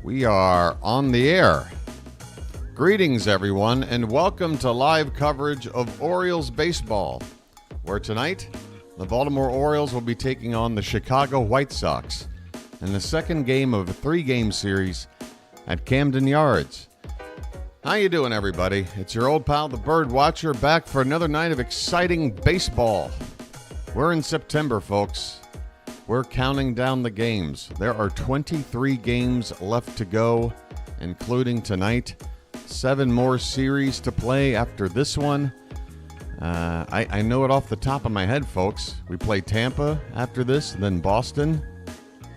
We are on the air. Greetings, everyone, and welcome to live coverage of Orioles baseball, where tonight the Baltimore Orioles will be taking on the Chicago White Sox in the second game of a three-game series at Camden Yards. How you doing, everybody? It's your old pal, the BirdWatcher, back for another night of exciting baseball. We're in September, folks. We're counting down the games. There are 23 games left to go, including tonight. 7 more series to play after this one. I know it off the top of my head, folks. We play Tampa after this, and then Boston.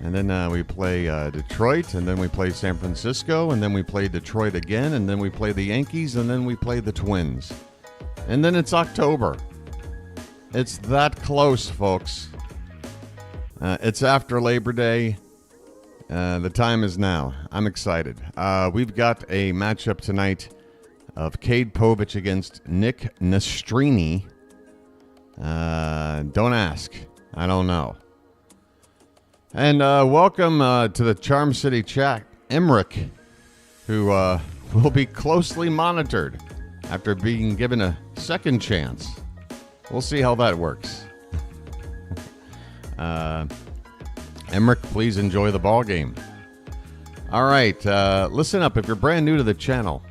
And then we play Detroit, and then we play San Francisco, and then we play Detroit again, and then we play the Yankees, and then we play the Twins. And then it's October. It's that close, folks. It's after Labor Day. The time is now. I'm excited. We've got a matchup tonight of Cade Povich against Nick Nastrini. Don't ask. I don't know. And welcome to the Charm City chat, Emmerich, who will be closely monitored after being given a second chance. We'll see how that works. Emmerich, please enjoy the ball game. All right, listen up. If you're brand new to the channel,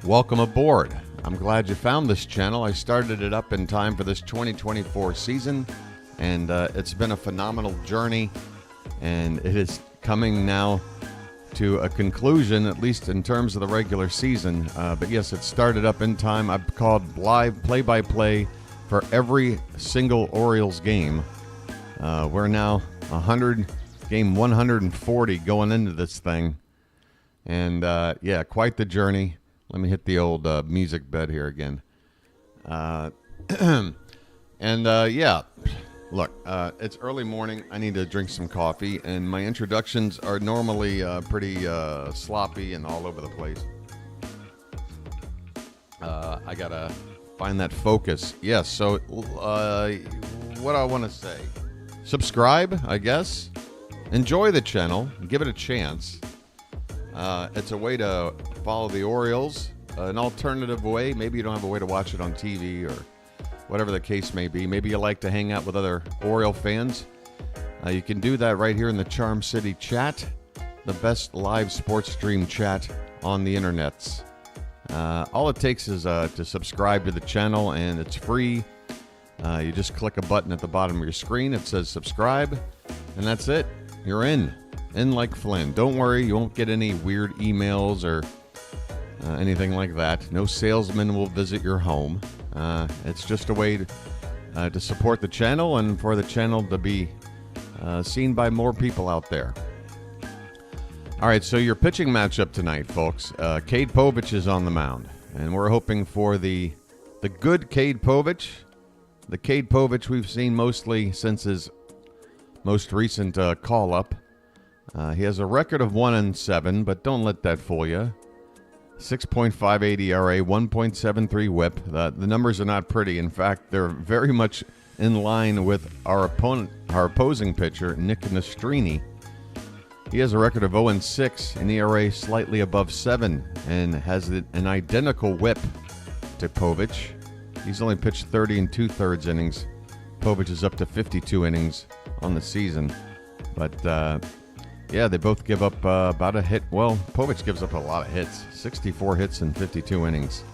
welcome aboard. I'm glad you found this channel. I started it up in time for this 2024 season, and it's been a phenomenal journey, and it is coming now to a conclusion, at least in terms of the regular season. But yes, it started up in time. I've called live play-by-play for every single Orioles game. We're now game 140 going into this thing. And, yeah, quite the journey. Let me hit the old music bed here again. Yeah, look, it's early morning. I need to drink some coffee, and my introductions are normally pretty sloppy and all over the place. I got to find that focus. Yes, so what do I want to say? Subscribe, I guess. Enjoy the channel. Give it a chance. It's a way to follow the Orioles, an alternative way. Maybe you don't have a way to watch it on TV or whatever the case may be. Maybe you like to hang out with other Oriole fans. You can do that right here in the Charm City chat, the best live sports stream chat on the internets. All it takes is to subscribe to the channel, and it's free. You just click a button at the bottom of your screen. It says subscribe, and that's it. You're in like Flynn. Don't worry, you won't get any weird emails or anything like that. No salesman will visit your home. It's just a way to support the channel and for the channel to be seen by more people out there. All right, so your pitching matchup tonight, folks. Cade Povich is on the mound, and we're hoping for the good Cade Povich. The Cade Povich we've seen mostly since his most recent call-up. He has a record of 1-7, but don't let that fool you. 6.58 ERA, 1.73 WHIP. The numbers are not pretty. In fact, they're very much in line with our opposing pitcher, Nick Nastrini. He has a record of 0-6, an ERA slightly above 7, and has an identical WHIP to Povich. He's only pitched 30 2/3 innings. Povich is up to 52 innings on the season. But, yeah, they both give up about a hit. Well, Povich gives up a lot of hits. 64 hits in 52 innings,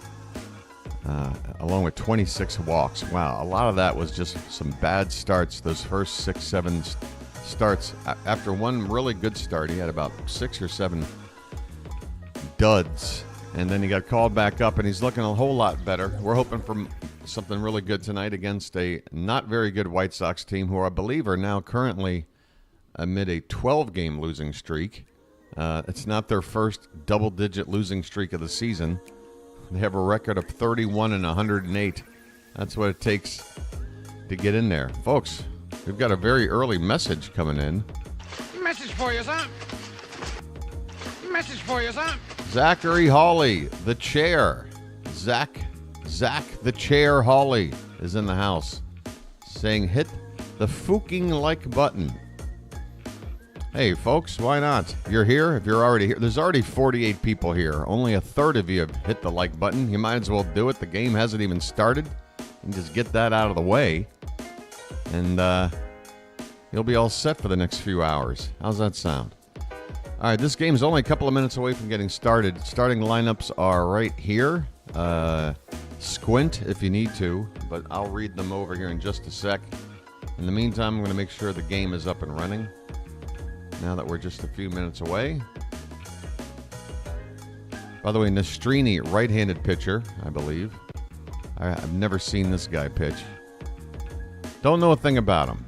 along with 26 walks. Wow, a lot of that was just some bad starts. Those first 6-7 starts. After one really good start, he had about 6 or 7 duds. And then he got called back up, and he's looking a whole lot better. We're hoping for something really good tonight against a not very good White Sox team, who I believe are now currently amid a 12-game losing streak. It's not their first double-digit losing streak of the season. They have a record of 31-108. That's what it takes to get in there. Folks, we've got a very early message coming in. Message for you, son. Message for you, son. Zachary Hawley, the chair. Zach the chair Hawley is in the house saying hit the fucking like button. Hey, folks, why not? You're here. If you're already here, there's already 48 people here. Only a third of you have hit the like button. You might as well do it. The game hasn't even started. You can just get that out of the way, and you'll be all set for the next few hours. How's that sound? All right, this game's only a couple of minutes away from getting started. Starting lineups are right here. Squint if you need to, but I'll read them over here in just a sec. In the meantime, I'm going to make sure the game is up and running. Now that we're just a few minutes away. By the way, Nastrini, right-handed pitcher, I believe. I've never seen this guy pitch. Don't know a thing about him.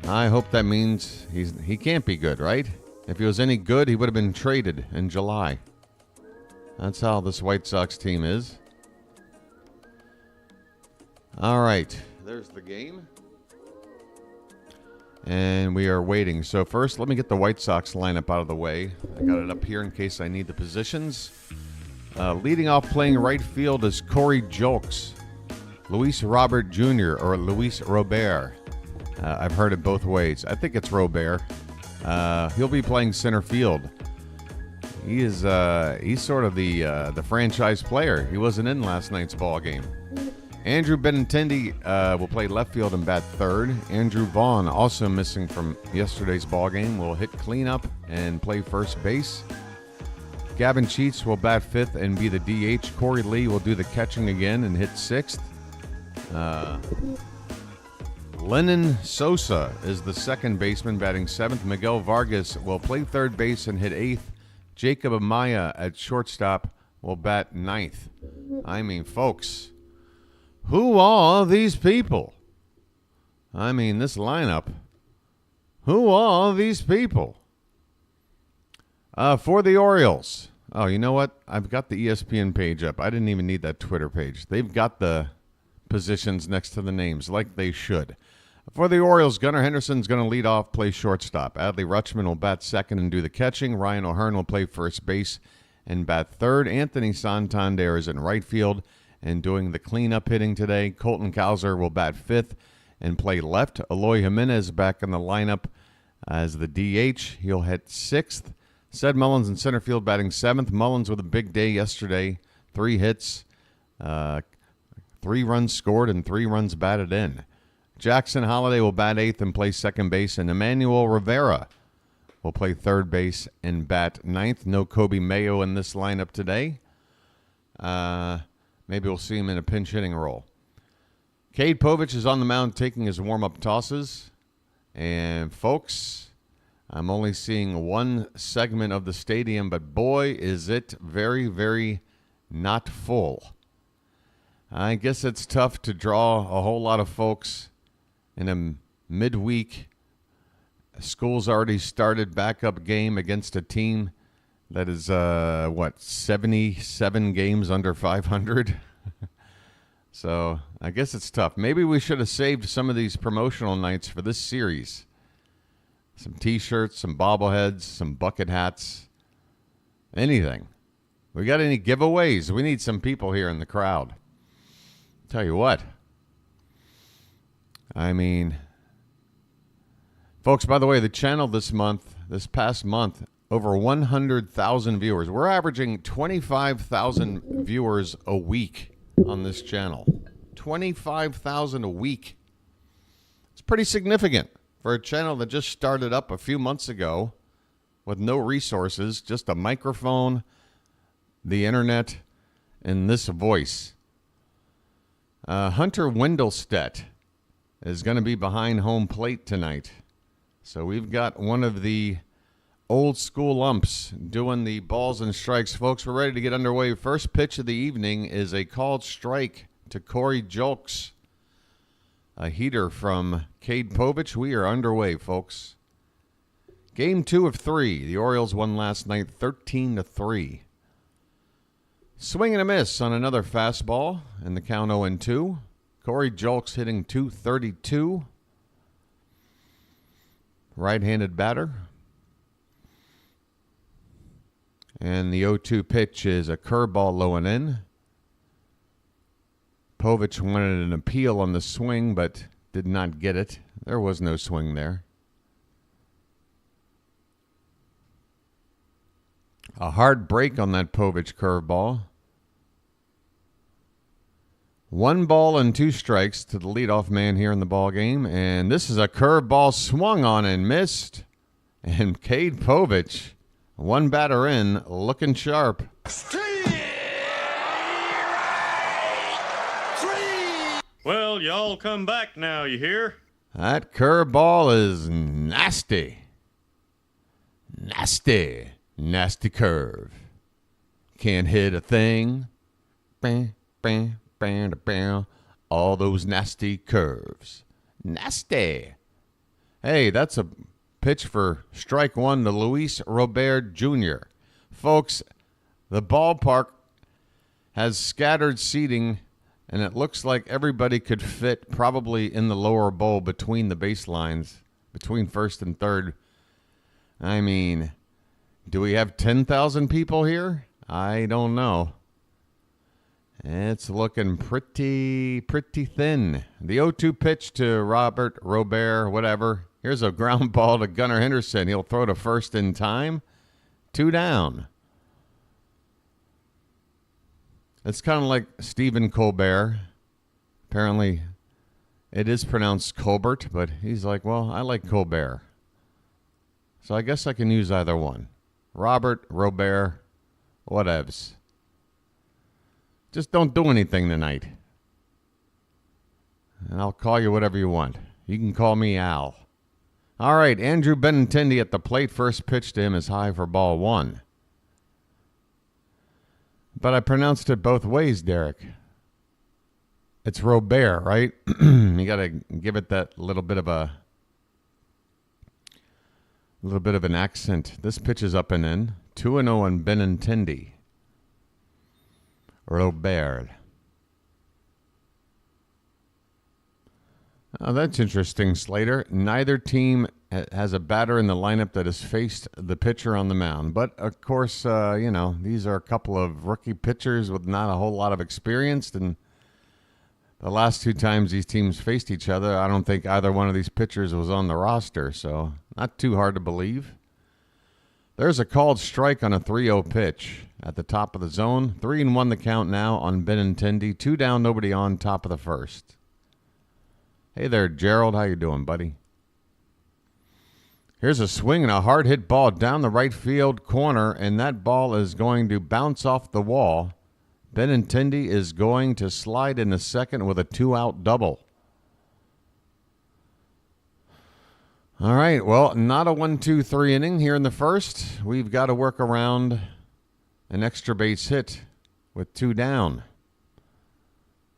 I hope that means he can't be good, right? If he was any good, he would have been traded in July. That's how this White Sox team is. All right, there's the game. And we are waiting. So first, let me get the White Sox lineup out of the way. I got it up here in case I need the positions. Leading off playing right field is Corey Julks. Luis Robert Jr. or Luis Robert. I've heard it both ways. I think it's Robert. He'll be playing center field. He's sort of the franchise player. He wasn't in last night's ball game. Andrew Benintendi will play left field and bat third. Andrew Vaughn, also missing from yesterday's ball game, will hit cleanup and play first base. Gavin Cheats will bat fifth and be the DH. Corey Lee will do the catching again and hit sixth. Lennon Sosa is the second baseman, batting seventh. Miguel Vargas will play third base and hit eighth. Jacob Amaya at shortstop will bat ninth. I mean, folks, who are these people? I mean, this lineup. Who are these people? For the Orioles. Oh, you know what? I've got the ESPN page up. I didn't even need that Twitter page. They've got the positions next to the names, like they should. For the Orioles, Gunnar Henderson's going to lead off, play shortstop. Adley Rutschman will bat second and do the catching. Ryan O'Hearn will play first base and bat third. Anthony Santander is in right field and doing the cleanup hitting today. Colton Cowser will bat fifth and play left. Eloy Jimenez back in the lineup as the DH. He'll hit sixth. Sed Mullins in center field batting seventh. Mullins with a big day yesterday. 3 hits, 3 runs scored, and 3 runs batted in. Jackson Holliday will bat eighth and play second base. And Emmanuel Rivera will play third base and bat ninth. No Kobe Mayo in this lineup today. Maybe we'll see him in a pinch hitting role. Cade Povich is on the mound taking his warm-up tosses. And, folks, I'm only seeing one segment of the stadium, but boy, is it very, very not full. I guess it's tough to draw a whole lot of folks in a midweek. School's already started backup game against a team that is, 77 games under 500? So I guess it's tough. Maybe we should have saved some of these promotional nights for this series. Some T-shirts, some bobbleheads, some bucket hats, anything. We got any giveaways? We need some people here in the crowd. Tell you what. I mean, folks, by the way, the channel this past month, over 100,000 viewers. We're averaging 25,000 viewers a week on this channel. 25,000 a week. It's pretty significant for a channel that just started up a few months ago with no resources, just a microphone, the internet, and this voice. Hunter Wendelstedt is going to be behind home plate tonight. So we've got one of the old school umps doing the balls and strikes. Folks, we're ready to get underway. First pitch of the evening is a called strike to Corey Julks. A heater from Cade Povich. We are underway, folks. Game 2 of 3. The Orioles won last night 13-3. Swing and a miss on another fastball, and the count 0-2. Corey Julks hitting .232. Right-handed batter. And the 0-2 pitch is a curveball low and in. Povich wanted an appeal on the swing, but did not get it. There was no swing there. A hard break on that Povich curveball. 1 ball and 2 strikes to the leadoff man here in the ball game, and this is a curveball swung on and missed. And Cade Povich, 1 batter in, looking sharp. Well, y'all come back now, you hear? That curveball is nasty. Nasty. Nasty curve. Can't hit a thing. Bam, bam, bam, bam. All those nasty curves. Nasty. Hey, that's a pitch for strike 1 to Luis Robert Jr. Folks, the ballpark has scattered seating, and it looks like everybody could fit probably in the lower bowl between the baselines, between first and third. I mean, do we have 10,000 people here? I don't know. It's looking pretty thin. The 0-2 pitch to Robert, whatever. Here's a ground ball to Gunnar Henderson. He'll throw to first in time. 2 down. It's kind of like Stephen Colbert. Apparently, it is pronounced Colbert, but he's like, well, I like Colbert. So I guess I can use either one. Robert, whatevs. Just don't do anything tonight. And I'll call you whatever you want. You can call me Al. All right, Andrew Benintendi at the plate. First pitch to him is high for ball 1. But I pronounced it both ways, Derek. It's Robert, right? You got to give it that little bit of an accent. This pitch is up and in. 2-0 on Benintendi. Robert. Oh, that's interesting, Slater. Neither team has a batter in the lineup that has faced the pitcher on the mound. But, of course, these are a couple of rookie pitchers with not a whole lot of experience. And the last 2 times these teams faced each other, I don't think either one of these pitchers was on the roster. So, not too hard to believe. There's a called strike on a 3-0 pitch at the top of the zone. 3-1 the count now on Benintendi. 2 down, nobody on, top of the first. Hey there, Gerald. How you doing, buddy? Here's a swing and a hard hit ball down the right field corner, and that ball is going to bounce off the wall. Benintendi is going to slide in the second with a 2-out double. All right, well, not a 1-2-3 inning here in the first. We've got to work around an extra base hit with 2 down.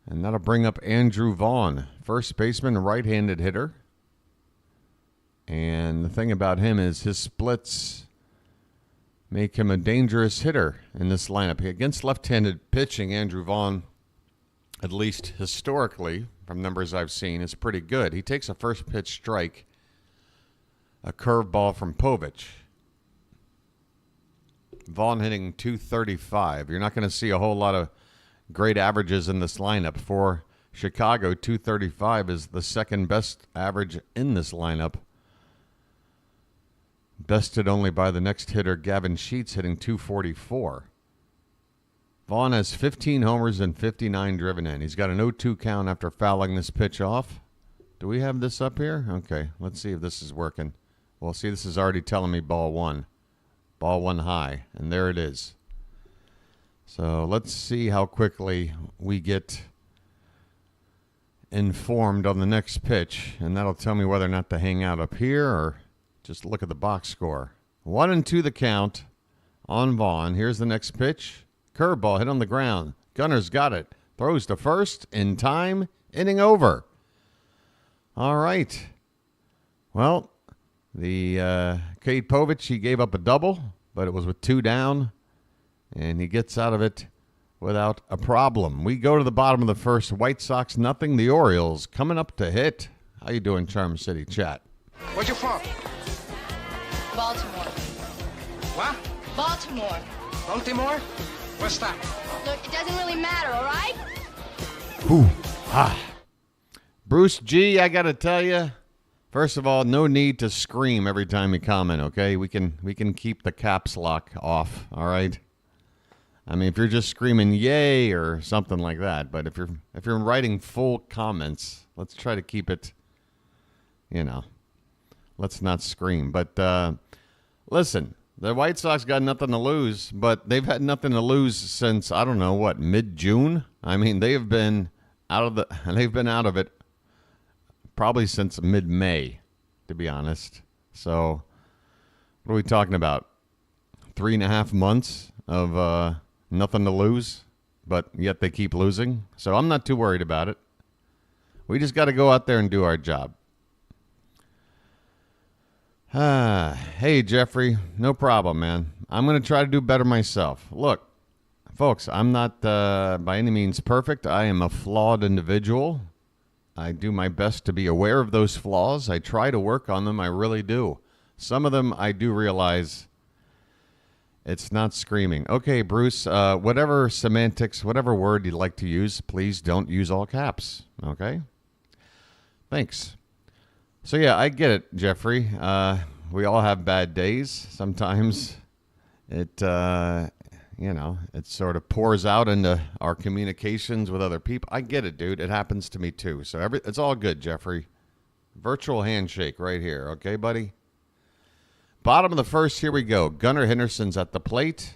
And that'll bring up Andrew Vaughn, first baseman, right-handed hitter. And the thing about him is his splits make him a dangerous hitter in this lineup. Against left-handed pitching, Andrew Vaughn, at least historically, from numbers I've seen, is pretty good. He takes a first pitch strike, a curveball from Povich. Vaughn hitting .235. You're not going to see a whole lot of great averages in this lineup. For Chicago, .235 is the second best average in this lineup. Bested only by the next hitter, Gavin Sheets, hitting .244. Vaughn has 15 homers and 59 driven in. He's got an 0-2 count after fouling this pitch off. Do we have this up here? Okay, let's see if this is working. Well, see, this is already telling me ball 1. Ball 1 high, and there it is. So let's see how quickly we get informed on the next pitch, and that'll tell me whether or not to hang out up here or just look at the box score. 1-2 the count on Vaughn. Here's the next pitch. Curveball hit on the ground. Gunner's got it. Throws to first in time. Inning over. All right. Well, the Cade Povich, he gave up a double, but it was with 2 down, and he gets out of it without a problem. We go to the bottom of the first. White Sox, nothing. The Orioles coming up to hit. How you doing, Charm City chat? Where you from? Baltimore. What? Baltimore. Baltimore? What's that? Look, it doesn't really matter, all right? Ooh, ah. Bruce G, I got to tell you, First of all, no need to scream every time you comment, okay? We can keep the caps lock off, all right? I mean, if you're just screaming yay or something like that, but if you're writing full comments, let's try to keep it, let's not scream. But listen, the White Sox got nothing to lose, but they've had nothing to lose since, I don't know, what, mid-June? I mean, they've been out of it probably since mid-May, to be honest. So what are we talking about? 3.5 months of nothing to lose, but yet they keep losing. So I'm not too worried about it. We just got to go out there and do our job. Hey, Jeffrey, no problem, man. I'm going to try to do better myself. Look, folks, I'm not by any means perfect. I am a flawed individual. I do my best to be aware of those flaws. I try to work on them. I really do. Some of them I do realize it's not screaming. Okay, Bruce, whatever semantics, whatever word you'd like to use, please don't use all caps. Okay? Thanks. So, yeah, I get it, Jeffrey. We all have bad days. Sometimes it sort of pours out into our communications with other people. I get it, dude. It happens to me, too. So it's all good, Jeffrey. Virtual handshake right here. Okay, buddy? Bottom of the first, here we go. Gunnar Henderson's at the plate.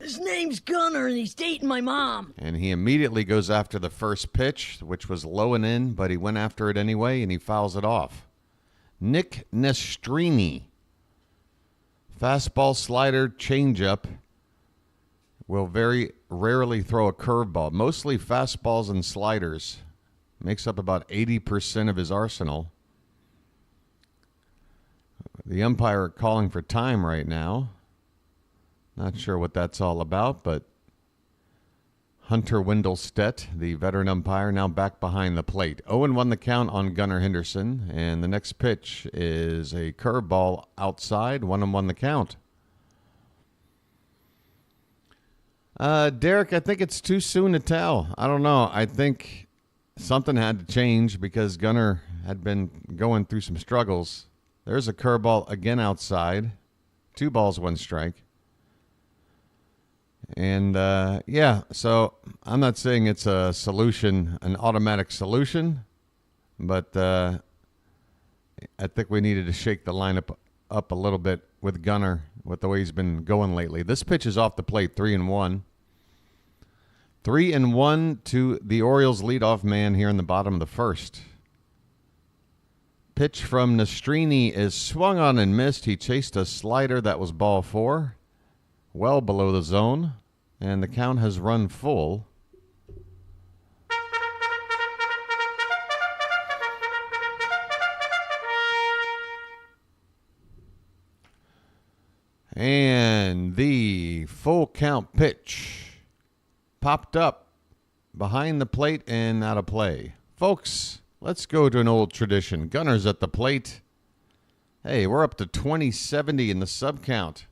His name's Gunnar, and he's dating my mom. And he immediately goes after the first pitch, which was low and in, but he went after it anyway, and he fouls it off. Nick Nastrini. Fastball, slider, changeup. Will very rarely throw a curveball. Mostly fastballs and sliders. Makes up about 80% of his arsenal. The umpire calling for time right now. Not sure what that's all about, but Hunter Wendelstedt, the veteran umpire, now back behind the plate. 0-1 the count on Gunnar Henderson, and the next pitch is a curveball outside. 1-1 the count. Derek, I think it's too soon to tell. I don't know. I think something had to change because Gunnar had been going through some struggles. There's a curveball again outside. 2 balls, 1 strike. And, so I'm not saying it's a solution, an automatic solution, but I think we needed to shake the lineup up a little bit with Gunnar with the way he's been going lately. This pitch is off the plate, 3-1. 3-1 to the Orioles leadoff man here in the bottom of the first. Pitch from Nastrini is swung on and missed. He chased a slider that was ball 4, well below the zone, and the count has run full. And the full count pitch popped up behind the plate and out of play. Folks, let's go to an old tradition. Gunnar's at the plate. Hey, we're up to 2070 in the sub count.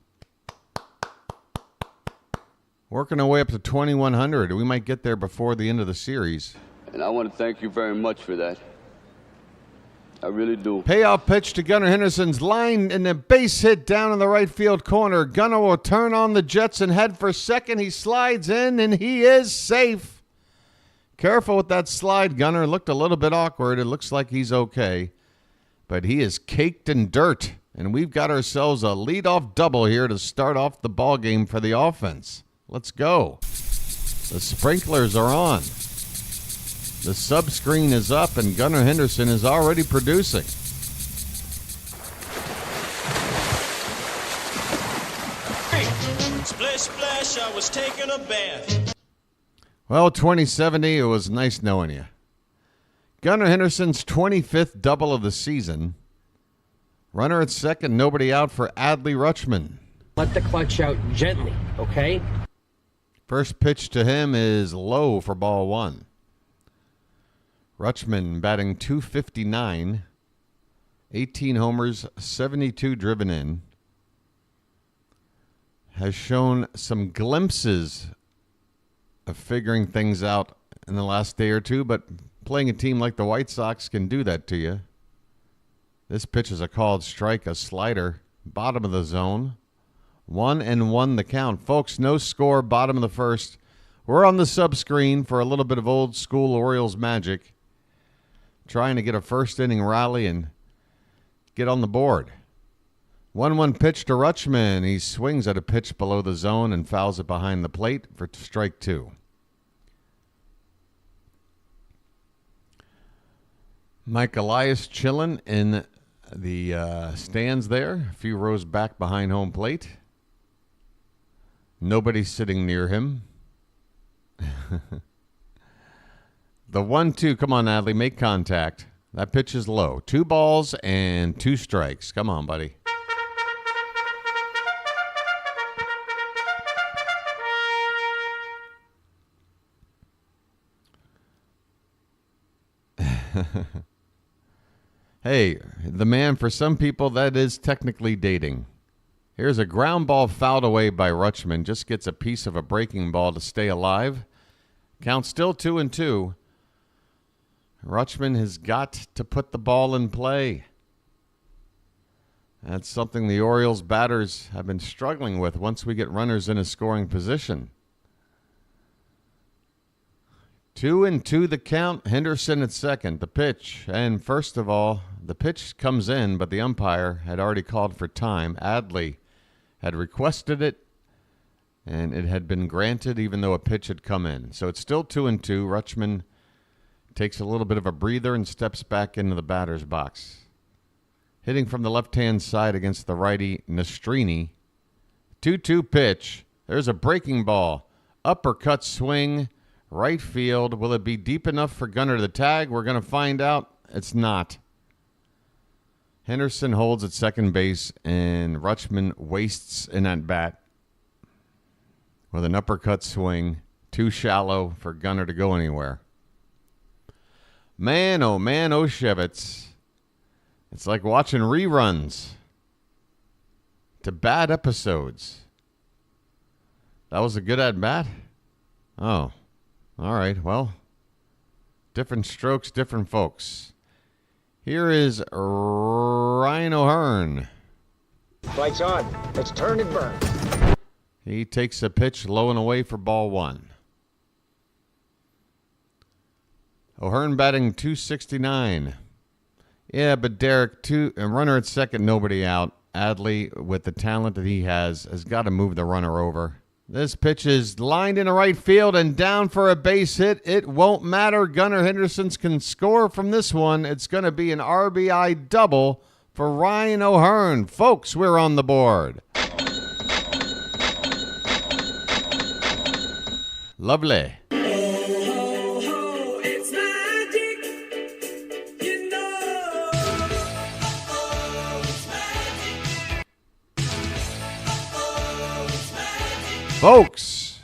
Working our way up to 2100. We might get there before the end of the series. And I want to thank you very much for that. I really do. Payoff pitch to Gunnar Henderson's line and a base hit down in the right field corner. Gunnar will turn on the Jets and head for second. He slides in and he is safe. Careful with that slide, Gunnar. Looked a little bit awkward. It looks like he's okay. But he is caked in dirt. And we've got ourselves a leadoff double here to start off the ball game for the offense. Let's go. The sprinklers are on. The sub screen is up, and Gunnar Henderson is already producing. Splish, splash, I was taking a bath. Well, 2070, it was nice knowing you. Gunnar Henderson's 25th double of the season. Runner at second, nobody out for Adley Rutschman. Let the clutch out gently, okay? First pitch to him is low for ball 1. Rutschman batting .259, 18 homers, 72 driven in. Has shown some glimpses of figuring things out in the last day or two, but playing a team like the White Sox can do that to you. This pitch is a called strike, a slider, bottom of the zone. 1-1 the count. Folks, no score, bottom of the first. We're on the sub screen for a little bit of old school Orioles magic. Trying to get a first inning rally and get on the board. 1-1 pitch to Rutschman. He swings at a pitch below the zone and fouls it behind the plate for strike 2. Mike Elias chilling in the stands there, a few rows back behind home plate. Nobody sitting near him. The 1-2, come on, Adley, make contact. That pitch is low. 2 balls and 2 strikes. Come on, buddy. Hey, the man, for some people, that is technically dating. Here's a ground ball fouled away by Rutschman. Just gets a piece of a breaking ball to stay alive. Count still 2-2. Rutschman has got to put the ball in play. That's something the Orioles batters have been struggling with once we get runners in a scoring position. 2-2 the count. Henderson at second. The pitch. And first of all, the pitch comes in, but the umpire had already called for time. Adley had requested it, and it had been granted even though a pitch had come in. So it's still 2-2. Rutschman takes a little bit of a breather and steps back into the batter's box. Hitting from the left-hand side against the righty Nastrini. 2-2 pitch. There's a breaking ball. Uppercut swing. Right field. Will it be deep enough for Gunnar to tag? We're going to find out. It's not. Henderson holds at second base, and Rutschman wastes an at-bat with an uppercut swing. Too shallow for Gunnar to go anywhere. Man, oh Shevitz. It's like watching reruns to bad episodes. That was a good at-bat? Oh, all right. Well, different strokes, different folks. Here is Ryan O'Hearn. Lights on. Let's turn and burn. He takes a pitch low and away for ball 1. O'Hearn batting .269. Yeah, but Derek, a runner at second, nobody out. Adley, with the talent that he has got to move the runner over. This pitch is lined into right field and down for a base hit. It won't matter. Gunnar Henderson can score from this one. It's going to be an RBI double for Ryan O'Hearn. Folks, we're on the board. Lovely. Folks,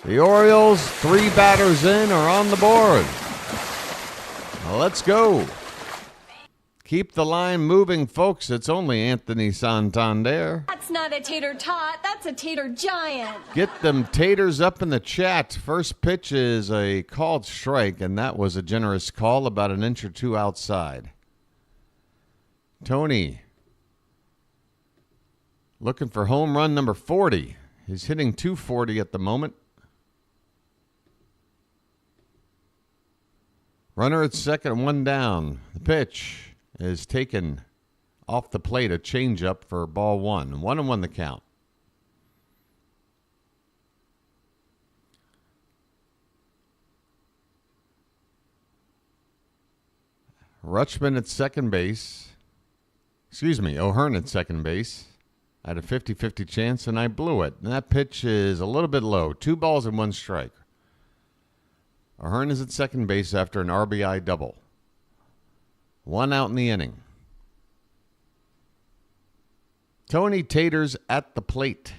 the Orioles, 3 batters in, are on the board. Let's go. Keep the line moving, folks. It's only Anthony Santander. That's not a tater tot. That's a tater giant. Get them taters up in the chat. First pitch is a called strike, and that was a generous call, about an inch or 2 outside. Tony looking for home run number 40. He's hitting .240 at the moment. Runner at second, 1 down. The pitch is taken off the plate, a changeup for ball 1. 1-1 the count. Rutschman at second base. O'Hearn at second base. I had a 50-50 chance, and I blew it. And that pitch is a little bit low. 2 balls and 1 strike. O'Hearn is at second base after an RBI double. 1 out in the inning. Tony Taters at the plate.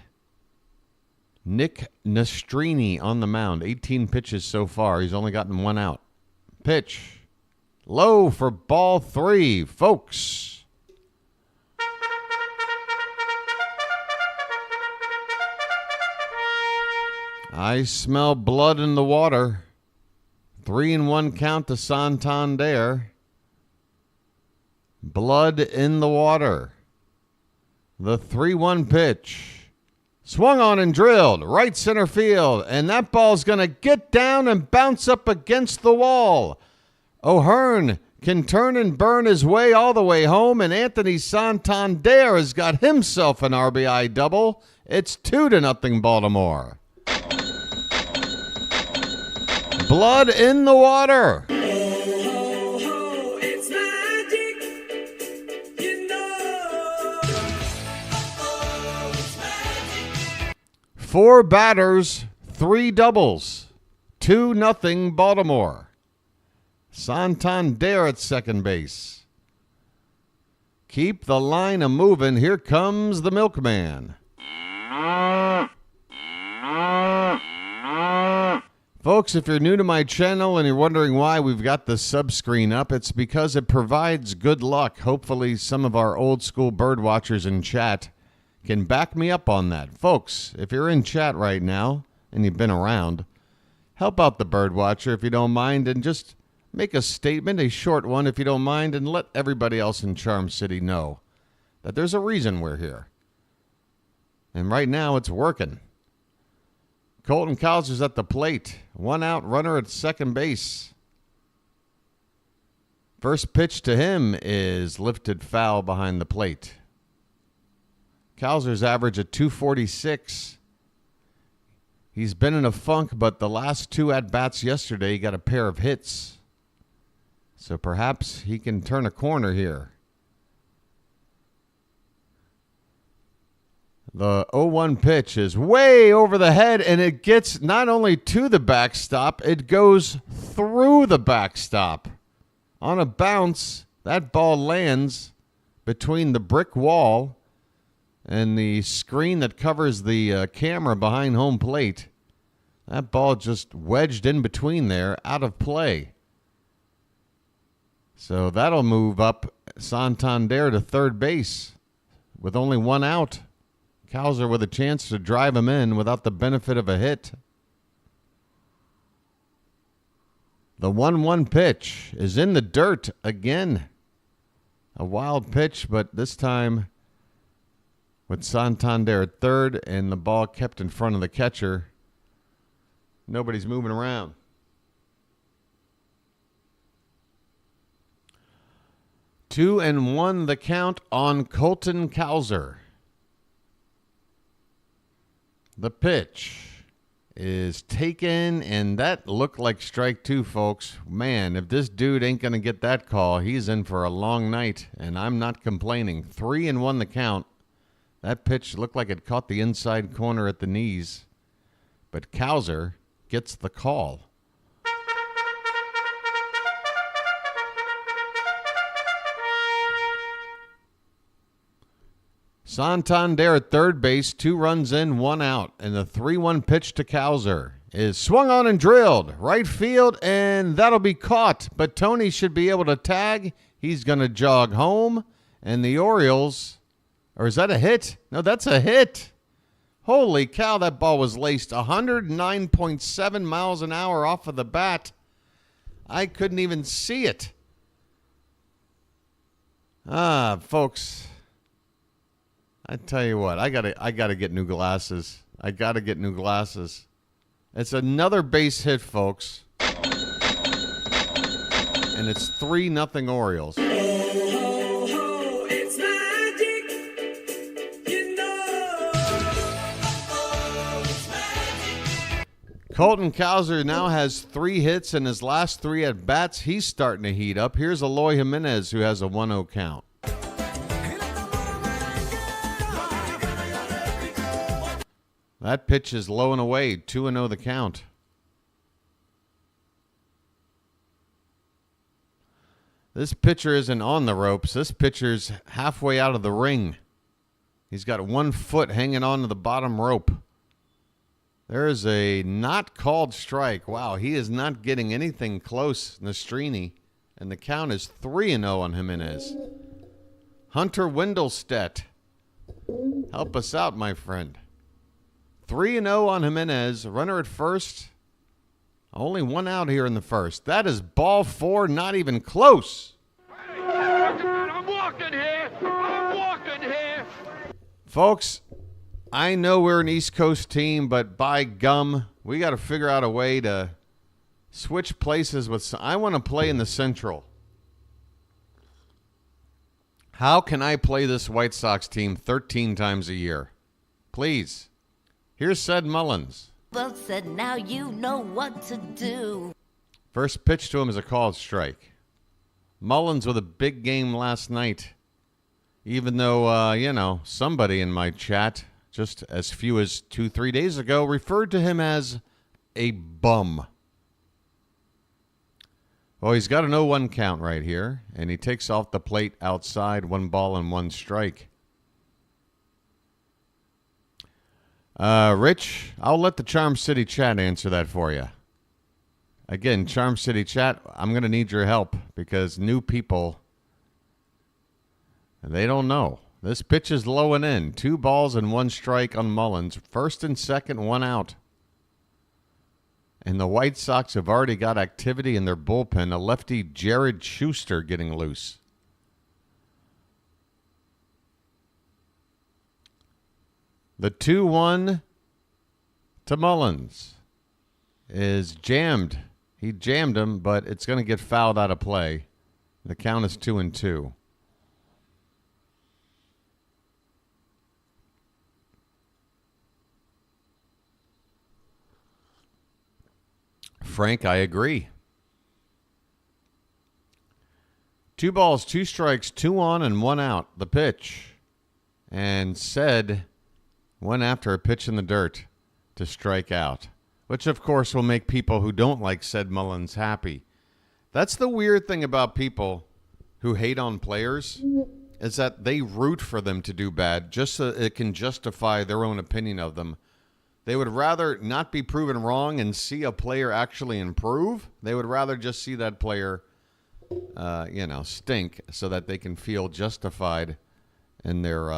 Nick Nastrini on the mound. 18 pitches so far. He's only gotten 1 out. Pitch. Low for ball 3. Folks. I smell blood in the water. 3-1 count to Santander. Blood in the water. The 3-1 pitch. Swung on and drilled. Right center field. And that ball's going to get down and bounce up against the wall. O'Hearn can turn and burn his way all the way home. And Anthony Santander has got himself an RBI double. It's 2-0 Baltimore. Blood in the water. Four batters, 3 doubles. 2-0 Baltimore. Santander at second base. Keep the line a-moving. Here comes the milkman. Folks, if you're new to my channel and you're wondering why we've got the sub screen up, it's because it provides good luck. Hopefully some of our old school bird watchers in chat can back me up on that. Folks, if you're in chat right now and you've been around, help out the bird watcher if you don't mind, and just make a statement, a short one if you don't mind, and let everybody else in Charm City know that there's a reason we're here. And right now it's working. Colton Cowser's at the plate. 1 out, runner at second base. First pitch to him is lifted foul behind the plate. Cowser's average at 246. He's been in a funk, but the last 2 at-bats yesterday, he got a pair of hits. So perhaps he can turn a corner here. The 0-1 pitch is way over the head, and it gets not only to the backstop, it goes through the backstop. On a bounce, that ball lands between the brick wall and the screen that covers the camera behind home plate. That ball just wedged in between there, out of play. So that'll move up Santander to third base with only 1 out. Cowser with a chance to drive him in without the benefit of a hit. The 1-1 pitch is in the dirt again. A wild pitch, but this time with Santander at third and the ball kept in front of the catcher. Nobody's moving around. Two and one the count on Colton Cowser. The pitch is taken, and that looked like strike 2, folks. Man, if this dude ain't going to get that call, he's in for a long night, and I'm not complaining. 3-1 the count. That pitch looked like it caught the inside corner at the knees, but Cowser gets the call. Santander at third base, 2 runs in, 1 out, and the 3-1 pitch to Cowser is swung on and drilled. Right field, and that'll be caught, but Tony should be able to tag. He's going to jog home, and the Orioles... Or is that a hit? No, that's a hit. Holy cow, that ball was laced 109.7 miles an hour off of the bat. I couldn't even see it. Folks, I tell you what, I gotta get new glasses. I gotta get new glasses. It's another base hit, folks. And it's 3-0 Orioles. Colton Cowser now has 3 hits in his last 3 at-bats. He's starting to heat up. Here's Eloy Jimenez, who has a 1-0 count. That pitch is low and away. 2-0 the count. This pitcher isn't on the ropes. This pitcher's halfway out of the ring. He's got 1 foot hanging onto the bottom rope. There is a not called strike. Wow, he is not getting anything close, Nastrini. And the count is 3-0 on Jimenez. Hunter Wendelstedt. Help us out, my friend. 3-0 on Jimenez. Runner at first. Only 1 out here in the first. That is ball 4, not even close. Come on, Folks, I know we're an East Coast team, but by gum, we got to figure out a way to switch places with. I want to play in the Central. How can I play this White Sox team 13 times a year? Please. Here's Ced Mullins. Well said, now you know what to do. First pitch to him is a called strike. Mullins with a big game last night. Even though, somebody in my chat, just as few as 2-3 days ago, referred to him as a bum. Well, he's got an 0-1 count right here, and he takes off the plate outside, 1 ball and 1 strike. Rich, I'll let the Charm City chat answer that for you. Again, Charm City chat, I'm going to need your help because new people, they don't know. This pitch is low and in. 2 balls and 1 strike on Mullins. First and second, 1 out. And the White Sox have already got activity in their bullpen. A lefty, Jared Schuster, getting loose. The 2-1 to Mullins is jammed. He jammed him, but it's going to get fouled out of play. The count is 2-2. Frank, I agree. 2 balls, 2 strikes, 2 on and 1 out. The pitch. And Ced went after a pitch in the dirt to strike out, which of course will make people who don't like Ced Mullins happy. That's the weird thing about people who hate on players, is that they root for them to do bad just so it can justify their own opinion of them. They would rather not be proven wrong and see a player actually improve. They would rather just see that player, stink so that they can feel justified in their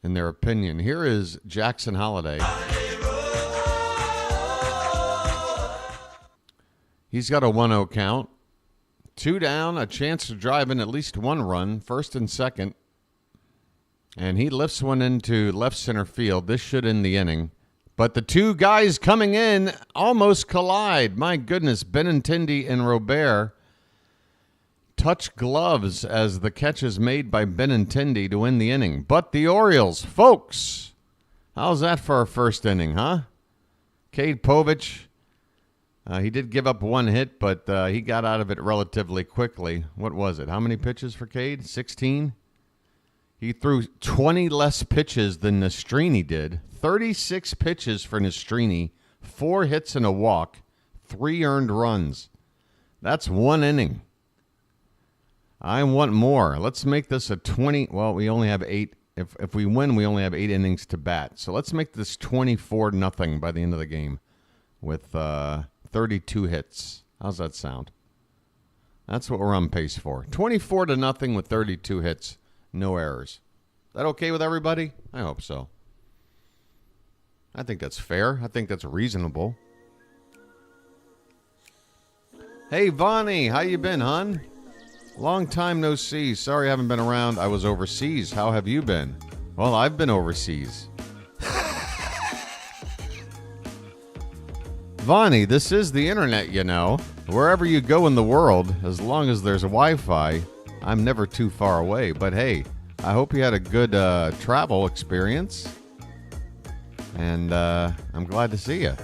opinion. Here is Jackson Holiday. He's got a 1-0 count. 2 down, a chance to drive in at least 1 run, first and second. And he lifts one into left center field. This should end the inning. But the 2 guys coming in almost collide. My goodness, Benintendi and Robert touch gloves as the catch is made by Benintendi to win the inning. But the Orioles, folks, how's that for our first inning, huh? Cade Povich, he did give up 1 hit, but he got out of it relatively quickly. What was it? How many pitches for Cade? 16? He threw 20 less pitches than Nastrini did. 36 pitches for Nastrini, 4 hits and a walk, 3 earned runs. That's 1 inning. I want more. Let's make this a 20. Well, we only have 8. If we win, we only have 8 innings to bat. So let's make this 24-0 by the end of the game with 32 hits. How's that sound? That's what we're on pace for. 24-0 with 32 hits. No errors. Is that okay with everybody? I hope so. I think that's fair. I think that's reasonable. Hey, Vonnie. How you been, hon? Long time no see. Sorry I haven't been around. I was overseas. How have you been? Well, I've been overseas. Vonnie, this is the internet, you know. Wherever you go in the world, as long as there's Wi-Fi, I'm never too far away. But hey, I hope you had a good travel experience. And I'm glad to see you.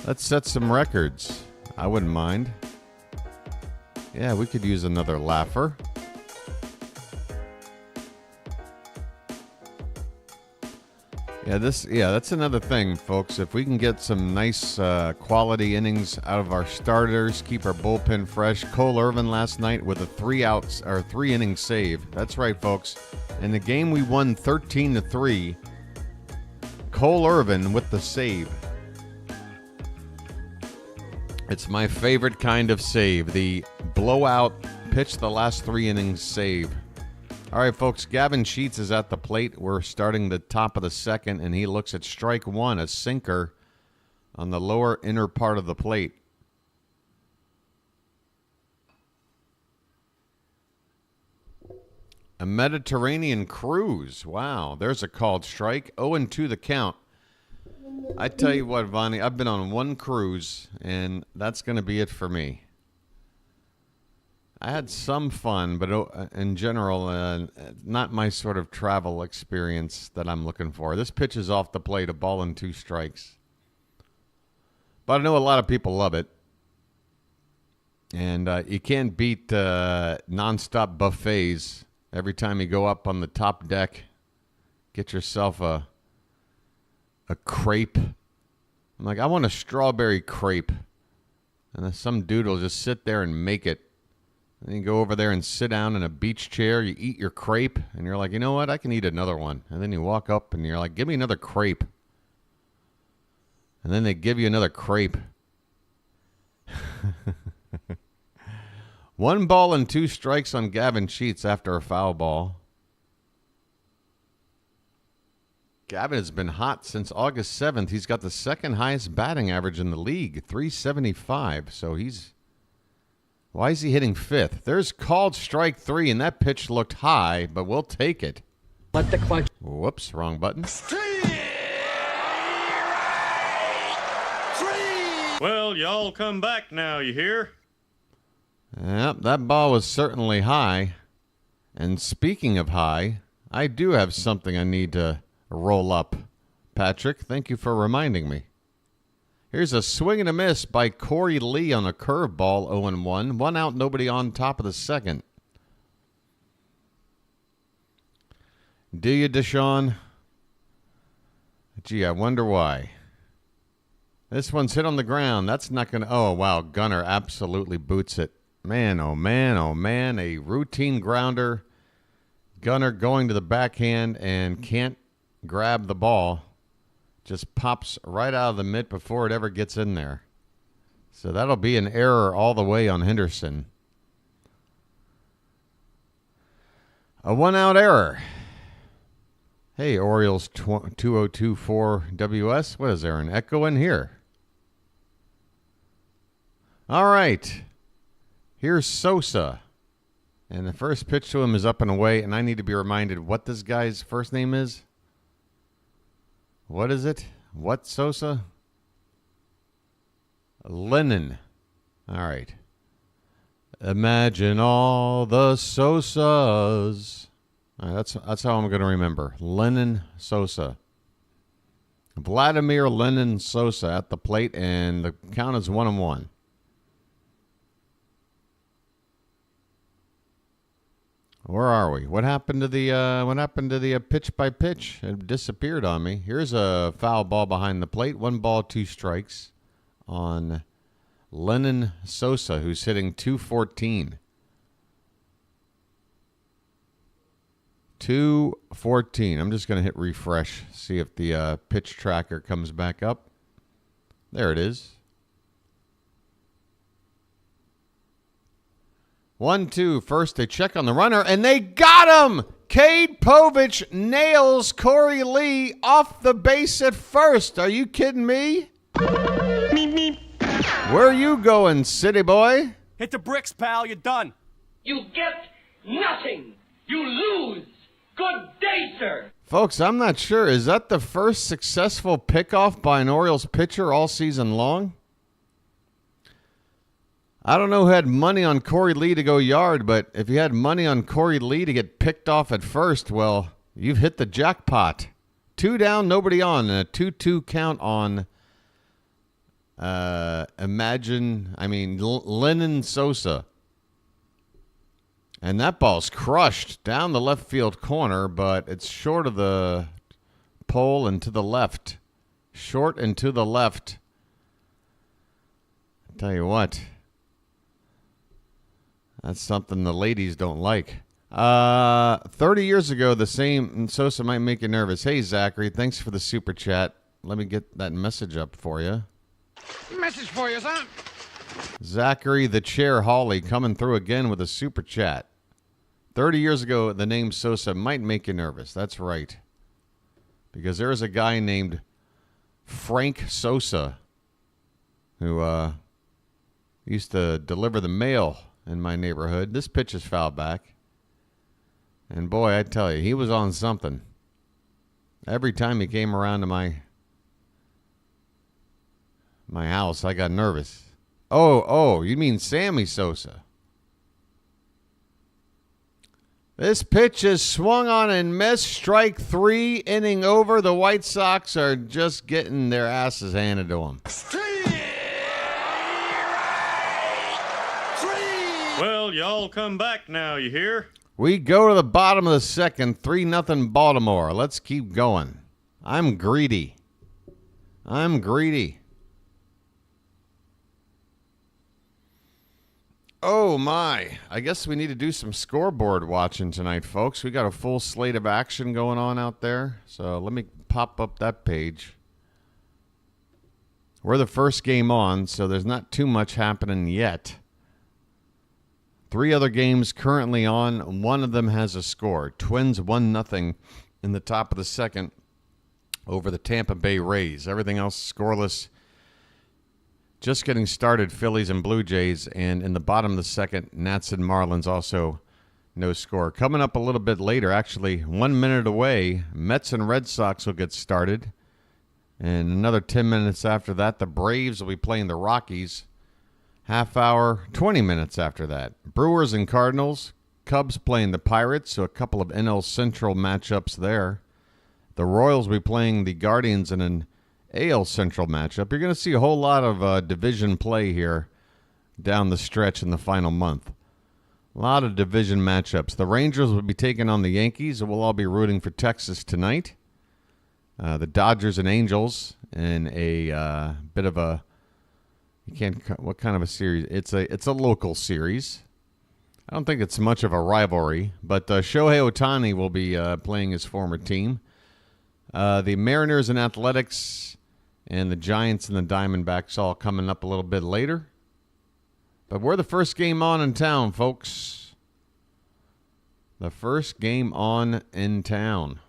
Let's set some records. I wouldn't mind. Yeah, we could use another laugher. Yeah, that's another thing, folks. If we can get some nice quality innings out of our starters, keep our bullpen fresh. Cole Irvin last night with a 3-inning save. That's right, folks. In the game we won 13-3, Cole Irvin with the save. It's my favorite kind of save, the blowout pitch the last 3 innings save. All right, folks, Gavin Sheets is at the plate. We're starting the top of the second, and he looks at strike 1, a sinker on the lower inner part of the plate. A Mediterranean cruise. Wow, there's a called strike. 0-2 the count. I tell you what, Vonnie, I've been on one cruise, and that's going to be it for me. I had some fun, but in general, not my sort of travel experience that I'm looking for. This pitch is off the plate, a ball and 2 strikes. But I know a lot of people love it. And you can't beat nonstop buffets. Every time you go up on the top deck, get yourself a crepe. I'm like, I want a strawberry crepe. And then some dude will just sit there and make it. And then you go over there and sit down in a beach chair. You eat your crepe. And you're like, you know what? I can eat another one. And then you walk up and you're like, give me another crepe. And then they give you another crepe. 1 ball and 2 strikes on Gavin Sheets after a foul ball. Gavin has been hot since August 7th. He's got the second highest batting average in the league, 375. So why is he hitting 5th? There's called strike 3, and that pitch looked high, but we'll take it. Let the clutch. Whoops, wrong button. Well, y'all come back now, you hear? Yep, that ball was certainly high. And speaking of high, I do have something I need to roll up. Patrick, thank you for reminding me. Here's a swing and a miss by Corey Lee on a curveball, 0-1. 1 out, nobody on, top of the second. Do you, Deshaun? Gee, I wonder why. This one's hit on the ground. That's not going to... Oh, wow, Gunnar absolutely boots it. Man, oh man, oh man, a routine grounder. Gunnar going to the backhand and can't grab the ball. Just pops right out of the mitt before it ever gets in there. So that'll be an error all the way on Henderson. A 1-out error. Hey, Orioles 2024 WS. What is there, an echo in here? All right. Here's Sosa. And the first pitch to him is up and away, and I need to be reminded what this guy's first name is. What is it? What Sosa? Lennon. All right. Imagine all the Sosas. All right, that's how I'm going to remember. Lennon Sosa. Vladimir Lennon Sosa at the plate, and the count is 1-1. Where are we? What happened to the pitch by pitch? It disappeared on me. Here's a foul ball behind the plate. 1 ball, 2 strikes on Lennon Sosa, who's hitting .214. .214. I'm just going to hit refresh, see if the pitch tracker comes back up. There it is. 1-2. First, they check on the runner, and they got him! Cade Povich nails Corey Lee off the base at first. Are you kidding me? Meep, meep. Where are you going, city boy? Hit the bricks, pal. You're done. You get nothing. You lose. Good day, sir. Folks, I'm not sure. Is that the first successful pickoff by an Orioles pitcher all season long? I don't know who had money on Corey Lee to go yard, but if you had money on Corey Lee to get picked off at first, well, you've hit the jackpot. 2 down, nobody on. A 2-2 count on Lennon Sosa. And that ball's crushed down the left field corner, but it's short of the pole and to the left. Short and to the left. I tell you what. That's something the ladies don't like. 30 years ago, the same Sosa might make you nervous. Hey, Zachary, thanks for the super chat. Let me get that message up for you. Message for you, son. Zachary the Chair Hawley coming through again with a super chat. 30 years ago, the name Sosa might make you nervous. That's right. Because there's a guy named Frank Sosa who used to deliver the mail in my neighborhood. This pitch is fouled back. And boy, I tell you, he was on something. Every time he came around to my house, I got nervous. Oh, you mean Sammy Sosa. This pitch is swung on and missed. Strike 3, inning over. The White Sox are just getting their asses handed to them. Well, y'all come back now, you hear? We go to the bottom of the second, 3-0 Baltimore. Let's keep going. I'm greedy. Oh, my. I guess we need to do some scoreboard watching tonight, folks. We got a full slate of action going on out there. So let me pop up that page. We're the first game on, so there's not too much happening yet. 3 other games currently on. One of them has a score. Twins 1-0 in the top of the second over the Tampa Bay Rays. Everything else scoreless. Just getting started, Phillies and Blue Jays. And in the bottom of the second, Nats and Marlins also no score. Coming up a little bit later, actually 1 minute away, Mets and Red Sox will get started. And another 10 minutes after that, the Braves will be playing the Rockies. Half hour, 20 minutes after that. Brewers and Cardinals. Cubs playing the Pirates, so a couple of NL Central matchups there. The Royals will be playing the Guardians in an AL Central matchup. You're going to see a whole lot of division play here down the stretch in the final month. A lot of division matchups. The Rangers will be taking on the Yankees, and we'll all be rooting for Texas tonight. The Dodgers and Angels in a bit of a... what kind of a series? It's a local series. I don't think it's much of a rivalry, but Shohei Ohtani will be playing his former team. The Mariners and Athletics and the Giants and the Diamondbacks all coming up a little bit later. But we're the first game on in town, folks. The first game on in town.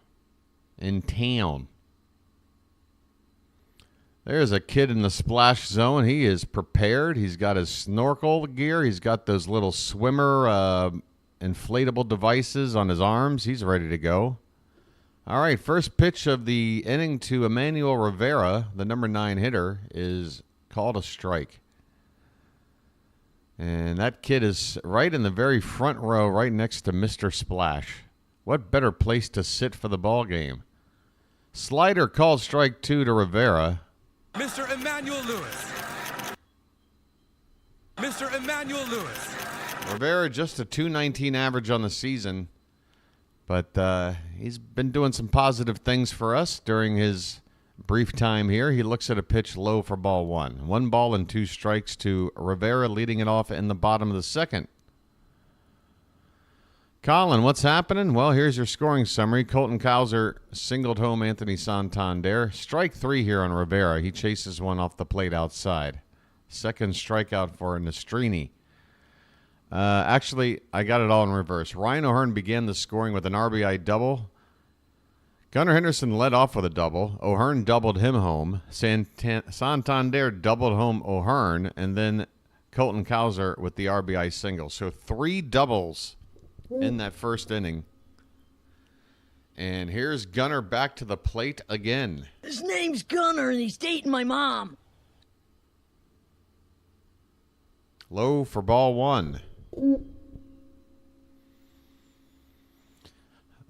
There's a kid in the splash zone. He is prepared. He's got his snorkel gear. He's got those little swimmer inflatable devices on his arms. He's ready to go. All right, first pitch of the inning to Emmanuel Rivera, the number 9 hitter, is called a strike. And that kid is right in the very front row, right next to Mr. Splash. What better place to sit for the ball game? Slider called strike 2 to Rivera. Mr. Emmanuel Lewis. Mr. Emmanuel Lewis. Rivera just a .219 average on the season, but he's been doing some positive things for us during his brief time here. He looks at a pitch low for ball 1. 1 ball and 2 strikes to Rivera, leading it off in the bottom of the second. Colin, what's happening? Well, here's your scoring summary. Colton Cowser singled home Anthony Santander. Strike 3 here on Rivera. He chases one off the plate outside. Second strikeout for Nastrini. Actually, I got it all in reverse. Ryan O'Hearn began the scoring with an RBI double. Gunnar Henderson led off with a double. O'Hearn doubled him home. Santander doubled home O'Hearn. And then Colton Cowser with the RBI single. So 3 doubles in that first inning. And here's Gunnar back to the plate again. His name's Gunnar, and he's dating my mom. Low for ball 1.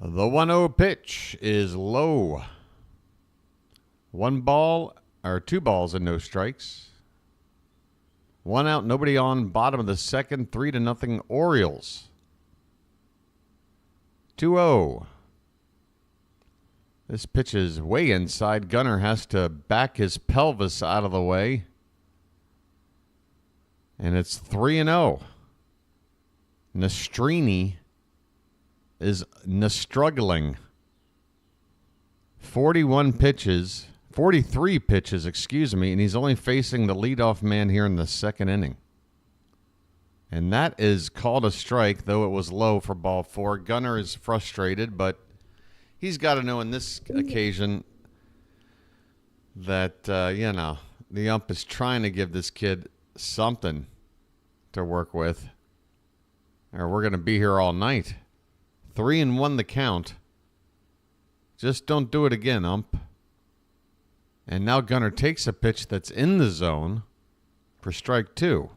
The 1-0 pitch is low. 2 balls and no strikes. 1 out, nobody on. Bottom of the second, 3-0 Orioles. 2-0. This pitch is way inside. Gunnar has to back his pelvis out of the way. And it's 3-0. Nastrini is struggling. 43 pitches, and he's only facing the leadoff man here in the second inning. And that is called a strike, though it was low for ball 4. Gunnar is frustrated, but he's got to know in this occasion that, the ump is trying to give this kid something to work with, or we're going to be here all night. 3-1 the count. Just don't do it again, ump. And now Gunnar takes a pitch that's in the zone for strike 2.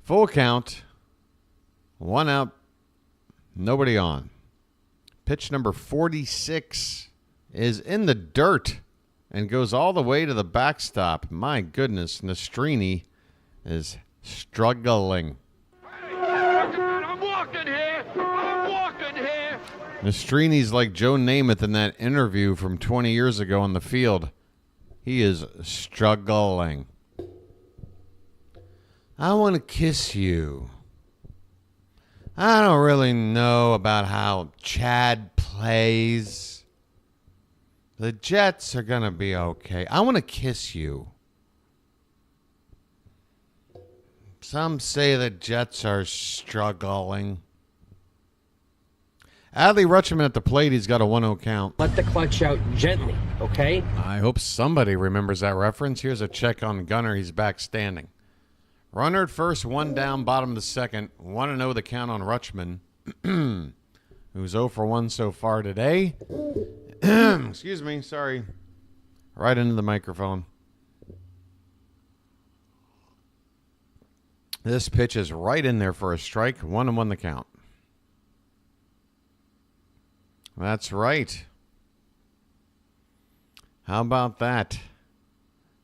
Full count. 1 out. Nobody on. Pitch number 46 is in the dirt and goes all the way to the backstop. My goodness, Nastrini is struggling. I'm walking here. I'm walking here. Nastrini's like Joe Namath in that interview from 20 years ago on the field. He is struggling. I want to kiss you. I don't really know about how Chad plays. The Jets are going to be okay. I want to kiss you. Some say the Jets are struggling. Adley Rutschman at the plate. He's got a 1-0 count. Let the clutch out gently, okay? I hope somebody remembers that reference. Here's a check on Gunnar. He's back standing. Runner at first, 1 down, bottom of the second. 1-0 the count on Rutschman, who's 0 for 1 so far today. Excuse me, sorry. Right into the microphone. This pitch is right in there for a strike. 1-1 the count. That's right. How about that?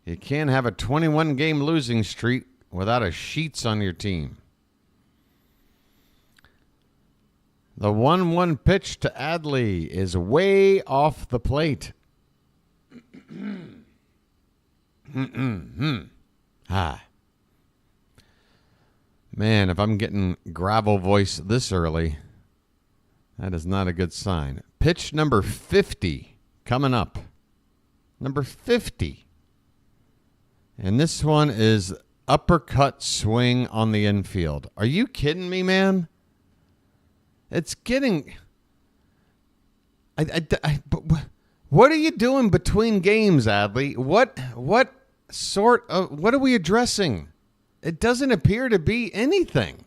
You can't have a 21-game losing streak without a Sheets on your team. The 1-1 pitch to Adley is way off the plate. Ah. Man, if I'm getting gravel voice this early, that is not a good sign. Pitch number 50 coming up. Number 50. And this one is uppercut swing on the infield. Are you kidding me, man? It's getting... what are you doing between games, Adley? What are we addressing? It doesn't appear to be anything.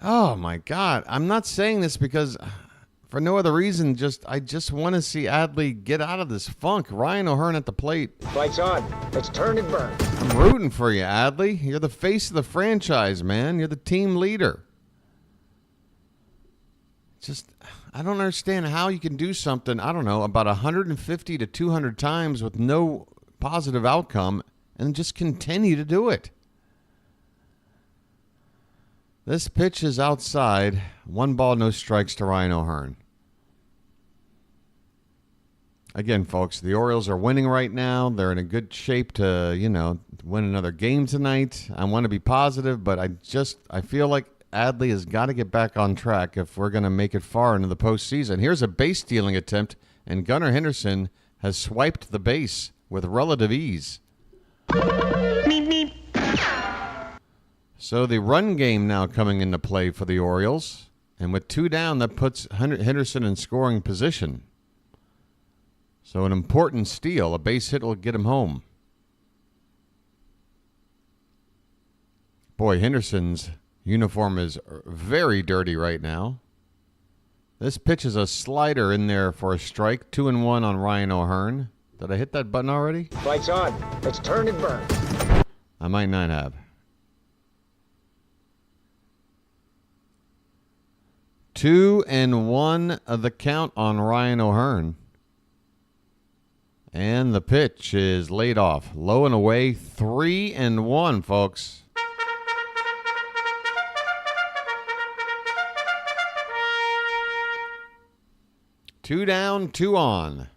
Oh, my God. I'm not saying this because... for no other reason, I just want to see Adley get out of this funk. Ryan O'Hearn at the plate. Lights on. Let's turn and burn. I'm rooting for you, Adley. You're the face of the franchise, man. You're the team leader. I don't understand how you can do something, I don't know, about 150 to 200 times with no positive outcome and just continue to do it. This pitch is outside. 1 ball, no strikes to Ryan O'Hearn. Again, folks, the Orioles are winning right now. They're in a good shape to, win another game tonight. I want to be positive, but I feel like Adley has got to get back on track if we're going to make it far into the postseason. Here's a base stealing attempt, and Gunnar Henderson has swiped the base with relative ease. So the run game now coming into play for the Orioles. And with 2 down, that puts Henderson in scoring position. So an important steal. A base hit will get him home. Boy, Henderson's uniform is very dirty right now. This pitch is a slider in there for a strike. 2-1 on Ryan O'Hearn. Did I hit that button already? Lights on. Let's turn and burn. I might not have. 2-1 of the count on Ryan O'Hearn. And the pitch is laid off. Low and away. 3-1, folks. Two down, 2 on.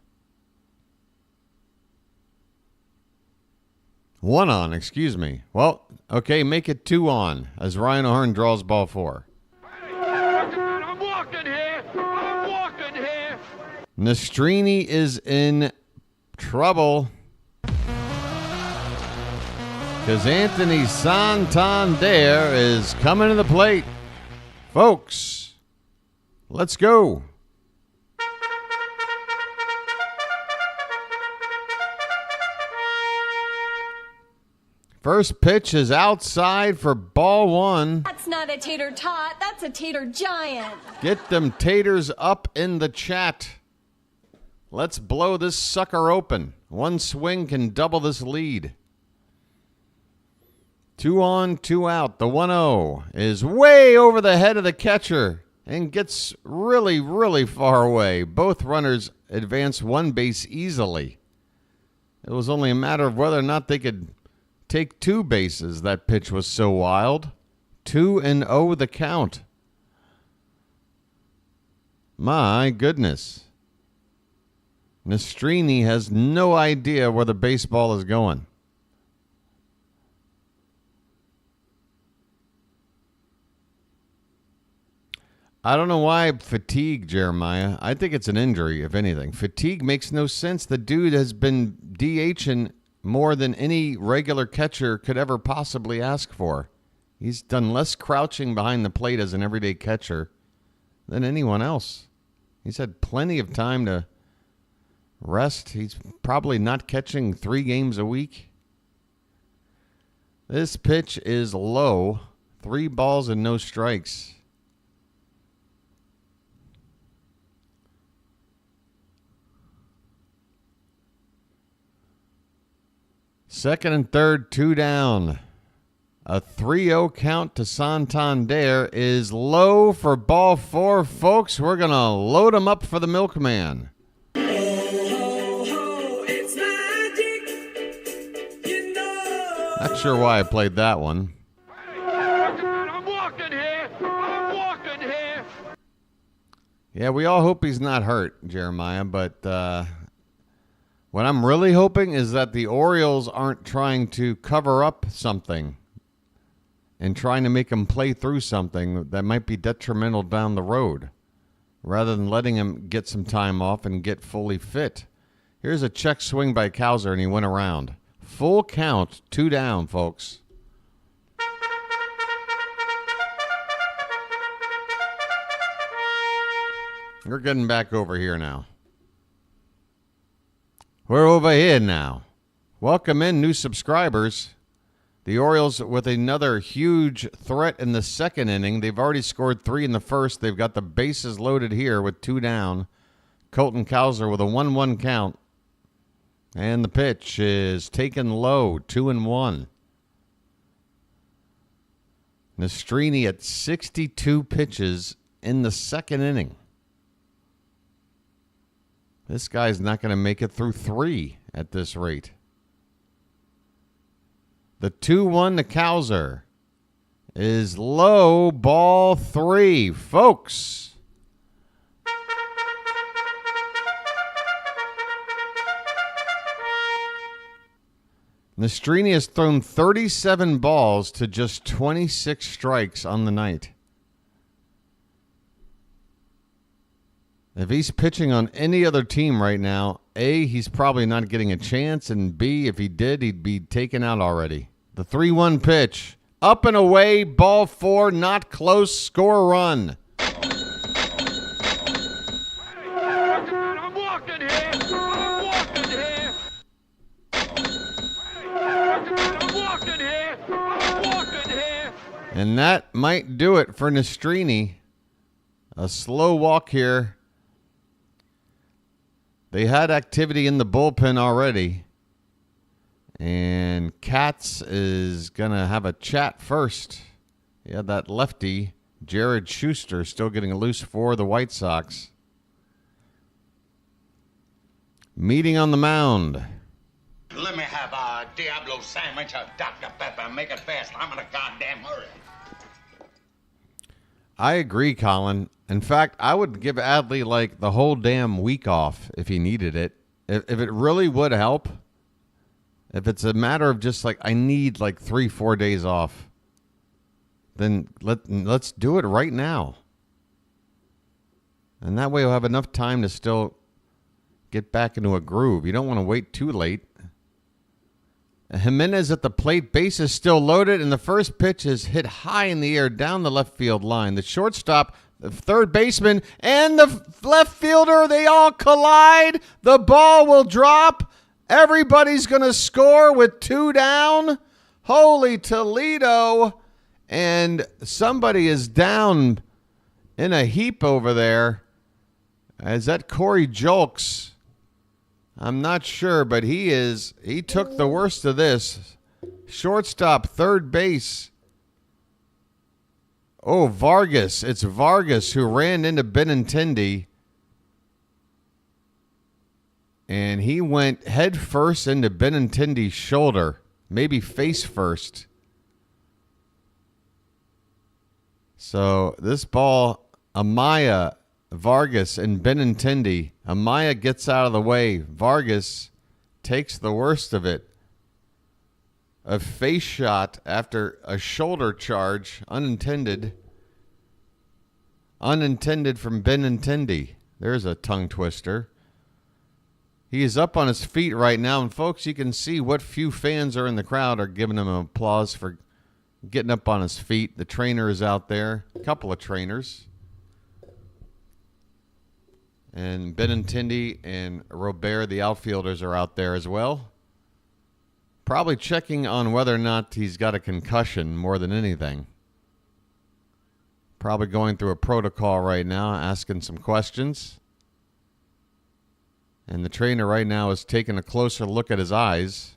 1 on, excuse me. Well, okay, make it 2 on as Ryan O'Hearn draws ball 4. I'm walking here. I'm walking here. Nastrini is in trouble because Anthony Santander is coming to the plate. Folks, let's go. First pitch is outside for ball one. That's not a tater tot, that's a tater giant. Get them taters up in the chat. Let's blow this sucker open. One swing can double this lead. 2 on, 2 out. The 1-0 is way over the head of the catcher and gets really, really far away. Both runners advance one base easily. It was only a matter of whether or not they could take 2 bases. That pitch was so wild. 2-0 the count. My goodness. Nastrini has no idea where the baseball is going. I don't know why fatigue, Jeremiah. I think it's an injury, if anything. Fatigue makes no sense. The dude has been DHing more than any regular catcher could ever possibly ask for. He's done less crouching behind the plate as an everyday catcher than anyone else. He's had plenty of time to rest. He's probably not catching 3 games a week. This pitch is low. 3 balls and no strikes. Second and third, 2 down. A 3-0 count to Santander is low for ball 4. Folks, we're going to load him up for the milkman. Not sure why I played that one. I'm walking here. I'm walking here. Yeah, we all hope he's not hurt, Jeremiah, but what I'm really hoping is that the Orioles aren't trying to cover up something and trying to make him play through something that might be detrimental down the road, rather than letting him get some time off and get fully fit. Here's a check swing by Cowser, and he went around. Full count, 2 down, folks. We're getting back over here now. We're over here now. Welcome in, new subscribers. The Orioles with another huge threat in the second inning. They've already scored 3 in the first. They've got the bases loaded here with 2 down. Colton Cowser with a 1-1 count. And the pitch is taken low, 2-1. Nastrini at 62 pitches in the second inning. This guy's not going to make it through 3 at this rate. The 2-1 to Cowser is low, ball 3. Folks. Nastrini has thrown 37 balls to just 26 strikes on the night. If he's pitching on any other team right now, A, he's probably not getting a chance, and B, if he did, he'd be taken out already. The 3-1 pitch. Up and away, ball 4, not close, score run. I'm walking here. I'm walking here. I'm walking here. I'm walking here. And that might do it for Nastrini. A slow walk here. They had activity in the bullpen already. And Katz is going to have a chat first. Yeah, that lefty, Jared Schuster, still getting loose for the White Sox. Meeting on the mound. Let me have a Diablo sandwich of Dr. Pepper. Make it fast. I'm in a goddamn hurry. I agree, Colin. In fact, I would give Adley like the whole damn week off if he needed it. If it really would help, if it's a matter of just like I need like 3-4 days off, then let's do it right now. And that way we'll have enough time to still get back into a groove. You don't want to wait too late. Jimenez at the plate, base is still loaded, and the first pitch is hit high in the air down the left field line. The shortstop, the third baseman, and the left fielder, they all collide. The ball will drop. Everybody's going to score with 2 down. Holy Toledo. And somebody is down in a heap over there. Is that Corey Julks? I'm not sure, but he took the worst of this. Shortstop, third base. Oh, Vargas. It's Vargas who ran into Benintendi. And he went head first into Benintendi's shoulder. Maybe face first. So this ball, Amaya, Vargas, and Benintendi. Amaya gets out of the way. Vargas takes the worst of it. A face shot after a shoulder charge, unintended. Unintended from Benintendi. There's a tongue twister. He is up on his feet right now, and folks, you can see what few fans are in the crowd are giving him applause for getting up on his feet. The trainer is out there, a couple of trainers. And Benintendi and Robert, the outfielders, are out there as well. Probably checking on whether or not he's got a concussion more than anything. Probably going through a protocol right now, asking some questions. And the trainer right now is taking a closer look at his eyes.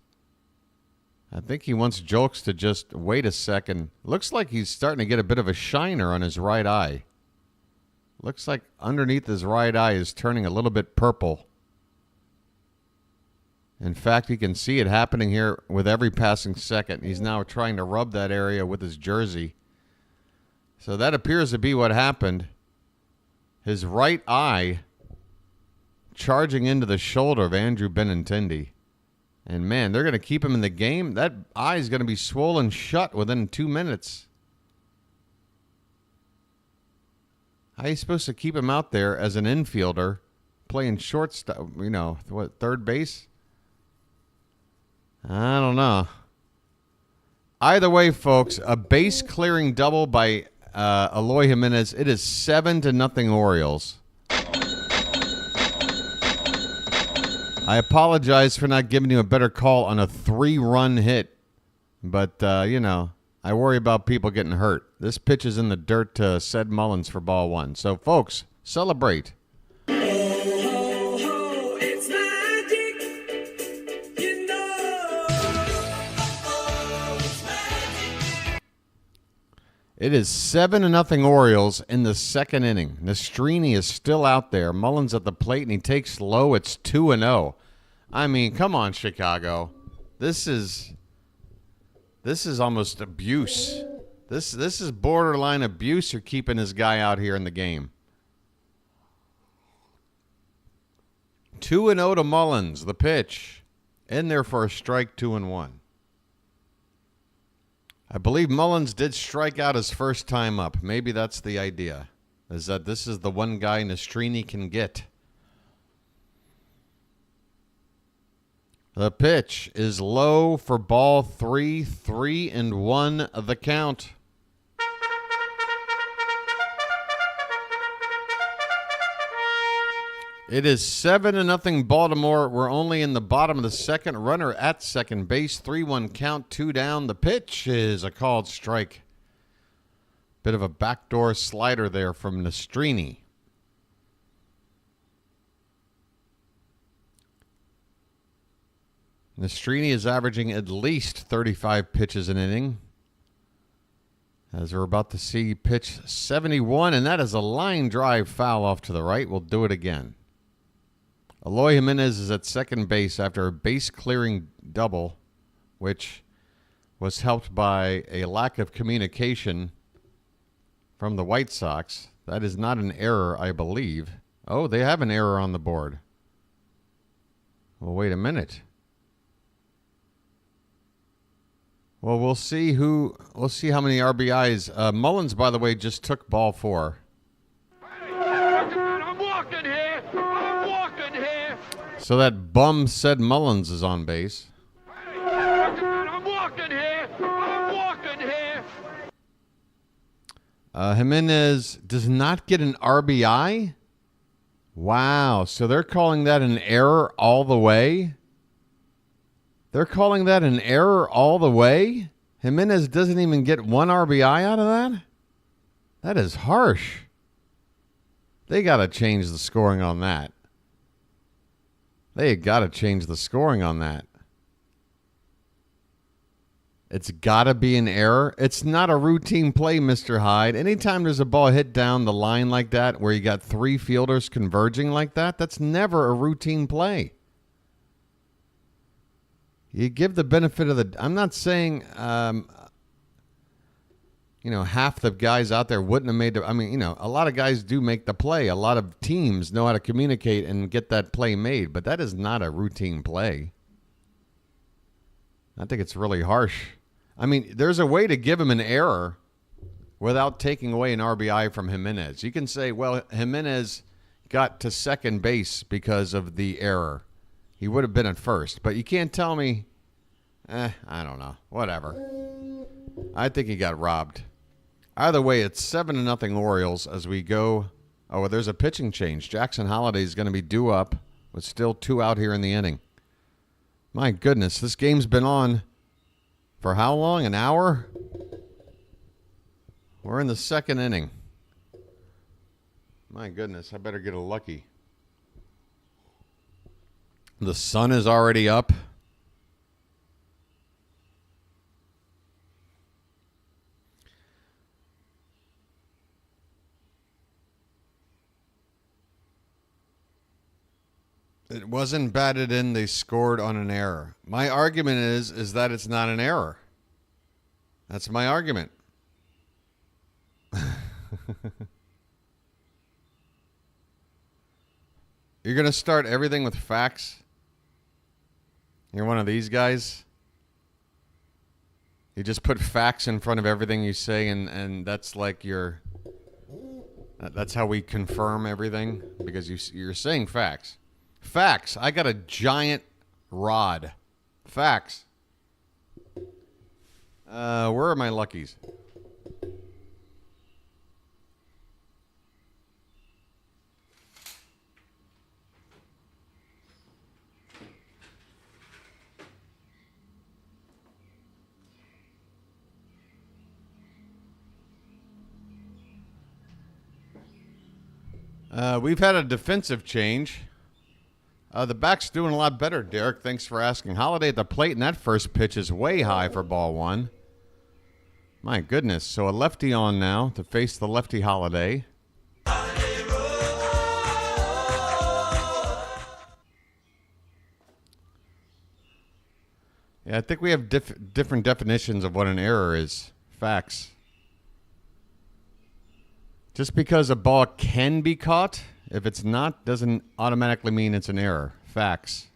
I think he wants Julks to just wait a second. Looks like he's starting to get a bit of a shiner on his right eye. Looks like underneath his right eye is turning a little bit purple. In fact, you can see it happening here with every passing second. He's now trying to rub that area with his jersey. So that appears to be what happened. His right eye charging into the shoulder of Andrew Benintendi. And, man, they're going to keep him in the game. That eye is going to be swollen shut within 2 minutes. How are you supposed to keep him out there as an infielder playing shortstop, third base? I don't know. Either way, folks, a base-clearing double by Eloy Jimenez. It is 7-0 Orioles. I apologize for not giving you a better call on a 3-run hit. But, I worry about people getting hurt. This pitch is in the dirt to Ced Mullins for ball one. So, folks, celebrate. It's magic. You know. It's magic. It is 7-0 Orioles in the second inning. Nastrini is still out there. Mullins at the plate, and he takes low. It's 2-0. I mean, come on, Chicago. This is almost abuse. This is borderline abuse. You're keeping this guy out here in the game. 2-0 to Mullins. The pitch. In there for a strike, 2-1. I believe Mullins did strike out his first time up. Maybe that's the idea, is that this is the one guy Nastrini can get. The pitch is low for ball 3, 3-1 the count. It is 7-0 Baltimore. We're only in the bottom of the second. Runner at second base. 3-1 count, 2 down. The pitch is a called strike. Bit of a backdoor slider there from Nastrini. Nastrini is averaging at least 35 pitches an inning. As we're about to see pitch 71, and that is a line drive foul off to the right. We'll do it again. Eloy Jimenez is at second base after a base-clearing double, which was helped by a lack of communication from the White Sox. That is not an error, I believe. Oh, they have an error on the board. Well, wait a minute. Well, we'll see how many RBIs. Mullins, by the way, just took ball 4. I'm walking here. I'm walking here. So that bum Ced Mullins is on base. I'm walking here. I'm walking here. Jimenez does not get an RBI? Wow. So they're calling that an error all the way? They're calling that an error all the way? Jimenez doesn't even get 1 RBI out of that? That is harsh. They got to change the scoring on that. They got to change the scoring on that. It's got to be an error. It's not a routine play, Mr. Hyde. Anytime there's a ball hit down the line like that where you got 3 fielders converging like that, that's never a routine play. You give the benefit of the... I'm not saying, half the guys out there wouldn't have made the... a lot of guys do make the play. A lot of teams know how to communicate and get that play made, but that is not a routine play. I think it's really harsh. There's a way to give him an error without taking away an RBI from Jimenez. You can say, well, Jimenez got to second base because of the error. He would have been at first. But you can't tell me, I don't know, whatever. I think he got robbed. Either way, it's 7-0 Orioles as we go. Oh, well, there's a pitching change. Jackson Holliday is going to be due up with still 2 out here in the inning. My goodness, this game's been on for how long? An hour? We're in the 2nd inning. My goodness, I better get a lucky. The sun is already up. It wasn't batted in. They scored on an error. My argument is that it's not an error. That's my argument. You're going to start everything with facts? You're one of these guys? You just put facts in front of everything you say, and that's like that's how we confirm everything? Because you're saying facts. Facts. I got a giant rod. Facts. Where are my luckies? We've had a defensive change. The back's doing a lot better, Derek. Thanks for asking. Holiday at the plate, and that first pitch is way high for ball 1. My goodness. So a lefty on now to face the lefty Holiday. Yeah, I think we have different definitions of what an error is. Facts. Just because a ball can be caught, if it's not, doesn't automatically mean it's an error. Facts.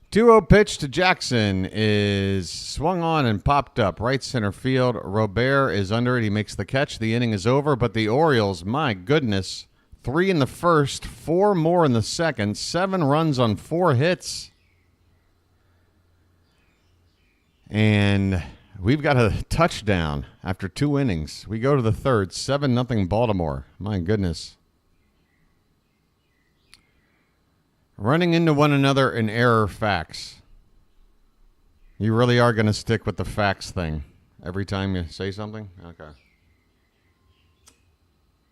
Two-0 pitch to Jackson is swung on and popped up. Right center field. Robert is under it. He makes the catch. The inning is over, but the Orioles, my goodness, 3 in the first, 4 more in the second, 7 runs on 4 hits. And we've got a touchdown after 2 innings. We go to the third, 7-0 Baltimore. My goodness. Running into one another in error facts. You really are going to stick with the facts thing every time you say something? Okay.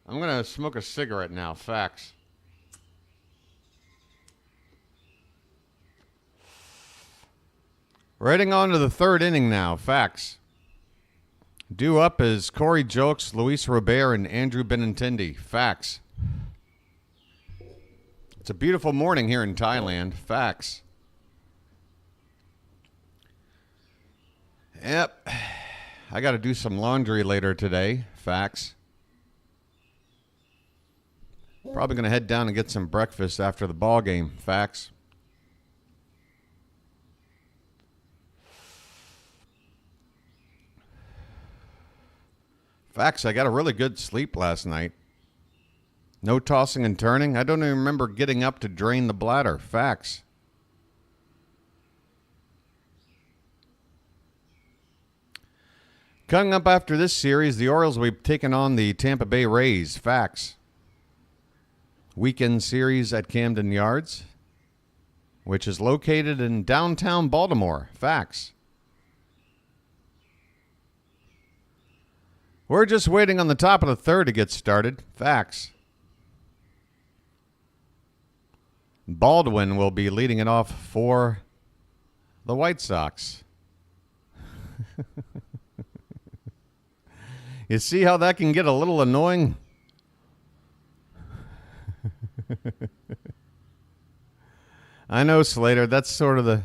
I'm going to smoke a cigarette now. Facts. We're heading on to the third inning now. Facts. Due up is Corey Jokes, Luis Robert, and Andrew Benintendi. Facts. It's a beautiful morning here in Thailand. Facts. Yep. I got to do some laundry later today. Facts. Probably going to head down and get some breakfast after the ball game. Facts. Facts, I got a really good sleep last night. No tossing and turning. I don't even remember getting up to drain the bladder. Facts. Coming up after this series, the Orioles will be taking on the Tampa Bay Rays. Facts. Weekend series at Camden Yards. which is located in downtown Baltimore. Facts. We're just waiting on the top of the third to get started. Facts. Baldwin will be leading it off for the White Sox. You see how that can get a little annoying? I know, Slater. That's sort of the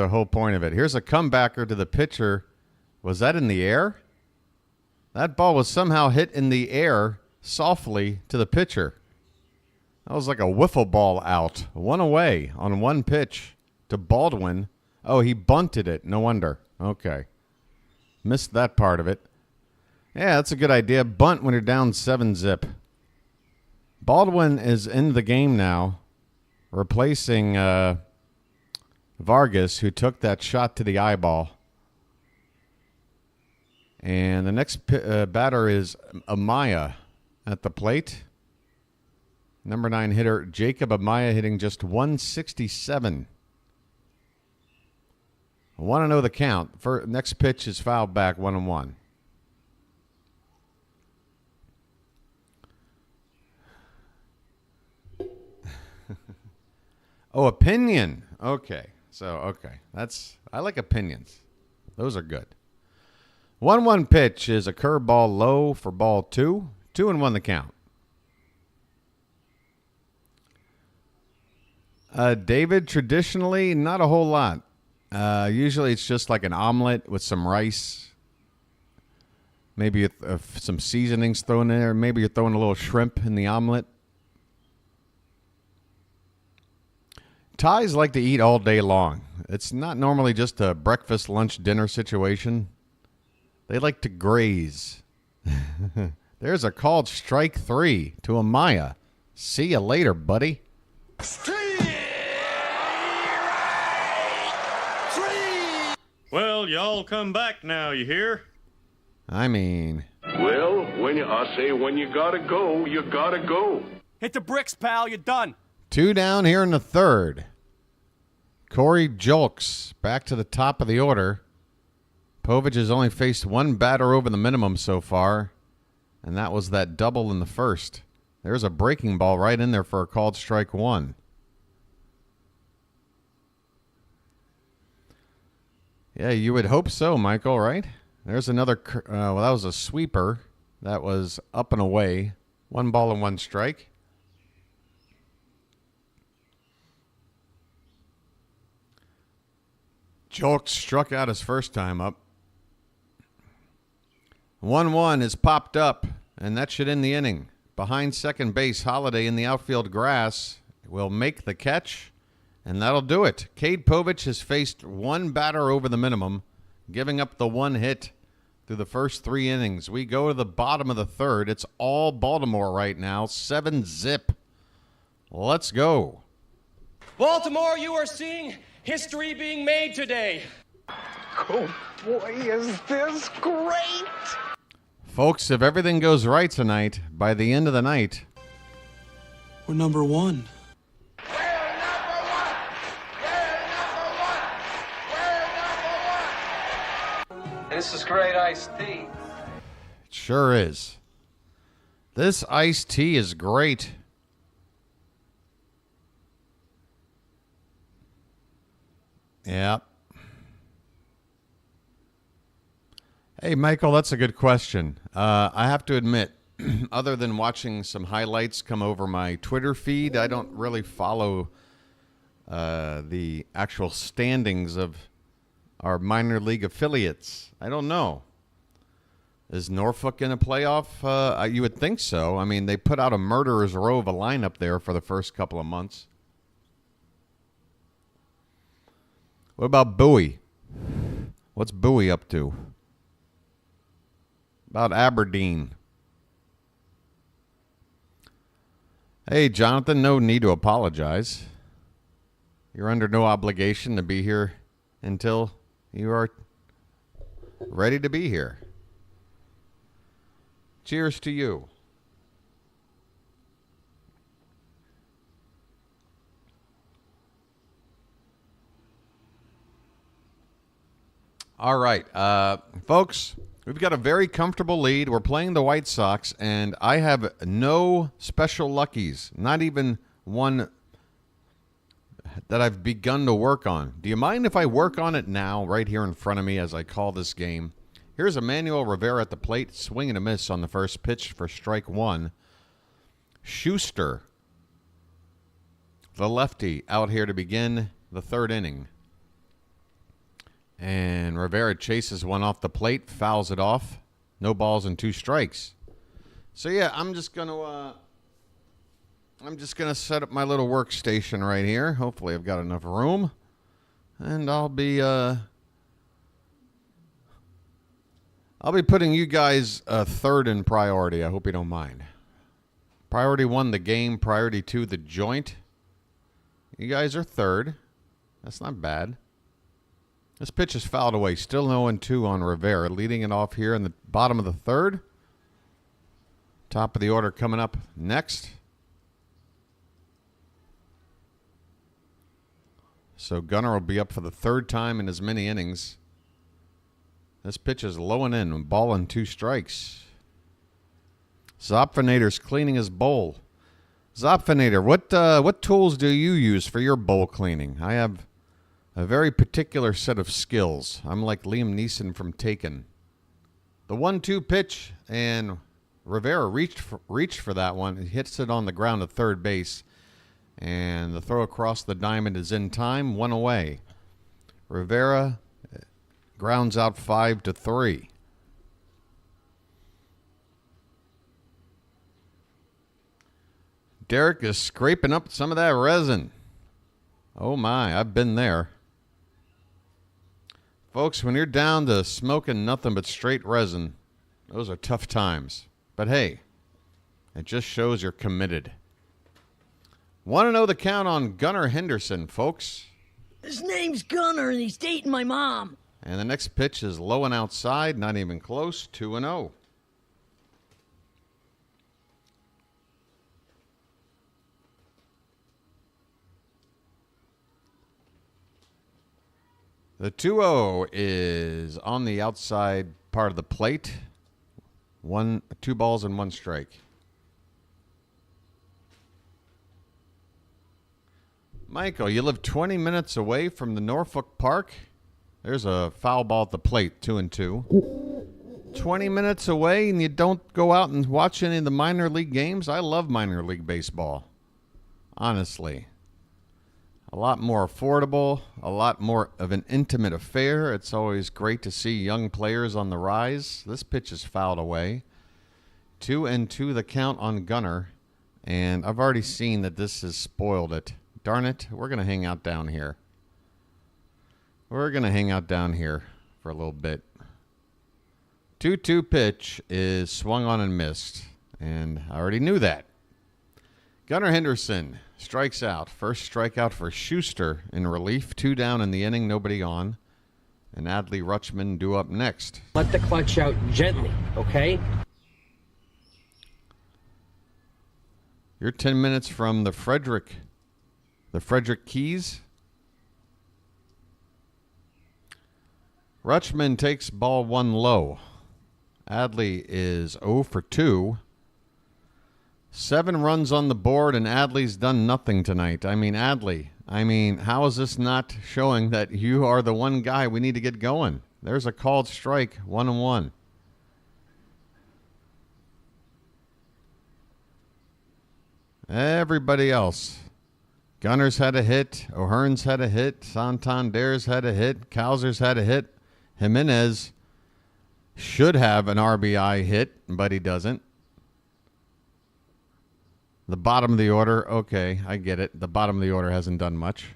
whole point of it. Here's a comebacker to the pitcher. Was that in the air? That ball was somehow hit in the air softly to the pitcher. That was like a wiffle ball out. One away on one pitch to Baldwin. Oh, he bunted it. No wonder. Okay. Missed that part of it. Yeah, that's a good idea. Bunt when you're down 7-zip. Baldwin is in the game now, replacing Vargas, who took that shot to the eyeball. And the next batter is Amaya at the plate. Number 9 hitter Jacob Amaya hitting just 167. I want to know the count. Next pitch is fouled back 1-1. Oh, opinion. Okay. I like opinions. Those are good. 1-1 pitch is a curveball low for ball 2. 2-1 the count. David, traditionally, not a whole lot. Usually it's just like an omelet with some rice. Maybe some seasonings thrown in there. Maybe you're throwing a little shrimp in the omelet. Thais like to eat all day long. It's not normally just a breakfast, lunch, dinner situation. They like to graze. There's a called strike 3 to Amaya. See you later, buddy. Well, y'all come back now, you hear? I mean... Well, I say when you gotta go, you gotta go. Hit the bricks, pal. You're done. 2 down here in the third. Corey Julks back to the top of the order. Povich has only faced one batter over the minimum so far, and that was that double in the first. There's a breaking ball right in there for a called strike 1. Yeah, you would hope so, Michael, right? There's another, well, that was a sweeper. That was up and away. 1 ball and 1 strike. Julks struck out his first time up. 1-1 is popped up, and that should end the inning. Behind second base, Holiday in the outfield grass will make the catch, and that'll do it. Cade Povich has faced one batter over the minimum, giving up the 1 hit through the first 3 innings. We go to the bottom of the third. It's all Baltimore right now, 7-zip. Let's go. Baltimore, you are seeing history being made today. Oh, boy, is this great! Folks, if everything goes right tonight, by the end of the night, We're number 1. This is great iced tea. it sure is. This iced tea is great. Yep. Hey, Michael, that's a good question. I have to admit, other than watching some highlights come over my Twitter feed, I don't really follow the actual standings of our minor league affiliates. I don't know. Is Norfolk in a playoff? You would think so. I mean, they put out a murderer's row of a lineup there for the first couple of months. What about Bowie? What's Bowie up to? About Aberdeen. Hey, Jonathan, no need to apologize. You're under no obligation to be here until you are ready to be here. Cheers to you. All right, folks, we've got a very comfortable lead. We're playing the White Sox, and I have no special luckies, not even one that I've begun to work on. Do you mind if I work on it now, right here in front of me as I call this game? Here's Emmanuel Rivera at the plate, swing and a miss on the first pitch for strike one. Schuster, the lefty, out here to begin the third inning. And Rivera chases one off the plate, fouls it off. No balls and 2 strikes. So yeah, I'm just gonna set up my little workstation right here. Hopefully I've got enough room. And I'll be putting you guys third in priority. I hope you don't mind. Priority 1, the game. Priority 2, the joint. You guys are third. That's not bad. This pitch is fouled away. Still 0-2 on Rivera. Leading it off here in the bottom of the third. Top of the order coming up next. So Gunnar will be up for the third time in as many innings. This pitch is low and in. Ball and 2 strikes. Zopfinator's cleaning his bowl. Zopfinator, what tools do you use for your bowl cleaning? I have a very particular set of skills. I'm like Liam Neeson from Taken. The 1-2 pitch, and Rivera reached for that one. He hits it on the ground at third base, and the throw across the diamond is in time. 1 away. Rivera grounds out 5-3. Derek is scraping up some of that resin. Oh my, I've been there. Folks, when you're down to smoking nothing but straight resin, those are tough times. But hey, it just shows you're committed. Want to know the count on Gunnar Henderson, folks? His name's Gunnar, and he's dating my mom. And the next pitch is low and outside, not even close, 2-0. The 2-0 is on the outside part of the plate. 2 balls and 1 strike. Michael, you live 20 minutes away from the Norfolk Park? There's a foul ball at the plate, 2-2. 20 minutes away and you don't go out and watch any of the minor league games? I love minor league baseball. Honestly. A lot more affordable, a lot more of an intimate affair. It's always great to see young players on the rise. This pitch is fouled away. 2-2 the count on Gunnar. And I've already seen that this has spoiled it. Darn it, we're going to hang out down here. We're going to hang out down here for a little bit. 2-2 pitch is swung on and missed. And I already knew that. Gunnar Henderson strikes out. First strikeout for Schuster in relief. 2 down in the inning, nobody on. And Adley Rutschman due up next. Let the clutch out gently, okay? You're 10 minutes from the Frederick Keys. Rutschman takes ball 1 low. Adley is 0 for 2. 7 runs on the board, and Adley's done nothing tonight. Adley, how is this not showing that you are the one guy we need to get going? There's a called strike, 1-1. Everybody else. Gunnar's had a hit. O'Hearn's had a hit. Santander's had a hit. Cowser's had a hit. Jimenez should have an RBI hit, but he doesn't. The bottom of the order, okay, I get it. The bottom of the order hasn't done much.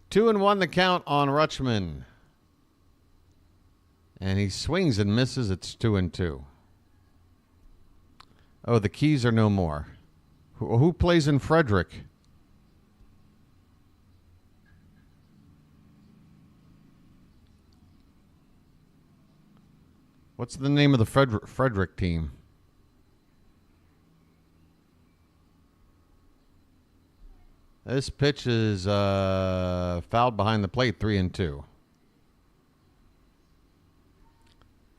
2-1 the count on Rutschman. And he swings and misses. It's 2-2. Oh, the Keys are no more. Who plays in Frederick? What's the name of the Frederick team? This pitch is fouled behind the plate, 3-2.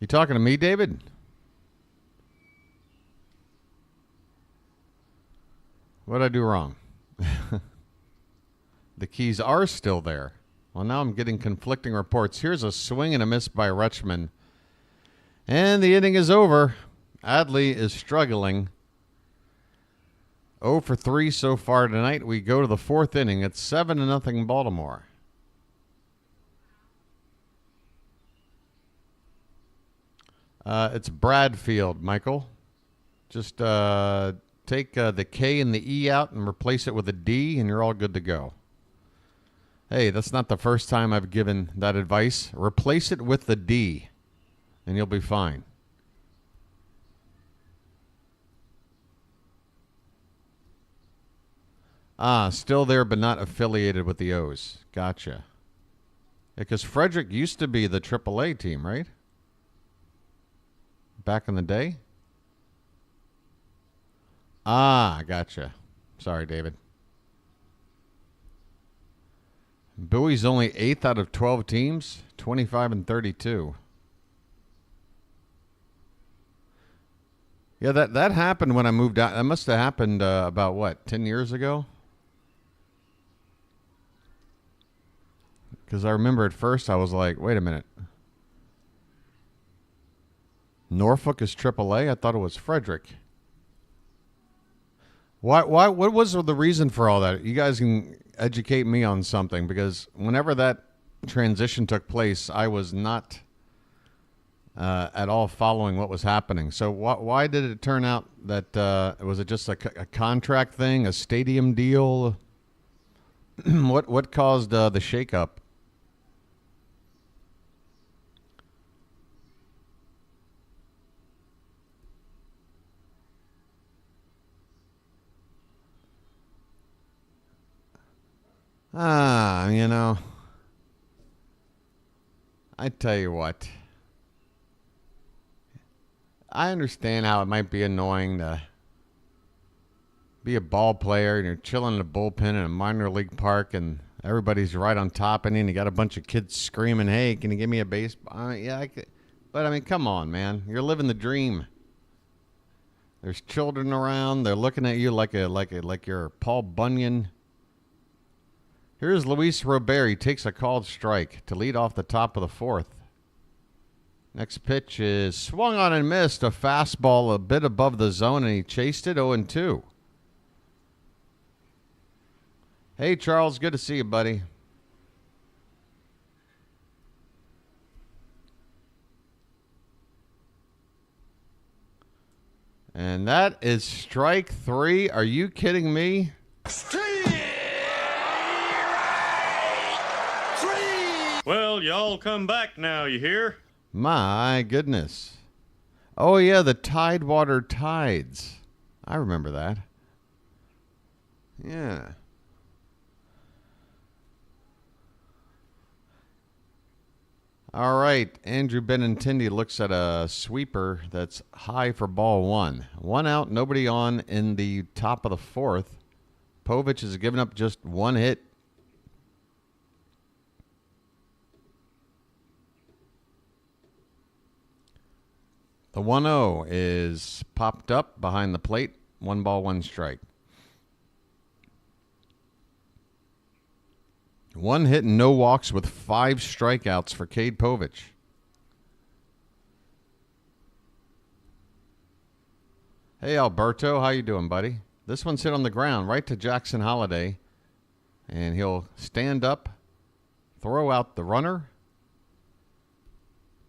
You talking to me, David? What did I do wrong? The keys are still there. Well, now I'm getting conflicting reports. Here's a swing and a miss by Rutschman. And the inning is over. Adley is struggling. 0 for 3 so far tonight. We go to the fourth inning. It's 7-0 Baltimore. It's Bradfield, Michael. Just take the K and the E out and replace it with a D, and you're all good to go. Hey, that's not the first time I've given that advice. Replace it with the D, and you'll be fine. Still there, but not affiliated with the O's. Gotcha. Because Frederick used to be the AAA team, right? Back in the day? Gotcha. Sorry, David. Bowie's only 8th out of 12 teams, 25 and 32. Yeah, that happened when I moved out. That must have happened about, what, 10 years ago? Because I remember at first I was like, wait a minute. Norfolk is AAA? I thought it was Frederick. What was the reason for all that? You guys can educate me on something, because whenever that transition took place, I was not at all following what was happening. So why did it turn out that was it just a contract thing, a stadium deal? What caused the shakeup? You know, I tell you what, I understand how it might be annoying to be a ball player and you're chilling in a bullpen in a minor league park and everybody's right on top of you and you got a bunch of kids screaming, hey, can you give me a baseball? But I mean, come on, man. You're living the dream. There's children around. They're looking at you like you're Paul Bunyan. Here's Luis Robert. He takes a called strike to lead off the top of the fourth. Next pitch is swung on and missed. A fastball a bit above the zone, and he chased it 0-2. Hey, Charles. Good to see you, buddy. And that is strike 3. Are you kidding me? Well, y'all come back now, you hear? My goodness. Oh, yeah, the Tidewater Tides. I remember that. Yeah. All right, Andrew Benintendi looks at a sweeper that's high for ball 1. 1 out, nobody on in the top of the fourth. Povich has given up just 1 hit. The 1-0 is popped up behind the plate. 1 ball, 1 strike. 1 hit and no walks with 5 strikeouts for Cade Povich. Hey, Alberto. How you doing, buddy? This one's hit on the ground right to Jackson Holiday. And he'll stand up, throw out the runner.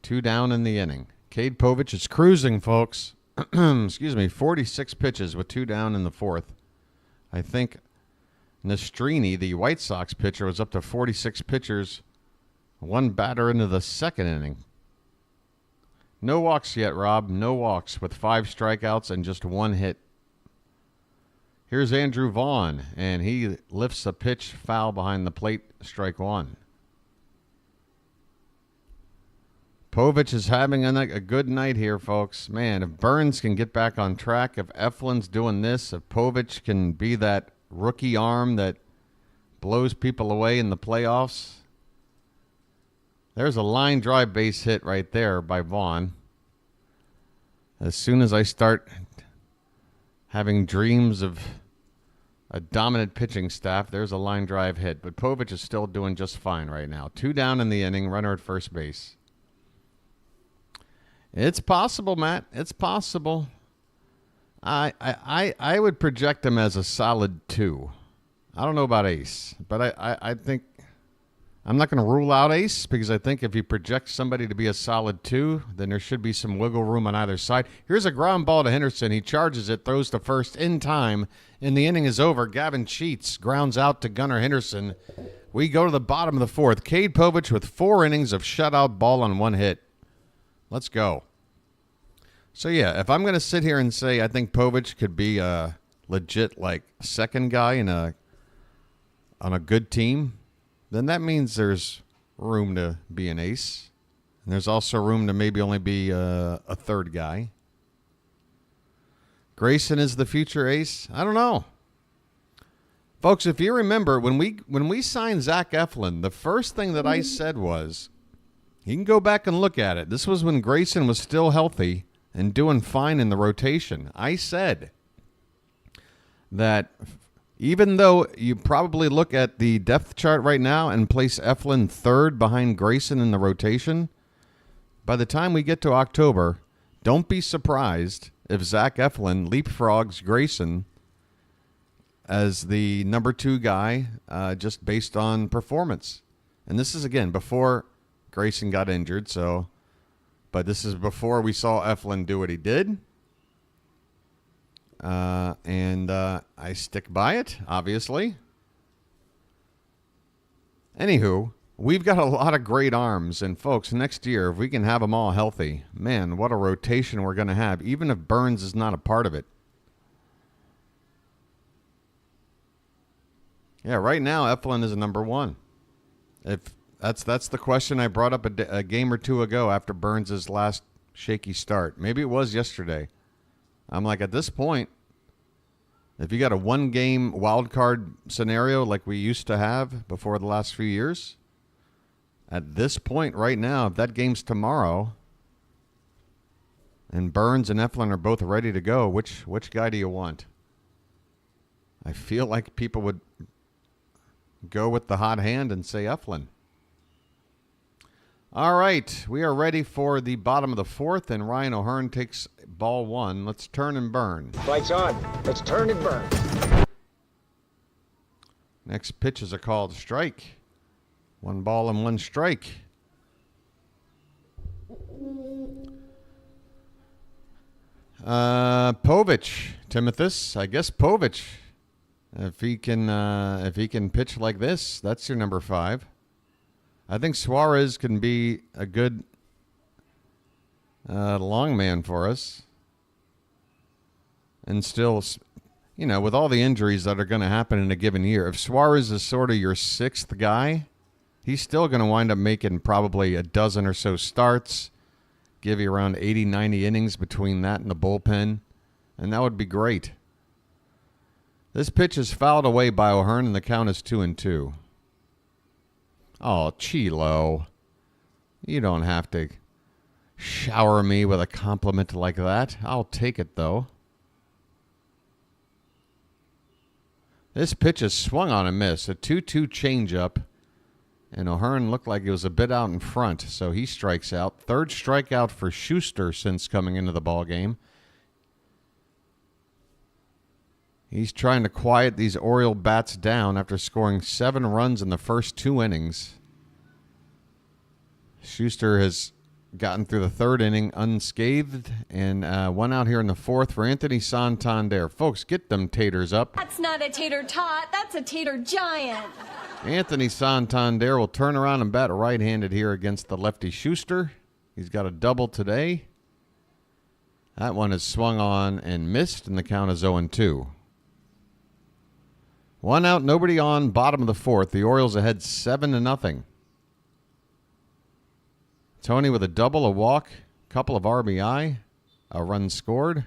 2 down in the inning. Cade Povich is cruising, folks. Excuse me, 46 pitches with 2 down in the fourth. I think Nastrini, the White Sox pitcher, was up to 46 pitchers, 1 batter into the second inning. No walks yet, Rob. No walks with 5 strikeouts and just 1 hit. Here's Andrew Vaughn, and he lifts a pitch foul behind the plate, strike 1. Povich is having a good night here, folks. Man, if Burns can get back on track, if Eflin's doing this, if Povich can be that rookie arm that blows people away in the playoffs. There's a line drive base hit right there by Vaughn. As soon as I start having dreams of a dominant pitching staff, there's a line drive hit. But Povich is still doing just fine right now. 2 down in the inning, runner at first base. It's possible, Matt. It's possible. I would project him as a solid 2. I don't know about ace, but I think I'm not going to rule out ace, because I think if you project somebody to be a solid 2, then there should be some wiggle room on either side. Here's a ground ball to Henderson. He charges it, throws to first in time, and the inning is over. Gavin Sheets grounds out to Gunnar Henderson. We go to the bottom of the 4th. Cade Povich with 4 innings of shutout ball on 1 hit. Let's go. So, yeah, if I'm going to sit here and say I think Povich could be a legit, like, second guy on a good team, then that means there's room to be an ace. And there's also room to maybe only be a third guy. Grayson is the future ace? I don't know. Folks, if you remember, when we signed Zach Eflin, the first thing that I said was, you can go back and look at it. This was when Grayson was still healthy and doing fine in the rotation. I said that even though you probably look at the depth chart right now and place Eflin 3rd behind Grayson in the rotation, by the time we get to October, don't be surprised if Zach Eflin leapfrogs Grayson as the number 2 guy just based on performance. And this is, again, before Grayson got injured, but this is before we saw Eflin do what he did. And I stick by it, obviously. Anywho, we've got a lot of great arms. And, folks, next year, if we can have them all healthy, man, what a rotation we're going to have, even if Burns is not a part of it. Yeah, right now, Eflin is a number 1. If that's the question I brought up a game or 2 ago after Burns' last shaky start. Maybe it was yesterday. I'm like, at this point, if you got a 1-game wild card scenario like we used to have before the last few years, at this point right now, if that game's tomorrow and Burns and Eflin are both ready to go, which guy do you want? I feel like people would go with the hot hand and say Eflin. All right, we are ready for the bottom of the 4th, and Ryan O'Hearn takes ball 1. Let's turn and burn. Lights on. Let's turn and burn. Next pitches are called strike. 1 ball and 1 strike. Povich, Timothus. I guess Povich. If he can pitch like this, that's your number 5. I think Suarez can be a good long man for us. And still, with all the injuries that are going to happen in a given year, if Suarez is sort of your 6th guy, he's still going to wind up making probably a dozen or so starts, give you around 80, 90 innings between that and the bullpen, and that would be great. This pitch is fouled away by O'Hearn, and the count is 2-2. Oh, Chilo. You don't have to shower me with a compliment like that. I'll take it, though. This pitch is swung on a miss. A 2-2 changeup. And O'Hearn looked like he was a bit out in front, so he strikes out. 3rd strikeout for Schuster since coming into the ballgame. He's trying to quiet these Oriole bats down after scoring 7 runs in the first 2 innings. Schuster has gotten through the 3rd inning unscathed, and 1 out here in the 4th for Anthony Santander. Folks, get them taters up. That's not a tater tot, that's a tater giant. Anthony Santander will turn around and bat right-handed here against the lefty Schuster. He's got a double today. That one is swung on and missed, and the count is 0-2. 1 out, nobody on, bottom of the 4th. The Orioles ahead 7-0. Tony with a double, a walk, couple of RBI, a run scored.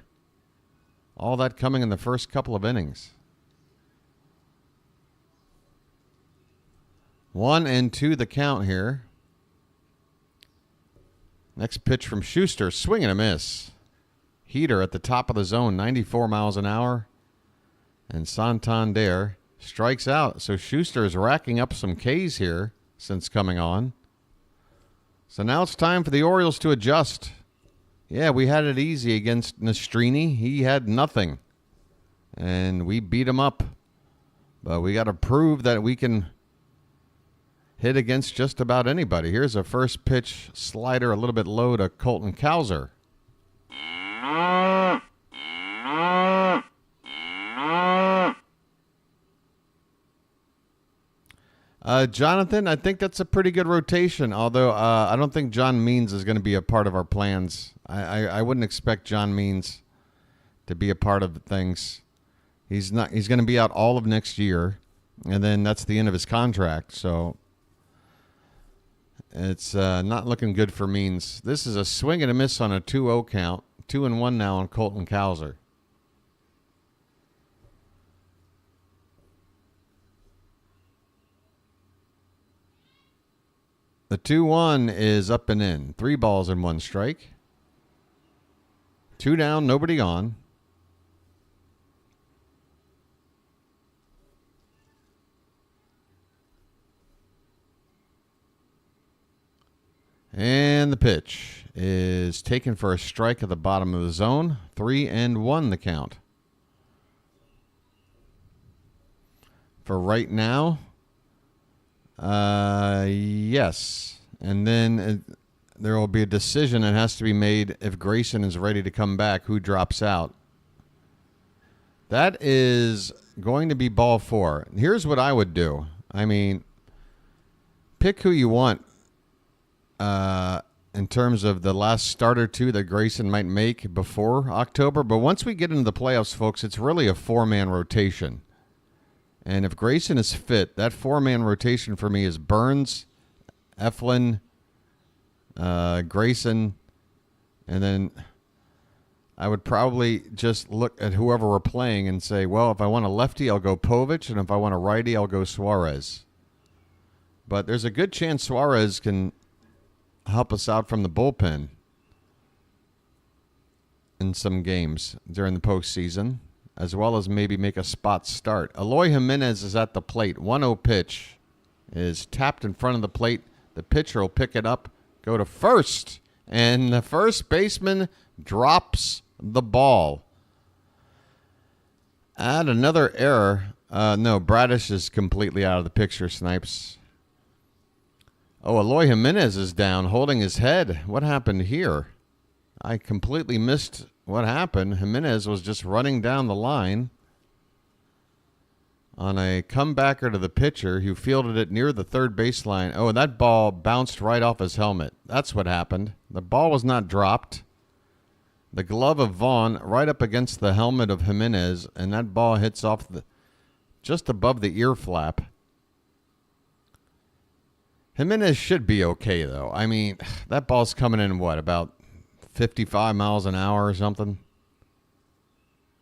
All that coming in the first couple of innings. 1-2 the count here. Next pitch from Schuster, swing and a miss. heater at the top of the zone, 94 miles an hour. And Santander strikes out. So Schuster is racking up some Ks here since coming on. So now it's time for the Orioles to adjust. Yeah, we had it easy against Nastrini. He had nothing. And we beat him up. But we got to prove that we can hit against just about anybody. Here's a first pitch slider a little bit low to Colton Cowser. Jonathan, I think that's a pretty good rotation, although I don't think John Means is going to be a part of our plans. I wouldn't expect John Means to be a part of things. He's not. He's going to be out all of next year, and then that's the end of his contract, so it's not looking good for Means. This is a swing and a miss on a 2-0 count. 2-1 now on Colton Cowser. The 2-1 is up and in. 3 balls and 1 strike. 2 down, nobody on. And the pitch is taken for a strike at the bottom of the zone. 3-1 the count. For right now, yes. And then there will be a decision that has to be made if Grayson is ready to come back, who drops out. That is going to be ball 4. Here's what I would do. I mean, pick who you want in terms of the last start or two that Grayson might make before October. But once we get into the playoffs, folks, it's really a 4-man rotation. And if Grayson is fit, that 4-man rotation for me is Burns, Eflin, Grayson, and then I would probably just look at whoever we're playing and say, well, if I want a lefty, I'll go Povich, and if I want a righty, I'll go Suarez. But there's a good chance Suarez can help us out from the bullpen in some games during the postseason, as well as maybe make a spot start. Eloy Jimenez is at the plate. 1-0 pitch is tapped in front of the plate. The pitcher will pick it up, go to first, and the first baseman drops the ball. Add another error. No, Bradish is completely out of the picture, Snipes. Oh, Eloy Jimenez is down, holding his head. What happened here? I completely missed what happened. Jimenez was just running down the line on a comebacker to the pitcher who fielded it near the third baseline. Oh, and that ball bounced right off his helmet. That's what happened. The ball was not dropped. The glove of Vaughn right up against the helmet of Jimenez, and that ball hits off just above the ear flap. Jimenez should be okay, though. I mean, that ball's coming in, what, about 55 miles an hour or something?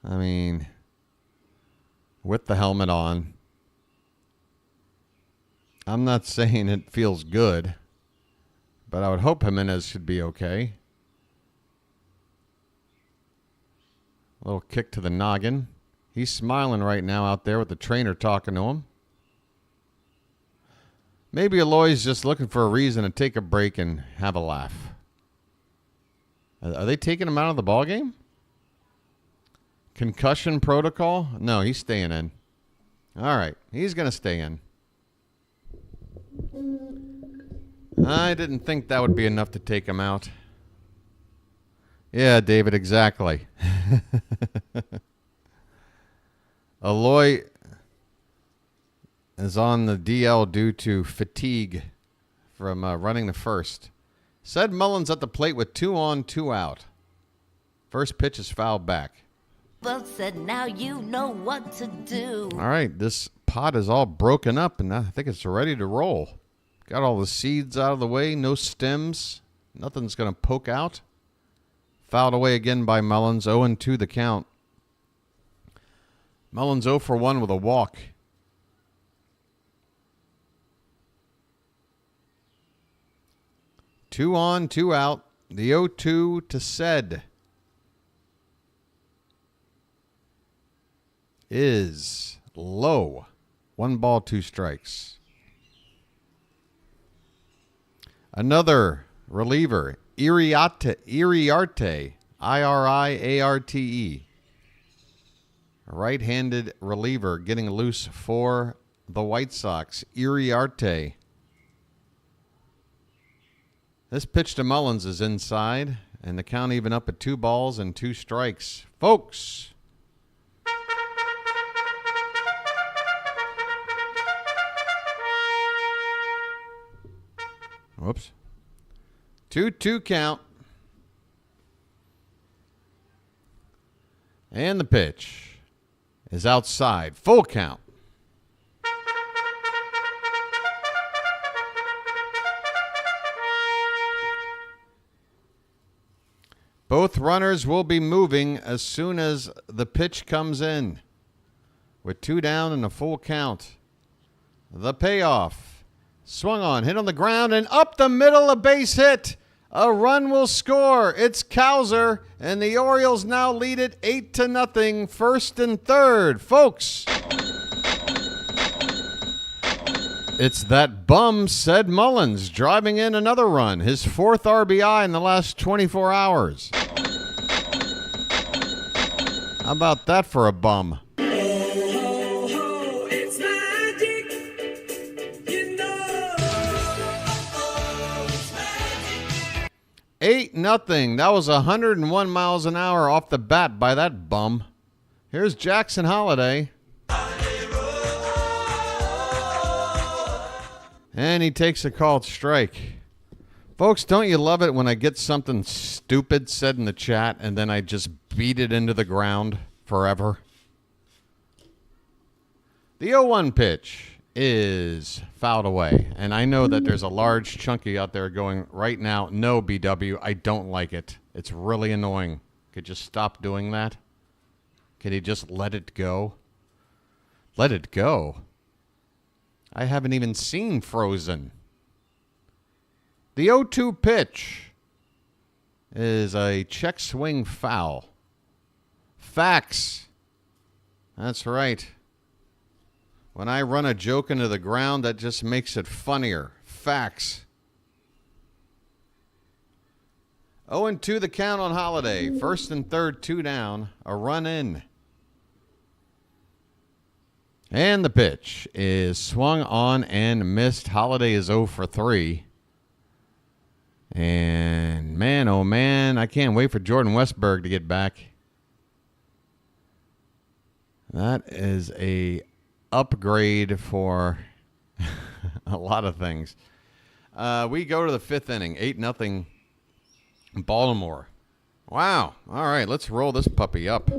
I mean, with the helmet on. I'm not saying it feels good, but I would hope Jimenez should be okay. A little kick to the noggin. He's smiling right now out there with the trainer talking to him. Maybe Eloy's just looking for a reason to take a break and have a laugh. Are they taking him out of the ballgame? Concussion protocol? No, he's staying in. All right, he's going to stay in. I didn't think that would be enough to take him out. Yeah, David, exactly. Eloy is on the DL due to fatigue from running the first. Said Mullins at the plate with 2 on, 2 out. First pitch is fouled back. Well said, now you know what to do. All right, this pot is all broken up, and I think it's ready to roll. Got all the seeds out of the way, no stems. Nothing's going to poke out. Fouled away again by Mullins, 0-2 the count. Mullins 0 for 1 with a walk. Two on, 2 out. The 0-2 to Said. is low. 1 ball, 2 strikes. Another reliever, Iriarte, Iriarte. A right-handed reliever getting loose for the White Sox, Iriarte. This pitch to Mullins is inside, and the count even up at 2 balls and 2 strikes. Folks. Whoops. 2-2 count. And the pitch is outside. Full count. Both runners will be moving as soon as the pitch comes in. With 2 down and a full count. The payoff. Swung on, hit on the ground, and up the middle, a base hit. A run will score. It's Cowser, and the Orioles now lead it 8-0, first and third. Folks, it's that bum, said Mullins, driving in another run, his 4th RBI in the last 24 hours. How about that for a bum? 8-0. That was 101 miles an hour off the bat by that bum. Here's Jackson Holliday. And he takes a called strike. Folks, don't you love it when I get something stupid said in the chat and then I just beat it into the ground forever? The 0-1 pitch is fouled away. And I know that there's a large chunky out there going right now, no, BW, I don't like it. It's really annoying. Could you stop doing that? Could he just let it go? Let it go? I haven't even seen Frozen. The 0-2 pitch is a check swing foul. Facts. That's right. When I run a joke into the ground, that just makes it funnier. Facts. 0-2 the count on Holiday. First and third, 2 down. A run in. And the pitch is swung on and missed. Holiday is 0 for 3. And man, oh man, I can't wait for Jordan Westberg to get back. That is a upgrade for a lot of things. We go to the 5th inning, 8-0 Baltimore. Wow. All right, let's roll this puppy up.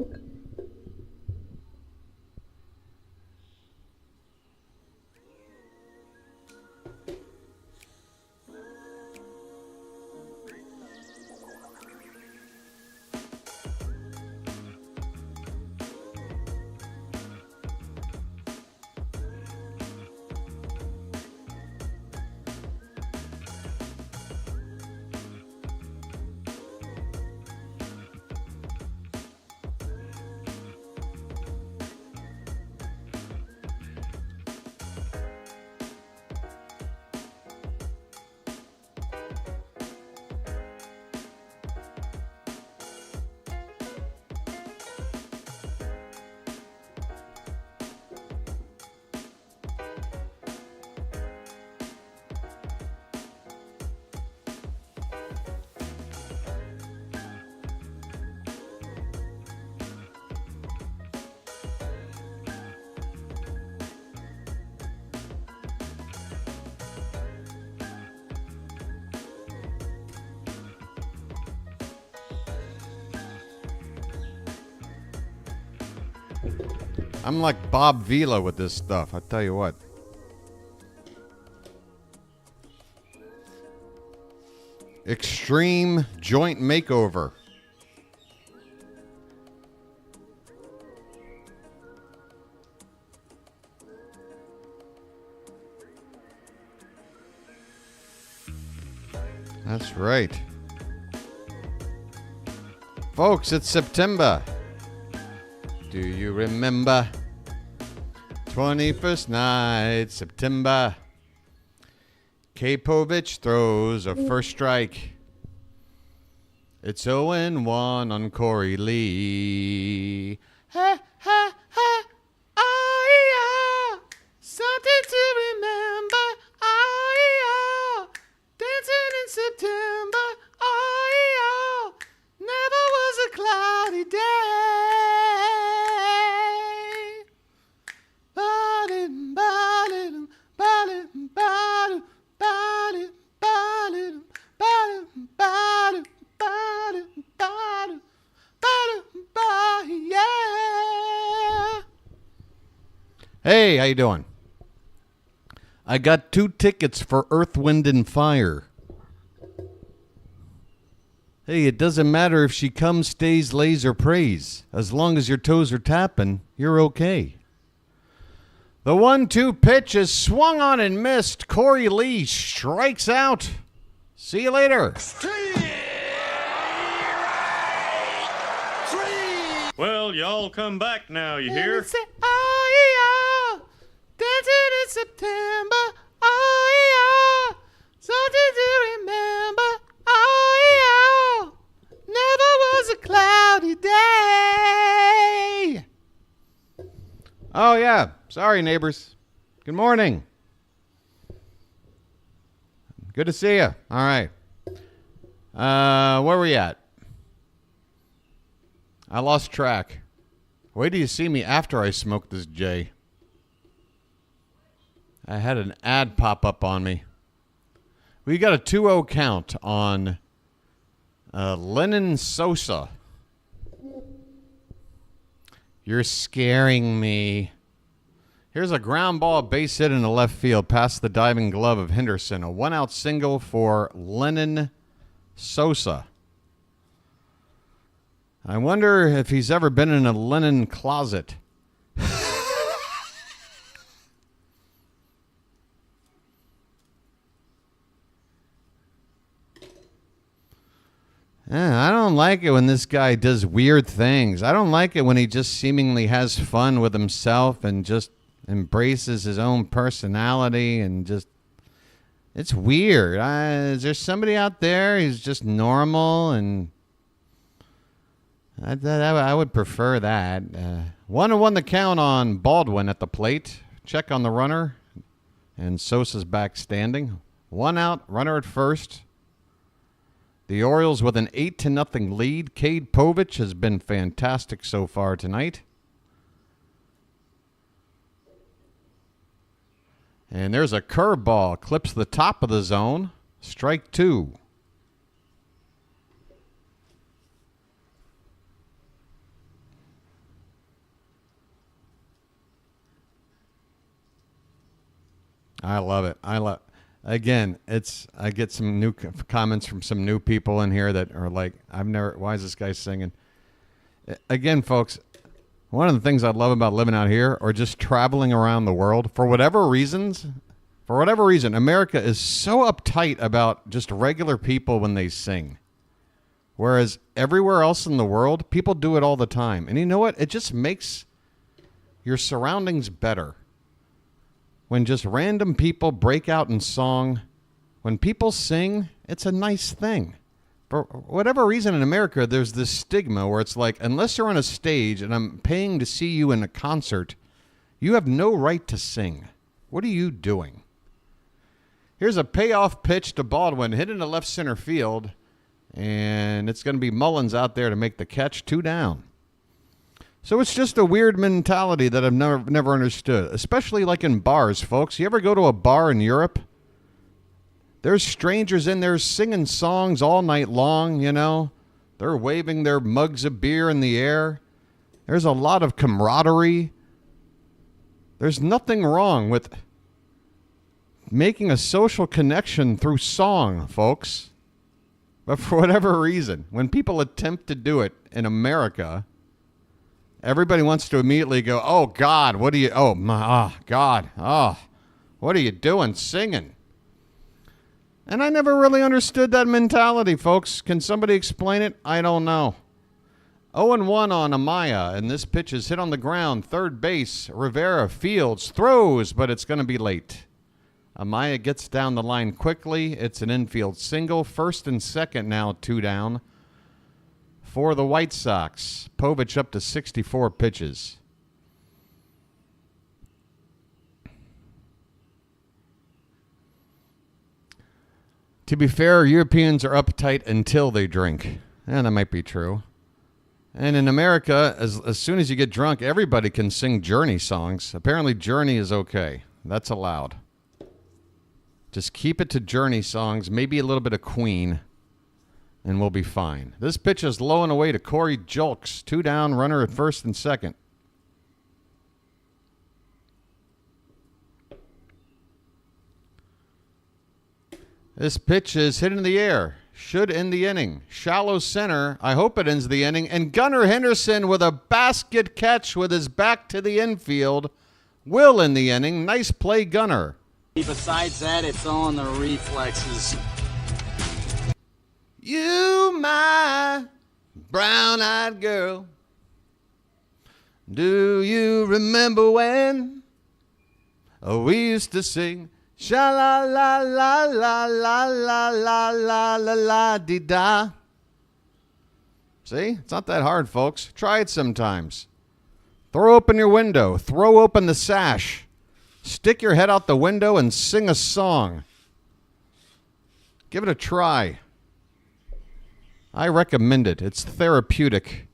I'm like Bob Vila with this stuff, I tell you what. Extreme joint makeover. That's right. Folks, it's September. Do you remember 21st night, September. Cade Povich throws a first strike. It's 0-1 on Corey Lee. Ha, ha, ha. Oh, yeah. Something to remember. Oh, yeah. Dancing in September. Oh, yeah. Never was a cloudy day. Ba-dum, ba-dum, ba-dum, ba-dum, ba-dum, ba-dum, ba-dum, ba-dum, ba-dum, ba-dum, ba-dum, ba-dum, yeah. Hey, how you doing? I got 2 tickets for Earth, Wind, and Fire. Hey, it doesn't matter if she comes, stays, lays, or prays. As long as your toes are tapping, you're okay. The 1-2 pitch is swung on and missed. Corey Lee strikes out. See you later. Well, y'all come back now, you hear? Say, oh, yeah. Dancing in September. Oh, yeah. Something to remember. Oh, yeah. Never was a cloudy day. Oh, yeah. Sorry, neighbors. Good morning. Good to see you. All right. Where were we at? I lost track. Wait till you see me after I smoke this J. I had an ad pop up on me. We got a 2-0 count on Lennon Sosa. You're scaring me. Here's a ground ball, base hit in the left field past the diving glove of Henderson. A 1-out single for Lennon Sosa. I wonder if he's ever been in a linen closet. I don't like it when this guy does weird things. I don't like it when he just seemingly has fun with himself and just embraces his own personality and just... It's weird. Is there somebody out there who's just normal? And I would prefer that. 1-1 the count on Baldwin at the plate. Check on the runner. And Sosa's back standing. 1 out, runner at first. The Orioles with an 8-0 lead. Cade Povich has been fantastic so far tonight. And there's a curveball. Clips the top of the zone. Strike 2. I love it. Again, I get some new comments from some new people in here that are like, why is this guy singing? Again, folks, one of the things I love about living out here or just traveling around the world, for whatever reason, America is so uptight about just regular people when they sing. Whereas everywhere else in the world, people do it all the time. And you know what? It just makes your surroundings better. When just random people break out in song, when people sing, it's a nice thing. For whatever reason in America, there's this stigma where it's like, unless you're on a stage and I'm paying to see you in a concert, you have no right to sing. What are you doing? Here's a payoff pitch to Baldwin, hit into left center field, and it's going to be Mullins out there to make the catch, 2 down. So it's just a weird mentality that I've never understood, especially like in bars, folks. You ever go to a bar in Europe? There's strangers in there singing songs all night long, you know. They're waving their mugs of beer in the air. There's a lot of camaraderie. There's nothing wrong with making a social connection through song, folks. But for whatever reason, when people attempt to do it in America, everybody wants to immediately go, oh, God, what are you, God, what are you doing singing? And I never really understood that mentality, folks. Can somebody explain it? I don't know. 0-1 on Amaya, and this pitch is hit on the ground. Third base, Rivera fields, throws, but it's going to be late. Amaya gets down the line quickly. It's an infield single. First and second now, 2 down for the White Sox. Povich up to 64 pitches. To be fair, Europeans are uptight until they drink. And that might be true. And in America, as soon as you get drunk, everybody can sing Journey songs. Apparently Journey is okay. That's allowed. Just keep it to Journey songs, maybe a little bit of Queen, and we'll be fine. This pitch is low and away to Corey Julks. 2 down, runner at first and second. This pitch is hit in the air. Should end the inning. Shallow center. I hope it ends the inning. And Gunnar Henderson with a basket catch with his back to the infield will end the inning. Nice play, Gunnar. Besides that, it's on the reflexes. You, my brown-eyed girl. Do you remember when we used to sing sha-la-la-la-la-la-la-la-la-la-la-dee-da? See? It's not that hard, folks. Try it sometimes. Throw open your window. Throw open the sash. Stick your head out the window and sing a song. Give it a try. I recommend it. It's therapeutic.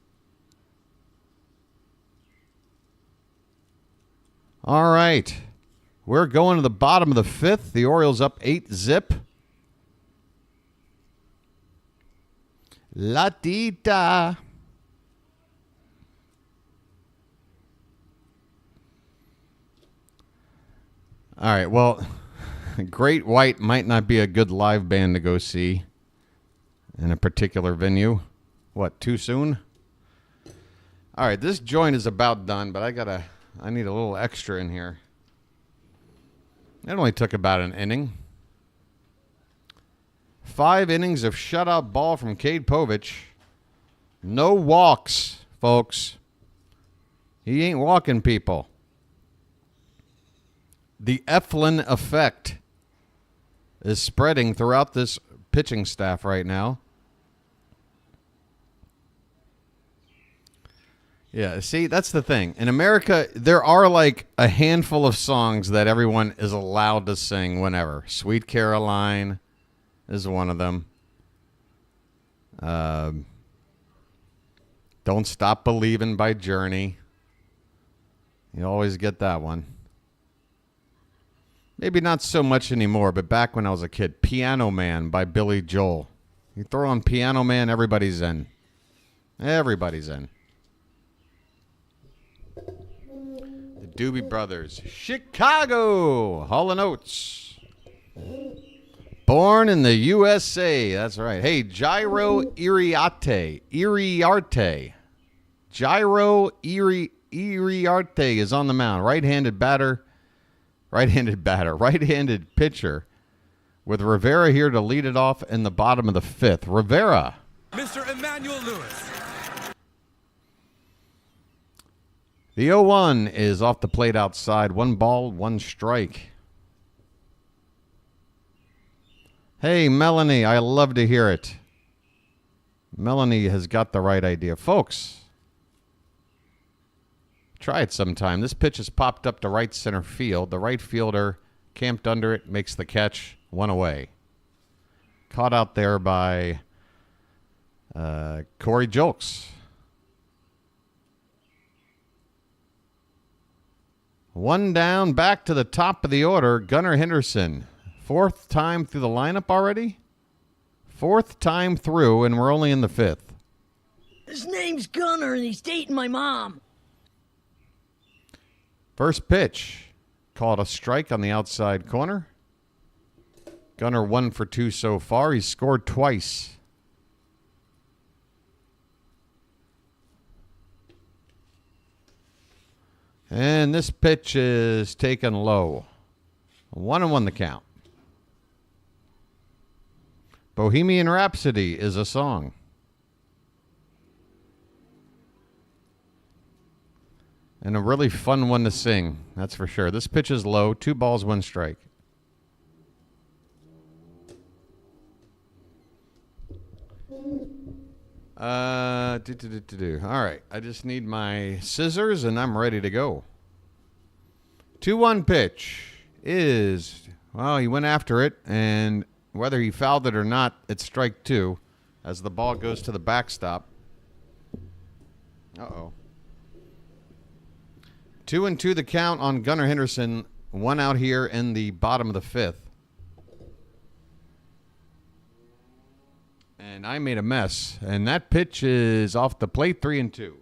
All right. We're going to the bottom of the 5th. The Orioles up 8-zip. La-dee-da. All right, well, Great White might not be a good live band to go see in a particular venue. What, too soon? All right, this joint is about done, but I need a little extra in here. It only took about an inning. 5 innings of shutout ball from Cade Povich. No walks, folks. He ain't walking people. The Eflin effect is spreading throughout this pitching staff right now. Yeah, see, that's the thing. In America, there are like a handful of songs that everyone is allowed to sing whenever. Sweet Caroline is one of them. Don't Stop Believin' by Journey. You always get that one. Maybe not so much anymore, but back when I was a kid, Piano Man by Billy Joel. You throw on Piano Man, everybody's in. Everybody's in. The Doobie Brothers. Chicago. Hall & Oates. Born in the USA. That's right. Hey, Jairo Iriarte. Jairo Iriarte is on the mound. Right-handed pitcher with Rivera here to lead it off in the bottom of the 5th. Rivera. Mr. Emmanuel Lewis. The 0-1 is off the plate outside. 1 ball, 1 strike. Hey, Melanie, I love to hear it. Melanie has got the right idea. Folks, try it sometime. This pitch has popped up to right center field. The right fielder camped under it, makes the catch, 1 away. Caught out there by Corey Julks. 1 down, back to the top of the order, Gunnar Henderson. 4th time through the lineup already? 4th time through, and we're only in the 5th. His name's Gunnar, and he's dating my mom. First pitch, called a strike on the outside corner. Gunnar 1 for 2 so far. He's scored twice. And this pitch is taken low. 1-1 the count. Bohemian Rhapsody is a song. And a really fun one to sing, that's for sure. This pitch is low, 2 balls, 1 strike. All right, I just need my scissors and I'm ready to go. 2-1 pitch is, well, he went after it, and whether he fouled it or not, it's strike 2 as the ball goes to the backstop. Uh-oh. 2-2 the count on Gunnar Henderson. 1 out here in the bottom of the 5th. And I made a mess. And that pitch is off the plate, 3-2.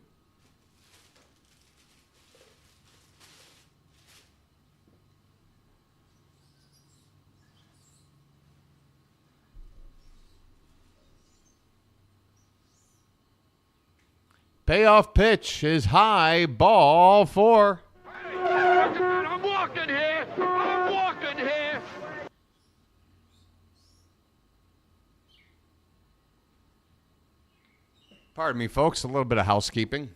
Payoff pitch is high, ball 4. I'm walking here. I'm walking here. Pardon me, folks, a little bit of housekeeping.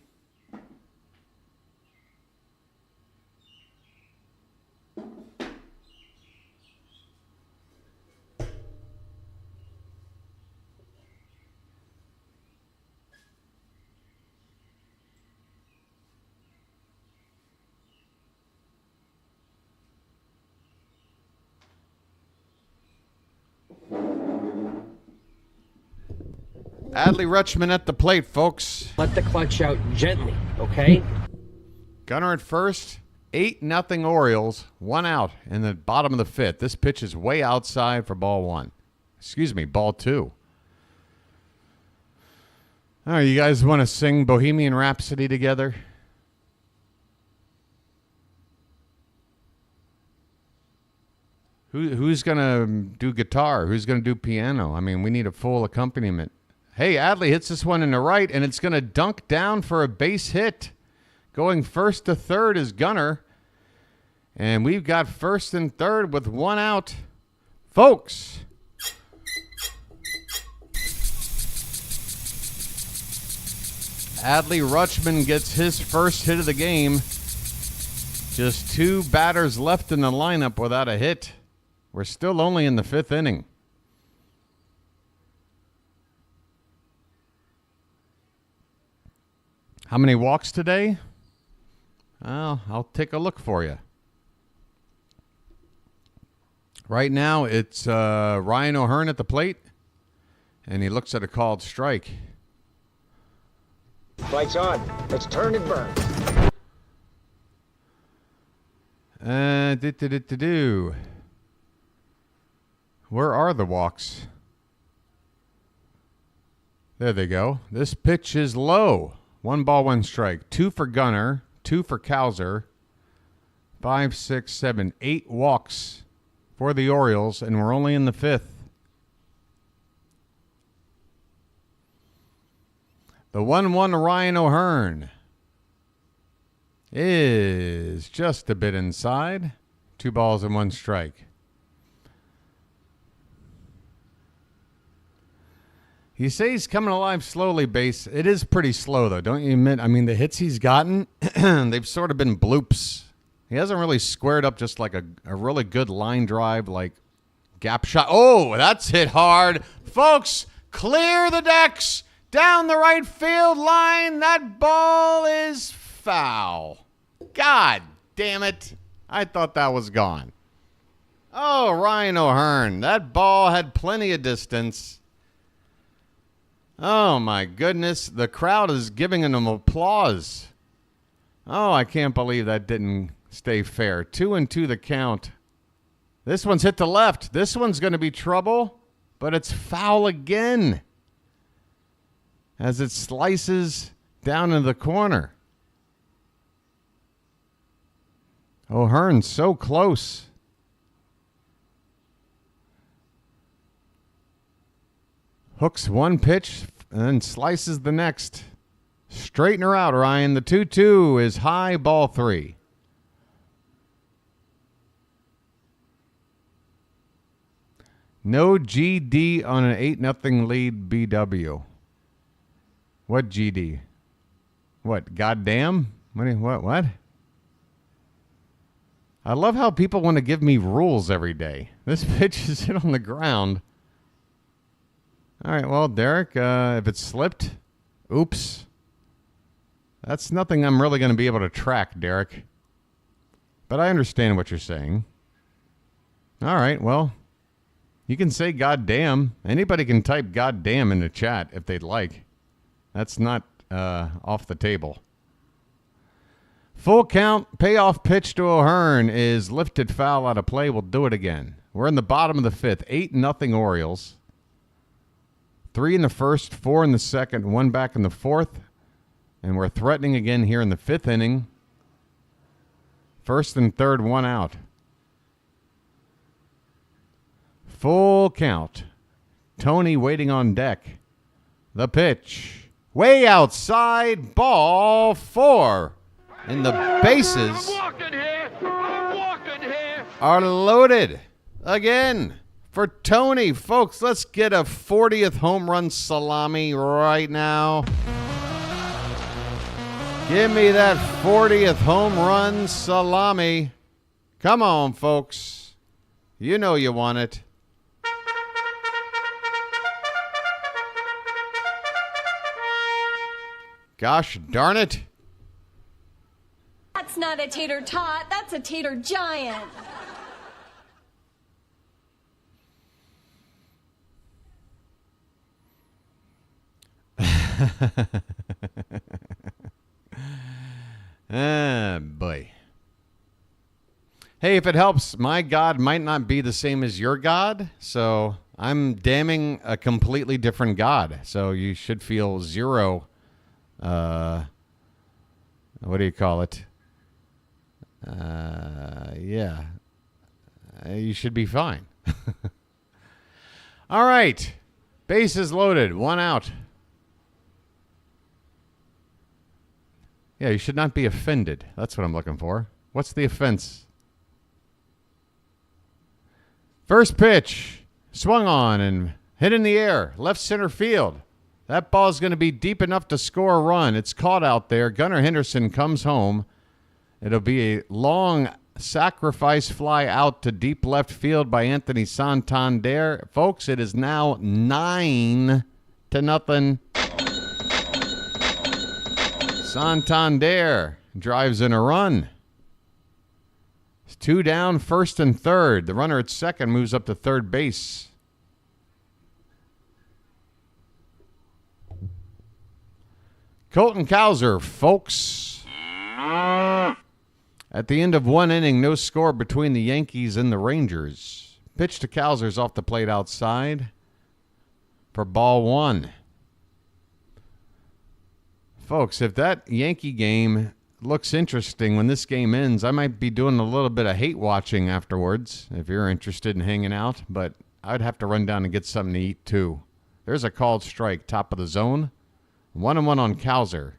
Adley Rutschman at the plate, folks. Let the clutch out gently, okay? Gunner at first, 8-0 Orioles, 1 out in the bottom of the 5th. This pitch is way outside for ball 1. Excuse me, ball 2. All right, you guys want to sing Bohemian Rhapsody together? Who's going to do guitar? Who's going to do piano? I mean, we need a full accompaniment. Hey, Adley hits this one in the right, and it's going to dunk down for a base hit. Going first to third is Gunner. And we've got first and third with 1 out. Folks. Adley Rutschman gets his first hit of the game. Just 2 batters left in the lineup without a hit. We're still only in the 5th inning. How many walks today? Well, I'll take a look for you. Right now, it's Ryan O'Hearn at the plate, and he looks at a called strike. Lights on. Let's turn and burn. Where are the walks? There they go. This pitch is low. 1 ball, 1 strike. 2 for Gunner, 2 for Cowser. 5, 6, 7, 8 walks for the Orioles, and we're only in the 5th. The 1-1 Ryan O'Hearn is just a bit inside. 2 balls and 1 strike. You say he's coming alive slowly, Base. It is pretty slow, though, don't you admit? I mean, the hits he's gotten, they've sort of been bloops. He hasn't really squared up just like a really good line drive, like gap shot. Oh, that's hit hard. Folks, clear the decks. Down the right field line. That ball is foul. God damn it. I thought that was gone. Oh, Ryan O'Hearn. That ball had plenty of distance. Oh, my goodness. The crowd is giving him applause. Oh, I can't believe that didn't stay fair. 2-2 the count. This one's hit to left. This one's going to be trouble, but it's foul again as it slices down in the corner. O'Hearn's so close. Hooks one pitch and then slices the next. Straighten her out, Ryan. The 2-2 is high, ball 3. No GD on an 8-0 lead BW. What GD? What, goddamn? What? I love how people want to give me rules every day. This pitch is hit on the ground. All right, well, Derek, if it slipped, oops. That's nothing I'm really going to be able to track, Derek. But I understand what you're saying. All right, well, you can say goddamn. Anybody can type goddamn in the chat if they'd like. That's not off the table. Full count, payoff pitch to O'Hearn is lifted foul out of play. We'll do it again. We're in the bottom of the fifth. 8-0 Orioles. 3 in the first, 4 in the second, 1 back in the fourth. And we're threatening again here in the fifth inning. First and third, 1 out. Full count. Tony waiting on deck. The pitch. Way outside, ball 4. And the bases are loaded again for Tony. Folks, let's get a 40th home run salami right now. Give me that 40th home run salami. Come on, folks. You know you want it. Gosh darn it. That's not a tater tot, that's a tater giant. Ah, boy. Hey, if it helps, my God might not be the same as your God, so I'm damning a completely different God. So you should feel zero, what do you call it? Yeah. You should be fine. All right. Bases loaded. 1 out. Yeah, you should not be offended. That's what I'm looking for. What's the offense? First pitch. Swung on and hit in the air. Left center field. That ball's going to be deep enough to score a run. It's caught out there. Gunnar Henderson comes home. It'll be a long sacrifice fly out to deep left field by Anthony Santander. Folks, it is now 9-0. Santander drives in a run. It's 2 down, first and third. The runner at second moves up to third base. Colton Cowser, folks. At the end of 1 inning, no score between the Yankees and the Rangers. Pitch to Cowser's off the plate outside for ball 1. Folks, if that Yankee game looks interesting when this game ends, I might be doing a little bit of hate watching afterwards if you're interested in hanging out, but I'd have to run down and get something to eat too. There's a called strike, top of the zone. 1-1 on Cowser.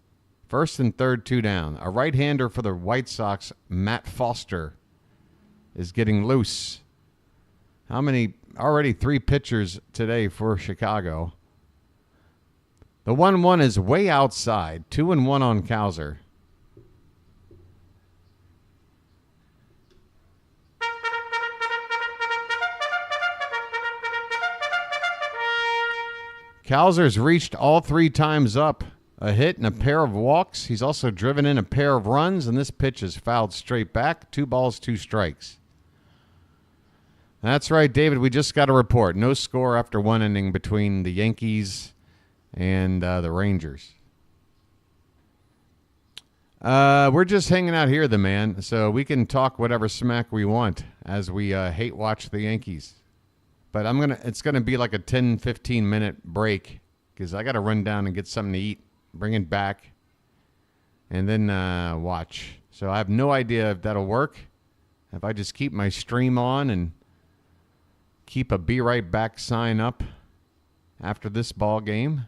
First and third, 2 down. A right-hander for the White Sox, Matt Foster, is getting loose. How many? Already 3 pitchers today for Chicago. The 1-1 is way outside. 2-1 on Cowser. Cowser's reached all 3 times up. A hit and a pair of walks. He's also driven in a pair of runs, and this pitch is fouled straight back. 2 balls, 2 strikes. That's right, David. We just got a report. No score after 1 inning between the Yankees and the Rangers. We're just hanging out here, the man, so we can talk whatever smack we want as we hate watch the Yankees. But it's gonna be like a 10, 15-minute break because I got to run down and get something to eat. Bring it back, and then watch. So I have no idea if that'll work. If I just keep my stream on and keep a Be Right Back sign up after this ball game,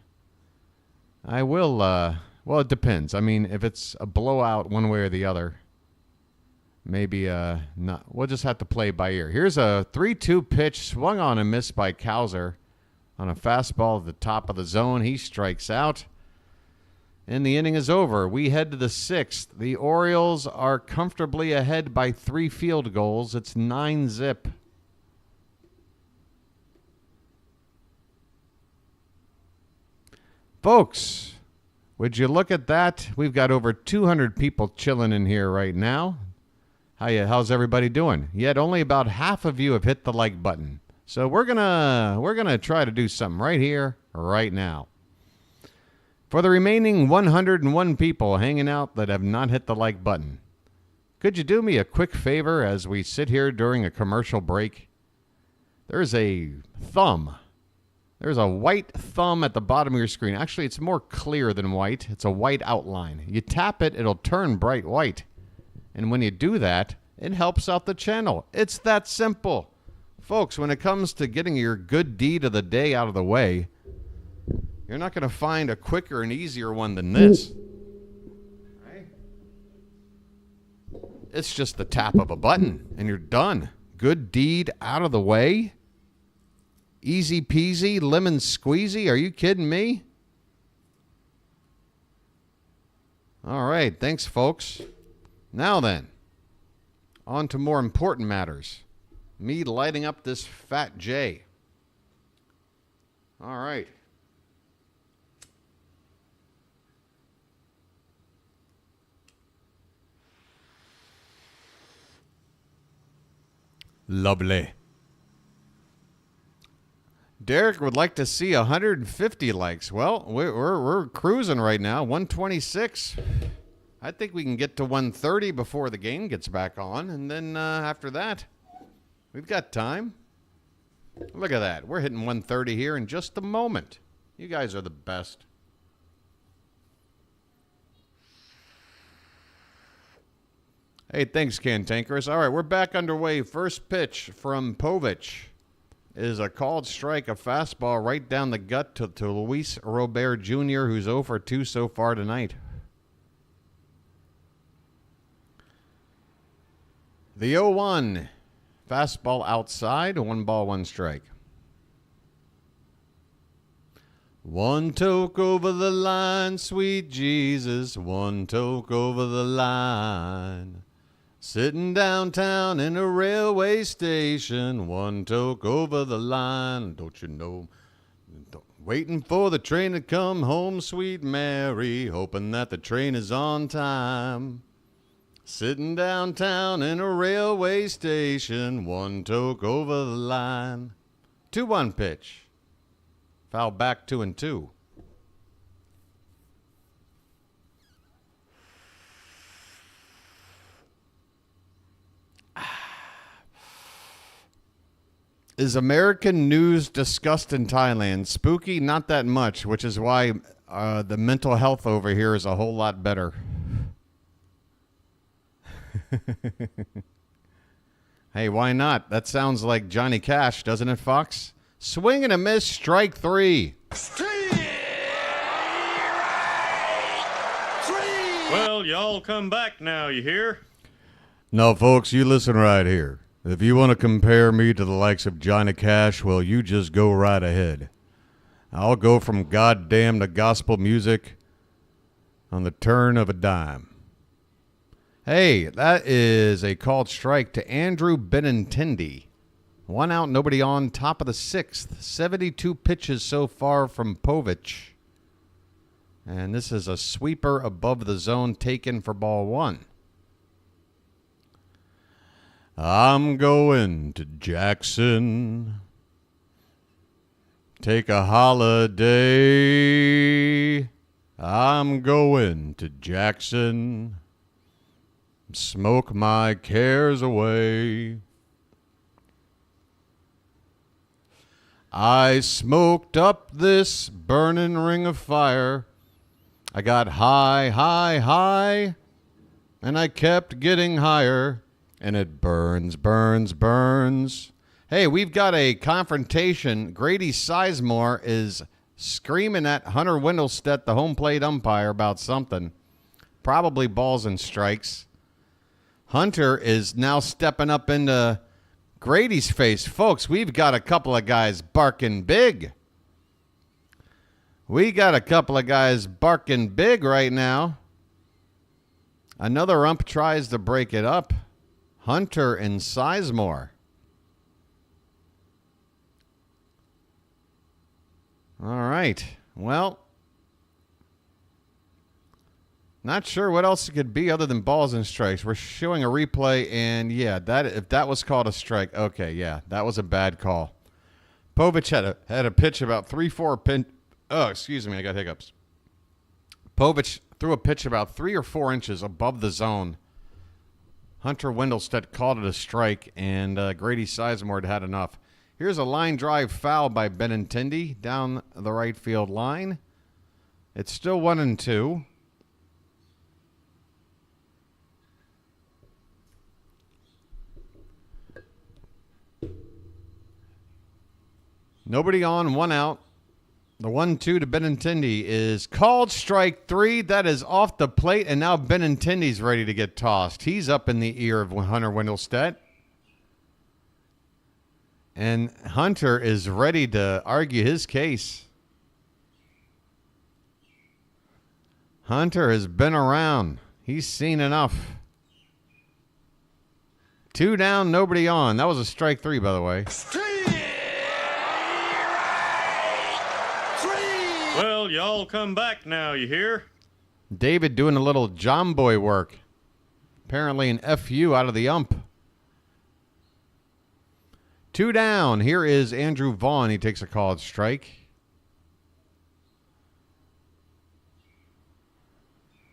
I will. Well, it depends. I mean, if it's a blowout one way or the other, maybe not. We'll just have to play by ear. Here's a 3-2 pitch swung on and missed by Cowser on a fastball at the top of the zone. He strikes out. And the inning is over. We head to the 6th. The Orioles are comfortably ahead by 3 field goals. It's 9-zip. Folks, would you look at that? We've got over 200 people chilling in here right now. How's everybody doing? Yet only about half of you have hit the like button. So we're gonna try to do something right here, right now. For the remaining 101 people hanging out that have not hit the like button, could you do me a quick favor as we sit here during a commercial break? There's a thumb. There's a white thumb at the bottom of your screen. Actually, it's more clear than white. It's a white outline. You tap it, it'll turn bright white. And when you do that, it helps out the channel. It's that simple. Folks, when it comes to getting your good deed of the day out of the way, you're not going to find a quicker and easier one than this. Right? It's just the tap of a button, and you're done. Good deed out of the way. Easy peasy, lemon squeezy. Are you kidding me? All right, thanks, folks. Now then, on to more important matters. Me lighting up this fat J. All right. Lovely. Derek would like to see 150 likes. Well, we're cruising right now, 126. I think we can get to 130 before the game gets back on, and then after that, we've got time. Look at that. We're hitting 130 here in just a moment. You guys are the best. Hey, thanks, Cantankerous. All right, we're back underway. First pitch from Povich is a called strike, a fastball right down the gut to Luis Robert Jr., who's 0 for 2 so far tonight. The 0-1. Fastball outside, 1 ball, 1 strike. One toke over the line, sweet Jesus, one toke over the line. Sitting downtown in a railway station, one toke over the line. Don't you know? Waiting for the train to come home, sweet Mary, hoping that the train is on time. Sitting downtown in a railway station, one toke over the line. 2-1 pitch. Foul back 2-2. Is American news discussed in Thailand? Spooky? Not that much, which is why the mental health over here is a whole lot better. Hey, why not? That sounds like Johnny Cash, doesn't it, Fox? Swing and a miss, strike 3. Well, y'all come back now, you hear? No, folks, you listen right here. If you want to compare me to the likes of Johnny Cash, well, you just go right ahead. I'll go from goddamn to gospel music on the turn of a dime. Hey, that is a called strike to Andrew Benintendi. 1 out, nobody on, top of the 6th. 72 pitches so far from Povich. And this is a sweeper above the zone taken for ball 1. I'm going to Jackson. Take a holiday. I'm going to Jackson. Smoke my cares away. I smoked up this burning ring of fire. I got high, high, high, and I kept getting higher, and it burns, burns, burns. Hey, we've got a confrontation. Grady Sizemore is screaming at Hunter Wendelstedt, the home plate umpire, about something. Probably balls and strikes. Hunter is now stepping up into Grady's face. Folks, we've got a couple of guys barking big. We got a couple of guys barking big right now. Another ump tries to break it up. Hunter and Sizemore. All right. Well, not sure what else it could be other than balls and strikes. We're showing a replay, and yeah, if that was called a strike, okay, yeah, that was a bad call. Povich had a pitch about 3-4 pin. Oh, excuse me, I got hiccups. Povich threw a pitch about 3 or 4 inches above the zone. Hunter Wendelstedt called it a strike, and Grady Sizemore had enough. Here's a line drive foul by Benintendi down the right field line. It's still 1-2. Nobody on, 1 out. The 1-2 to Benintendi is called strike 3. That is off the plate, and now Benintendi's ready to get tossed. He's up in the ear of Hunter Wendelstedt. And Hunter is ready to argue his case. Hunter has been around. He's seen enough. 2 down, nobody on. That was a strike 3, by the way. Well, y'all come back now, you hear? David doing a little John Boy work. Apparently an FU out of the ump. 2 down. Here is Andrew Vaughn. He takes a called strike.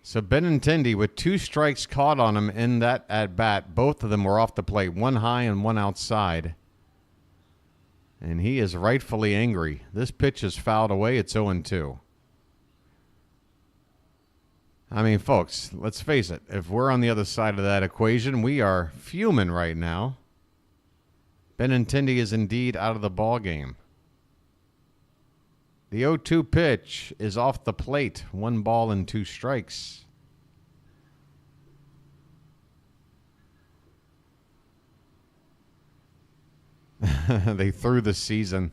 So Benintendi with 2 strikes caught on him in that at-bat. Both of them were off the plate. 1 high and 1 outside. And he is rightfully angry. This pitch is fouled away. It's 0-2. I mean, folks, let's face it. If we're on the other side of that equation, we are fuming right now. Benintendi is indeed out of the ball game. The 0-2 pitch is off the plate. 1 ball and 2 strikes. They threw the season.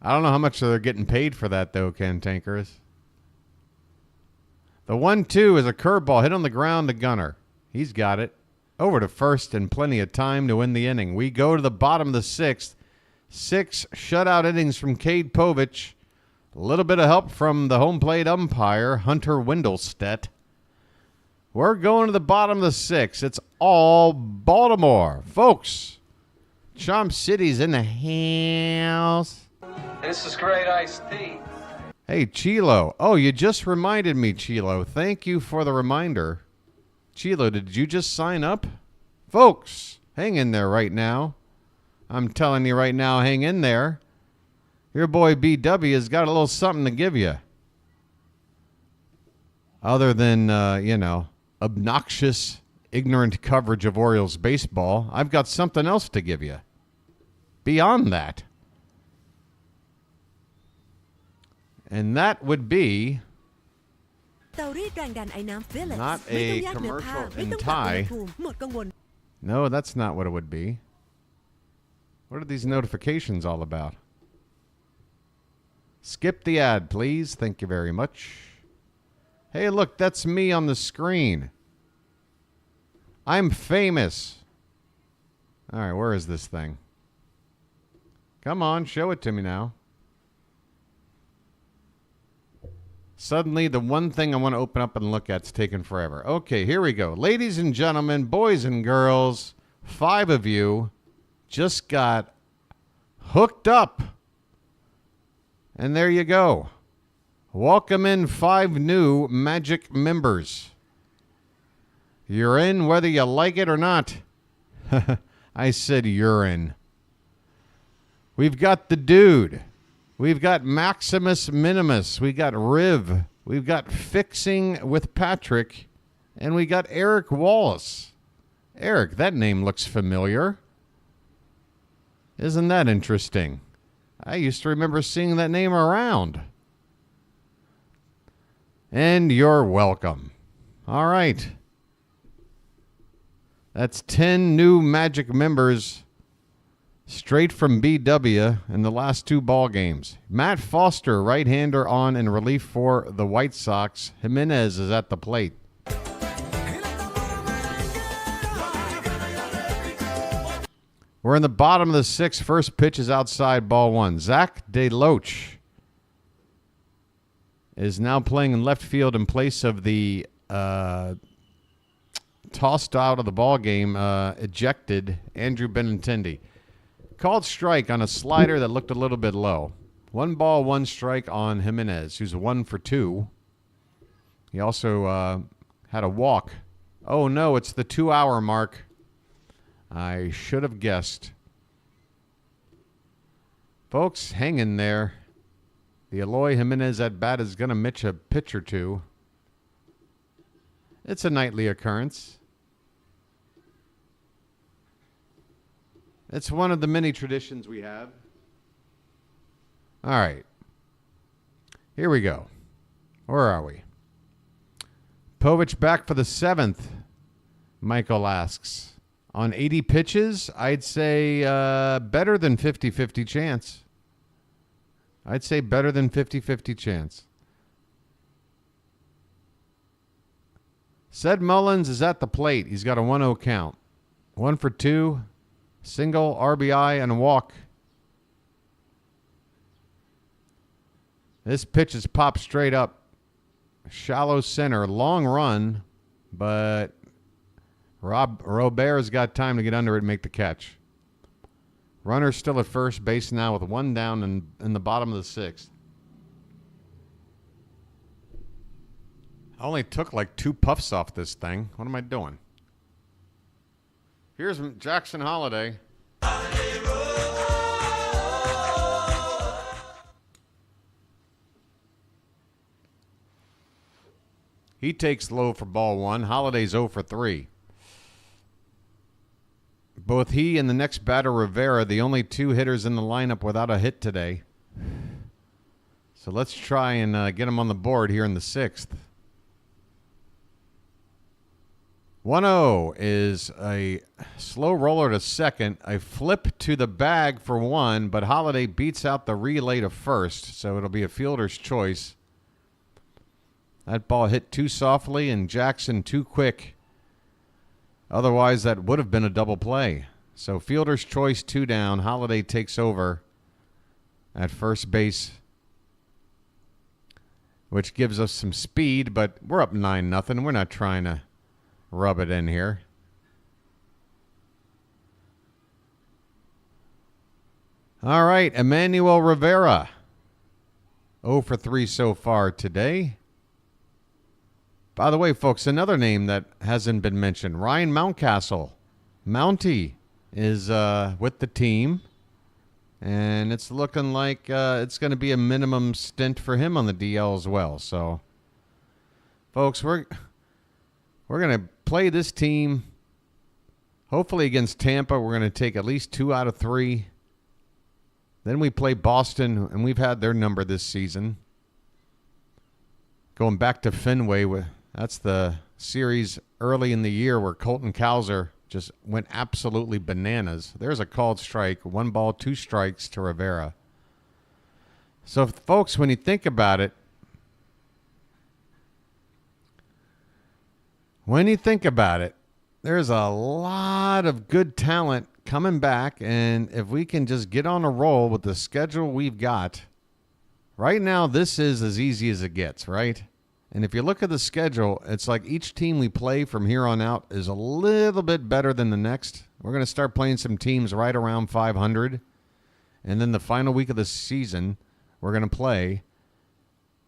I don't know how much they're getting paid for that, though, Cantankerous. The 1-2 is a curveball hit on the ground to Gunner. He's got it. Over to first and plenty of time to win the inning. We go to the bottom of the 6th. 6 shutout innings from Cade Povich. A little bit of help from the home plate umpire, Hunter Wendelstedt. We're going to the bottom of the 6th. It's all Baltimore. Folks, Chomp City's in the house. This is great iced tea. Hey, Chilo. Oh, you just reminded me, Chilo. Thank you for the reminder. Chilo, did you just sign up? Folks, hang in there right now. I'm telling you right now, hang in there. Your boy BW has got a little something to give you. Other than, obnoxious, ignorant coverage of Orioles baseball, I've got something else to give you. Beyond that. And that would be not a commercial in Thai. No, that's not what it would be. What are these notifications all about? Skip the ad, please. Thank you very much. Hey, look, that's me on the screen. I'm famous. All right, where is this thing? Come on, show it to me now. Suddenly, the one thing I want to open up and look at is taking forever. Okay, here we go. Ladies and gentlemen, boys and girls, 5 of you just got hooked up. And there you go. Welcome in 5 new Magic members. You're in whether you like it or not. I said you're in. We've got the dude. We've got Maximus Minimus. We got Riv. We've got Fixing with Patrick. And we got Eric Wallace. Eric, that name looks familiar. Isn't that interesting? I used to remember seeing that name around. And you're welcome. All right. That's 10 new Magic members straight from BW in the last 2 ball games. Matt Foster, right-hander on in relief for the White Sox. Jimenez is at the plate. We're in the bottom of the 6th. First pitch is outside, ball 1. Zach DeLoach is now playing in left field in place of the tossed out of the ball game, ejected Andrew Benintendi. Called strike on a slider that looked a little bit low. 1 ball, 1 strike on Jimenez, who's 1 for 2. He also had a walk. Oh, no, it's the 2-hour mark. I should have guessed. Folks, hang in there. The Eloy Jimenez at bat is going to mitch a pitch or two. It's a nightly occurrence. It's one of the many traditions we have. All right. Here we go. Where are we? Povich back for the 7th, Michael asks. On 80 pitches, I'd say better than 50-50 chance. I'd say better than 50-50 chance. Ced Mullins is at the plate. He's got a 1-0 count. 1 for 2, single, RBI, and a walk. This pitch is popped straight up. Shallow center, long run, but Robert's got time to get under it and make the catch. Runner's still at first base now with 1 down in the bottom of the 6th. I only took like 2 puffs off this thing. What am I doing? Here's Jackson Holiday. He takes low for ball 1. Holiday's 0 for 3. Both he and the next batter, Rivera, the only 2 hitters in the lineup without a hit today. So let's try and get him on the board here in the 6th. 1-0 is a slow roller to second. A flip to the bag for 1, but Holiday beats out the relay to first, so it'll be a fielder's choice. That ball hit too softly and Jackson too quick. Otherwise, that would have been a double play. So fielder's choice, 2 down. Holiday takes over at first base, which gives us some speed, but we're up 9-0. We're not trying to rub it in here. All right, Emmanuel Rivera. 0 for 3 so far today. By the way, folks, another name that hasn't been mentioned, Ryan Mountcastle. Mountie is with the team, and it's looking like it's going to be a minimum stint for him on the DL as well. So, folks, we're going to play this team, hopefully against Tampa. We're going to take at least 2 out of 3. Then we play Boston, and we've had their number this season. Going back to Fenway, that's the series early in the year where Colton Cowser just went absolutely bananas. There's a called strike, 1 ball, 2 strikes to Rivera. So, folks, when you think about it, there's a lot of good talent coming back, and if we can just get on a roll with the schedule we've got, right now this is as easy as it gets, right? And if you look at the schedule, it's like each team we play from here on out is a little bit better than the next. We're going to start playing some teams right around 500. And then the final week of the season, we're going to play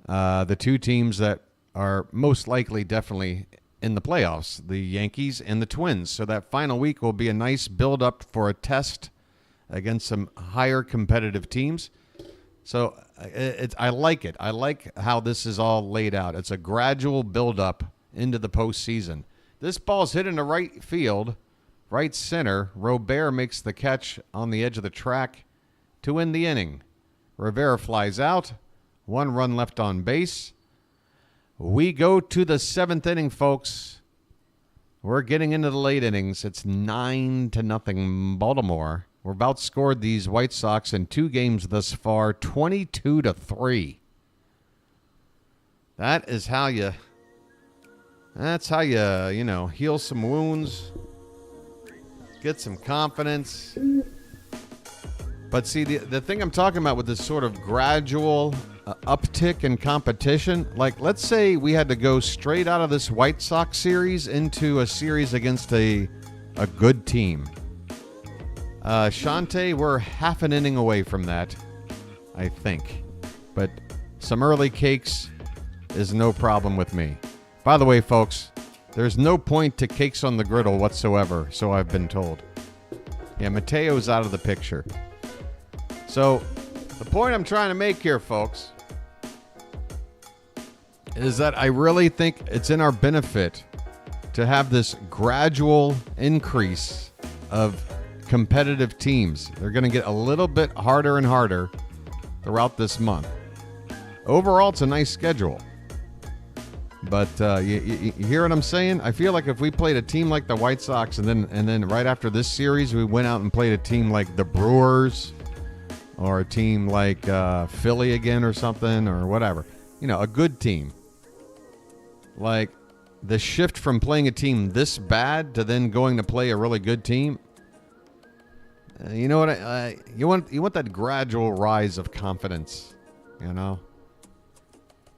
the 2 teams that are most likely definitely in the playoffs, the Yankees and the Twins. So that final week will be a nice build-up for a test against some higher competitive teams. So I like it. I like how this is all laid out. It's a gradual build-up into the postseason. This ball's hit into right field, right center. Robert makes the catch on the edge of the track to win the inning. Rivera flies out. 1 run left on base. We go to the 7th inning, folks. We're getting into the late innings. It's 9-0 Baltimore. We've outscored these White Sox in 2 games thus far, 22-3. That's how you, heal some wounds, get some confidence. But see, the thing I'm talking about with this sort of gradual uptick in competition, like let's say we had to go straight out of this White Sox series into a series against a good team. Shante, we're half an inning away from that, I think. But some early cakes is no problem with me. By the way, folks, there's no point to cakes on the griddle whatsoever, so I've been told. Yeah, Mateo's out of the picture. So, the point I'm trying to make here, folks, is that I really think it's in our benefit to have this gradual increase of competitive teams. They're going to get a little bit harder and harder throughout this month. Overall, it's a nice schedule. But you hear what I'm saying? I feel like if we played a team like the White Sox and then right after this series we went out and played a team like the Brewers or a team like Philly again or something or whatever, a good team. Like the shift from playing a team this bad to then going to play a really good team. You know what? You want that gradual rise of confidence,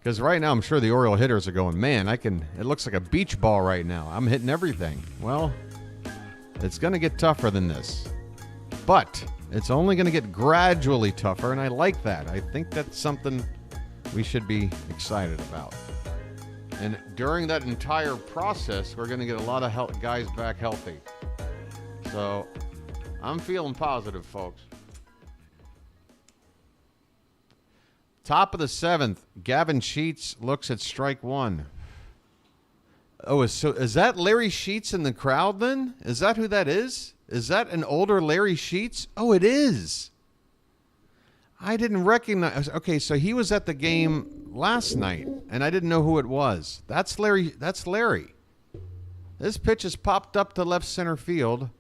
Because right now I'm sure the Oriole hitters are going, man, it looks like a beach ball right now. I'm hitting everything. Well, it's going to get tougher than this. But it's only going to get gradually tougher, and I like that. I think that's something we should be excited about. And during that entire process, we're going to get a lot of guys back healthy. So I'm feeling positive, folks. Top of the 7th, Gavin Sheets looks at strike 1. Oh, is that Larry Sheets in the crowd then? Is that who that is? Is that an older Larry Sheets? Oh, it is. I didn't recognize. Okay, so he was at the game last night, and I didn't know who it was. That's Larry. This pitch has popped up to left center field,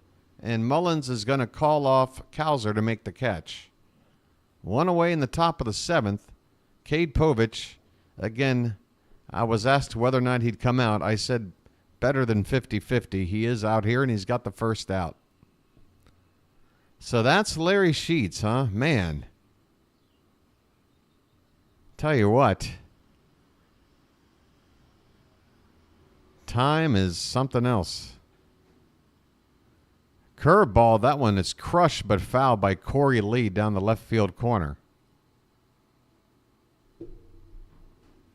and Mullins is going to call off Cowser to make the catch. 1 away in the top of the 7th. Cade Povich, again, I was asked whether or not he'd come out. I said better than 50-50. He is out here, and he's got the first out. So that's Larry Sheets, huh? Man. Tell you what. Time is something else. Curveball, that one is crushed but fouled by Corey Lee down the left field corner.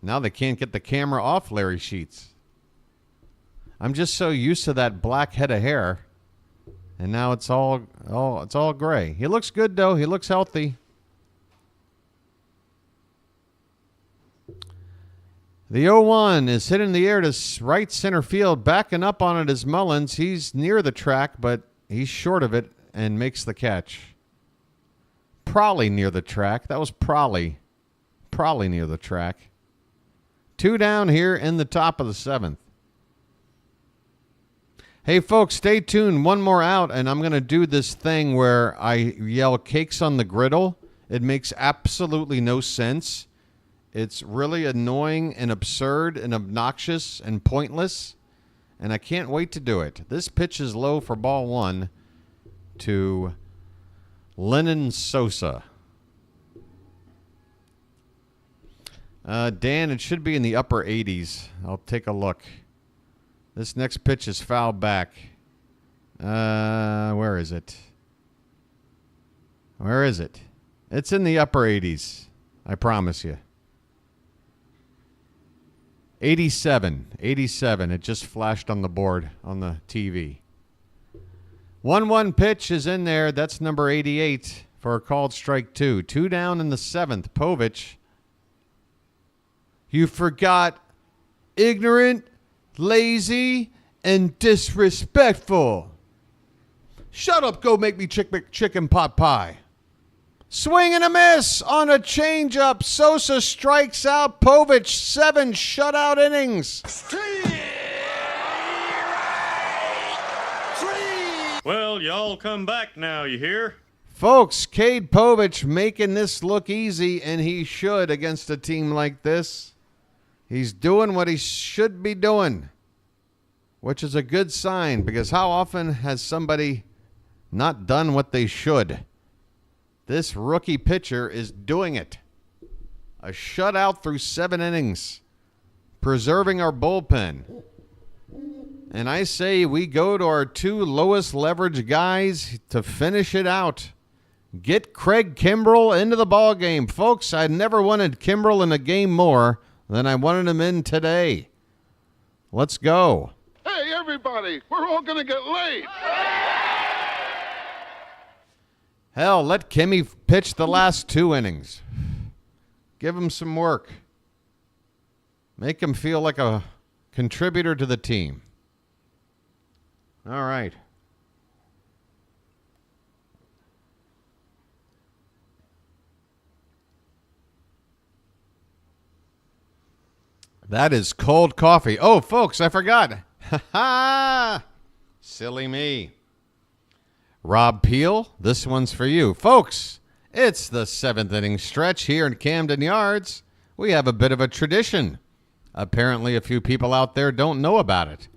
Now they can't get the camera off Larry Sheets. I'm just so used to that black head of hair. And now it's all gray. He looks good, though. He looks healthy. The 0-1 is hit in the air to right center field. Backing up on it is Mullins. He's near the track, but he's short of it and makes the catch. Probably near the track. That was probably near the track. 2 down here in the top of the 7th. Hey, folks, stay tuned. 1 more out, and I'm going to do this thing where I yell cakes on the griddle. It makes absolutely no sense. It's really annoying and absurd and obnoxious and pointless, and I can't wait to do it. This pitch is low for ball 1 to Lennon Sosa. Dan, it should be in the upper 80s. I'll take a look. This next pitch is fouled back. Where is it? Where is it? It's in the upper 80s. I promise you. 87. 87. It just flashed on the board on the TV. 1-1 pitch is in there. That's number 88 for a called strike 2. 2 down in the 7th. Povich. You forgot ignorant, lazy, and disrespectful. Shut up, go make me chicken pot pie. Swing and a miss on a changeup. Sosa strikes out Povich. 7 shutout innings. Well, y'all come back now, you hear? Folks, Cade Povich making this look easy, and he should against a team like this. He's doing what he should be doing, which is a good sign, because how often has somebody not done what they should? This rookie pitcher is doing it. A shutout through 7 innings, preserving our bullpen. And I say we go to our 2 lowest leverage guys to finish it out. Get Craig Kimbrell into the ballgame. Folks, I never wanted Kimbrell in a game more than I wanted him in today. Let's go. Hey, everybody, we're all going to get laid. Hell, let Kimmy pitch the last 2 innings. Give him some work. Make him feel like a contributor to the team. All right. That is cold coffee. Oh, folks, I forgot. Ha ha! Silly me. Rob Peel, this one's for you. Folks, it's the 7th inning stretch here in Camden Yards. We have a bit of a tradition. Apparently, a few people out there don't know about it.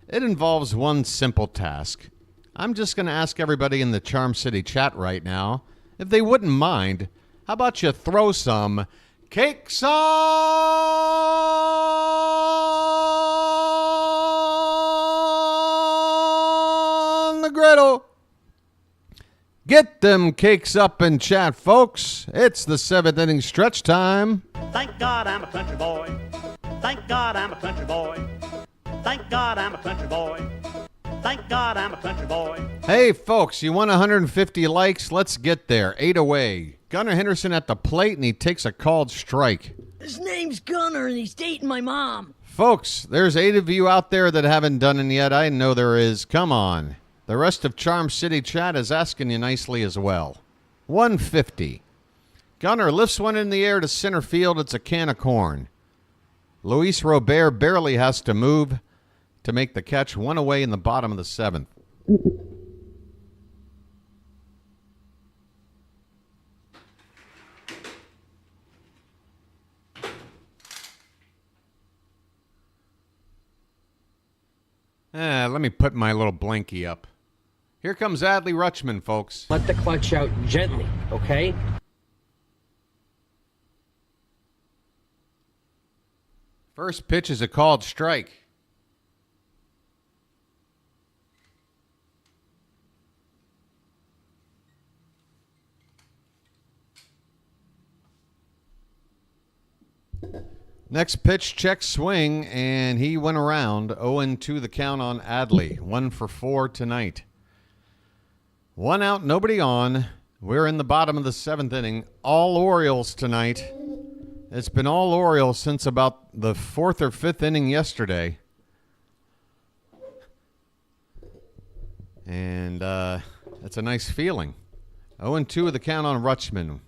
It involves one simple task. I'm just going to ask everybody in the Charm City chat right now, if they wouldn't mind, how about you throw some cakes on the griddle? Get them cakes up in chat, folks. It's the 7th inning stretch time. Thank God I'm a country boy. Thank God I'm a country boy. Thank God I'm a country boy. Thank God I'm a country boy. Hey, folks, you want 150 likes? Let's get there. 8 away. Gunnar Henderson at the plate, and he takes a called strike. His name's Gunnar, and he's dating my mom. Folks, there's 8 of you out there that haven't done it yet. I know there is. Come on. The rest of Charm City chat is asking you nicely as well. 150. Gunnar lifts one in the air to center field. It's a can of corn. Luis Robert barely has to move to make the catch. 1 away in the bottom of the 7th. Let me put my little blankie up. Here comes Adley Rutschman, folks. Let the clutch out gently, okay? First pitch is a called strike. Next pitch, check swing, and he went around. 0-2 the count on Adley. 1 for 4 tonight. 1 out, nobody on. We're in the bottom of the 7th inning. All Orioles tonight. It's been all Orioles since about the 4th or 5th inning yesterday. And that's a nice feeling. 0-2 the count on Rutschman.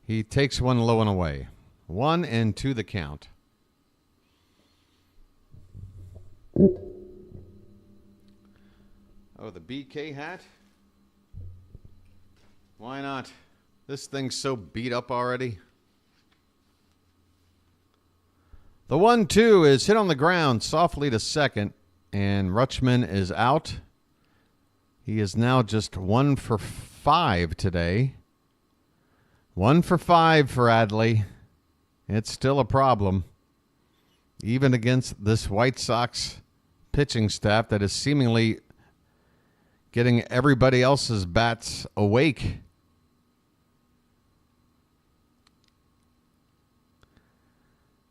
He takes one low and away. 1-2 the count. Oh, the BK hat? Why not? This thing's so beat up already. The 1-2 is hit on the ground softly to second, and Rutschman is out. He is now just 1 for 5 today. 1 for 5 for Adley. It's still a problem, even against this White Sox pitching staff that is seemingly getting everybody else's bats awake.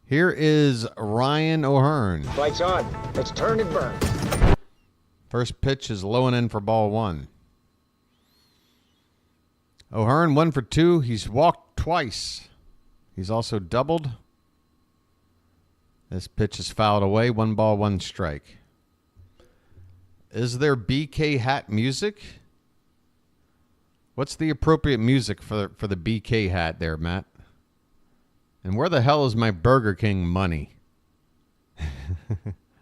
Here is Ryan O'Hearn. Lights on. Let's turn and burn. First pitch is low and in for ball 1. O'Hearn 1 for 2. He's walked twice. He's also doubled. This pitch is fouled away. 1 ball, 1 strike. Is there BK hat music? What's the appropriate music for the BK hat there, Matt? And where the hell is my Burger King money?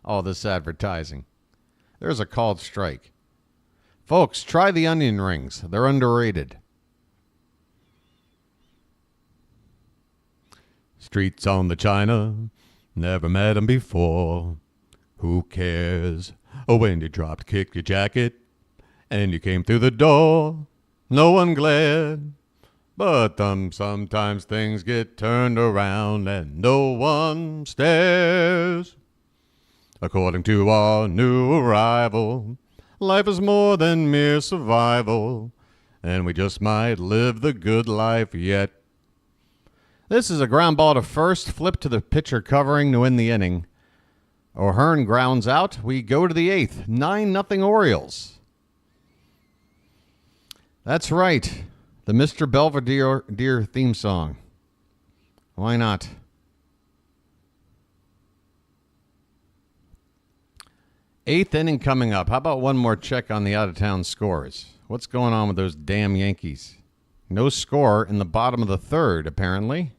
All this advertising. There's a called strike. Folks, try the onion rings. They're underrated. Streets on the China, never met 'em before. Who cares? Oh, when you dropped, kicked your jacket, and you came through the door. No one glared, but sometimes things get turned around and no one stares. According to our new arrival, life is more than mere survival, and we just might live the good life yet. This is a ground ball to first, flip to the pitcher covering to win the inning. O'Hearn grounds out. We go to the eighth. 9-0 Orioles. That's right. The Mr. Belvedere theme song. Why not? Eighth inning coming up. How about one more check on the out-of-town scores? What's going on with those damn Yankees? No score in the bottom of the third, apparently.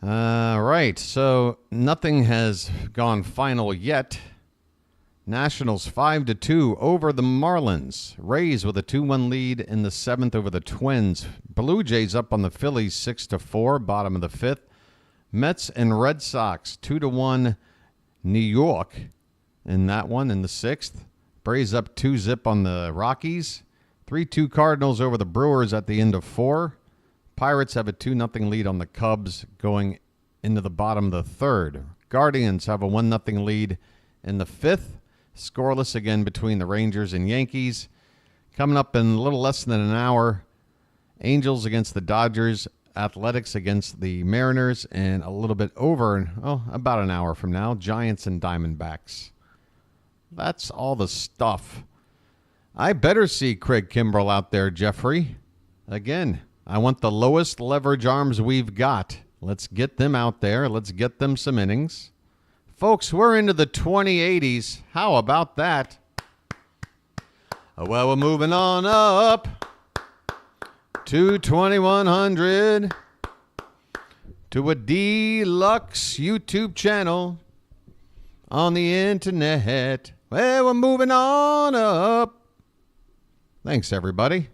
Right, so nothing has gone final yet. Nationals 5-2 over the Marlins. Rays with a 2-1 lead in the seventh over the Twins. Blue Jays up on the Phillies 6-4, bottom of the fifth. Mets and Red Sox 2-1 New York in that one in the sixth. Braves up 2-0 on the Rockies. 3-2 Cardinals over the Brewers at the end of four. Pirates have a 2-0 lead on the Cubs going into the bottom of the third. Guardians have a 1-0 lead in the fifth. Scoreless again between the Rangers and Yankees. Coming up in a little less than an hour, Angels against the Dodgers, Athletics against the Mariners, and a little bit over, about an hour from now, Giants and Diamondbacks. That's all the stuff. I better see Craig Kimbrell out there, Jeffrey. Again, I want the lowest leverage arms we've got. Let's get them out there. Let's get them some innings. Folks, we're into the 2080s. How about that? Well, we're moving on up to 2100 to a deluxe YouTube channel on the internet. Well, we're moving on up. Thanks, everybody.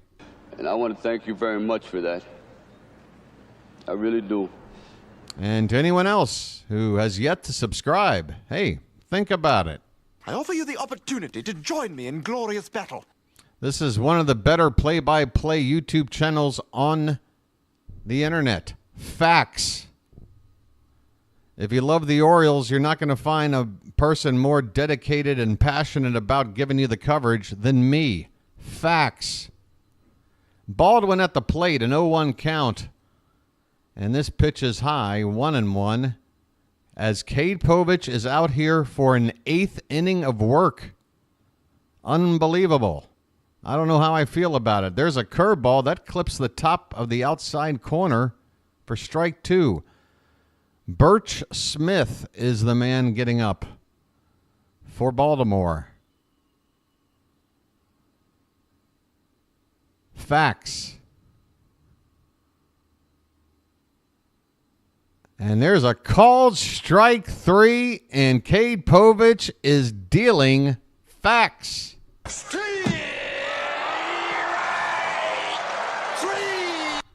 And I want to thank you very much for that. I really do. And to anyone else who has yet to subscribe, hey, think about it. I offer you the opportunity to join me in glorious battle. This is one of the better play-by-play YouTube channels on the internet. Facts. If you love the Orioles, you're not going to find a person more dedicated and passionate about giving you the coverage than me. Facts. Baldwin at the plate, an 0-1 count. And this pitch is high, 1-1, as Cade Povich is out here for an eighth inning of work. Unbelievable. I don't know how I feel about it. There's a curveball that clips the top of the outside corner for strike two. Birch Smith is the man getting up for Baltimore. Facts. And there's a called strike three, and Cade Povich is dealing facts.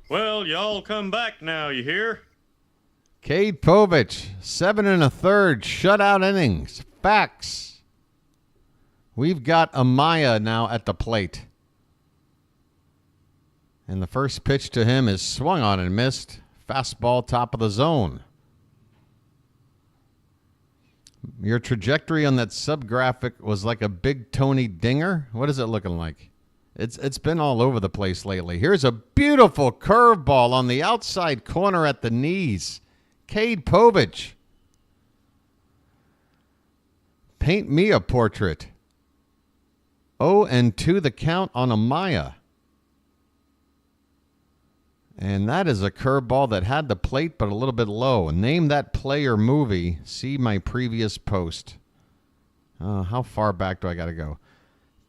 Well, y'all come back now, you hear? Cade Povich, 7 1/3 shutout innings. Facts. We've got Amaya now at the plate. And the first pitch to him is swung on and missed. Fastball top of the zone. Your trajectory on that sub-graphic was like a big Tony Dinger. What is it looking like? It's been all over the place lately. Here's a beautiful curveball on the outside corner at the knees. Cade Povich. Paint me a portrait. 0-2 the count on Amaya. And that is a curveball that had the plate but a little bit low. Name that play or movie. See my previous post. How far back do I got to go?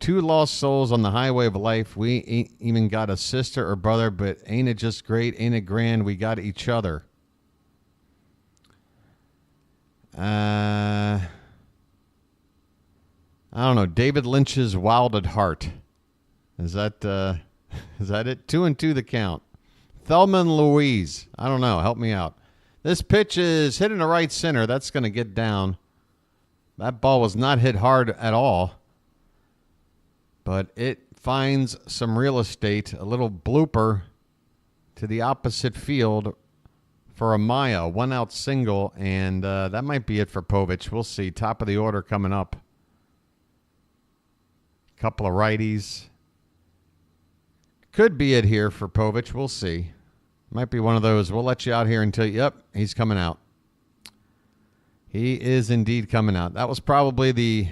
Two lost souls on the highway of life. We ain't even got a sister or brother, but ain't it just great? Ain't it grand? We got each other. I don't know, David Lynch's Wild at Heart. Is that it? 2-2 the count. Thelma and Louise. I don't know. Help me out. This pitch is hitting the right center. That's going to get down. That ball was not hit hard at all. But it finds some real estate. A little blooper to the opposite field for Amaya. 1-out single. And that might be it for Povich. We'll see. Top of the order coming up. Couple of righties. Could be it here for Povich. We'll see. Might be one of those. We'll let you out here until, yep, he's coming out. He is indeed coming out. That was probably the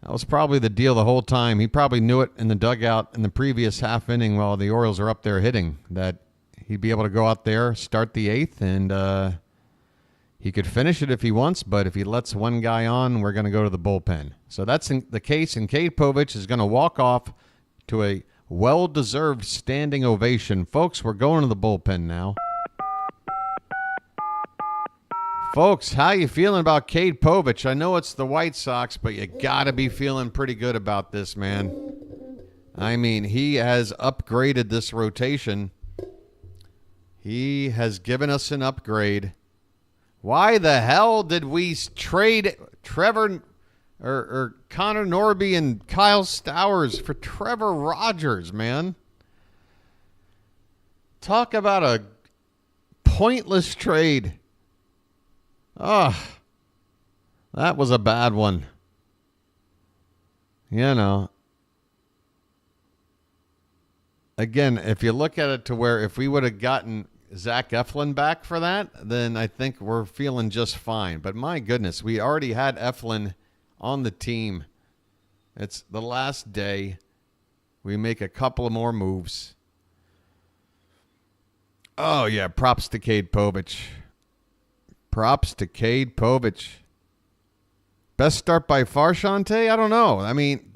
deal the whole time. He probably knew it in the dugout in the previous half inning while the Orioles are up there hitting, that he'd be able to go out there, start the eighth, and he could finish it if he wants, but if he lets one guy on, we're going to go to the bullpen. So that's the case, and Cade Povich is going to walk off to a well-deserved standing ovation. Folks, we're going to the bullpen now. Folks, how you feeling about Cade Povich? I know it's the White Sox, but you got to be feeling pretty good about this, man. I mean, he has upgraded this rotation. He has given us an upgrade. Why the hell did we trade Trevor or Connor Norby and Kyle Stowers for Trevor Rogers, man? Talk about a pointless trade. Oh, that was a bad one. You know. Again, if you look at it to where if we would have gotten Zach Eflin back for that, then I think we're feeling just fine. But my goodness, we already had Eflin on the team. It's the last day. We make a couple of more moves. Oh, yeah, props to Cade Povich. Props to Cade Povich. Best start by far, Shante? I don't know. I mean,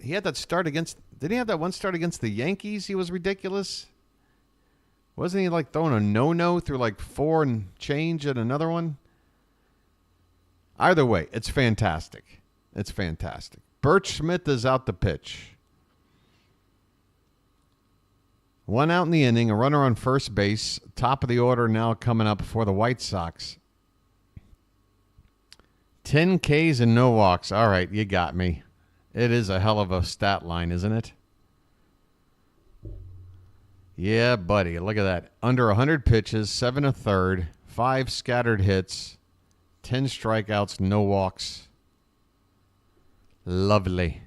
he had that start against... Didn't he have that one start against the Yankees? He was ridiculous. Wasn't he like throwing a no-no through like 4 and change at another one? Either way, it's fantastic. It's fantastic. Birch Smith is out to pitch. 1 out in the inning, a runner on first base. Top of the order now coming up for the White Sox. 10 Ks and no walks. All right, you got me. It is a hell of a stat line, isn't it? Yeah, buddy. Look at that. Under 100 pitches, 7 1/3, 5 scattered hits, 10 strikeouts, no walks. Lovely.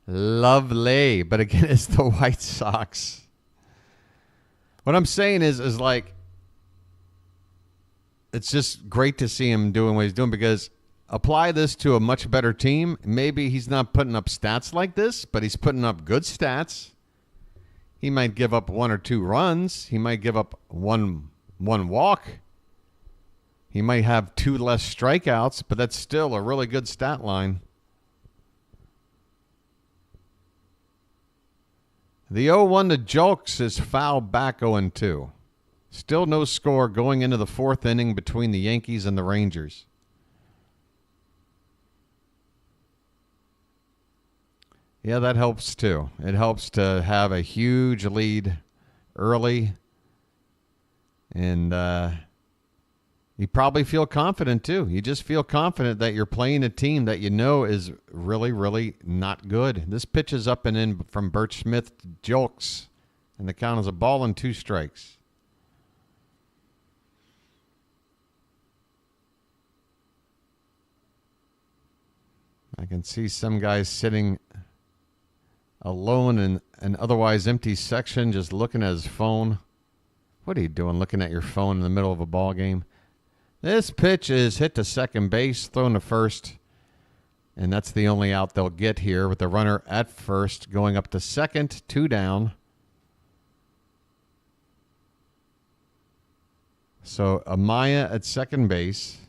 Lovely. But again, it's the White Sox. What I'm saying is like, it's just great to see him doing what he's doing, because apply this to a much better team. Maybe he's not putting up stats like this, but he's putting up good stats. He might give up 1 or 2 runs. He might give up one walk. He might have 2 less strikeouts, but that's still a really good stat line. The 0-1 to Julks is foul back 0-2. Still no score going into the 4th inning between the Yankees and the Rangers. Yeah, that helps too. It helps to have a huge lead early. And you probably feel confident too. You just feel confident that you're playing a team that you know is really, really not good. This pitch is up and in from Birch Smith to Julks. And the count is a ball and 2 strikes. I can see some guys sitting alone in an otherwise empty section just looking at his phone. What are you doing looking at your phone in the middle of a ball game? This pitch is hit to second base, thrown to first, and that's the only out they'll get here with the runner at first going up to second, 2 down. So Amaya at second base.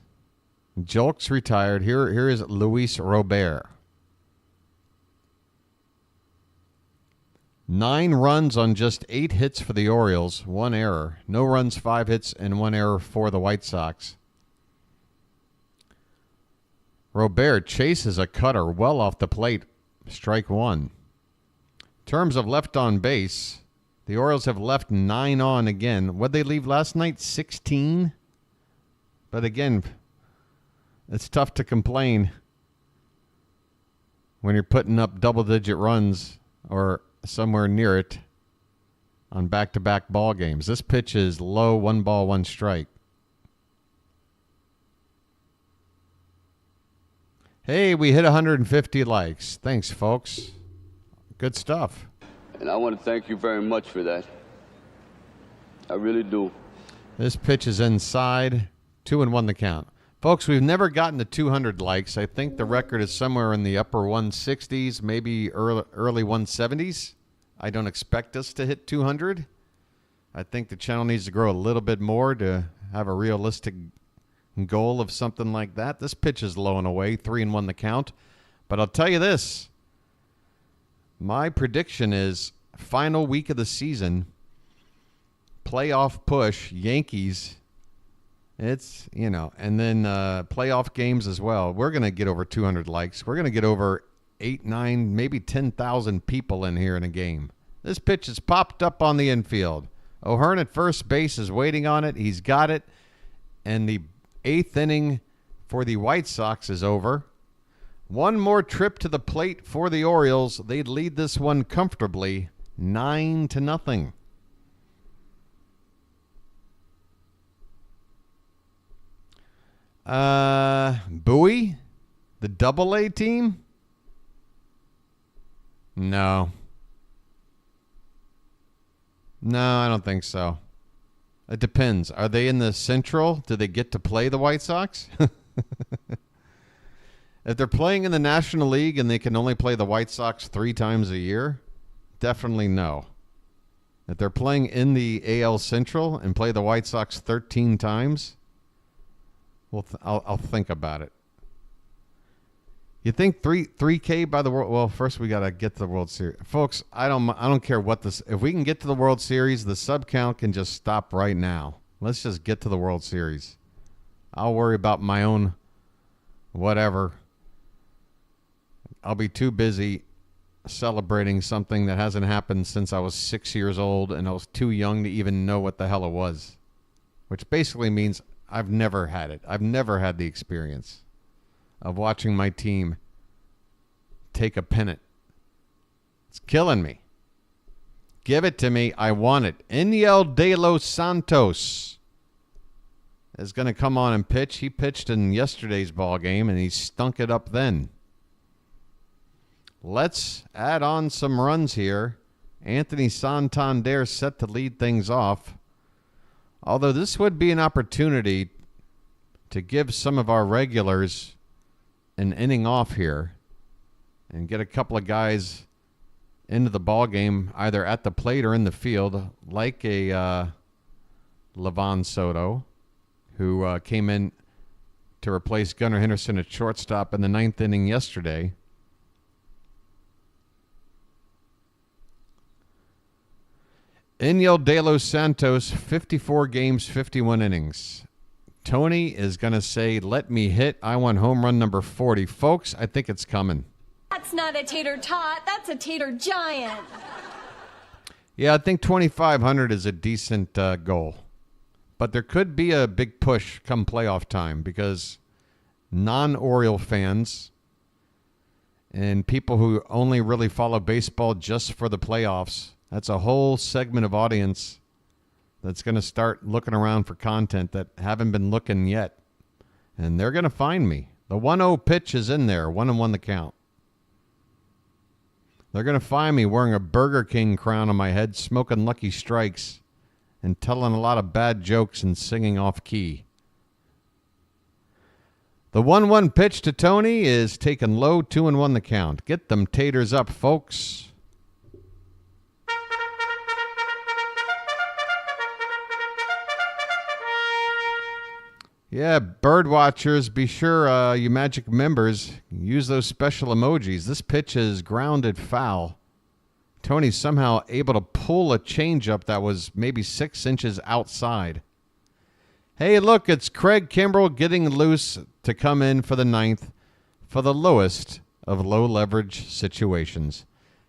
Julks retired. Here is Luis Robert. 9 runs on just 8 hits for the Orioles, 1 error. No runs, 5 hits, and 1 error for the White Sox. Robert chases a cutter well off the plate. Strike one. In terms of left on base, the Orioles have left 9 on again. What'd they leave last night? 16? But again, it's tough to complain when you're putting up double-digit runs or somewhere near it on back-to-back ball games. This pitch is low, 1 ball, 1 strike. Hey, we hit 150 likes. Thanks, folks. Good stuff. And I want to thank you very much for that. I really do. This pitch is inside. 2-1 the count. Folks, we've never gotten to 200 likes. I think the record is somewhere in the upper 160s, maybe early 170s. I don't expect us to hit 200. I think the channel needs to grow a little bit more to have a realistic goal of something like that. This pitch is low and away, 3-1 the count. But I'll tell you this. My prediction is final week of the season, playoff push, Yankees. It's, and then playoff games as well. We're going to get over 200 likes. We're going to get over 8, 9, maybe 10,000 people in here in a game. This pitch is popped up on the infield. O'Hearn at first base is waiting on it. He's got it. And the 8th inning for the White Sox is over. One more trip to the plate for the Orioles. They'd lead this one comfortably, 9-0. Bowie? The Double-A team? No. No, I don't think so. It depends. Are they in the Central? Do they get to play the White Sox? If they're playing in the National League and they can only play the White Sox 3 times a year, definitely no. If they're playing in the AL Central and play the White Sox 13 times, well, I'll think about it. You think 3K by the World? Well, first we gotta get to the World Series, folks. I don't care what this. If we can get to the World Series, the sub count can just stop right now. Let's just get to the World Series. I'll worry about my own whatever. I'll be too busy celebrating something that hasn't happened since I was 6 years old, and I was too young to even know what the hell it was. Which basically means I've never had it. I've never had the experience of watching my team take a pennant. It's killing me. Give it to me. I want it. Eniel De Los Santos is going to come on and pitch. He pitched in yesterday's ball game, and he stunk it up then. Let's add on some runs here. Anthony Santander set to lead things off. Although this would be an opportunity to give some of our regulars an inning off here and get a couple of guys into the ball game, either at the plate or in the field, like a Levon Soto, who came in to replace Gunnar Henderson at shortstop in the 9th inning yesterday. Eniel De Los Santos, 54 games, 51 innings. Tony is going to say, let me hit. I want home run number 40. Folks, I think it's coming. That's not a tater tot. That's a tater giant. Yeah, I think 2,500 is a decent goal. But there could be a big push come playoff time because non-Oriole fans and people who only really follow baseball just for the playoffs, that's a whole segment of audience that's going to start looking around for content that haven't been looking yet. And they're going to find me. The 1-0 pitch is in there, 1-1 the count. They're going to find me wearing a Burger King crown on my head, smoking Lucky Strikes, and telling a lot of bad jokes and singing off key. The 1-1 pitch to Tony is taken low, 2-1 the count. Get them taters up, folks. Yeah, BirdWatchers, be sure you Magic members use those special emojis. This pitch is grounded foul. Tony's somehow able to pull a changeup that was maybe 6 inches outside. Hey, look, it's Craig Kimbrell getting loose to come in for the 9th. for the lowest of low leverage situations,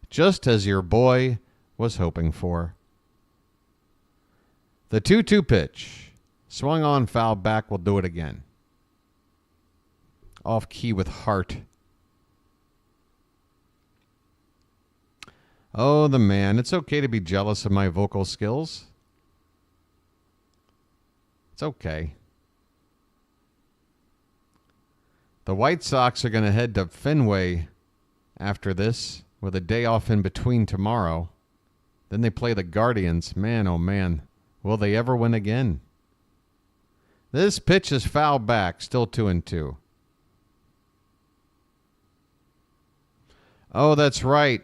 just as your boy was hoping for. The 2-2 pitch. Swung on, foul back, will do it again. Off key with heart. Oh, the man. It's okay to be jealous of my vocal skills. It's okay. The White Sox are going to head to Fenway after this with a day off in between tomorrow. Then they play the Guardians. Man, oh man. Will they ever win again? This pitch is foul back. Still 2-2. Oh, that's right.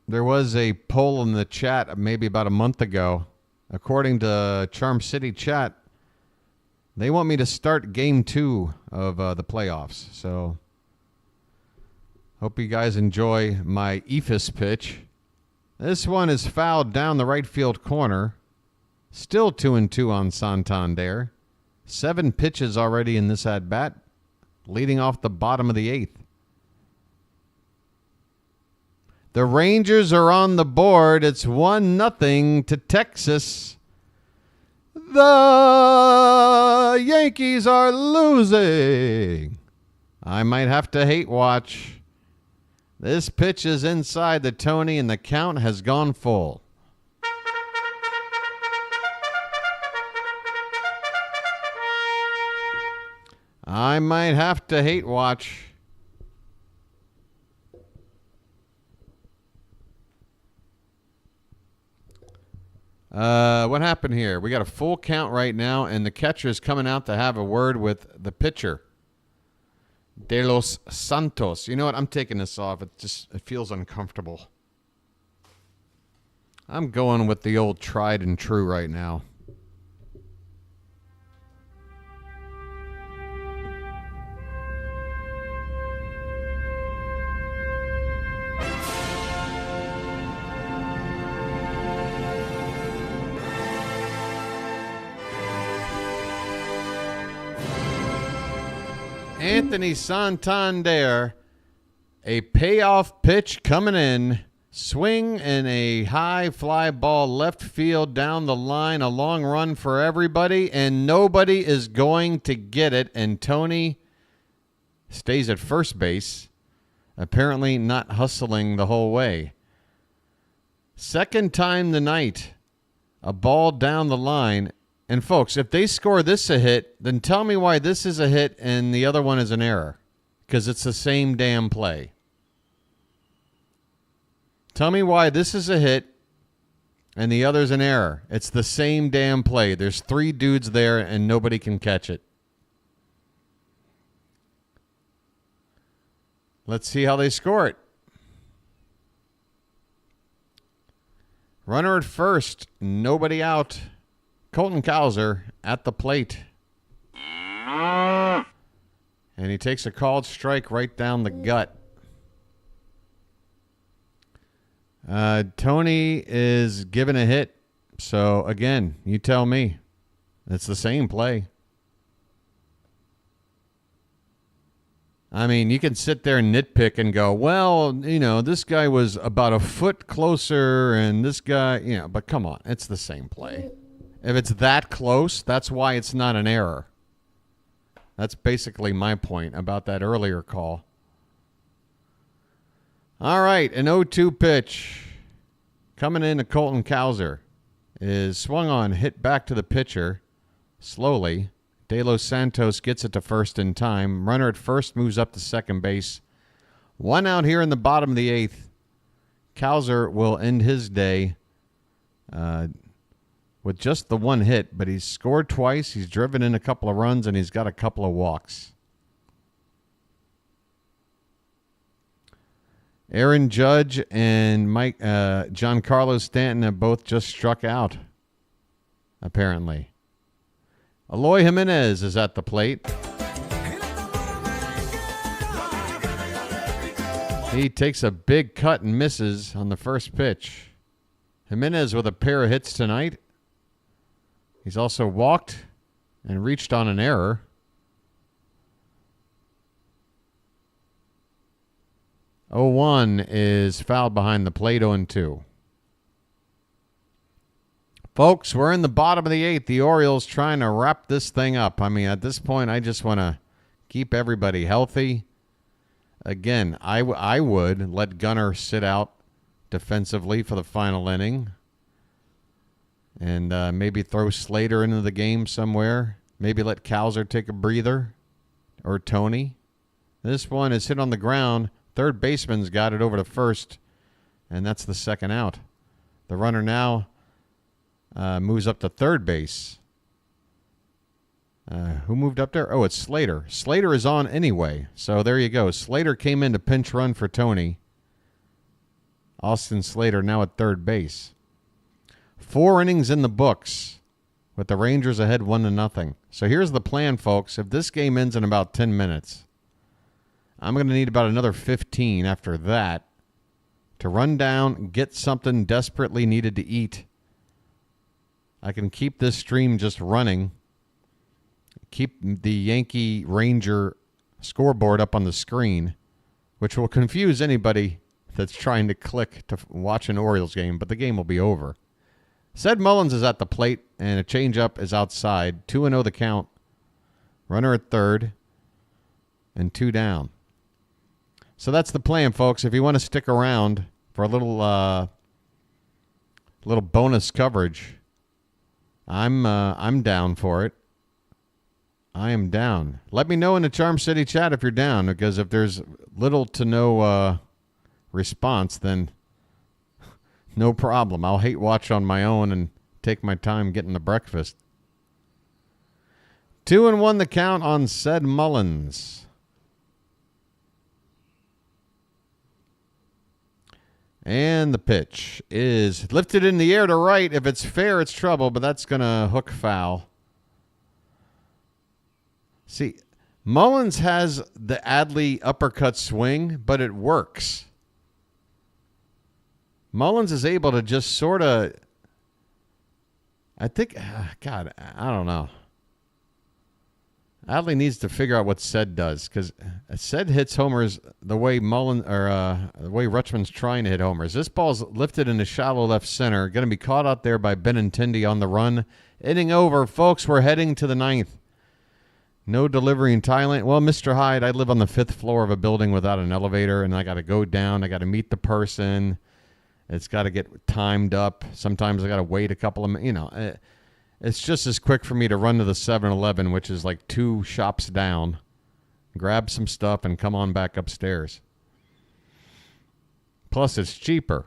There was a poll in the chat maybe about a month ago. According to Charm City Chat, they want me to start Game 2 of the playoffs. So, hope you guys enjoy my eephus pitch. This one is fouled down the right field corner. Still 2-2 on Santander. 7 pitches already in this at-bat, leading off the bottom of the 8th. The Rangers are on the board. It's 1-0 to Texas. The Yankees are losing. I might have to hate watch. This pitch is inside the Tony, and the count has gone full. I might have to hate watch. What happened here? We got a full count right now, and the catcher is coming out to have a word with the pitcher. De Los Santos. You know what? I'm taking this off. It feels uncomfortable. I'm going with the old tried and true right now. Anthony Santander, a payoff pitch coming in. Swing and a high fly ball left field down the line. A long run for everybody, and nobody is going to get it. And Tony stays at first base, apparently not hustling the whole way. Second time tonight, a ball down the line. And folks, if they score this a hit, then tell me why this is a hit and the other one is an error. Because it's the same damn play. Tell me why this is a hit and the other's an error. It's the same damn play. There's 3 dudes there and nobody can catch it. Let's see how they score it. Runner at first, nobody out. Colton Cowser at the plate. And he takes a called strike right down the gut. Tony is given a hit. So, again, you tell me. It's the same play. I mean, you can sit there and nitpick and go, well, you know, this guy was about a foot closer and this guy, you know, but come on, it's the same play. If it's that close, that's why it's not an error. That's basically my point about that earlier call. All right, an 0-2 pitch coming in to Colton Cowser is swung on, hit back to the pitcher slowly. De Los Santos gets it to first in time. Runner at first moves up to second base. 1 out here in the bottom of the 8th. Cowser will end his day with just the 1 hit, but he's scored twice, he's driven in a couple of runs, and he's got a couple of walks. Aaron Judge and Giancarlo Stanton have both just struck out, apparently. Eloy Jimenez is at the plate. He takes a big cut and misses on the first pitch. Jimenez with a pair of hits tonight. He's also walked and reached on an error. 0-1 is fouled behind the plate, 0-2. Folks, we're in the bottom of the 8th. The Orioles trying to wrap this thing up. I mean, at this point, I just want to keep everybody healthy. Again, I would let Gunnar sit out defensively for the final inning. And maybe throw Slater into the game somewhere. Maybe let Cowser take a breather. Or Tony. This one is hit on the ground. Third baseman's got it over to first. And that's the second out. The runner now moves up to third base. Who moved up there? Oh, it's Slater. Slater is on anyway. So there you go. Slater came in to pinch run for Tony. Austin Slater now at third base. 4 innings in the books with the Rangers ahead 1-0. So here's the plan, folks. If this game ends in about 10 minutes, I'm going to need about another 15 after that to run down, get something desperately needed to eat. I can keep this stream just running, keep the Yankee Ranger scoreboard up on the screen, which will confuse anybody that's trying to click to watch an Orioles game, but the game will be over. Ced Mullins is at the plate, and a changeup is outside. 2-0 the count. Runner at third, and 2 down. So that's the plan, folks. If you want to stick around for a little bonus coverage, I'm down for it. I am down. Let me know in the Charm City chat if you're down, because if there's little to no response, then no problem. I'll hate watch on my own and take my time getting the breakfast. 2-1 the count on Ced Mullins. And the pitch is lifted in the air to right. If it's fair, it's trouble, but that's going to hook foul. See, Mullins has the Adley uppercut swing, but it works. Mullins is able to just sort of, I think, God, I don't know. Adley needs to figure out what Ced does, because Ced hits homers the way the way Rutschman's trying to hit homers. This ball's lifted into shallow left center, going to be caught out there by Benintendi on the run. Inning over, folks. We're heading to the 9th. No delivery in Thailand. Well, Mr. Hyde, I live on the 5th floor of a building without an elevator, and I got to go down. I got to meet the person. It's got to get timed up. Sometimes I got to wait a couple of minutes. It's just as quick for me to run to the 7-Eleven, which is like 2 shops down, grab some stuff, and come on back upstairs. Plus, it's cheaper.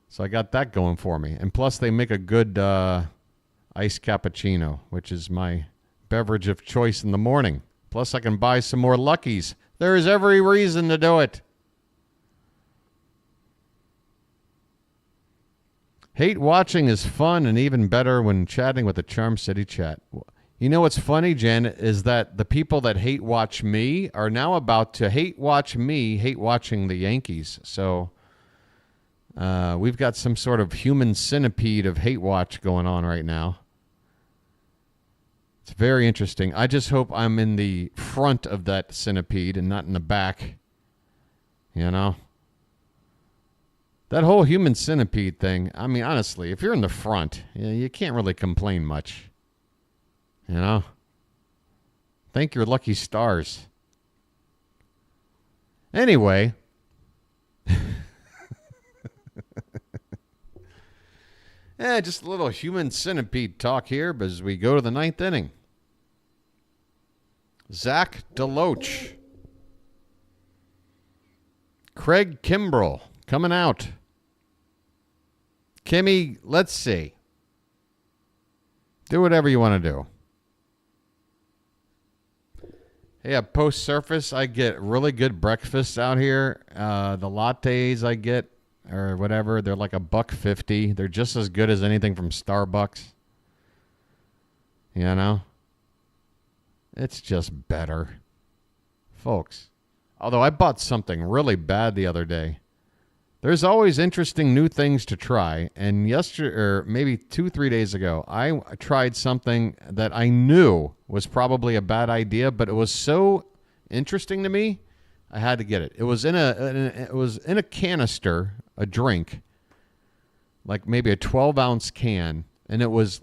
So I got that going for me. And plus, they make a good iced cappuccino, which is my beverage of choice in the morning. Plus, I can buy some more Luckies. There is every reason to do it. Hate watching is fun and even better when chatting with the Charm City chat. You know what's funny, Jen, is that the people that hate watch me are now about to hate watch me, hate watching the Yankees. So we've got some sort of human centipede of hate watch going on right now. It's very interesting. I just hope I'm in the front of that centipede and not in the back. You know? That whole human centipede thing, I mean, honestly, if you're in the front, you can't really complain much. You know? Thank your lucky stars. Anyway. Just a little human centipede talk here as we go to the 9th inning. Zach DeLoach. Craig Kimbrell coming out. Kimmy, let's see. Do whatever you want to do. Hey, at Post Surface, I get really good breakfasts out here. The lattes I get, or whatever, they're like $1.50. They're just as good as anything from Starbucks. You know? It's just better. Folks. Although I bought something really bad the other day. There's always interesting new things to try. And yesterday, or maybe 2-3 days ago, I tried something that I knew was probably a bad idea, but it was so interesting to me, I had to get it. It was in a canister, a drink, like maybe a 12-ounce can, and it was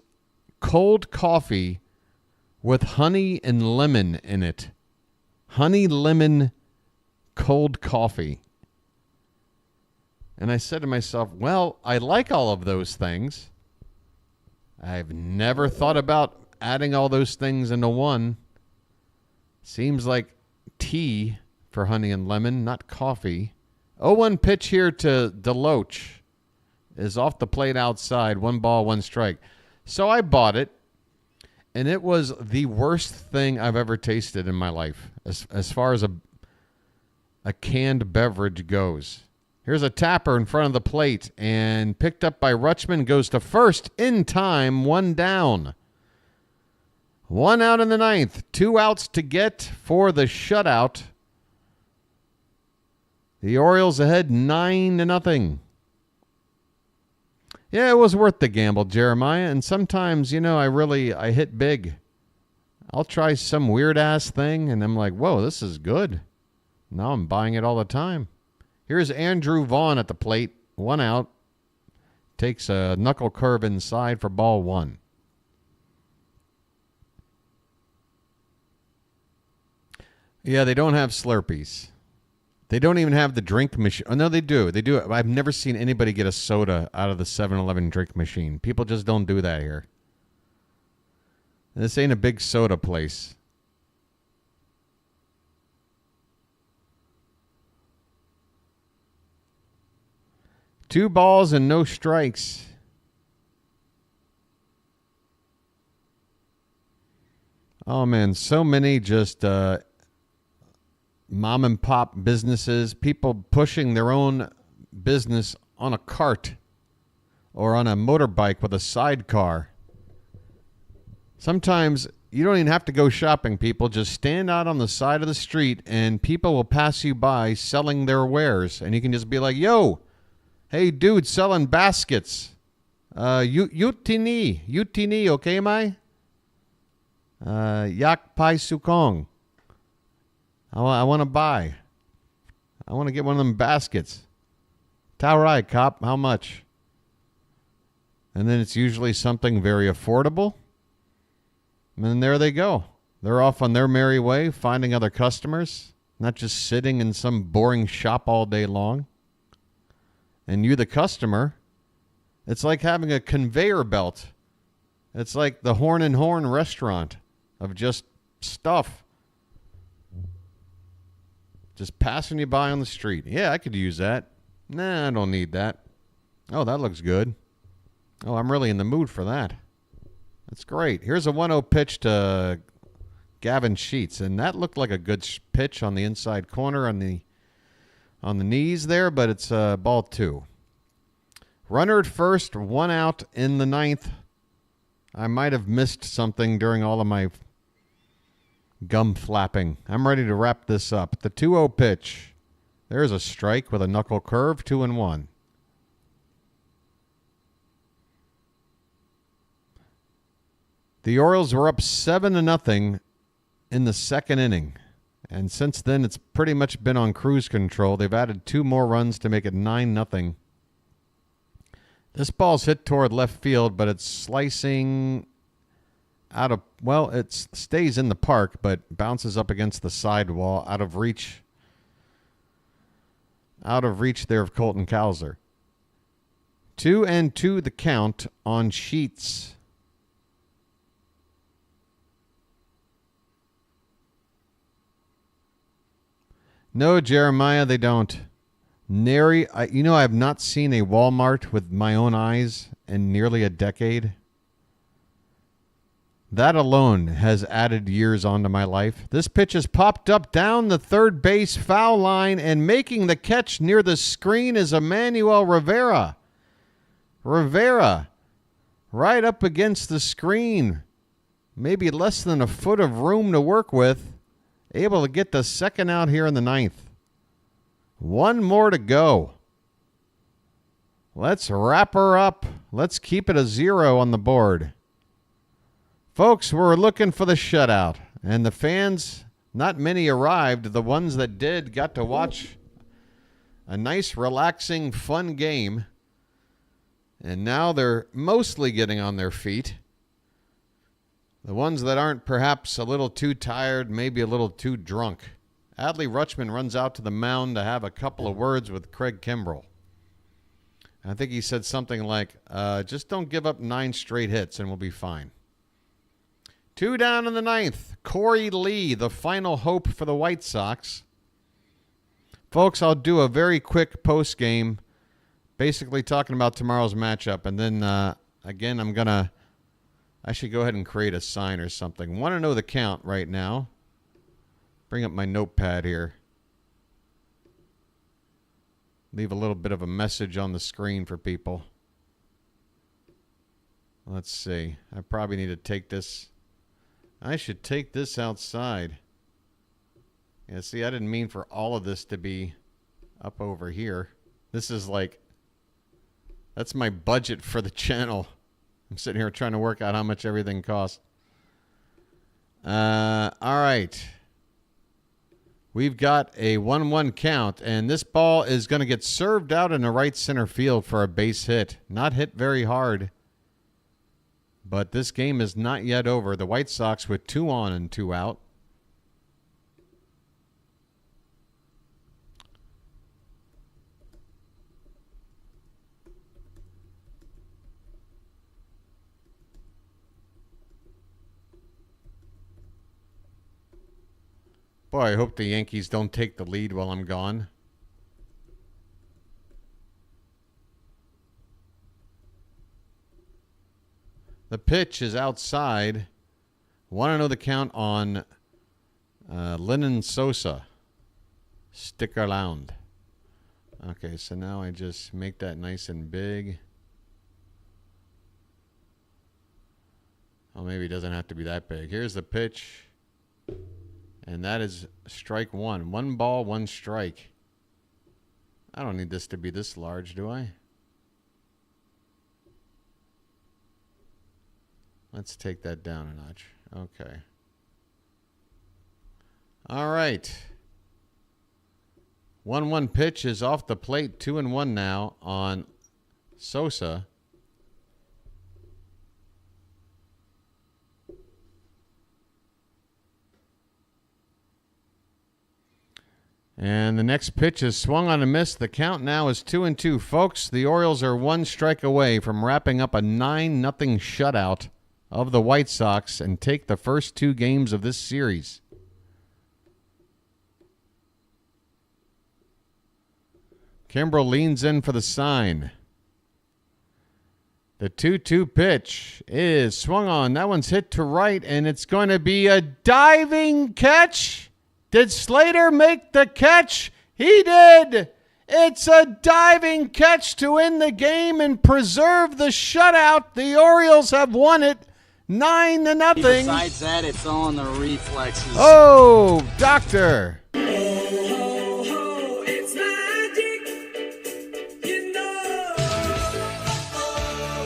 cold coffee with honey and lemon in it. Honey lemon cold coffee. And I said to myself, well, I like all of those things. I've never thought about adding all those things into one. Seems like tea for honey and lemon, not coffee. 0-1 pitch here to DeLoach is off the plate outside. 1 ball, 1 strike. So I bought it, and it was the worst thing I've ever tasted in my life as far as a canned beverage goes. Here's a tapper in front of the plate, and picked up by Rutschman, goes to first in time, 1 down. 1 out in the 9th, 2 outs to get for the shutout. The Orioles ahead 9-0. Yeah, it was worth the gamble, Jeremiah, and sometimes, I hit big. I'll try some weird-ass thing, and I'm like, whoa, this is good. Now I'm buying it all the time. Here's Andrew Vaughn at the plate. 1 out. Takes a knuckle curve inside for ball 1. Yeah, they don't have Slurpees. They don't even have the drink machine. Oh, no, they do. They do. I've never seen anybody get a soda out of the 7-Eleven drink machine. People just don't do that here. This ain't a big soda place. Two balls and no strikes. Oh, man, so many just mom and pop businesses, people pushing their own business on a cart or on a motorbike with a sidecar. Sometimes you don't even have to go shopping, people. Just stand out on the side of the street and people will pass you by selling their wares. And you can just be like, yo, hey, dude, selling baskets. Utini, okay, mai? Yak pai sukong. I want to buy. I want to get one of them baskets. Taurai, cop, how much? And then it's usually something very affordable. And then there they go. They're off on their merry way, finding other customers, not just sitting in some boring shop all day long. And you, the customer, it's like having a conveyor belt. It's like the Horn and Horn restaurant of just stuff. Just passing you by on the street. Yeah, I could use that. Nah, I don't need that. Oh, that looks good. Oh, I'm really in the mood for that. That's great. Here's a 1-0 pitch to Gavin Sheets, and that looked like a good pitch on the inside corner on the knees there, but it's ball 2. Runner at first, 1 out in the 9th. I might have missed something during all of my gum flapping. I'm ready to wrap this up. The 2-0 pitch. There's a strike with a knuckle curve, 2-1. The Orioles were up 7-0 in the 2nd inning. And since then, it's pretty much been on cruise control. They've added 2 more runs to make it 9-0. This ball's hit toward left field, but it's slicing out of, well, it stays in the park, but bounces up against the sidewall, out of reach there of Colton Cowser. 2-2 the count on Sheets. No, Jeremiah, they don't. Nary, I have not seen a Walmart with my own eyes in nearly a decade. That alone has added years onto my life. This pitch has popped up down the third base foul line, and making the catch near the screen is Emmanuel Rivera. Rivera, right up against the screen. Maybe less than a foot of room to work with. Able to get the second out here in the 9th. 1 more to go. Let's wrap her up. Let's keep it a 0 on the board. Folks, we're looking for the shutout. And the fans Not many arrived. The ones that did got to watch a nice, relaxing, fun game. And now they're mostly getting on their feet. The ones that aren't perhaps a little too tired, maybe a little too drunk. Adley Rutschman runs out to the mound to have a couple of words with Craig Kimbrell. I think he said something like, just don't give up 9 straight hits and we'll be fine. 2 down in the 9th. Corey Lee, the final hope for the White Sox. Folks, I'll do a very quick post game, basically talking about tomorrow's matchup. And then, again, I should go ahead and create a sign or something. Want to know the count right now. Bring up my notepad here. Leave a little bit of a message on the screen for people. Let's see. I probably need to take this. I should take this outside. Yeah, see, I didn't mean for all of this to be up over here. This is like, that's my budget for the channel. I'm sitting here trying to work out how much everything costs. All right. We've got a 1-1 count, and this ball is going to get served out in the right center field for a base hit. Not hit very hard, but this game is not yet over. The White Sox with 2 on and 2 out. Boy, I hope the Yankees don't take the lead while I'm gone. The pitch is outside. Want to know the count on Lennon Sosa. Stick around. Okay, so now I just make that nice and big. Oh, maybe it doesn't have to be that big. Here's the pitch. And that is strike 1. 1 ball, 1 strike. I don't need this to be this large, do I? Let's take that down a notch. Okay. All right. 1-1 pitch is off the plate. 2-1 now on Sosa. And the next pitch is swung on a miss. The count now is 2-2. Folks, the Orioles are 1 strike away from wrapping up a 9-0 shutout of the White Sox and take the first 2 games of this series. Kimbrell leans in for the sign. The 2-2 pitch is swung on. That one's hit to right, and it's going to be a diving catch. Did Slater make the catch? He did. It's a diving catch to win the game and preserve the shutout. The Orioles have won it 9-0. Besides that, it's on the reflexes. Oh, doctor. It's magic. You know.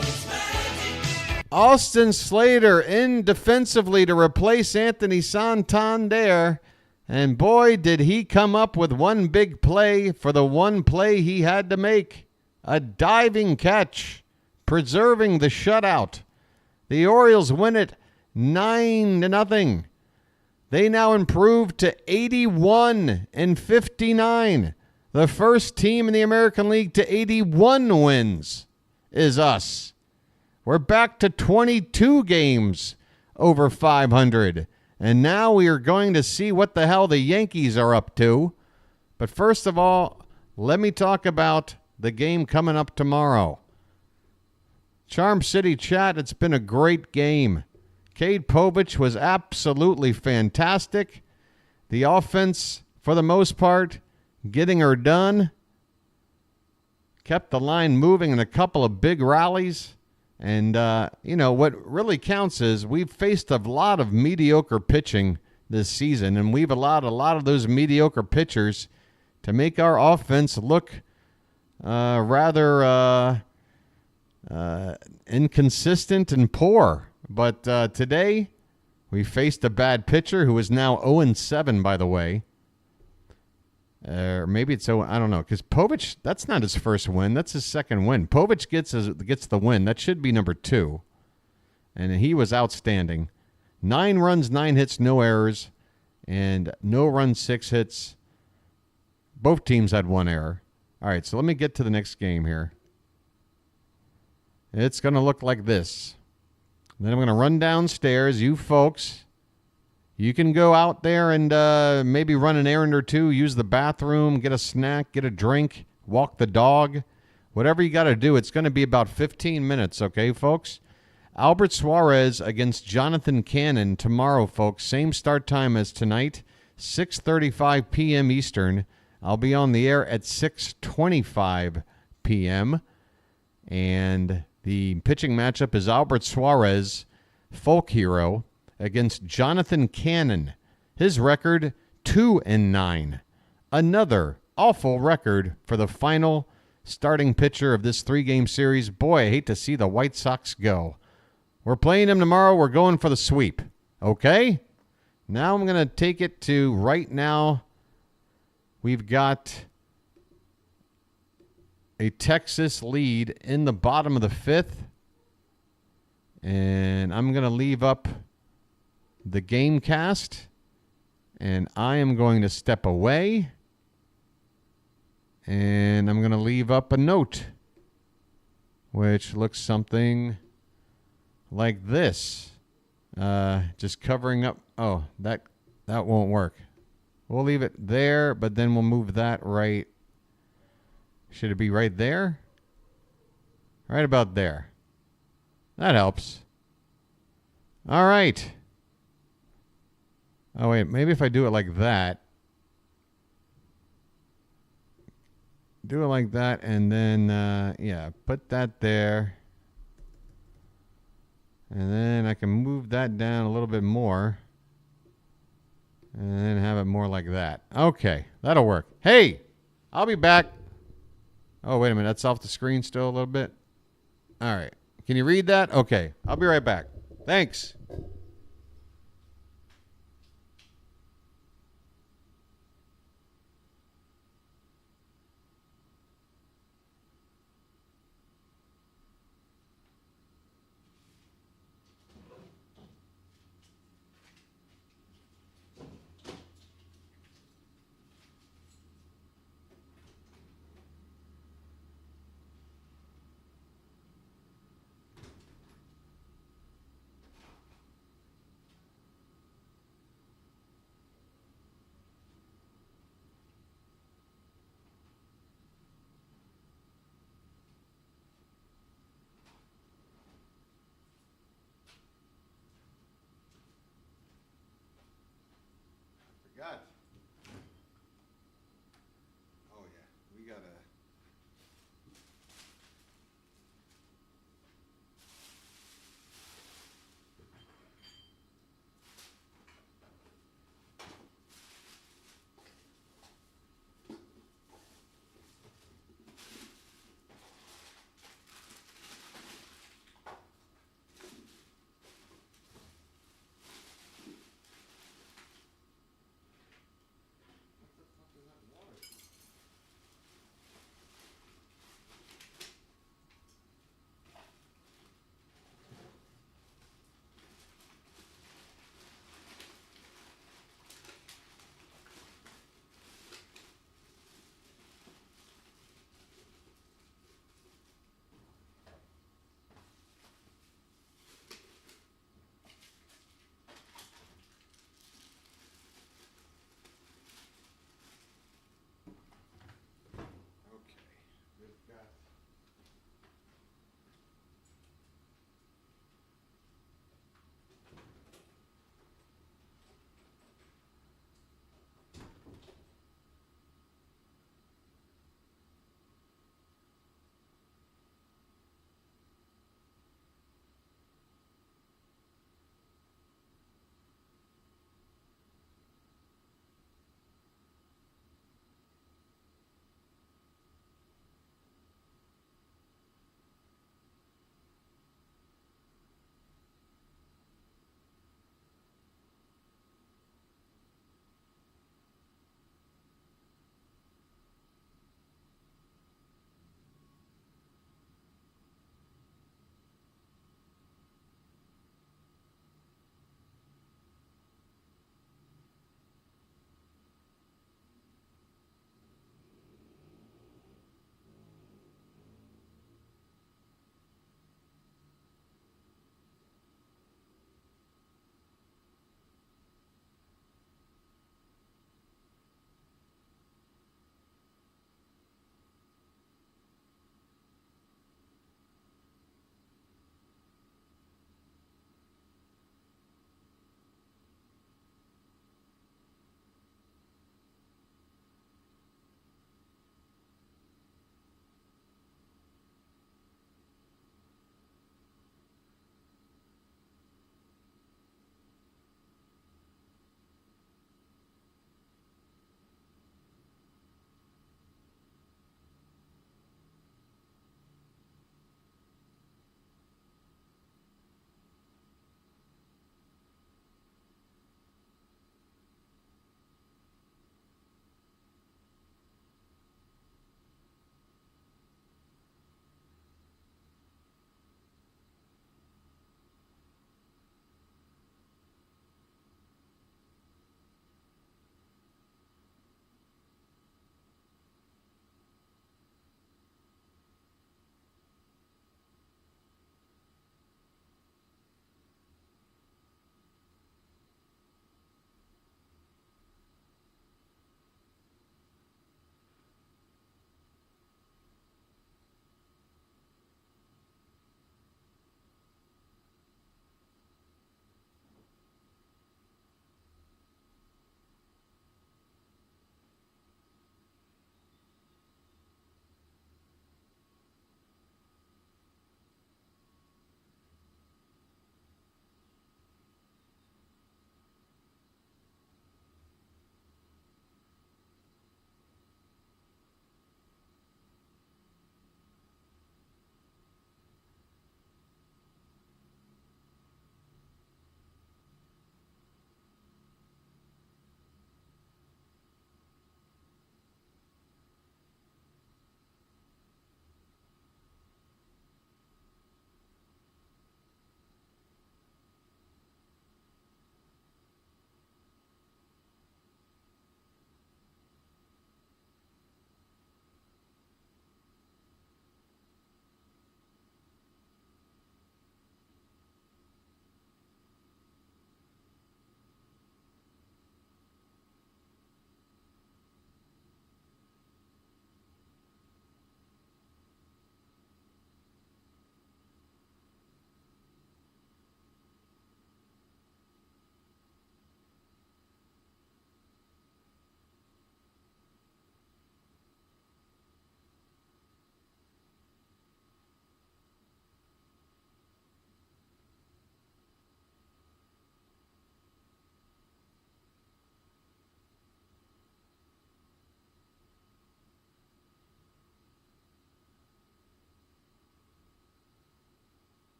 It's magic. Austin Slater in defensively to replace Anthony Santander. And boy, did he come up with one big play for the one play he had to make. A diving catch, preserving the shutout. The Orioles win it 9-0. They now improve to 81-59. The first team in the American League to 81 wins is us. We're back to 22 games over 500. And now we are going to see what the hell the Yankees are up to. But first of all, let me talk about the game coming up tomorrow. Charm City chat, it's been a great game. Cade Povich was absolutely fantastic. The offense, for the most part, getting her done. Kept the line moving in a couple of big rallies. And, what really counts is we've faced a lot of mediocre pitching this season, and we've allowed a lot of those mediocre pitchers to make our offense look rather inconsistent and poor. But today, We faced a bad pitcher who is now 0-7, by the way. Or maybe it's I don't know, because Povich, that's not his first win. That's his second win. Povich gets the win. That should be number 2. And he was outstanding. 9 runs, 9 hits, no errors, and no runs, 6 hits. Both teams had 1 error. All right, so let me get to the next game here. It's going to look like this. Then I'm going to run downstairs. You folks, you can go out there and maybe run an errand or two, use the bathroom, get a snack, get a drink, walk the dog. Whatever you got to do, it's going to be about 15 minutes, okay, folks? Albert Suarez against Jonathan Cannon tomorrow, folks. Same start time as tonight, 6:35 p.m. Eastern. I'll be on the air at 6:25 p.m. And the pitching matchup is Albert Suarez, folk hero, against Jonathan Cannon. His record, 2-9. Another awful record for the final starting pitcher of this 3-game series. Boy, I hate to see the White Sox go. We're playing them tomorrow. We're going for the sweep. Okay? Now I'm going to take it to right now. We've got a Texas lead in the bottom of the 5th. And I'm going to leave up the game cast. And I am going to step away. And I'm going to leave up a note, which looks something like this. Just covering up. Oh, that won't work. We'll leave it there, but then we'll move that right. Should it be right there? Right about there. That helps. All right. Oh, wait. Maybe if I do it like that. Do it like that, and then, yeah, put that there. And then I can move that down a little bit more. And then have it more like that. Okay, that'll work. Hey, I'll be back. Oh, wait a minute. That's off the screen still a little bit. All right. Can you read that? Okay, I'll be right back. Thanks. Oh, yeah. We got to...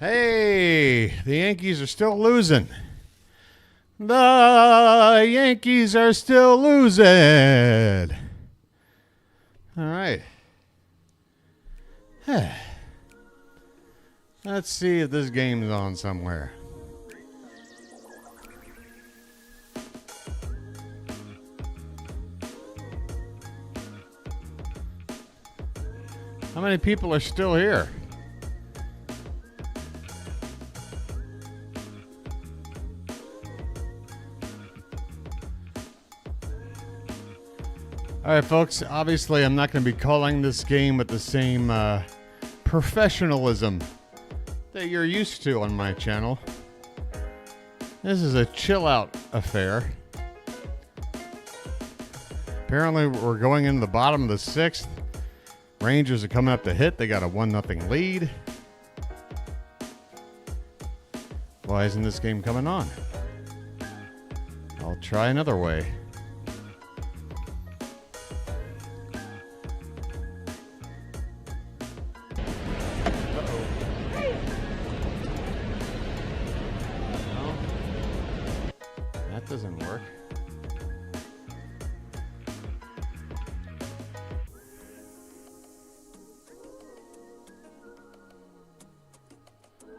Hey, the Yankees are still losing. The Yankees are still losing. All right. Let's see if this game is on somewhere. How many people are still here? All right, folks, obviously I'm not going to be calling this game with the same professionalism that you're used to on my channel. This is a chill-out affair. Apparently, we're going into the bottom of the 6th. Rangers are coming up to hit. They got a 1-0 lead. Why isn't this game coming on? I'll try another way. Doesn't work.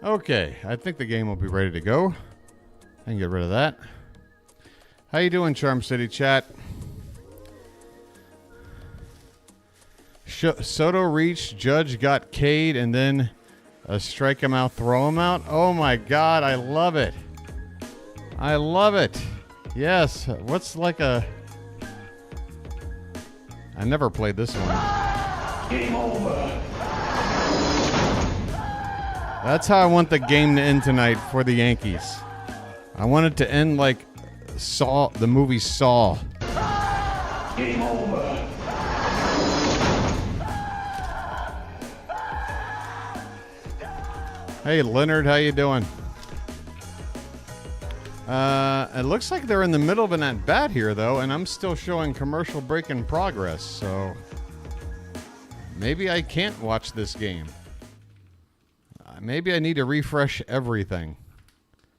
Okay, I think the game will be ready to go. I can get rid of that. How you doing, Charm City chat? Soto reached, Judge got Cade, and then strike him out, throw him out. Oh my God, I love it. I love it. Yes. What's like a... I never played this one. Game over. That's how I want the game to end tonight for the Yankees. I want it to end like Saw, the movie Saw. Game over. Hey, Leonard, how you doing? It looks like they're in the middle of an at-bat here, though, and I'm still showing commercial break in progress, so maybe I can't watch this game. Maybe I need to refresh everything.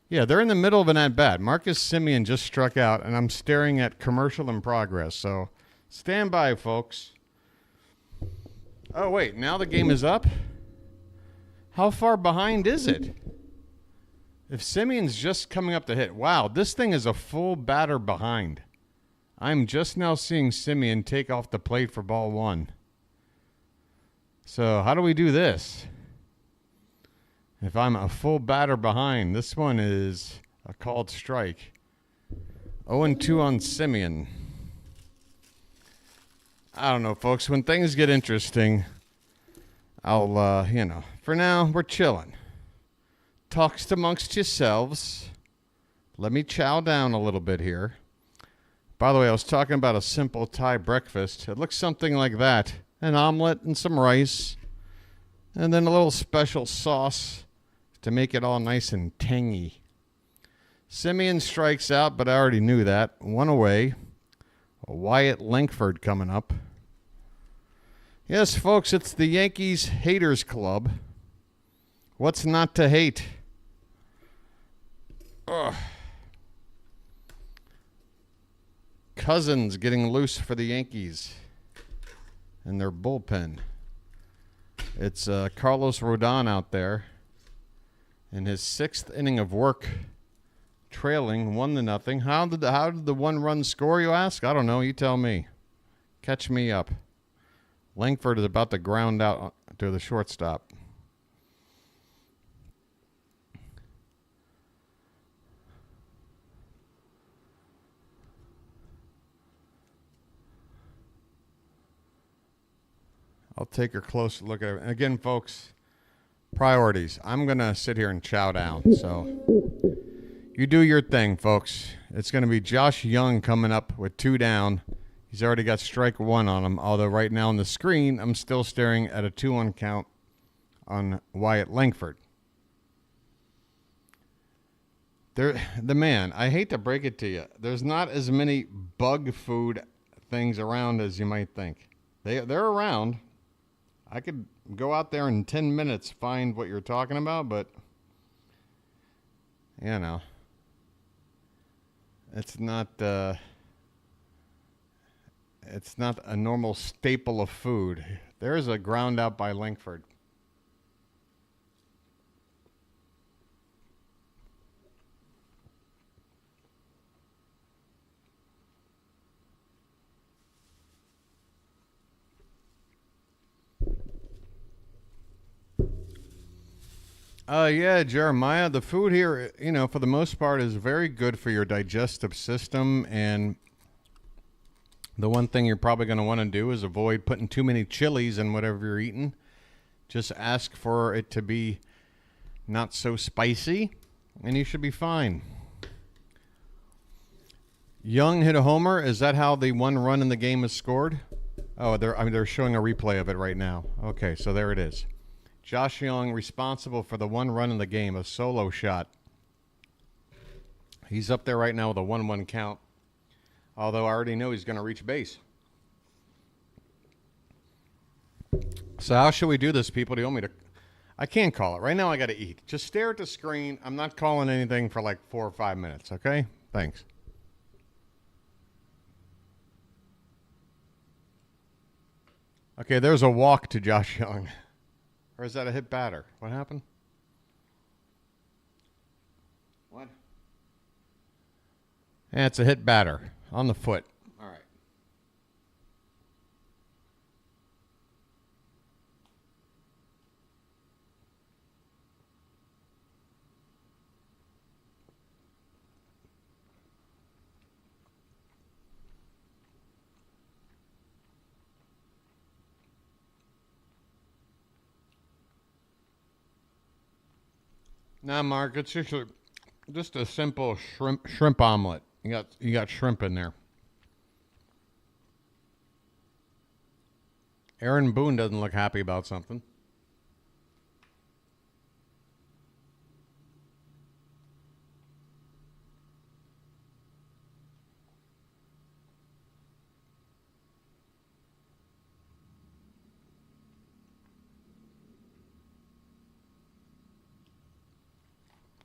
Yeah, they're in the middle of an at-bat. Marcus Semien just struck out, and I'm staring at commercial in progress, so stand by, folks. Oh, wait, now the game is up? How far behind is it? If Semien's just coming up to hit, wow, this thing is a full batter behind. I'm just now seeing Semien take off the plate for ball 1. So how do we do this? If I'm a full batter behind, this one is a called strike. 0-2 on Semien. I don't know, folks. When things get interesting, I'll, for now, we're chilling. Talks amongst yourselves. Let me chow down a little bit here. By the way, I was talking about a simple Thai breakfast. It looks something like that. An omelet and some rice. And then a little special sauce to make it all nice and tangy. Semien strikes out, but I already knew that. 1 away. Wyatt Langford coming up. Yes, folks, it's the Yankees Haters Club. What's not to hate? Ugh. Cousins getting loose for the Yankees and their bullpen. It's Carlos Rodon out there in his 6th inning of work, trailing 1-0. How did the 1-run score, you ask? I don't know. You tell me. Catch me up. Langford is about to ground out to the shortstop. I'll take a close look at it. And again, folks, priorities. I'm going to sit here and chow down. So you do your thing, folks. It's going to be Josh Young coming up with 2 down. He's already got strike 1 on him. Although right now on the screen, I'm still staring at a 2-1 count on Wyatt Langford. The man, I hate to break it to you. There's not as many bug food things around as you might think. They're around. I could go out there in 10 minutes, find what you're talking about, but you know, it's not a normal staple of food. There is a ground out by Linkford. Yeah, Jeremiah, the food here, you know, for the most part is very good for your digestive system. And the one thing you're probably going to want to do is avoid putting too many chilies in whatever you're eating. Just ask for it to be not so spicy, and you should be fine. Young hit a homer. Is that how the one run in the game is scored? Oh, they're showing a replay of it right now. Okay, so there it is. Josh Young responsible for the one run in the game, a solo shot. He's up there right now with a 1-1 count, although I already know he's going to reach base. So how should we do this, people? Do you want me to... I can't call it. Right now I got to eat. Just stare at the screen. I'm not calling anything for like 4 or 5 minutes, okay? Thanks. Okay, there's a walk to Josh Young. Or is that a hit batter? What happened? What? Yeah, it's a hit batter on the foot. All right. Nah, Mark, it's just a simple shrimp omelet. You got shrimp in there. Aaron Boone doesn't look happy about something.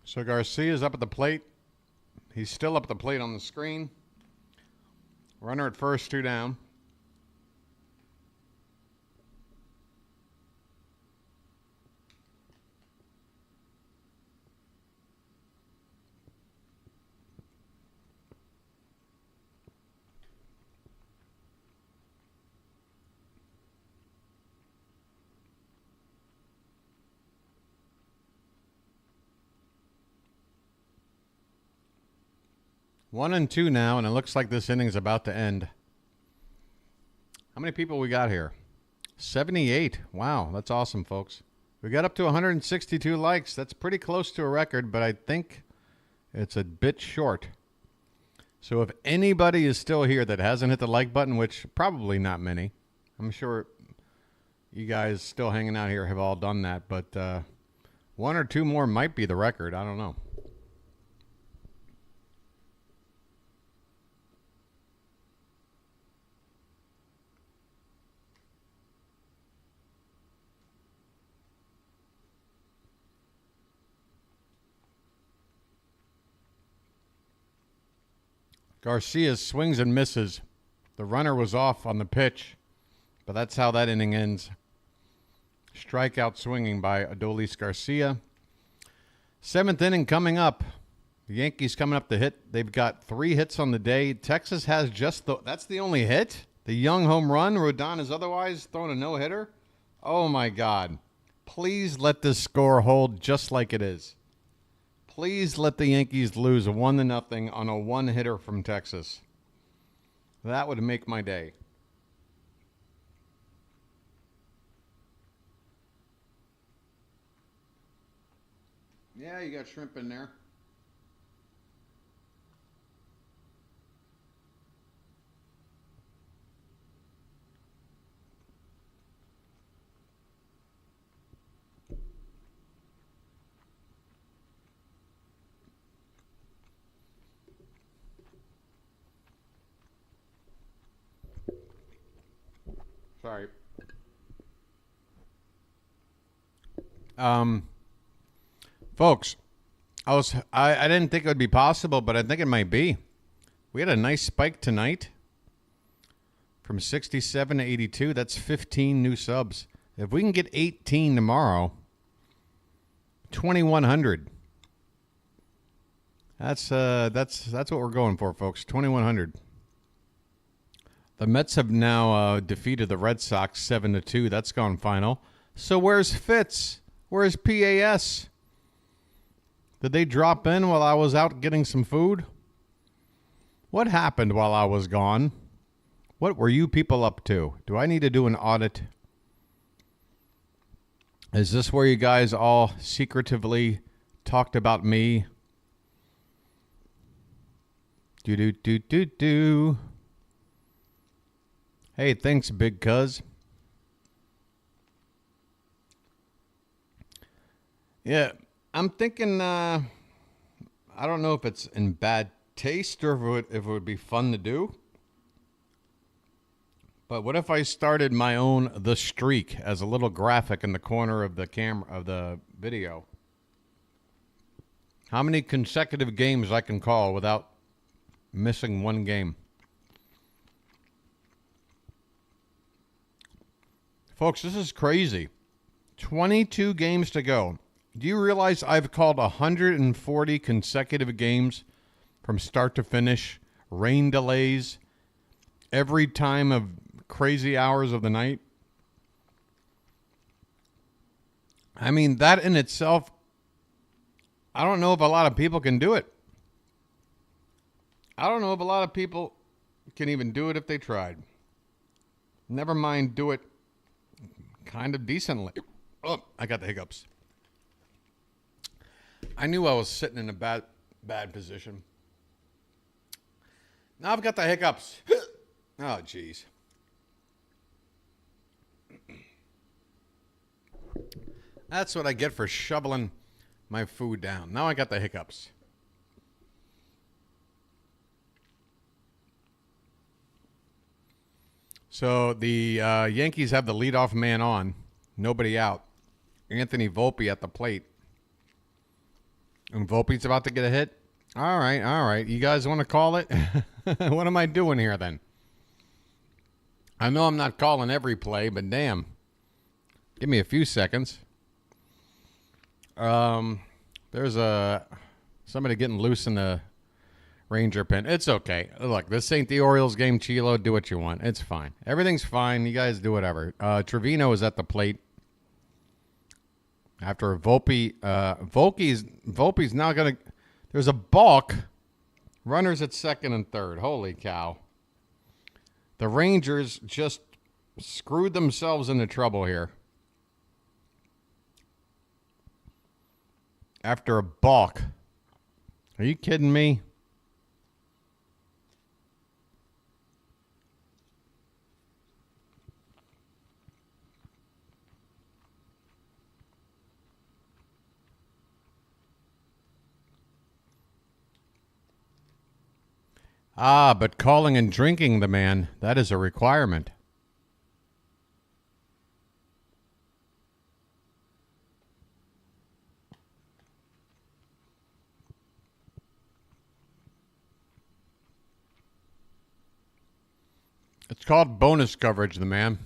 So Garcia's up at the plate. He's still up at the plate on the screen. Runner at first, 2 down. One and 2 now, and it looks like this inning's about to end. How many people we got here? 78. Wow, that's awesome, folks. We got up to 162 likes. That's pretty close to a record, but I think it's a bit short. So if anybody is still here that hasn't hit the like button, which probably not many, I'm sure you guys still hanging out here have all done that, but 1 or 2 more might be the record. I don't know. Garcia swings and misses. The runner was off on the pitch, but that's how that inning ends. Strikeout swinging by Adolis Garcia. 7th inning coming up. The Yankees coming up to hit. They've got 3 hits on the day. Texas has that's the only hit? The Young home run. Rodon is otherwise throwing a no-hitter. Oh, my God. Please let this score hold just like it is. Please let the Yankees lose 1-0 on a 1-hitter from Texas. That would make my day. Yeah, you got shrimp in there. Sorry. Folks, I didn't think it would be possible, but I think it might be. We had a nice spike tonight from 67 to 82. That's 15 new subs. If we can get 18 tomorrow, 2,100. That's what we're going for, folks. 2,100. The Mets have now defeated the Red Sox 7-2. That's gone final. So where's Fitz? Where's PAS? Did they drop in while I was out getting some food? What happened while I was gone? What were you people up to? Do I need to do an audit? Is this where you guys all secretively talked about me? Do. Hey, thanks, big cuz. Yeah, I'm thinking, I don't know if it's in bad taste or if it would be fun to do. But what if I started my own The Streak as a little graphic in the corner of the camera of the video? How many consecutive games I can call without missing one game? Folks, this is crazy. 22 games to go. Do you realize I've called 140 consecutive games from start to finish? Rain delays, every time of crazy hours of the night. I mean, that in itself, I don't know if a lot of people can do it. I don't know if a lot of people can even do it if they tried. Never mind do it kind of decently. Oh, I got the hiccups. I knew I was sitting in a bad position. Now I've got the hiccups. Oh, jeez. That's what I get for shoveling my food down. Now I got the hiccups. So the Yankees have the leadoff man on. Nobody out. Anthony Volpe at the plate. And Volpe's about to get a hit. All right. You guys want to call it? What am I doing here then? I know I'm not calling every play, but damn. Give me a few seconds. There's somebody getting loose in the Ranger pen. It's okay. Look, this ain't the Orioles game, Chilo. Do what you want. It's fine. Everything's fine. You guys do whatever. Trevino is at the plate. After Volpe, Volpe's now going to... There's a balk. Runners at second and third. Holy cow. The Rangers just screwed themselves into trouble here. After a balk. Are you kidding me? Ah, but calling and drinking the man, that is a requirement. It's called bonus coverage, the man.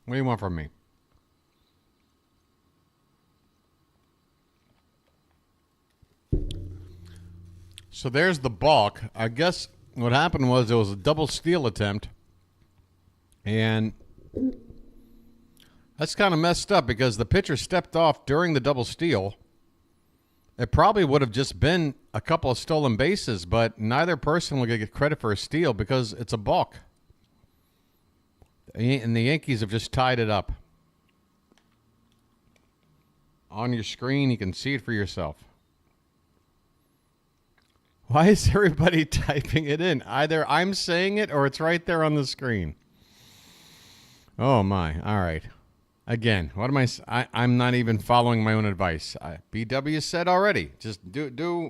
What do you want from me? So there's the balk. I guess what happened was it was a double steal attempt. And that's kind of messed up because the pitcher stepped off during the double steal. It probably would have just been a couple of stolen bases, but neither person will get credit for a steal because it's a balk. And the Yankees have just tied it up. On your screen, you can see it for yourself. Why is everybody typing it in? Either I'm saying it or it's right there on the screen. Oh, my. All right. Again, what am I'm not even following my own advice. BW said already. Just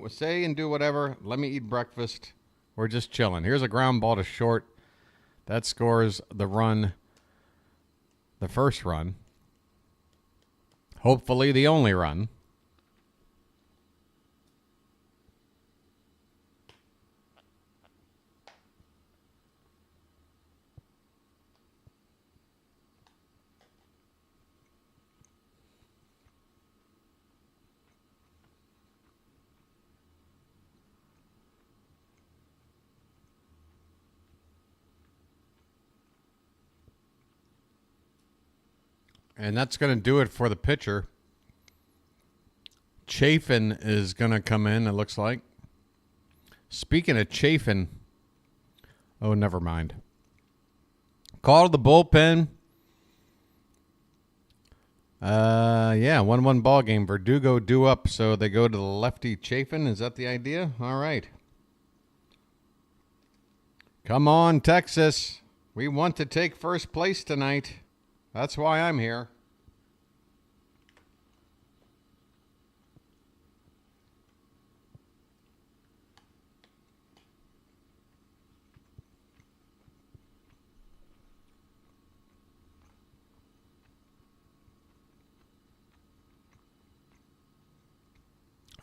say and do whatever. Let me eat breakfast. We're just chilling. Here's a ground ball to short. That scores the run, the first run. Hopefully the only run. And that's going to do it for the pitcher. Chafin is going to come in, it looks like. Speaking of Chafin, oh, never mind. Call to the bullpen. Yeah, 1-1 ball game. Verdugo due up, so they go to the lefty Chafin. Is that the idea? All right. Come on, Texas. We want to take first place tonight. That's why I'm here.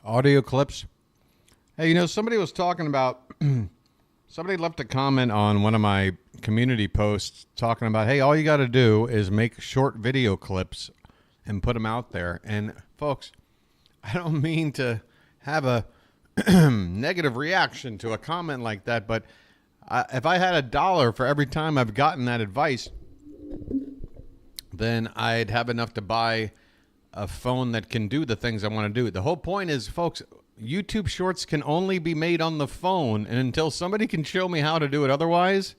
Audio Audio clips. Hey, you know, somebody was talking about, somebody left a comment on one of my community posts talking about, hey, all you got to do is make short video clips and put them out there. And folks, I don't mean to have a negative reaction to a comment like that, but if I had $1 for every time I've gotten that advice, then I'd have enough to buy a phone that can do the things I want to do. The whole point is, folks, YouTube Shorts can only be made on the phone, and until somebody can show me how to do it otherwise,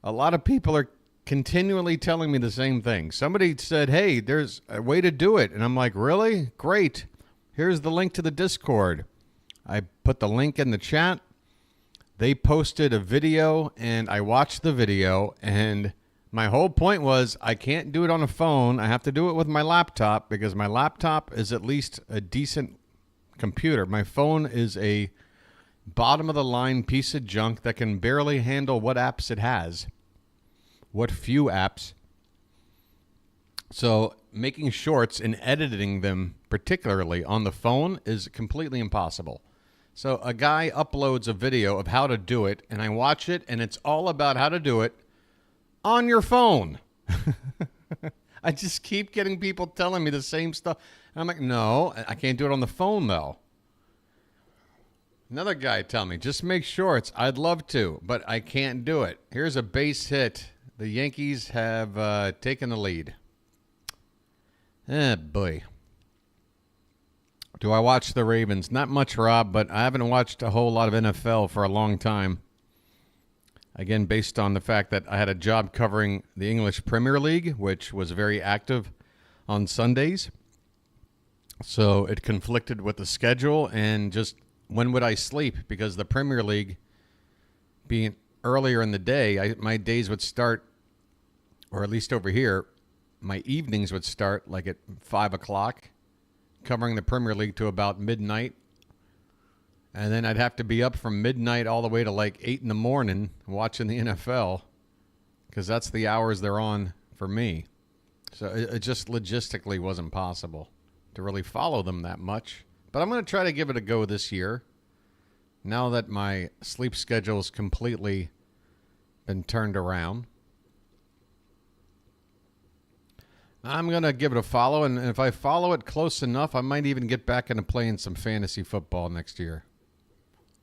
a lot of people are continually telling me the same thing. Somebody said, hey, there's a way to do it. And I'm like, really? Great. Here's the link to the Discord. I put the link in the chat. They posted a video, and I watched the video, and my whole point was I can't do it on a phone. I have to do it with my laptop because my laptop is at least a decent computer. My phone is a bottom-of-the-line piece of junk that can barely handle what apps it has, what few apps. So making shorts and editing them, particularly on the phone, is completely impossible. So a guy uploads a video of how to do it, and I watch it, and it's all about how to do it on your phone. I just keep getting people telling me the same stuff. And I'm like, no, I can't do it on the phone, though. Another guy tell me, just make shorts. I'd love to, but I can't do it. Here's a base hit. The Yankees have taken the lead. Boy. Do I watch the Ravens? Not much, Rob, but I haven't watched a whole lot of NFL for a long time. Again, based on the fact that I had a job covering the English Premier League, which was very active on Sundays. So it conflicted with the schedule and just when would I sleep? Because the Premier League being earlier in the day, my days would start, or at least over here, my evenings would start like at 5 o'clock, covering the Premier League to about midnight. And then I'd have to be up from midnight all the way to like 8 in the morning watching the NFL because that's the hours they're on for me. So it just logistically wasn't possible to really follow them that much. But I'm going to try to give it a go this year now that my sleep schedule has completely been turned around. I'm going to give it a follow, and if I follow it close enough, I might even get back into playing some fantasy football next year.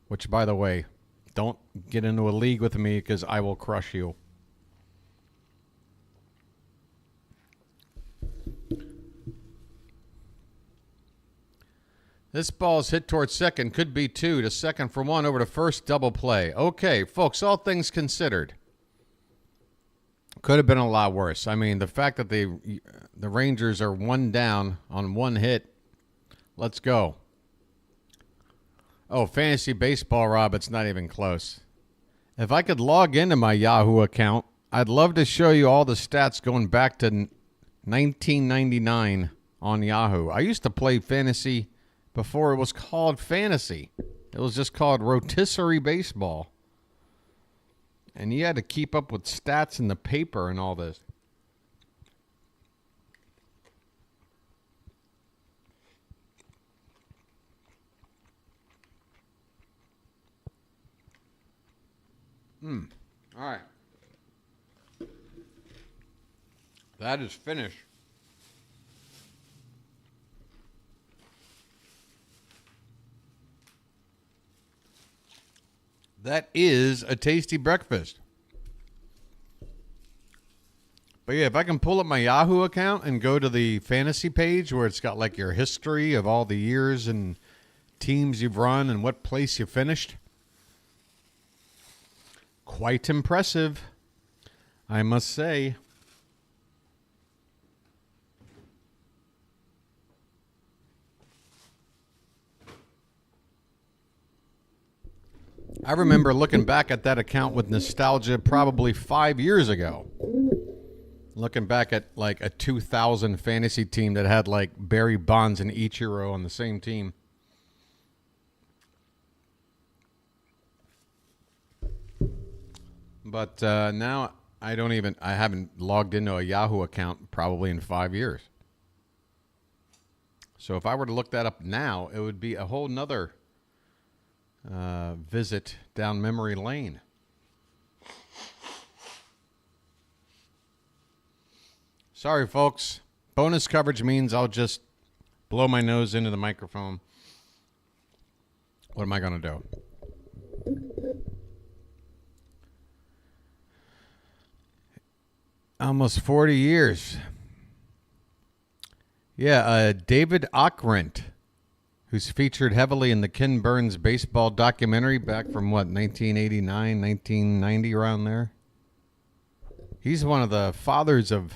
Which, by the way, don't get into a league with me because I will crush you. This ball's hit towards second. Could be 2 to second for 1 over to first. Double play. Okay, folks, all things considered. Could have been a lot worse. I mean, the fact that the Rangers are 1 down on 1 hit. Let's go. Oh, fantasy baseball, Rob, it's not even close. If I could log into my Yahoo account, I'd love to show you all the stats going back to 1999 on Yahoo. I used to play fantasy before it was called fantasy. It was just called rotisserie baseball. And you had to keep up with stats in the paper and all this. All right. That is finished. That is a tasty breakfast. But yeah, if I can pull up my Yahoo account and go to the fantasy page where it's got like your history of all the years and teams you've run and what place you finished. Quite impressive, I must say. I remember looking back at that account with nostalgia probably 5 years ago. Looking back at like a 2000 fantasy team that had like Barry Bonds and Ichiro on the same team. But now I haven't logged into a Yahoo account probably in 5 years. So if I were to look that up now, it would be a whole nother visit down memory lane. Sorry, folks. Bonus coverage means I'll just blow my nose into the microphone. What am I going to do? Almost 40 years. Yeah, David Ockrent, who's featured heavily in the Ken Burns baseball documentary back from, 1989, 1990, around there. He's one of the fathers of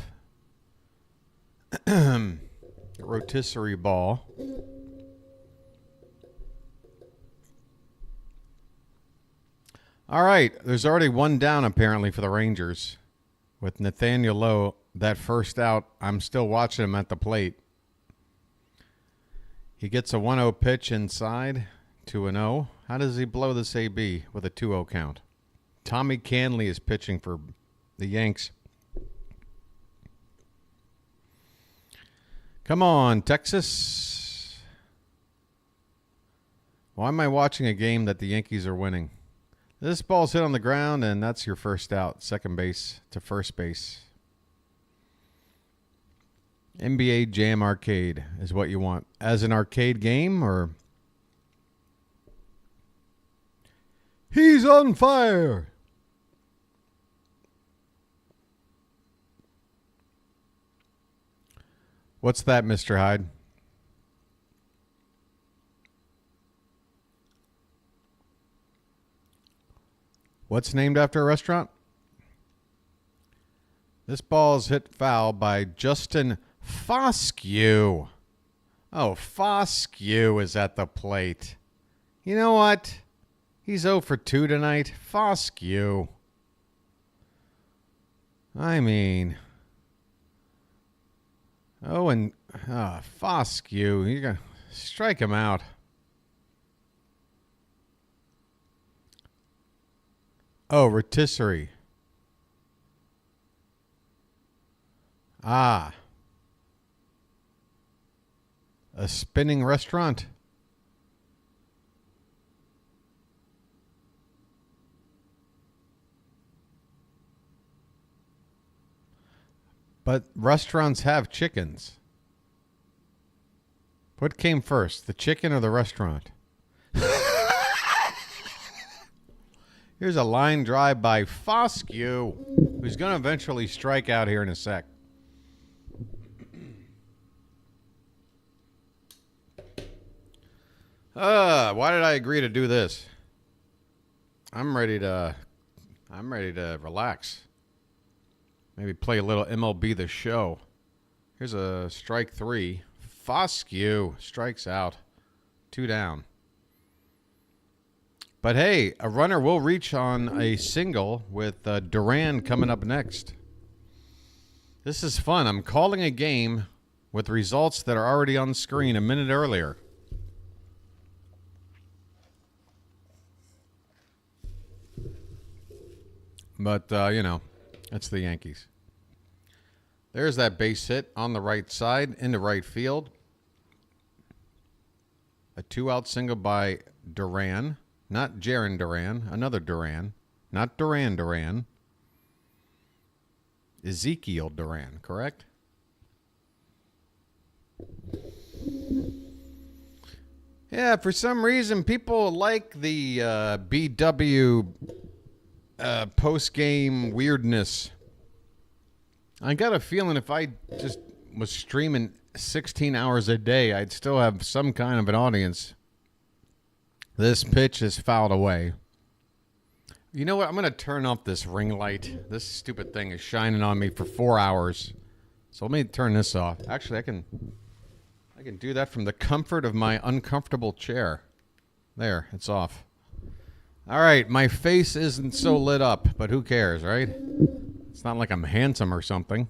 rotisserie ball. All right, there's already one down apparently for the Rangers. With Nathaniel Lowe, that first out, I'm still watching him at the plate. He gets a 1-0 pitch inside, 2-0. How does he blow this AB with a 2-0 count? Tommy Canley is pitching for the Yanks. Come on, Texas. Why am I watching a game that the Yankees are winning? This ball's hit on the ground, and that's your first out. Second base to first base. NBA Jam Arcade is what you want. As an arcade game, or... He's on fire! What's that, Mr. Hyde? What's named after a restaurant? This ball is hit foul by Justin Foscue. Oh, Foscue is at the plate. You know what? He's 0 for 2 tonight. Foscue. I mean... Oh, and Foscue. You gotta strike him out. Oh, rotisserie. Ah. A spinning restaurant. But restaurants have chickens. What came first, the chicken or the restaurant? Here's a line drive by Foscue, who's going to eventually strike out here in a sec. Why did I agree to do this? I'm ready to relax. Maybe play a little MLB The Show. Here's a strike 3. Foscue strikes out. 2 down. But hey, a runner will reach on a single with Duran coming up next. This is fun. I'm calling a game with results that are already on screen a minute earlier. But, that's the Yankees. There's that base hit on the right side into right field. A 2-out single by Duran. Not Jarren Duran, another Duran. Not Duran. Ezekiel Duran, correct? Yeah, for some reason, people like the BW post-game weirdness. I got a feeling if I just was streaming 16 hours a day, I'd still have some kind of an audience. This pitch is fouled away. You know what? I'm going to turn off this ring light. This stupid thing is shining on me for 4 hours. So let me turn this off. Actually, I can do that from the comfort of my uncomfortable chair. There, it's off. All right, my face isn't so lit up, but who cares, right? It's not like I'm handsome or something.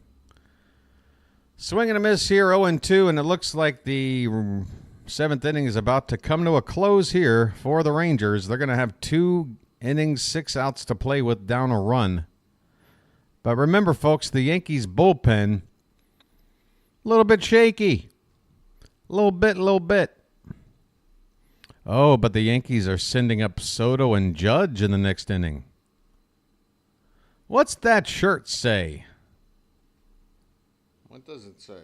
Swing and a miss here, 0-2, and it looks like the seventh inning is about to come to a close here for the Rangers. They're going to have 2 innings, 6 outs to play with, down a run. But remember, folks, the Yankees bullpen, a little bit shaky. A little bit. Oh, but the Yankees are sending up Soto and Judge in the next inning. What's that shirt say? What does it say?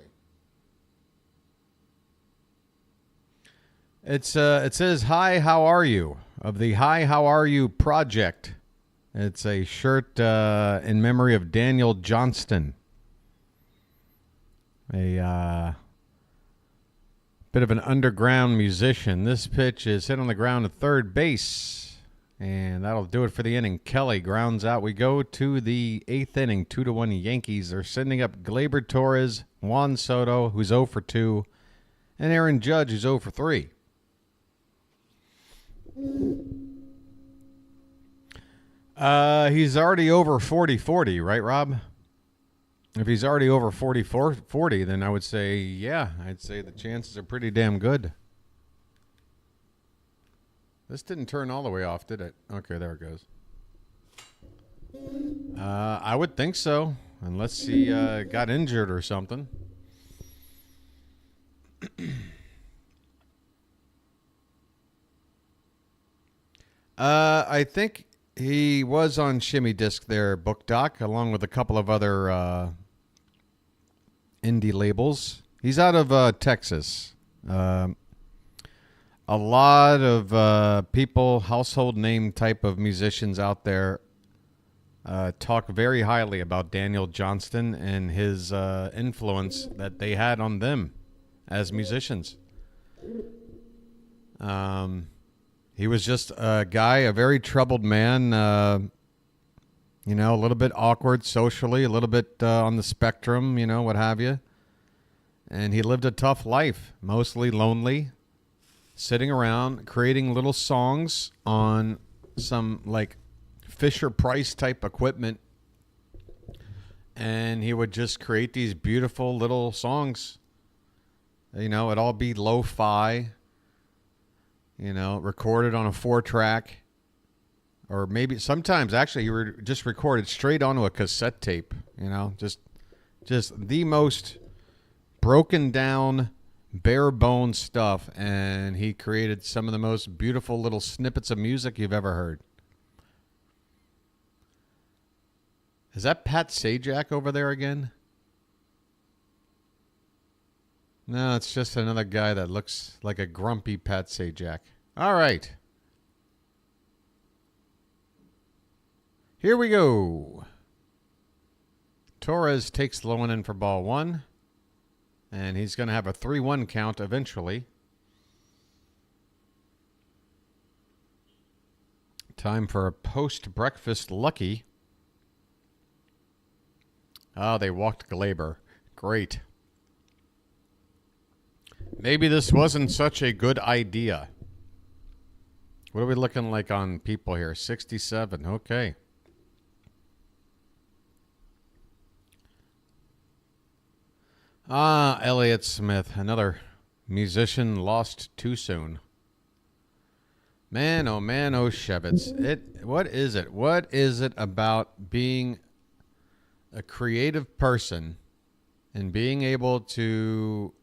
It says, "Hi, how are you?" of the Hi, How Are You project. It's a shirt in memory of Daniel Johnston. A bit of an underground musician. This pitch is hit on the ground at third base. And that'll do it for the inning. Kelly grounds out. We go to the 8th inning. 2-1 Yankees. They're sending up Gleyber Torres, Juan Soto, who's 0 for 2, and Aaron Judge, who's 0 for 3. He's already over 40-40, right, Rob? If he's already over 40, then I would say, yeah, I'd say the chances are pretty damn good. This didn't turn all the way off, did it? Okay, there it goes. I would think so, unless he got injured or something. I think he was on Shimmy Disc there, Book Doc, along with a couple of other indie labels. He's out of Texas. A lot of people, household name type of musicians out there talk very highly about Daniel Johnston and his influence that they had on them as musicians. He was just a guy, a very troubled man, a little bit awkward socially, a little bit on the spectrum, what have you. And he lived a tough life, mostly lonely, sitting around creating little songs on some like Fisher-Price type equipment. And he would just create these beautiful little songs. It'd all be lo-fi, recorded on a 4-track. Or maybe sometimes actually you were just recorded straight onto a cassette tape, just the most broken down, bare bones stuff, and he created some of the most beautiful little snippets of music you've ever heard. Is that Pat Sajak over there again? No, it's just another guy that looks like a grumpy Pat Sajak. All right. Here we go. Torres takes low and in for ball 1. And he's going to have a 3-1 count eventually. Time for a post-breakfast lucky. Oh, they walked Gleyber. Great. Maybe this wasn't such a good idea. What are we looking like on people here? 67. Okay. Elliott Smith, another musician lost too soon. Man, oh Shevitz. What is it? What is it about being a creative person and being able to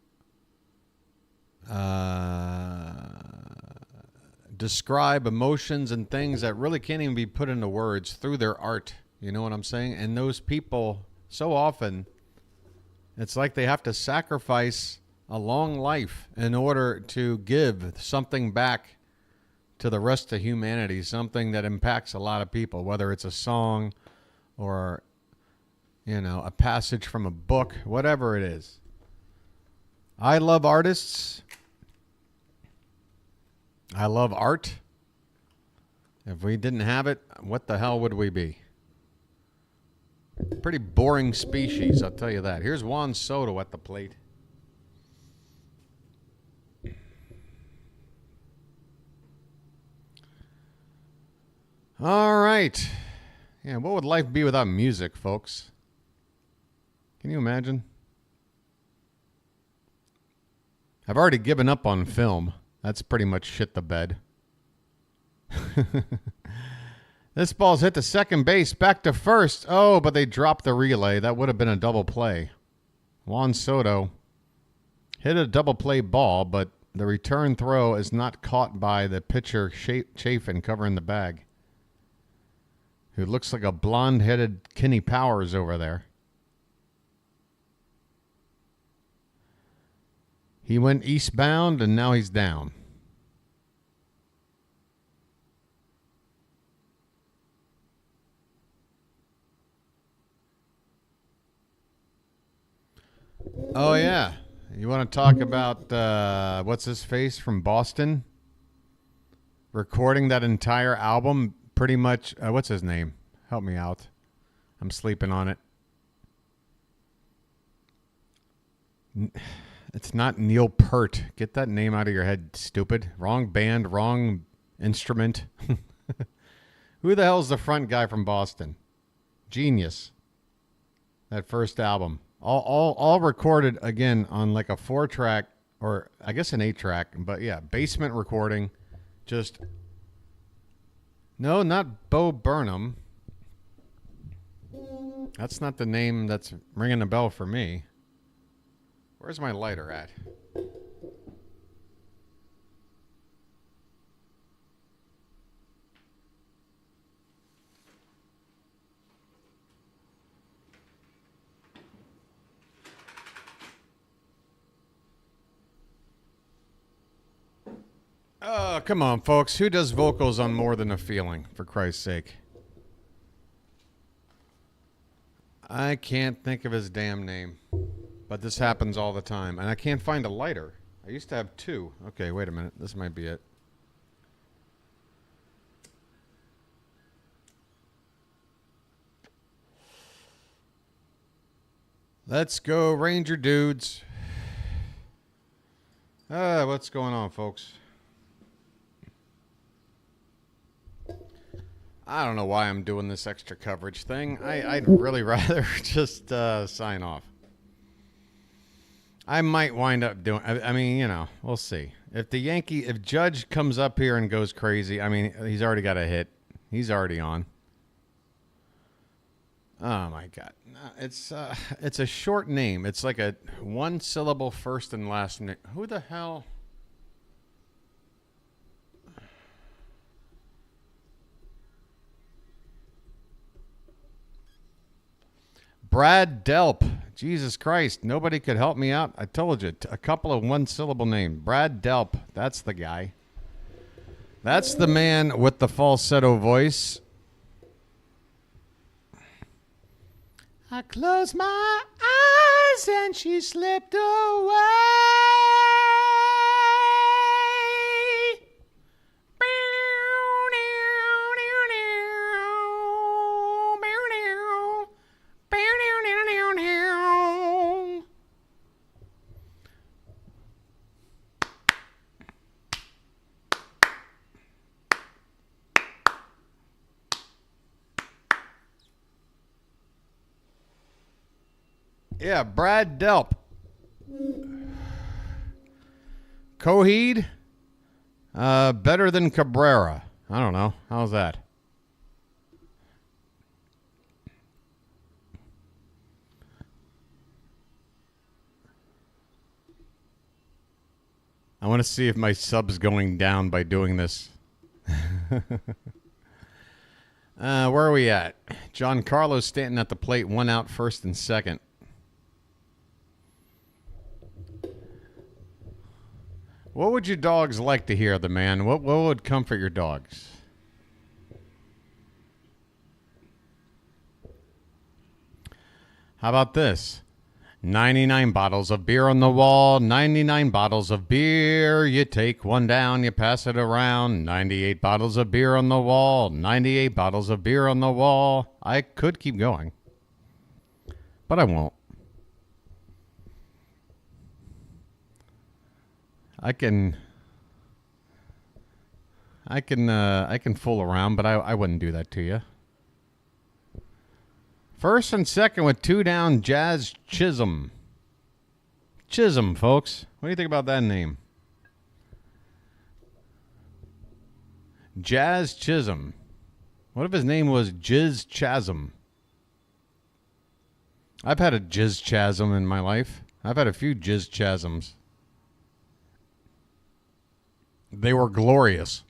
describe emotions and things that really can't even be put into words through their art? You know what I'm saying? And those people, so often, it's like they have to sacrifice a long life in order to give something back to the rest of humanity, something that impacts a lot of people, whether it's a song or, you know, a passage from a book, whatever it is. I love artists. I love art. If we didn't have it, what the hell would we be? Pretty boring species, I'll tell you that. Here's Juan Soto at the plate. All right. Yeah, what would life be without music, folks? Can you imagine? I've already given up on film. That's pretty much shit the bed. This ball's hit to second base, back to first. Oh, but they dropped the relay. That would have been a double play. Juan Soto hit a double play ball, but the return throw is not caught by the pitcher Chafin covering the bag, who looks like a blonde-headed Kenny Powers over there. He went eastbound, and now he's down. Oh, yeah. You want to talk about, what's his face from Boston? Recording that entire album, pretty much. What's his name? Help me out. I'm sleeping on it. It's not Neil Peart. Get that name out of your head, stupid. Wrong band, wrong instrument. Who the hell's the front guy from Boston? Genius. That first album. All recorded, again, on like a 4-track, or I guess an 8-track. But yeah, basement recording. Just... No, not Bo Burnham. That's not the name that's ringing a bell for me. Where's my lighter at? Oh, come on, folks. Who does vocals on More Than a Feeling, for Christ's sake? I can't think of his damn name. But this happens all the time. And I can't find a lighter. I used to have 2. Okay, wait a minute. This might be it. Let's go, Ranger dudes. What's going on, folks? I don't know why I'm doing this extra coverage thing. I'd really rather just sign off. I might wind up doing... I mean, you know, we'll see. If Judge comes up here and goes crazy, I mean, he's already got a hit. He's already on. Oh, my God. It's a short name. It's like a 1-syllable first and last name. Who the hell... Brad Delp. Jesus Christ. Nobody could help me out. I told you. A couple of 1-syllable names. Brad Delp. That's the guy. That's the man with the falsetto voice. I closed my eyes and she slipped away. Yeah, Brad Delp. Coheed? Better than Cabrera. I don't know. How's that? I want to see if my sub's going down by doing this. Where are we at? Giancarlo Stanton at the plate, 1 out, first and second. What would your dogs like to hear, the man? What would comfort your dogs? How about this? 99 bottles of beer on the wall, 99 bottles of beer. You take one down, you pass it around. 98 bottles of beer on the wall, 98 bottles of beer on the wall. I could keep going, but I won't. I can fool around, but I wouldn't do that to you. First and second with 2 down, Jazz Chisholm. Chisholm, folks. What do you think about that name? Jazz Chisholm. What if his name was Jizz Chasm? I've had a Jizz Chasm in my life. I've had a few Jizz Chasms. They were glorious.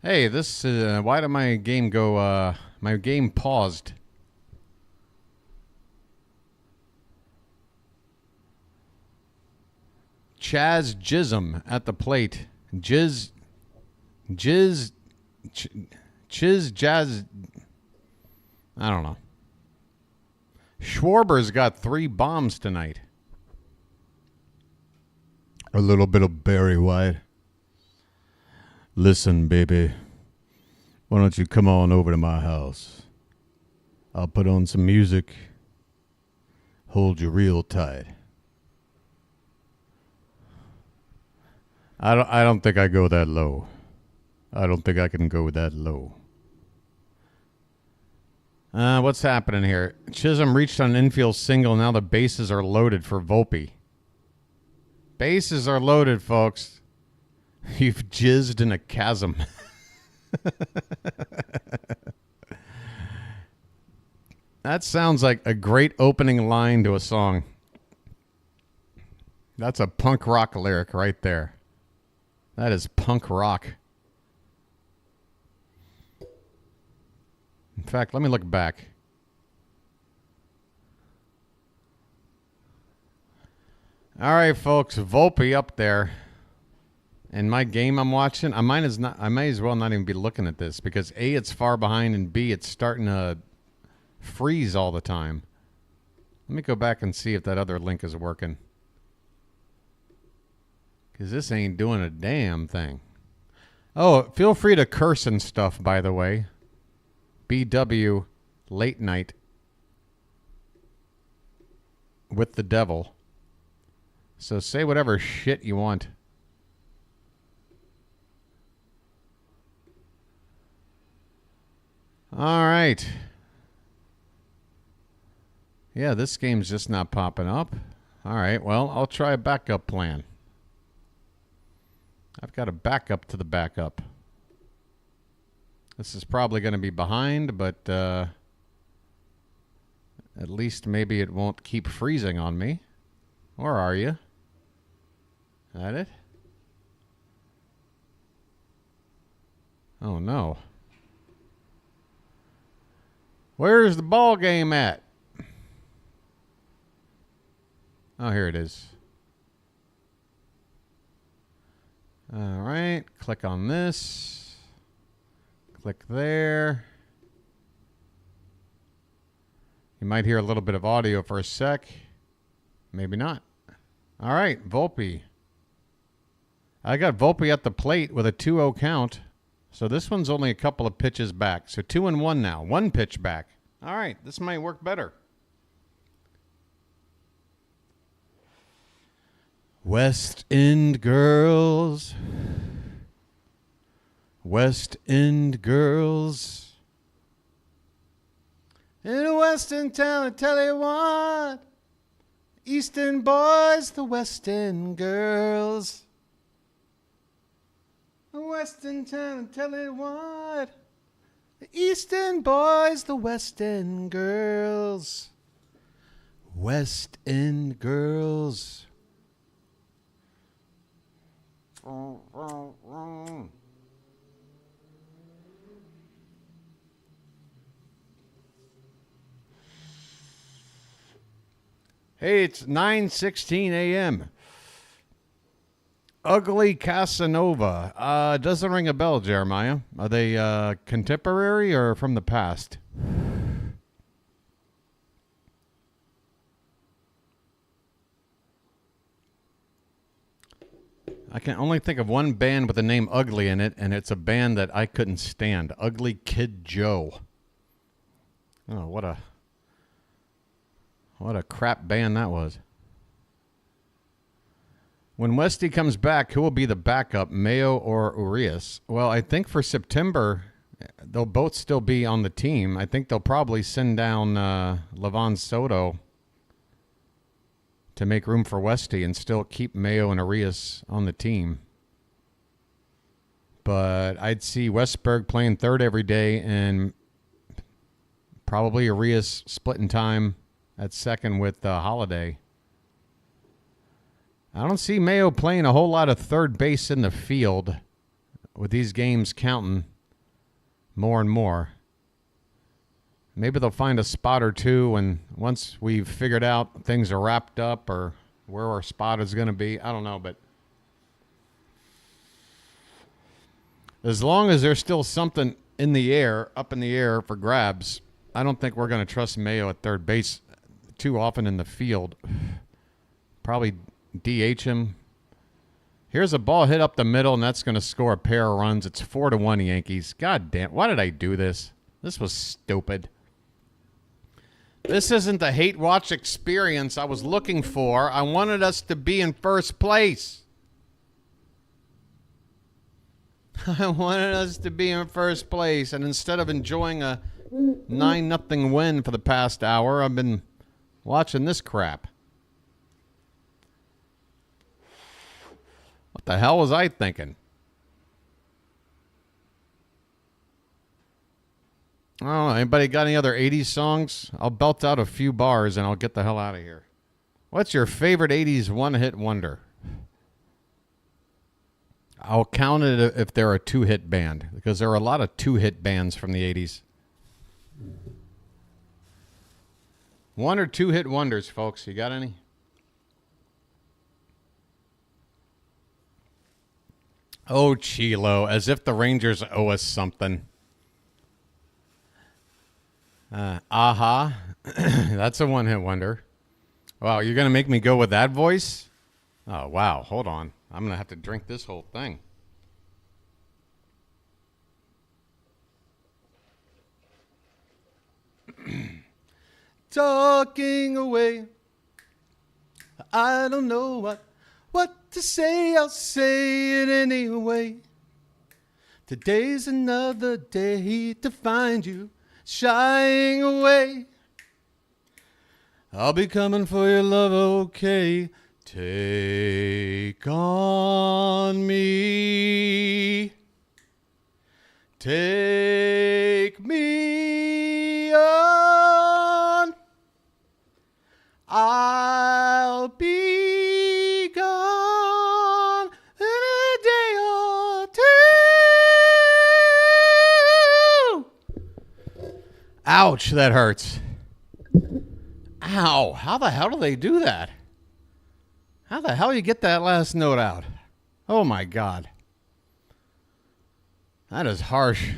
Hey, this why did my game go my game paused? Chaz Jism at the plate. Chiz Jazz. I don't know. Schwarber's got 3 bombs tonight. A little bit of Barry White. Listen, baby. Why don't you come on over to my house? I'll put on some music. Hold you real tight. I don't think I go that low. I don't think I can go that low. What's happening here? Chisholm reached on an infield single. Now the bases are loaded for Volpe. Bases are loaded, folks. You've jizzed in a chasm. That sounds like a great opening line to a song. That's a punk rock lyric right there. That is punk rock. In fact, let me look back. All right, folks, Volpe up there. And my game I'm watching, I might as well not even be looking at this because A, it's far behind, and B, it's starting to freeze all the time. Let me go back and see if that other link is working. Because this ain't doing a damn thing. Oh, feel free to curse and stuff, by the way. BW late night with the devil. So say whatever shit you want. All right. Yeah, this game's just not popping up. All right, well, I'll try a backup plan. I've got a backup to the backup. This is probably going to be behind, but at least maybe it won't keep freezing on me. Or are you? That it? Oh, no. Where's the ball game at? Oh, here it is. All right. Click on this. Click there. You might hear a little bit of audio for a sec. Maybe not. All right, Volpe. I got Volpe at the plate with a 2-0 count. So this one's only a couple of pitches back. So 2-1 now. 1 pitch back. All right, this might work better. West End girls. West End girls. In a western town, I tell you what. East End boys, the West End girls. A western town, I tell you what. The East End boys, the West End girls. West End girls. Hey, it's 9:16 a.m. Ugly Casanova. Doesn't ring a bell, Jeremiah. Are they contemporary or from the past? I can only think of one band with the name Ugly in it, and it's a band that I couldn't stand. Ugly Kid Joe. Oh, what a crap band that was. When Westy comes back, who will be the backup, Mayo or Urias? Well, I think for September, they'll both still be on the team. I think they'll probably send down Levon Soto to make room for Westy and still keep Mayo and Urias on the team. But I'd see Westberg playing third every day and probably Urias splitting time at second with Holiday. I don't see Mayo playing a whole lot of third base in the field with these games counting more and more. Maybe they'll find a spot or two, and once we've figured out things are wrapped up or where our spot is going to be, I don't know. But as long as there's still something in the air, up in the air for grabs, I don't think we're going to trust Mayo at third base too often in the field. Probably DH him. Here's a ball hit up the middle, and that's going to score a pair of runs. It's 4-1 Yankees. God damn, why did I do this? This was stupid. This isn't the hate watch experience I was looking for. I wanted us to be in first place. I wanted us to be in first place, and instead of enjoying a 9-0 win for the past hour, I've been watching this crap. What the hell was I thinking? Oh, anybody got any other 80s songs? I'll belt out a few bars and I'll get the hell out of here. What's your favorite 80s one-hit wonder? I'll count it if they're a two-hit band, because there are a lot of two-hit bands from the 80s. One or two-hit wonders, folks. You got any? Oh, Chilo, as if the Rangers owe us something. Aha. That's a one-hit wonder. Wow, you're going to make me go with that voice? Oh, wow. Hold on. I'm going to have to drink this whole thing. Talking away. I don't know what to say. I'll say it anyway. Today's another day to find you shying away. I'll be coming for your love, okay? Take on me. Take me on. I'll be gone in a day or two. Ouch, that hurts. Ow, how the hell do they do that? How the hell you get that last note out? Oh my God. That is harsh.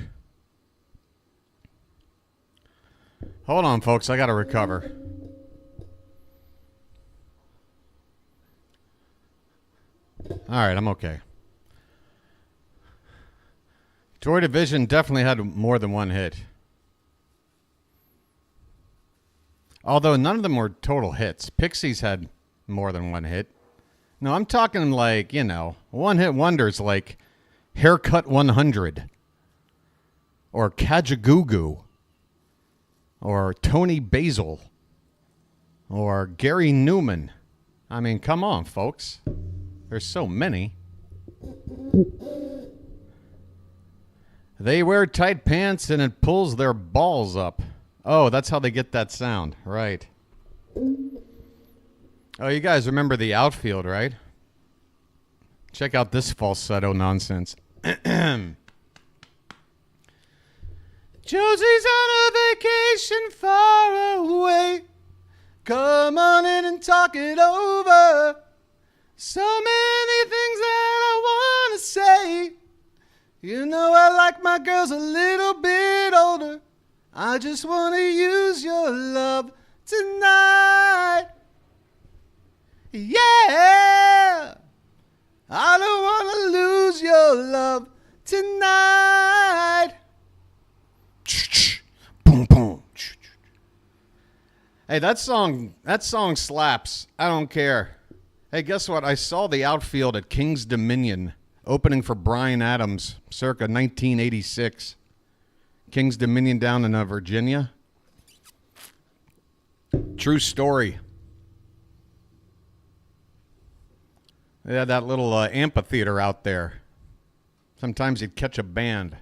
Hold on, folks, I gotta recover. Alright, I'm okay. Joy Division definitely had more than one hit. Although none of them were total hits. Pixies had more than one hit. No, I'm talking like, you know, one-hit wonders like Haircut 100 or Kajagoogoo or Tony Basil or Gary Newman. I mean, come on, folks. There's so many. They wear tight pants and it pulls their balls up. Oh, that's how they get that sound. Right. Oh, you guys remember the outfield, right? Check out this falsetto nonsense. Josie's on a vacation far away. Come on in and talk it over. So many things that I want to say. You know I like my girls a little bit older. I just want to use your love tonight. Yeah. I don't want to lose your love tonight. Boom, boom. Hey, that song slaps. I don't care. Hey, guess what? I saw the outfield at King's Dominion opening for Bryan Adams circa 1986. King's Dominion down in Virginia. True story. They had that little amphitheater out there. Sometimes you'd catch a band.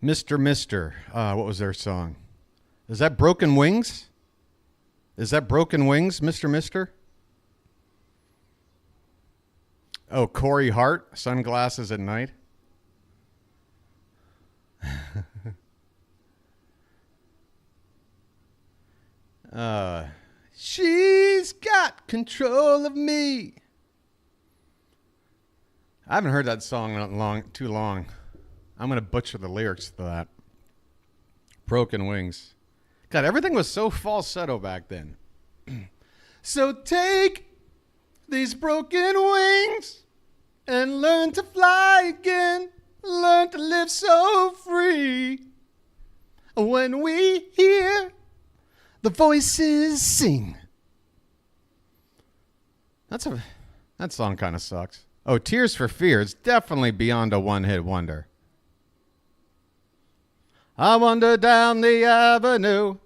Mr. What was their song? Is that Broken Wings? Is that Broken Wings, Mr.? Oh, Corey Hart, Sunglasses at Night. She's got control of me. I haven't heard that song in too long. I'm going to butcher the lyrics to that. Broken Wings. God, everything was so falsetto back then. So take these broken wings and learn to fly again. Learn to live so free. When we hear the voices sing. That song kind of sucks. Oh, Tears for Fears, definitely beyond a one-hit wonder. I wander down the avenue.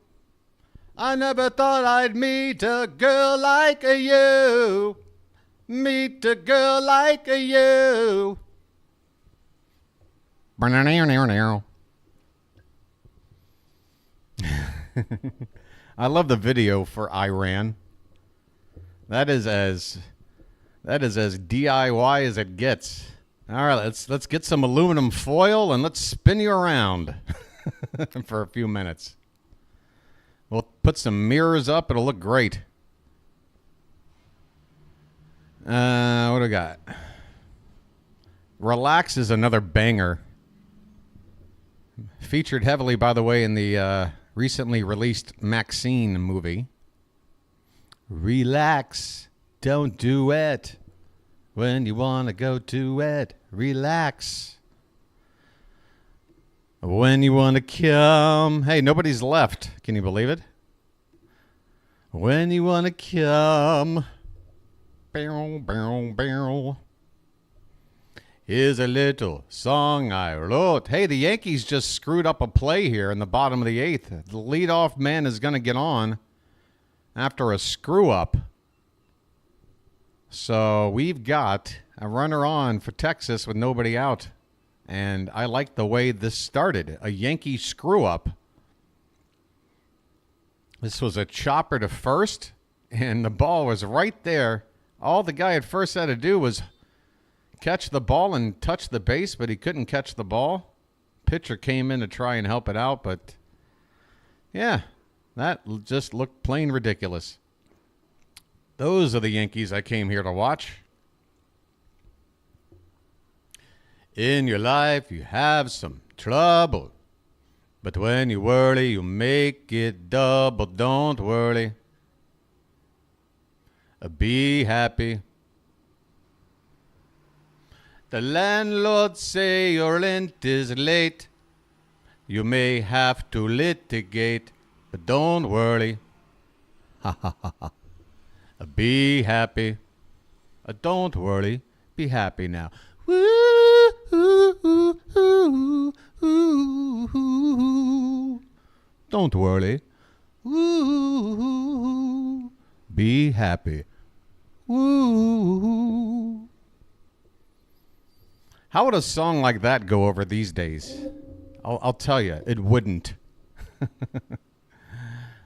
I never thought I'd meet a girl like you. Meet a girl like you. I love the video for Iran. That is as DIY as it gets. All right, let's get some aluminum foil and let's spin you around for a few minutes. We'll put some mirrors up. It'll look great. What do we got? Relax is another banger. Featured heavily, by the way, in the recently released Maxine movie. Relax, don't do it. When you want to go to it, relax. When you want to come. Hey, nobody's left. Can you believe it? When you want to come. Barrel, barrel, barrel. Here's a little song I wrote. Hey, the Yankees just screwed up a play here in the bottom of the eighth. The leadoff man is going to get on after a screw-up. So we've got a runner on for Texas with nobody out. And I like the way this started. A Yankee screw-up. This was a chopper to first, and the ball was right there. All the guy at first had to do was catch the ball and touch the base, but he couldn't catch the ball. Pitcher came in to try and help it out, but yeah, that just looked plain ridiculous. Those are the Yankees I came here to watch. In your life, you have some trouble, but when you worry, you make it double. Don't worry. Be happy. The landlord say your rent is late. You may have to litigate, but don't worry. Ha ha ha ha. Be happy. Don't worry. Be happy now. Woo, ooh, ooh, ooh, ooh, ooh. Don't worry. Woo, be happy. Woo. How would a song like that go over these days? I'll tell you, it wouldn't.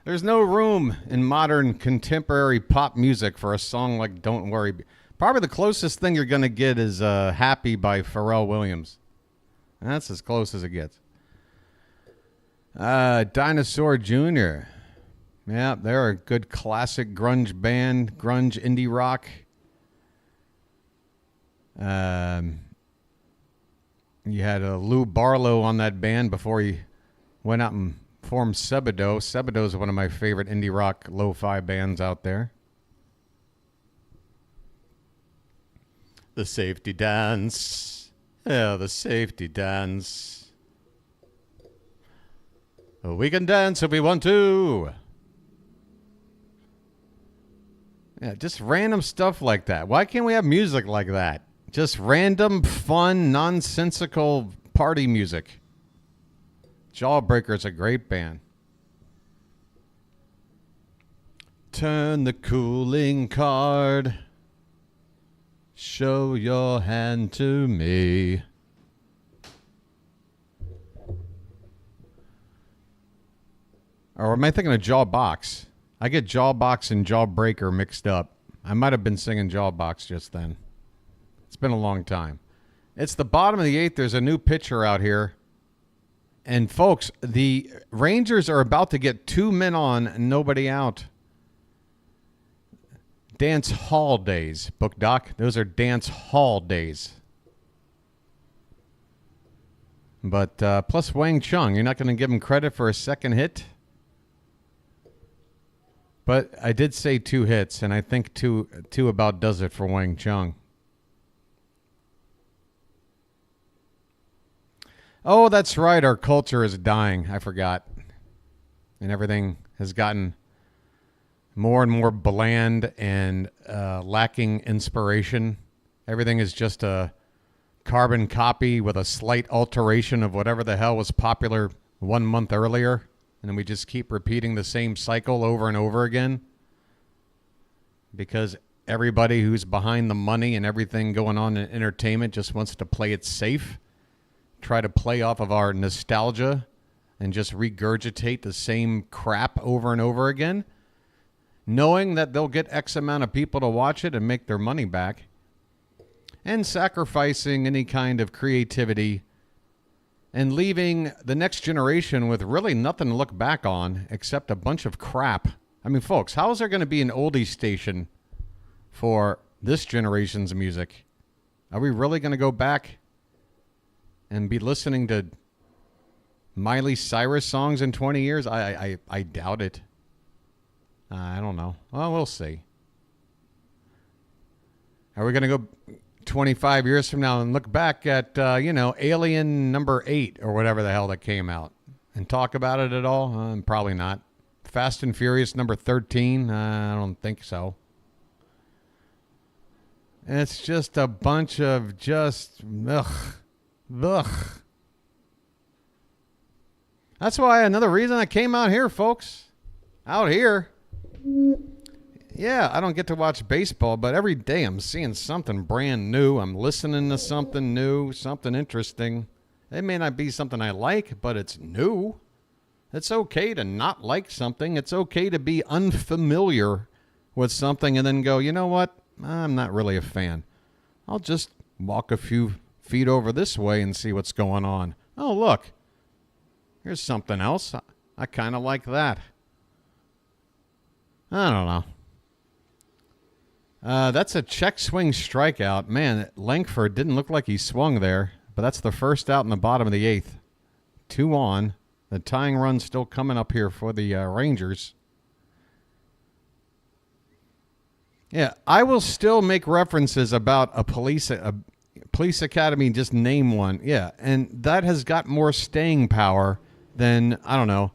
There's no room in modern contemporary pop music for a song like Don't Worry. Probably the closest thing you're going to get is Happy by Pharrell Williams. That's as close as it gets. Dinosaur Jr. Yeah, they're a good classic grunge band, grunge indie rock. You had Lou Barlow on that band before he went out and formed Sebado. Sebado is one of my favorite indie rock lo-fi bands out there. The safety dance. Yeah, the safety dance. We can dance if we want to. Yeah, just random stuff like that. Why can't we have music like that? Just random, fun, nonsensical party music. Jawbreaker's a great band. Turn the cooling card. Show your hand to me. Or am I thinking of Jawbox? I get Jawbox and Jawbreaker mixed up. I might have been singing Jawbox just then. It's been a long time. It's the bottom of the 8th. There's a new pitcher out here. And folks, the Rangers are about to get 2 men on and nobody out. Dance hall days, Book Doc. Those are dance hall days. But plus Wang Chung, you're not going to give him credit for a second hit? But I did say 2 hits, and I think two about does it for Wang Chung. Oh, that's right. Our culture is dying. I forgot. And everything has gotten more and more bland and lacking inspiration. Everything is just a carbon copy with a slight alteration of whatever the hell was popular 1 month earlier. And then we just keep repeating the same cycle over and over again. Because everybody who's behind the money and everything going on in entertainment just wants to play it safe. Try to play off of our nostalgia and just regurgitate the same crap over and over again. Knowing that they'll get X amount of people to watch it and make their money back. And sacrificing any kind of creativity and leaving the next generation with really nothing to look back on except a bunch of crap. I mean, folks, how is there going to be an oldie station for this generation's music? Are we really going to go back and be listening to Miley Cyrus songs in 20 years? I doubt it. I don't know. Well, we'll see. Are we going to go 25 years from now and look back at, Alien number 8 or whatever the hell that came out and talk about it at all? Probably not. Fast and Furious number 13? I don't think so. It's just a bunch of just, ugh. That's why another reason I came out here, folks. Out here. Yeah, I don't get to watch baseball, but every day I'm seeing something brand new. I'm listening to something new, something interesting. It may not be something I like, but it's new. It's okay to not like something. It's okay to be unfamiliar with something and then go, you know what? I'm not really a fan. I'll just walk a few feet over this way and see what's going on. Oh, look. Here's something else. I kind of like that. I don't know. That's a check swing strikeout. Man, Langford didn't look like he swung there, but that's the first out in the bottom of the 8th. 2 on. The tying run still coming up here for the Rangers. Yeah, I will still make references about a police academy, just name one. Yeah, and that has got more staying power than, I don't know,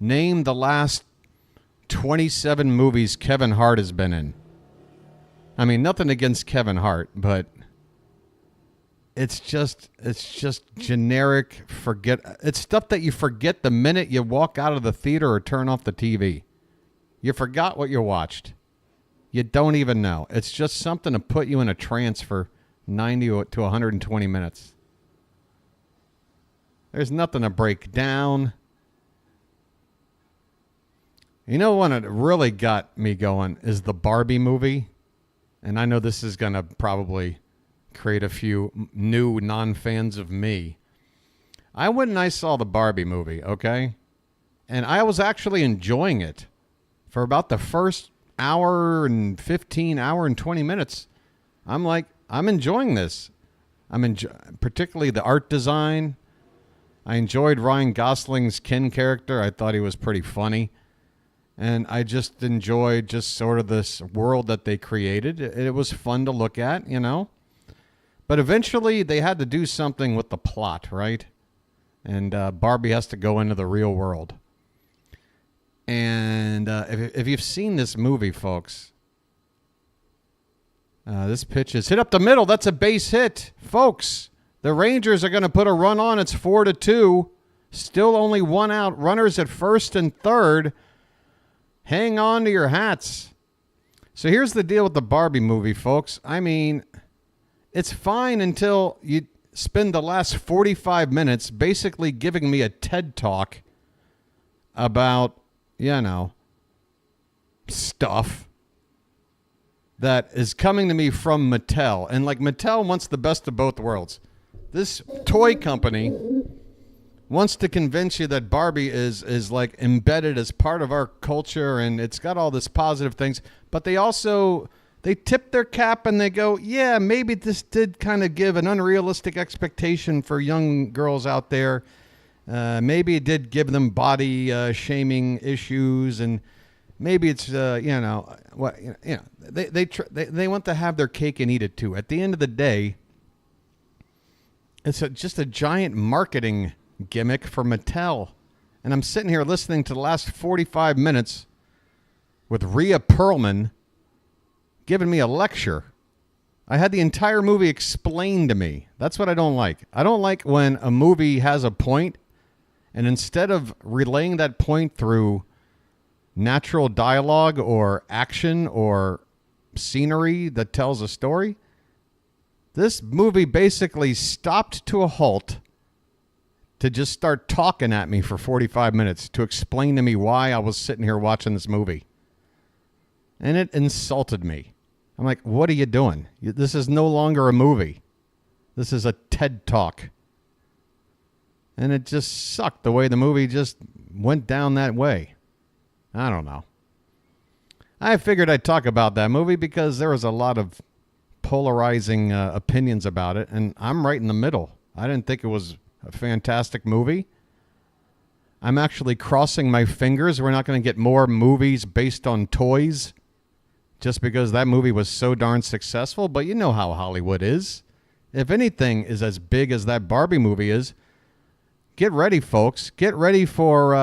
name the last 27 movies Kevin Hart has been in. I mean, nothing against Kevin Hart, but it's just generic it's stuff that you forget the minute you walk out of the theater or turn off the TV. You forgot what you watched. You don't even know. It's just something to put you in a trance for 90 to 120 minutes. There's nothing to break down. You know what really got me going is the Barbie movie. And I know this is going to probably create a few new non-fans of me. I went and I saw the Barbie movie, okay? And I was actually enjoying it for about the first hour and 20 minutes. I'm like, I'm enjoying this. Particularly the art design. I enjoyed Ryan Gosling's Ken character. I thought he was pretty funny. And I just enjoyed just sort of this world that they created. It was fun to look at, you know. But eventually they had to do something with the plot, right? And Barbie has to go into the real world. And if you've seen this movie, folks, this pitch is hit up the middle. That's a base hit. Folks, the Rangers are going to put a run on. It's 4-2. Still only one out. Runners at first and third. Hang on to your hats. So here's the deal with the Barbie movie, folks. I mean, it's fine until you spend the last 45 minutes basically giving me a TED Talk about, stuff that is coming to me from Mattel. And like Mattel wants the best of both worlds. This toy company wants to convince you that Barbie is like embedded as part of our culture and it's got all this positive things. But they tip their cap and they go, yeah, maybe this did kind of give an unrealistic expectation for young girls out there. Maybe it did give them body shaming issues, and maybe it's they want to have their cake and eat it too. At the end of the day, it's just a giant marketing gimmick for Mattel, and I'm sitting here listening to the last 45 minutes with Rhea Perlman giving me a lecture. I had the entire movie explained to me. That's what I don't like. I don't like when a movie has a point, and instead of relaying that point through natural dialogue or action or scenery that tells a story, this movie basically stopped to a halt to just start talking at me for 45 minutes to explain to me why I was sitting here watching this movie. And it insulted me. I'm like, what are you doing? This is no longer a movie. This is a TED Talk. And it just sucked the way the movie just went down that way. I don't know. I figured I'd talk about that movie because there was a lot of polarizing opinions about it, and I'm right in the middle. I didn't think it was a fantastic movie. I'm actually crossing my fingers we're not going to get more movies based on toys just because that movie was so darn successful. But you know how Hollywood is. If anything is as big as that Barbie movie is, get ready, folks. Get ready for,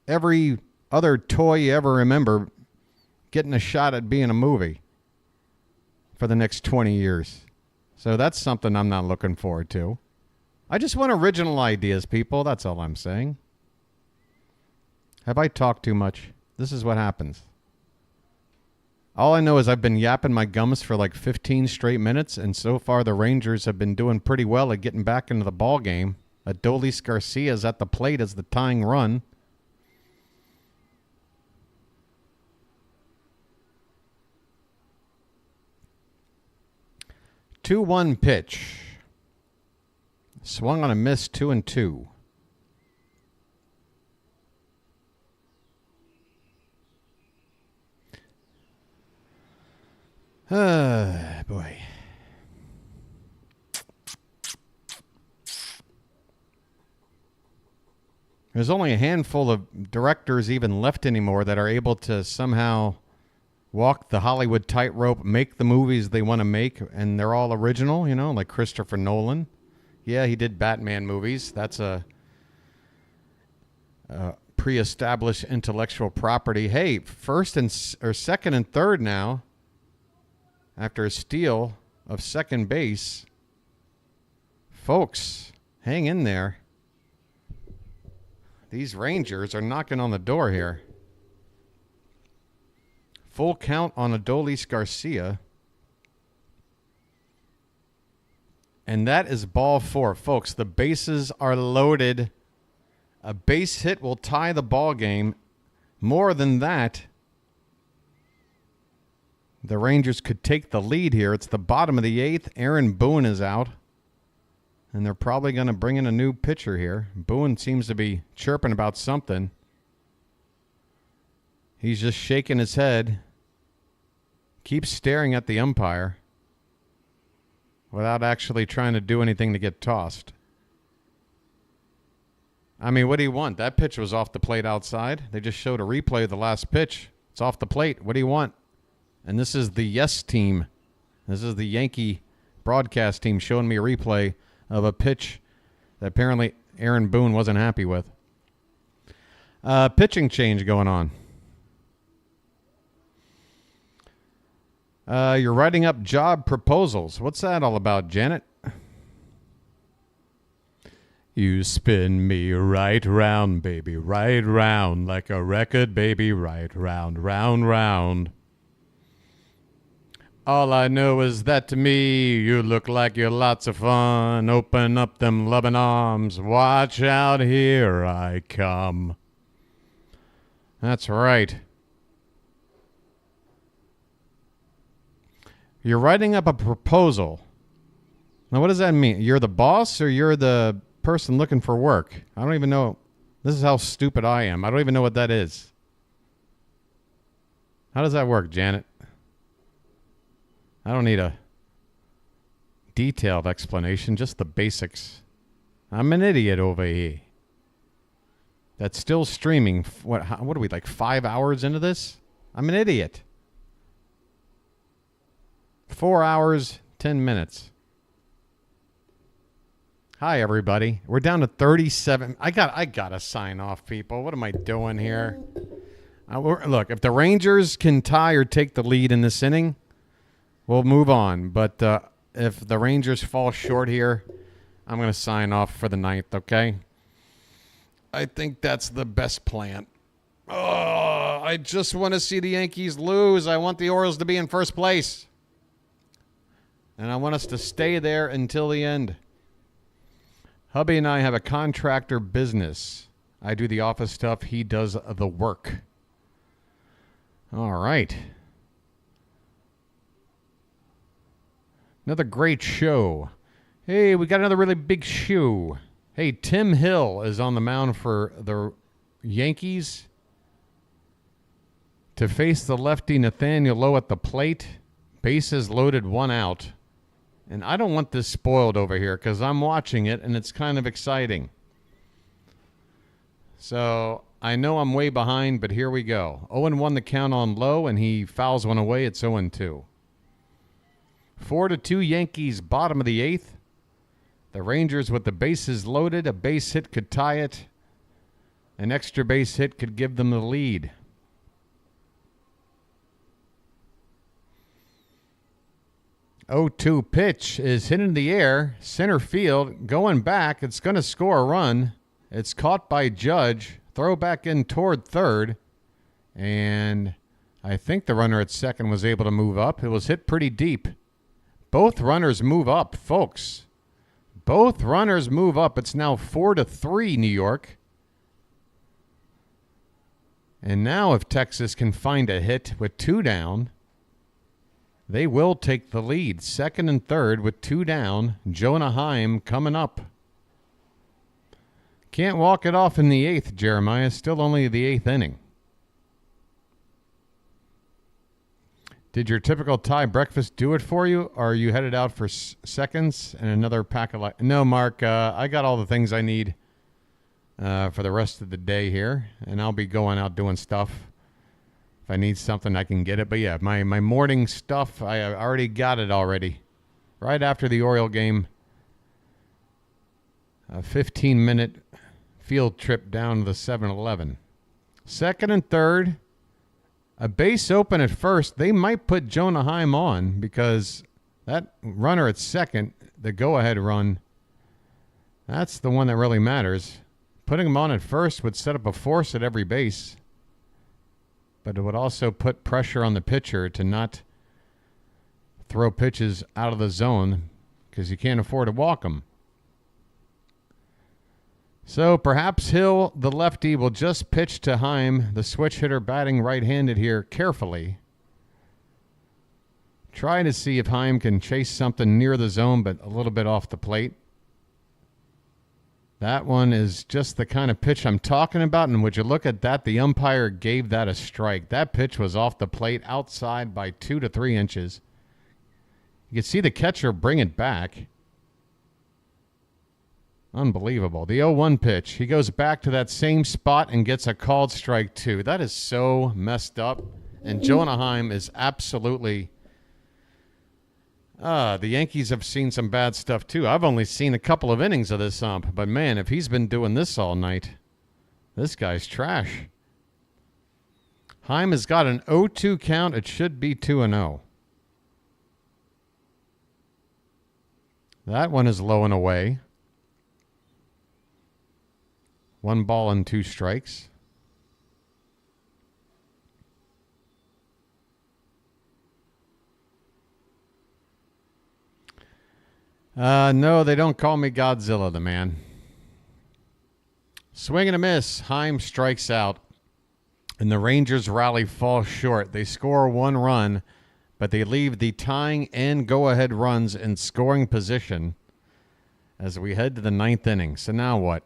every other toy you ever remember getting a shot at being a movie for the next 20 years. So that's something I'm not looking forward to. I just want original ideas, people. That's all I'm saying. Have I talked too much? This is what happens. All I know is I've been yapping my gums for like 15 straight minutes, and so far the Rangers have been doing pretty well at getting back into the ball game. Adolis Garcia is at the plate as the tying run. (2-1) pitch. Swung on a miss, 2-2. Boy. There's only a handful of directors even left anymore that are able to somehow walk the Hollywood tightrope, make the movies they want to make, and they're all original, like Christopher Nolan. Yeah, he did Batman movies. That's a pre-established intellectual property. Hey, second and third now, after a steal of second base. Folks, hang in there. These Rangers are knocking on the door here. Full count on Adolis Garcia. And that is ball 4. Folks, the bases are loaded. A base hit will tie the ball game. More than that, the Rangers could take the lead here. It's the bottom of the 8th. Aaron Boone is out. And they're probably going to bring in a new pitcher here. Boone seems to be chirping about something. He's just shaking his head. Keeps staring at the umpire without actually trying to do anything to get tossed. I mean, what do you want? That pitch was off the plate outside. They just showed a replay of the last pitch. It's off the plate. What do you want? And this is the yes team. This is the Yankee broadcast team showing me a replay of a pitch that apparently Aaron Boone wasn't happy with. Pitching change going on. You're writing up job proposals. What's that all about, Janet? You spin me right round, baby, right round, like a record, baby, right round, round, round. All I know is that to me, you look like you're lots of fun. Open up them loving arms. Watch out, here I come. That's right. You're writing up a proposal. Now, what does that mean? You're the boss or you're the person looking for work? I don't even know. This is how stupid I am. I don't even know what that is. How does that work, Janet? I don't need a detailed explanation, just the basics. I'm an idiot over here. That's still streaming. What are we, like 5 hours into this? I'm an idiot. 4 hours, 10 minutes. Hi, everybody. We're down to 37. I gotta sign off, people. What am I doing here? Look, if the Rangers can tie or take the lead in this inning, we'll move on. But if the Rangers fall short here, I'm going to sign off for the ninth, okay? I think that's the best plan. Oh, I just want to see the Yankees lose. I want the Orioles to be in first place. And I want us to stay there until the end. Hubby and I have a contractor business. I do the office stuff. He does the work. All right. Another great show. Hey, we got another really big show. Hey, Tim Hill is on the mound for the Yankees to face the lefty Nathaniel Lowe at the plate. Bases loaded, 1 out. And I don't want this spoiled over here because I'm watching it and it's kind of exciting. So I know I'm way behind, but here we go. 0-1 the count on Lowe, and he fouls one away. It's 0-2. 4-2 Yankees, bottom of the 8th. The Rangers with the bases loaded. A base hit could tie it. An extra base hit could give them the lead. Oh, 2 pitch is hit in the air. Center field. Going back. It's going to score a run. It's caught by Judge. Throw back in toward third. And I think the runner at second was able to move up. It was hit pretty deep. Both runners move up, folks. Both runners move up. It's now 4-3 New York. And now if Texas can find a hit with 2 down, they will take the lead. Second and third with 2 down. Jonah Heim coming up. Can't walk it off in the 8th, Jeremiah. Still only the 8th inning. Did your typical Thai breakfast do it for you? Or are you headed out for seconds and another pack of... No, Mark. I got all the things I need for the rest of the day here. And I'll be going out doing stuff. If I need something, I can get it. But yeah, my morning stuff, I already got it already. Right after the Oriole game. A 15-minute field trip down to the 7-Eleven. Second and third. A base open at first. They might put Jonah Heim on because that runner at second, the go-ahead run, that's the one that really matters. Putting him on at first would set up a force at every base. But it would also put pressure on the pitcher to not throw pitches out of the zone because you can't afford to walk them. So perhaps Hill, the lefty, will just pitch to Heim, the switch hitter batting right-handed here, carefully. Trying to see if Heim can chase something near the zone but a little bit off the plate. That one is just the kind of pitch I'm talking about, and would you look at that, the umpire gave that a strike. That pitch was off the plate outside by 2 to 3 inches. You can see the catcher bring it back. Unbelievable. The 0-1 pitch. He goes back to that same spot and gets a called strike 2. That is so messed up. And Jonah Heim is absolutely... The Yankees have seen some bad stuff, too. I've only seen a couple of innings of this ump. But, man, if he's been doing this all night, this guy's trash. Heim has got an 0-2 count. It should be 2-0. That one is low and away. 1 ball and 2 strikes. No, they don't call me Godzilla, the man. Swing and a miss. Heim strikes out. And the Rangers rally falls short. They score 1 run, but they leave the tying and go-ahead runs in scoring position as we head to the 9th inning. So now what?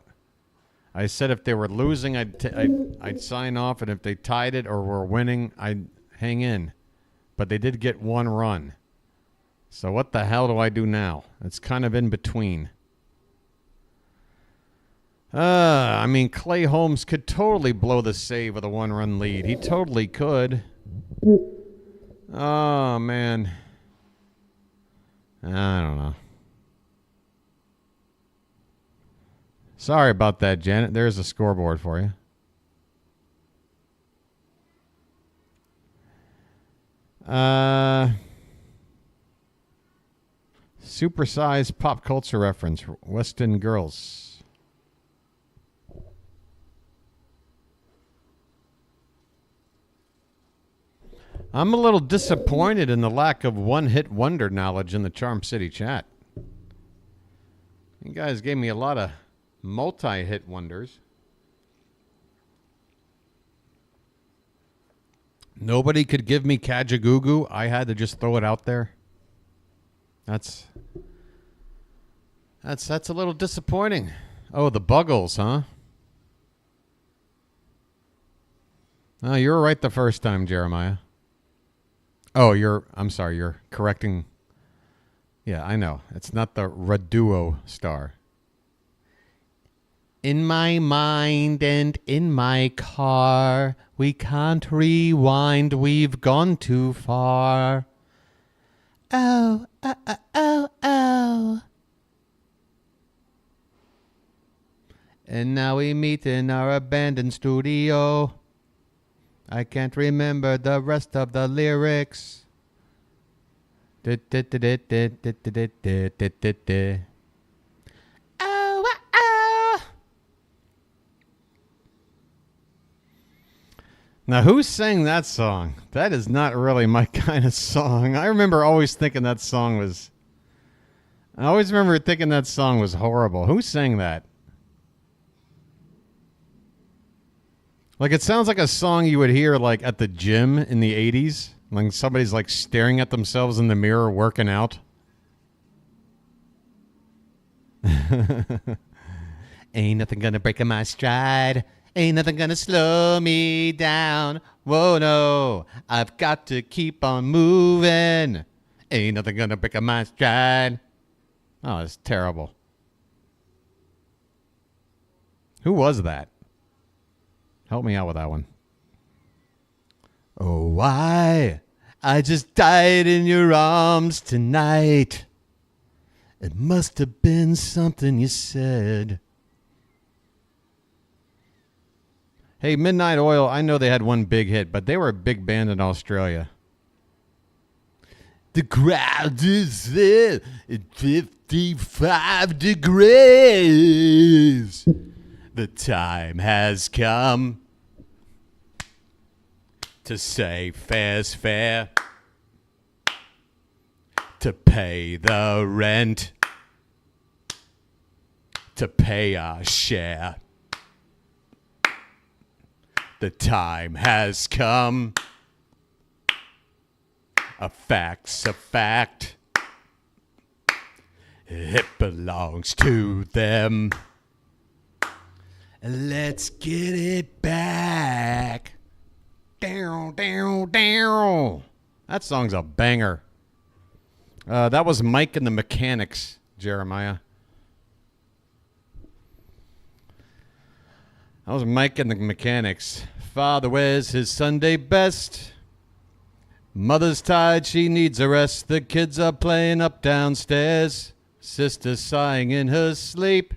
I said if they were losing, I'd sign off, and if they tied it or were winning, I'd hang in. But they did get 1 run. So what the hell do I do now? It's kind of in between. I mean, Clay Holmes could totally blow the save with a 1-run lead. He totally could. Oh, man. I don't know. Sorry about that, Janet. There's a scoreboard for you. Supersized pop culture reference. West End Girls. I'm a little disappointed in the lack of one-hit wonder knowledge in the Charm City chat. You guys gave me a lot of multi-hit wonders. Nobody could give me Kajagoogoo. I had to just throw it out there. That's a little disappointing. Oh, the Buggles, huh? Oh, you were right the first time, Jeremiah. Oh, I'm sorry, you're correcting. Yeah, I know. It's not the Raduo star. In my mind and in my car, we can't rewind, we've gone too far. Oh, oh, oh, oh, oh. And now we meet in our abandoned studio. I can't remember the rest of the lyrics. Oh, oh, oh. Now, who sang that song? That is not really my kind of song. I remember always thinking that song was... I always remember thinking that song was horrible. Who sang that? Like, it sounds like a song you would hear, like, at the gym in the 80s. Like, somebody's, like, staring at themselves in the mirror working out. Ain't nothing gonna break my stride. Ain't nothing gonna slow me down. Whoa, no. I've got to keep on moving. Ain't nothing gonna break my stride. Oh, it's terrible. Who was that? Help me out with that one. Oh, why? I just died in your arms tonight. It must have been something you said. Hey, Midnight Oil, I know they had one big hit, but they were a big band in Australia. The crowd is there at 55 degrees. The time has come to say fair's fair, to pay the rent, to pay our share. The time has come. A fact's a fact. It belongs to them. Let's get it back. Down, down, down. That song's a banger. That was Mike and the Mechanics, Jeremiah. That was Mike and the Mechanics. Father wears his Sunday best. Mother's tired, she needs a rest. The kids are playing up downstairs. Sister's sighing in her sleep.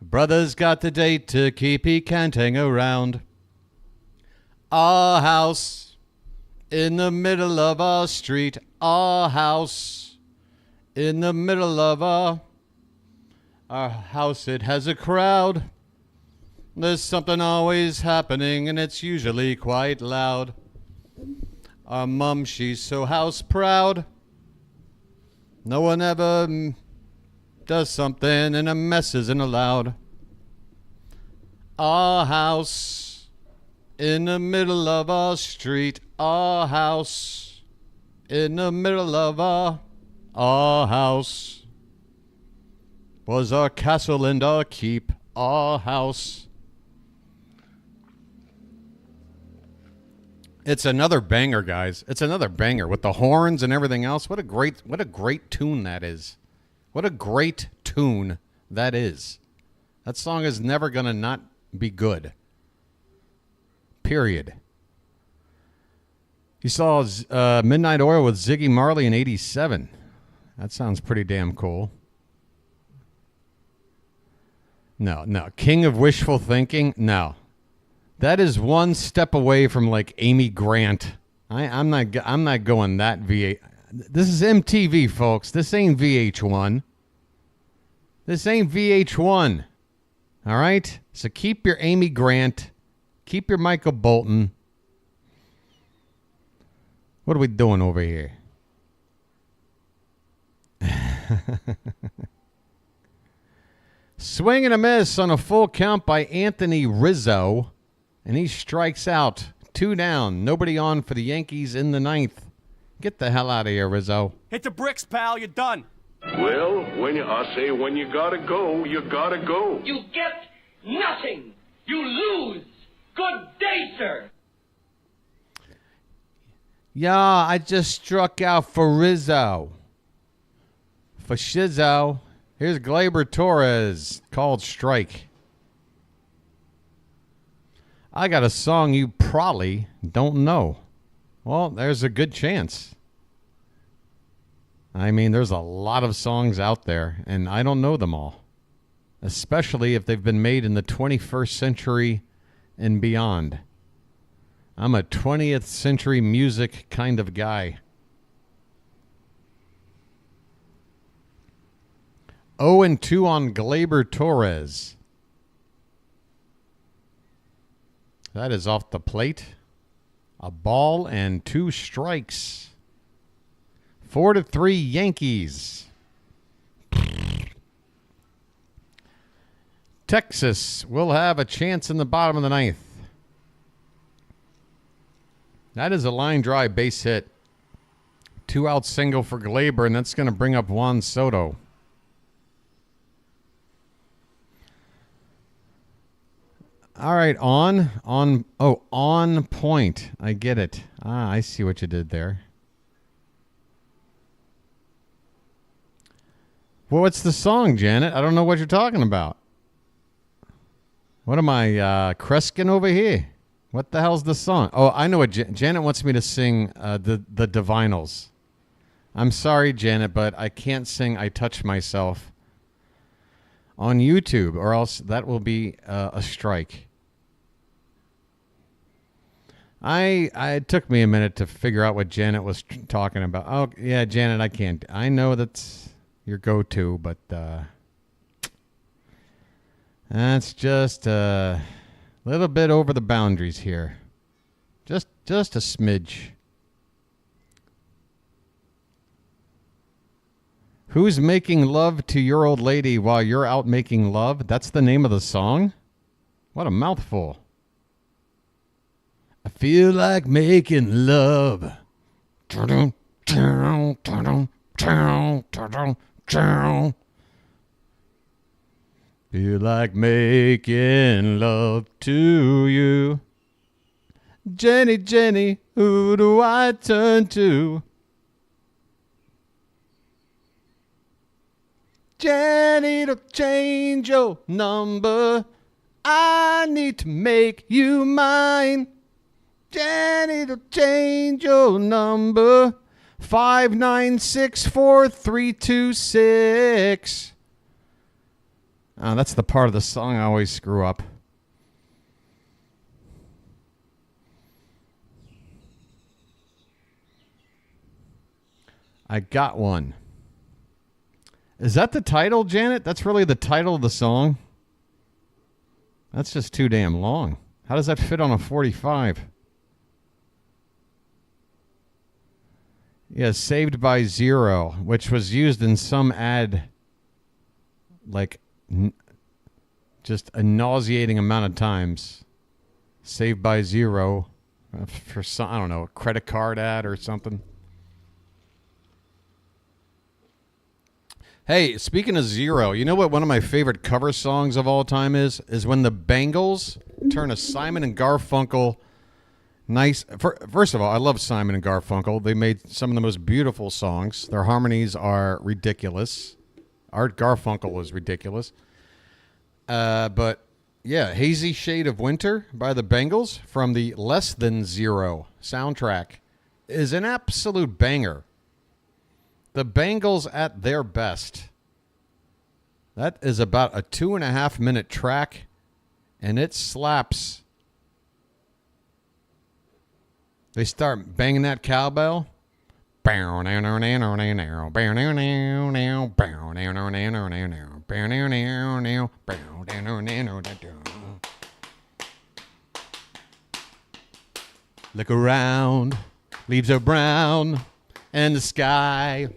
Brother's got the date to keep, he can't hang around. Our house in the middle of our street. Our house in the middle of our house. It has a crowd. There's something always happening, and it's usually quite loud. Our mum, she's so house proud. No one ever does something and a mess isn't allowed. Our house in the middle of our street. Our house in the middle of our house was our castle and our keep. Our house. It's another banger, guys. It's another banger with the horns and everything else. What a great tune that is. What a great tune that is. That song is never going to not be good. Period. You saw Midnight Oil with Ziggy Marley in 87. That sounds pretty damn cool. No. King of Wishful Thinking? No. That is one step away from like Amy Grant. I'm not going that VH. This is MTV, folks. This ain't VH1. This ain't VH1. All right? So keep your Amy Grant. Keep your Michael Bolton. What are we doing over here? Swing and a miss on a full count by Anthony Rizzo. And he strikes out. 2 down. Nobody on for the Yankees in the 9th. Get the hell out of here, Rizzo. Hit the bricks, pal. You're done. Well, when you gotta go, you gotta go. You get nothing. You lose. Good day, sir. Yeah, I just struck out for Rizzo. For Shizzo. Here's Gleyber Torres. Called strike. I got a song you probably don't know. Well, there's a good chance. I mean, there's a lot of songs out there, and I don't know them all. Especially if they've been made in the 21st century and beyond. I'm a 20th century music kind of guy. 0-2 on Gleyber Torres. That is off the plate. A ball and 2 strikes. 4-3 Yankees. Texas will have a chance in the bottom of the 9th. That is a line drive base hit. 2-out single for Gleyber, and that's going to bring up Juan Soto. All right, on point. I get it. I see what you did there. Well, what's the song, Janet? I don't know what you're talking about. What am I, Kreskin over here? What the hell's the song? Oh, I know what Janet wants me to sing, the Divinals. I'm sorry, Janet, but I can't sing I Touch Myself on YouTube, or else that will be a strike. It took me a minute to figure out what Janet was talking about. Oh, yeah, Janet, I can't. I know that's your go-to, but that's just a little bit over the boundaries here. Just a smidge. Who's making love to your old lady while you're out making love? That's the name of the song? What a mouthful. I feel like making love. Feel like making love to you. Jenny, Jenny, who do I turn to? Jenny, to change your number. I need to make you mine. Janet will change your number. 5964326. That's the part of the song I always screw up. I got one. Is that the title, Janet? That's really the title of the song? That's just too damn long. How does that fit on a 45? Yeah, Saved by Zero, which was used in some ad, like, just a nauseating amount of times. Saved by Zero for some, I don't know, a credit card ad or something. Hey, speaking of Zero, you know what one of my favorite cover songs of all time is? Is when the Bangles turn a Simon and Garfunkel nice. First of all, I love Simon and Garfunkel. They made some of the most beautiful songs. Their harmonies are ridiculous. Art Garfunkel was ridiculous. But yeah, Hazy Shade of Winter by the Bangles from the Less Than Zero soundtrack is an absolute banger. The Bangles at their best. That is about a 2.5 minute track, and it slaps. They start banging that cowbell. Look around, leaves are brown, and the sky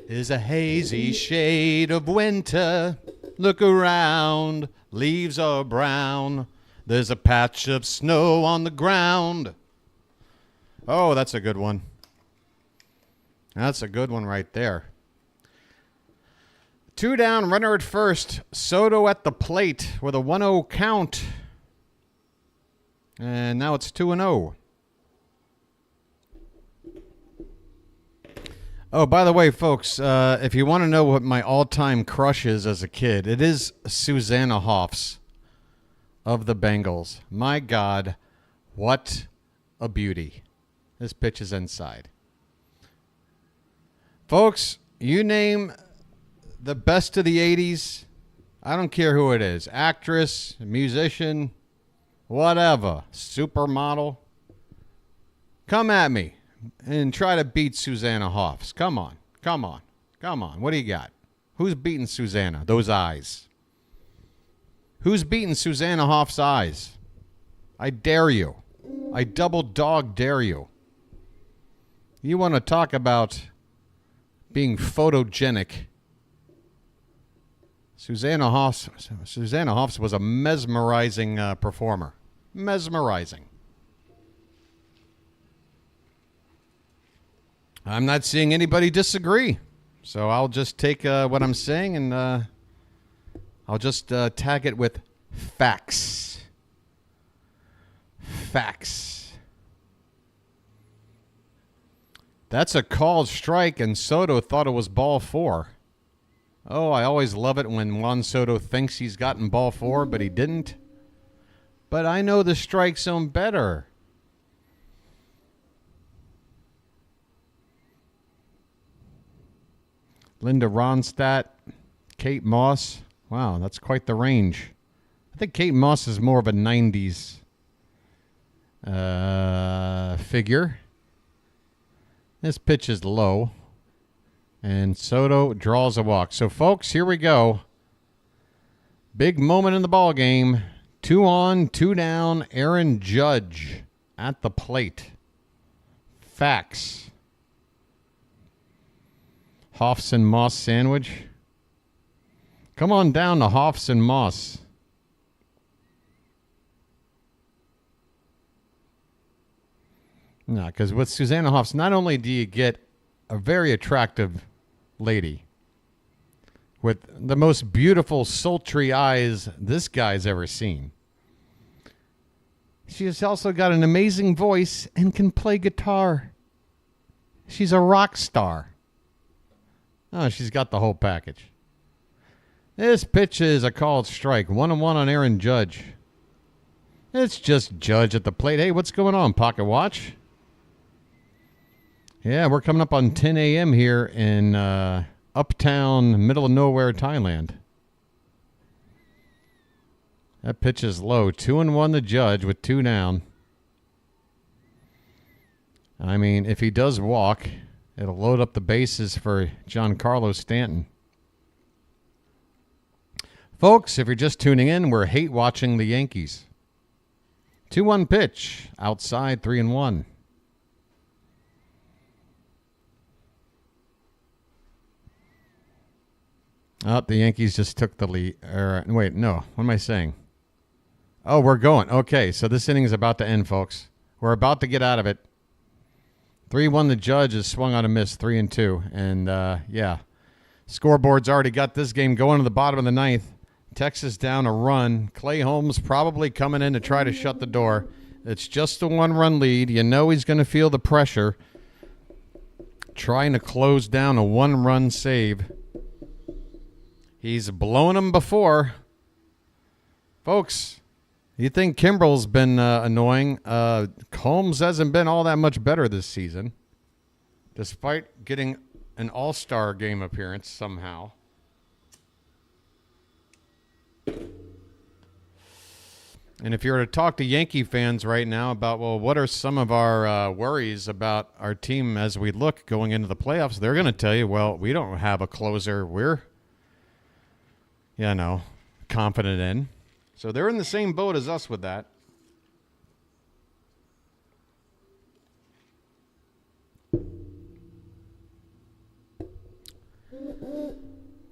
is a hazy shade of winter. Look around, leaves are brown. There's a patch of snow on the ground. Oh, that's a good one. That's a good one right there. 2 down, runner at first. Soto at the plate with a 1-0 count. And now it's 2-0. Oh, by the way, folks, if you want to know what my all-time crush is as a kid, it is Susanna Hoffs of the Bengals. My God, what a beauty. This pitch is inside. Folks, you name the best of the 80s. I don't care who it is. Actress, musician, whatever. Supermodel. Come at me. And try to beat Susanna Hoffs. Come on. Come on. Come on. What do you got? Who's beating Susanna? Those eyes. Who's beating Susanna Hoffs' eyes? I dare you. I double dog dare you. You want to talk about being photogenic. Susanna Hoffs was a mesmerizing performer. Mesmerizing. I'm not seeing anybody disagree. So I'll just take what I'm saying and I'll just tag it with facts. Facts. That's a called strike, and Soto thought it was ball 4. Oh, I always love it when Juan Soto thinks he's gotten ball 4, but he didn't. But I know the strike zone better. Linda Ronstadt, Kate Moss. Wow, that's quite the range. I think Kate Moss is more of a 90s figure. This pitch is low. And Soto draws a walk. So, folks, here we go. Big moment in the ball game. 2 on, 2 down. Aaron Judge at the plate. Facts. Hoffs and Moss sandwich. Come on down to Hoffs and Moss. No, because with Susanna Hoffs, not only do you get a very attractive lady with the most beautiful, sultry eyes this guy's ever seen, she has also got an amazing voice and can play guitar. She's a rock star. Oh, she's got the whole package. This pitch is a called strike. 1-1 on Aaron Judge. It's just Judge at the plate. Hey, what's going on, Pocket Watch? Yeah, we're coming up on 10 a.m. here in uptown, middle of nowhere, Thailand. That pitch is low. 2-1 the Judge with 2 down. I mean, if he does walk, it'll load up the bases for Giancarlo Stanton. Folks, if you're just tuning in, we're hate watching the Yankees. 2-1 pitch. Outside, 3-1. Oh, the Yankees just took the lead. Wait, no. What am I saying? Oh, we're going. Okay, so this inning is about to end, folks. We're about to get out of it. 3-1 the Judge has swung on a miss, 3-2. And, yeah, scoreboard's already got this game going to the bottom of the ninth. Texas down a run. Clay Holmes probably coming in to try to shut the door. It's just a 1-run lead. You know he's going to feel the pressure. Trying to close down a 1-run save. He's blown them before. Folks, you think Kimbrel's been annoying. Holmes hasn't been all that much better this season, despite getting an all-star game appearance somehow. And if you were to talk to Yankee fans right now about, well, what are some of our worries about our team as we look going into the playoffs, they're going to tell you, well, we don't have a closer we're, confident in. So they're in the same boat as us with that.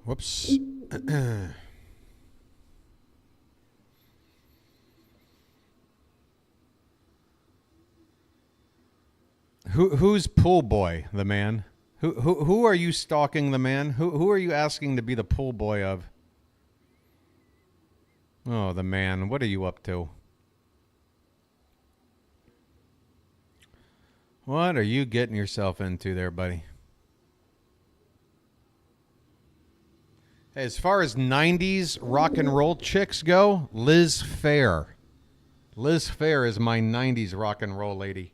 Whoops. Who's pool boy, the man? Who are you stalking, the man? Who are you asking to be the pool boy of? Oh, the man. What are you up to? What are you getting yourself into there, buddy? Hey, as far as 90s rock and roll chicks go, Liz Phair. Liz Phair is my 90s rock and roll lady.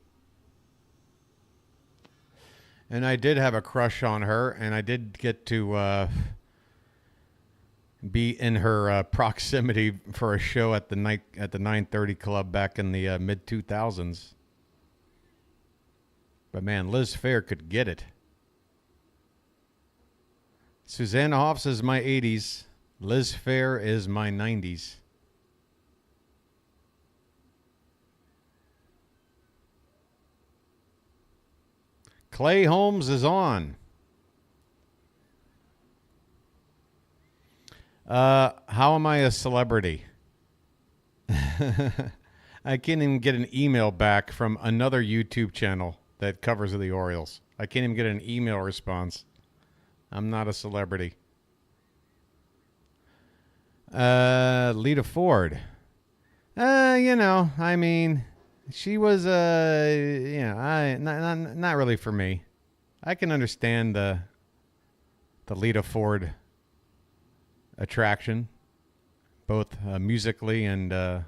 And I did have a crush on her, and I did get to be in her proximity for a show at the 930 Club back in the mid-2000s. But, man, Liz Phair could get it. Susanna Hoffs is my 80s. Liz Phair is my 90s. Clay Holmes is on. How am I a celebrity? I can't even get an email back from another YouTube channel that covers the Orioles. I can't even get an email response. I'm not a celebrity. Lita Ford. I mean, she was, not really for me. I can understand the Lita Ford attraction, both musically and, the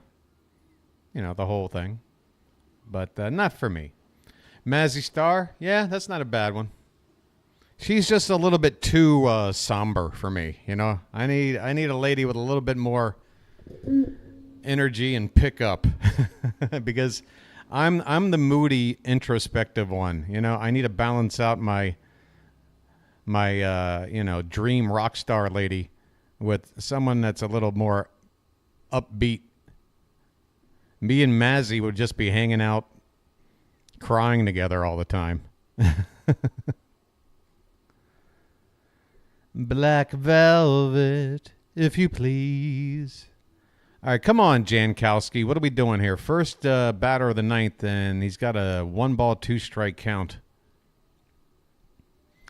whole thing. But not for me. Mazzy Star, yeah, that's not a bad one. She's just a little bit too somber for me, I need a lady with a little bit more energy and pickup because I'm the moody, introspective one. I need to balance out my dream rock star lady with someone that's a little more upbeat. Me and Mazzy would just be hanging out, crying together all the time. Black velvet, if you please. All right, come on, Jankowski. What are we doing here? First batter of the ninth, and he's got a 1-ball, 2-strike count.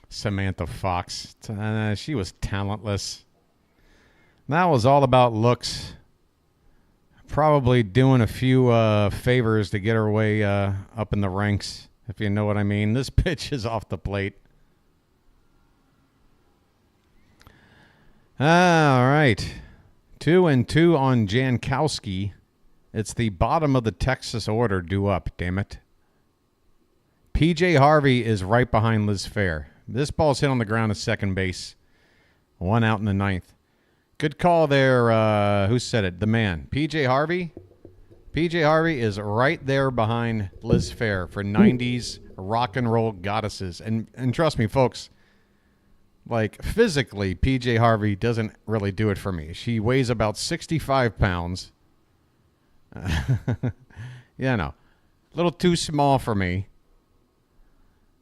Samantha Fox. She was talentless. That was all about looks. Probably doing a few favors to get her way up in the ranks, if you know what I mean. This pitch is off the plate. All right. 2-2 on Jankowski. It's the bottom of the Texas order due up, damn it. P.J. Harvey is right behind Liz Fair. This ball's hit on the ground at second base. 1 out in the 9th. Good call there. Who said it? The man. P.J. Harvey? P.J. Harvey is right there behind Liz Fair for 90s rock and roll goddesses. And trust me, folks, like physically, P.J. Harvey doesn't really do it for me. She weighs about 65 pounds. Yeah, no. A little too small for me.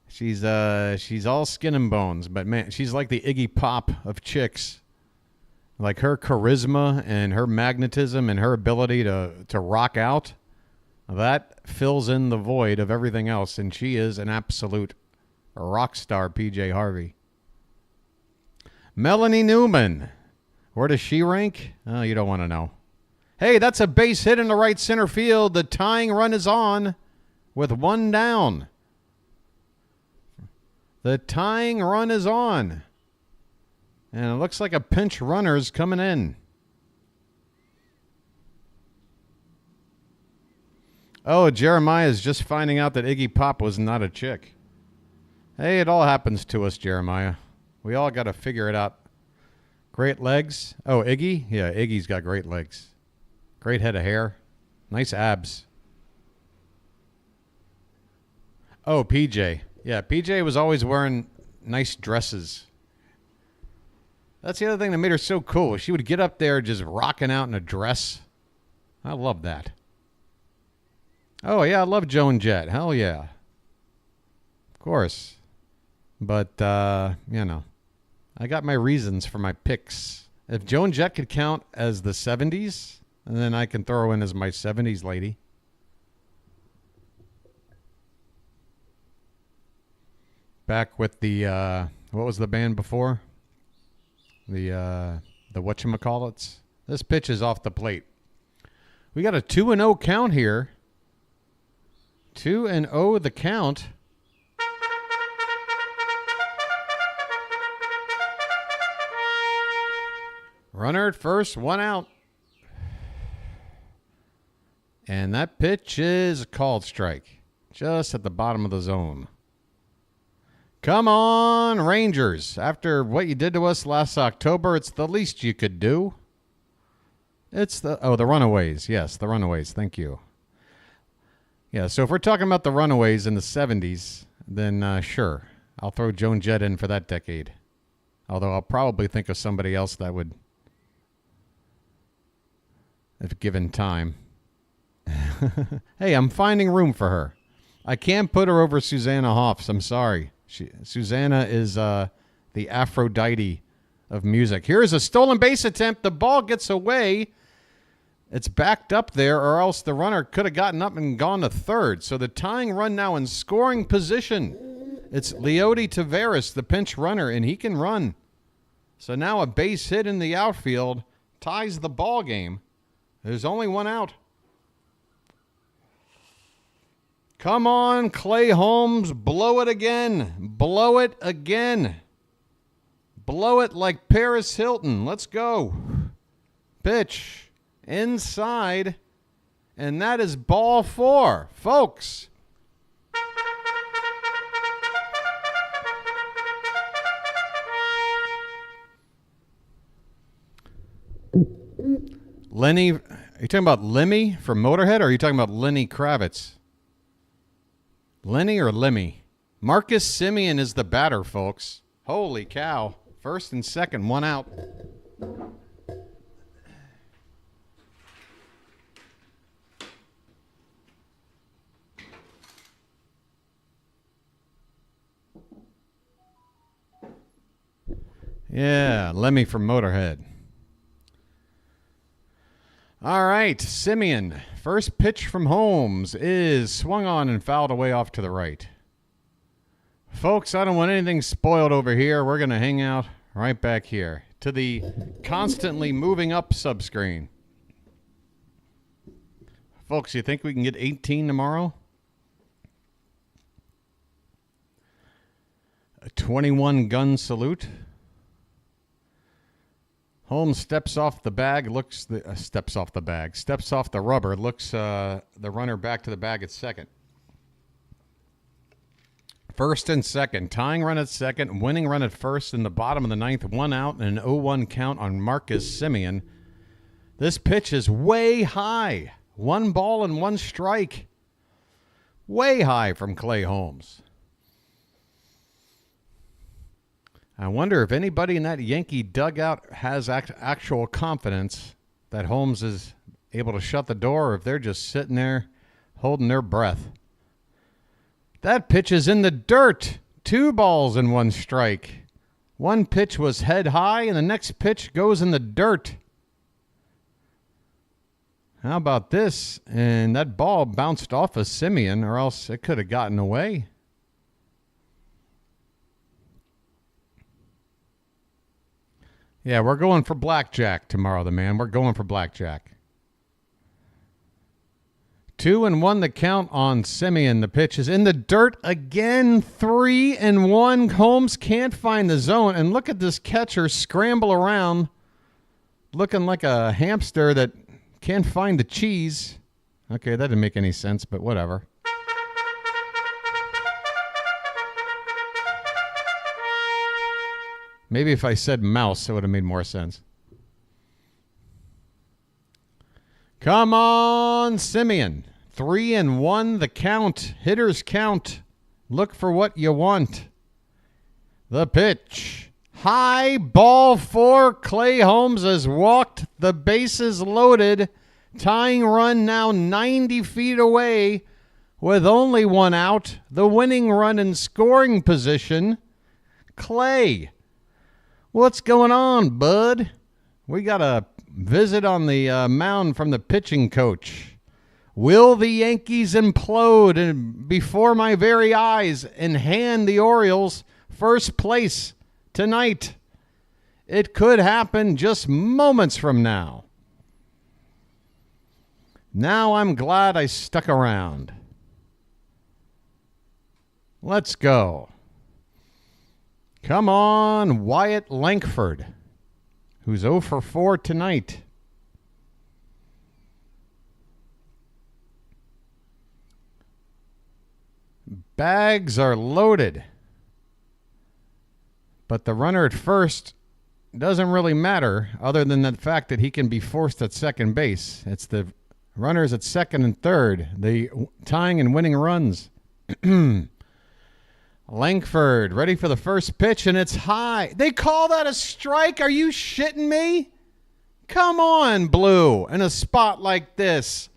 She's all skin and bones, but man, she's like the Iggy Pop of chicks. Like her charisma and her magnetism and her ability to rock out, that fills in the void of everything else, and she is an absolute rock star, P.J. Harvey. Melanie Newman. Where does she rank? Oh, you don't want to know. Hey, that's a base hit in the right center field. The tying run is on with 1 down. The tying run is on. And it looks like a pinch runner's coming in. Oh, Jeremiah is just finding out that Iggy Pop was not a chick. Hey, it all happens to us, Jeremiah. We all got to figure it out. Great legs. Oh, Iggy? Yeah, Iggy's got great legs. Great head of hair. Nice abs. Oh, PJ. Yeah, PJ was always wearing nice dresses. That's the other thing that made her so cool. She would get up there just rocking out in a dress. I love that. Oh, yeah, I love Joan Jett. Hell yeah. Of course. But, you know, I got my reasons for my picks. If Joan Jett could count as the 70s, then I can throw her in as my 70s lady. Back with the, what was the band before? The whatchamacallits. This pitch is off the plate. We got a 2-0 count here. 2-0 the count. Runner at first, 1 out. And that pitch is a called strike. Just at the bottom of the zone. Come on, Rangers. After what you did to us last October, it's the least you could do. It's the Runaways. Yes, the Runaways. Thank you. Yeah, so if we're talking about the Runaways in the 70s, then sure. I'll throw Joan Jett in for that decade. Although I'll probably think of somebody else that would, if given time. Hey, I'm finding room for her. I can't put her over Susanna Hoffs. I'm sorry. Susanna is the Aphrodite of music. Here's a stolen base attempt. The ball gets away. It's backed up there, or else the runner could have gotten up and gone to third. So the tying run now in scoring position. It's Leody Taveras, the pinch runner, and he can run. So now a base hit in the outfield ties the ball game. There's only 1 out. Come on, Clay Holmes. Blow it again. Blow it again. Blow it like Paris Hilton. Let's go. Pitch. Inside. And that is ball 4. Folks. Lenny. Are you talking about Lemmy from Motorhead, or are you talking about Lenny Kravitz? Lenny or Lemmy? Marcus Simeon is the batter, folks. Holy cow. First and second, 1 out. Yeah, Lemmy from Motorhead. All right, Simeon. First pitch from Holmes is swung on and fouled away off to the right. Folks, I don't want anything spoiled over here. We're going to hang out right back here to the constantly moving up subscreen. Folks, you think we can get 18 tomorrow? A 21 gun salute. Holmes steps off the rubber, looks the runner back to the bag at second. First and second, tying run at second, winning run at first in the bottom of the ninth, 1 out and an 0-1 count on Marcus Semien. This pitch is way high. 1 ball and 1 strike. Way high from Clay Holmes. I wonder if anybody in that Yankee dugout has actual confidence that Holmes is able to shut the door, or if they're just sitting there holding their breath. That pitch is in the dirt. 2 balls and 1 strike. One pitch was head high, and the next pitch goes in the dirt. How about this? And that ball bounced off of Semien, or else it could have gotten away. Yeah, we're going for blackjack tomorrow, man. We're going for blackjack. 2-1 the count on Semien. The pitch is in the dirt again. 3-1. Holmes can't find the zone. And look at this catcher scramble around, looking like a hamster that can't find the cheese. Okay, that didn't make any sense, but whatever. Maybe if I said mouse, it would have made more sense. Come on, Semien. 3-1 the count. Hitters count. Look for what you want. The pitch. High ball 4. Clay Holmes has walked. The bases loaded. Tying run now 90 feet away with only 1 out. The winning run in scoring position. Clay. What's going on, bud? We got a visit on the mound from the pitching coach. Will the Yankees implode before my very eyes and hand the Orioles first place tonight? It could happen just moments from now. Now I'm glad I stuck around. Let's go. Come on, Wyatt Langford, who's 0 for 4 tonight. Bags are loaded. But the runner at first doesn't really matter, other than the fact that he can be forced at second base. It's the runners at second and third, the tying and winning runs. Langford ready for the first pitch, and it's high. They call that a strike? Are you shitting me? Come on, Blue, in a spot like this.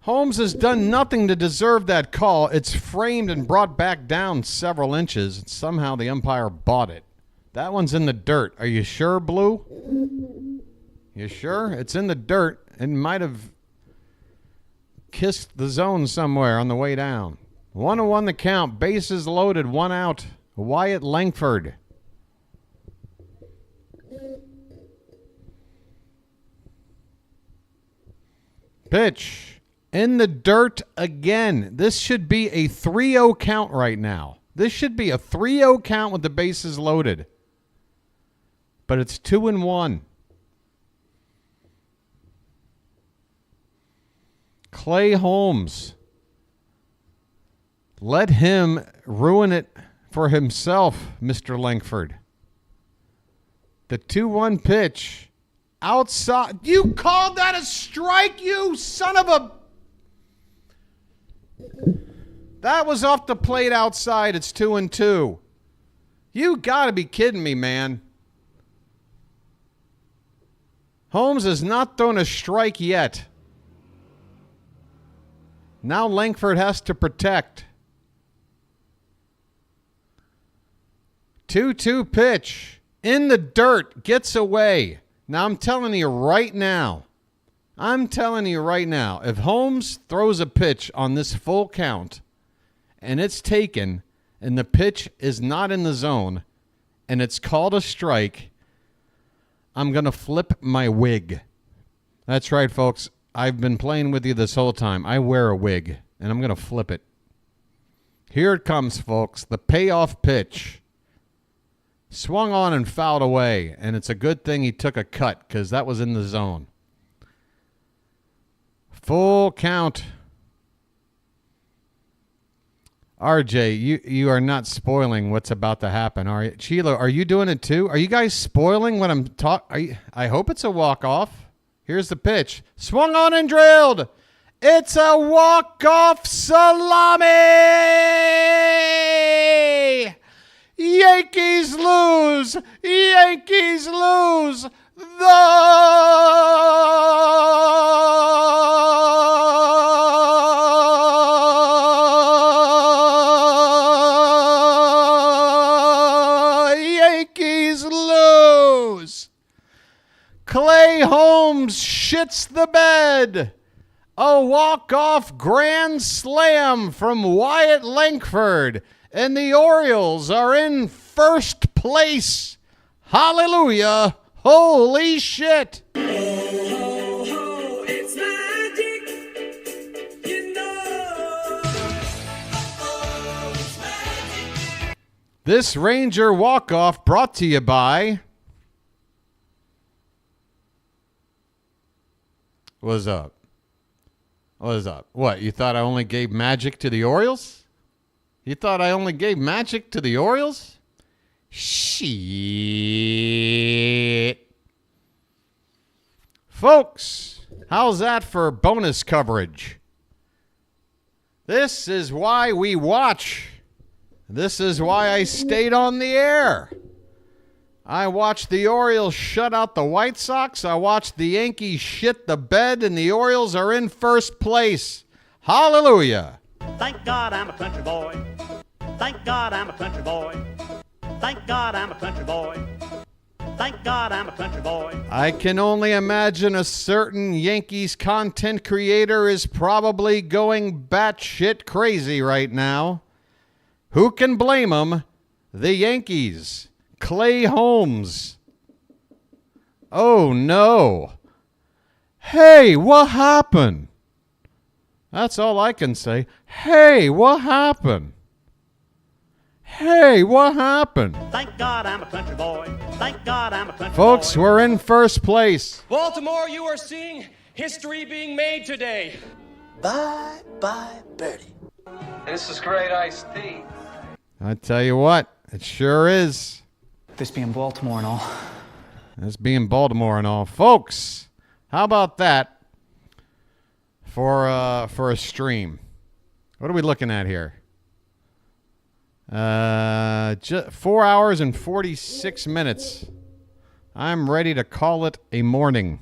Holmes has done nothing to deserve that call. It's framed and brought back down several inches. And somehow the umpire bought it. That one's in the dirt. Are you sure, Blue? You sure? It's in the dirt. It might have kissed the zone somewhere on the way down. 1-1 the count. Bases loaded. 1 out. Wyatt Langford. Pitch. In the dirt again. This should be a 3-0 count right now. This should be a 3-0 count with the bases loaded. But it's 2-1. Clay Holmes. Let him ruin it for himself, Mr. Langford. The 2-1 pitch. Outside. You called that a strike, you son of a... That was off the plate outside. It's 2-2. You got to be kidding me, man. Holmes has not thrown a strike yet. Now Langford has to protect. 2-2 pitch. In the dirt. Gets away. Now I'm telling you right now. If Holmes throws a pitch on this full count and it's taken and the pitch is not in the zone and it's called a strike, I'm going to flip my wig. That's right, folks. I've been playing with you this whole time. I wear a wig, and I'm going to flip it. Here it comes, folks. The payoff pitch. Swung on and fouled away, and it's a good thing he took a cut because that was in the zone. Full count. RJ, you are not spoiling what's about to happen, are you? Chilo, are you doing it too? Are you guys spoiling what I'm talking? I hope it's a walk-off. Here's the pitch. Swung on and drilled. It's a walk-off salami! Yankees lose! Yankees lose! Yankees lose! Clay Holmes shits the bed. A walk-off grand slam from Wyatt Langford. And the Orioles are in first place. Hallelujah. Holy shit. It's magic. You know. This Ranger walk-off brought to you by... What's up? What's up? What, you thought I only gave magic to the Orioles? You thought I only gave magic to the Orioles? Shit. Folks, how's that for bonus coverage? This is why we watch. This is why I stayed on the air. I watched the Orioles shut out the White Sox. I watched the Yankees shit the bed, and the Orioles are in first place. Hallelujah. Thank God I'm a country boy. Thank God I'm a country boy. Thank God I'm a country boy. Thank God I'm a country boy. I can only imagine a certain Yankees content creator is probably going batshit crazy right now. Who can blame them? The Yankees. Clay Holmes. Oh, no. Hey, what happened? That's all I can say. Hey, what happened? Hey, what happened? Thank God I'm a country boy. Thank God I'm a country Folks, boy. we're in first place. Baltimore, you are seeing history being made today. Bye-bye, Birdie. This is great iced tea. I tell you what, it sure is. This being Baltimore and all. This being Baltimore and all. Folks, how about that for a stream? What are we looking at here? 4 hours and 46 minutes. I'm ready to call it a morning.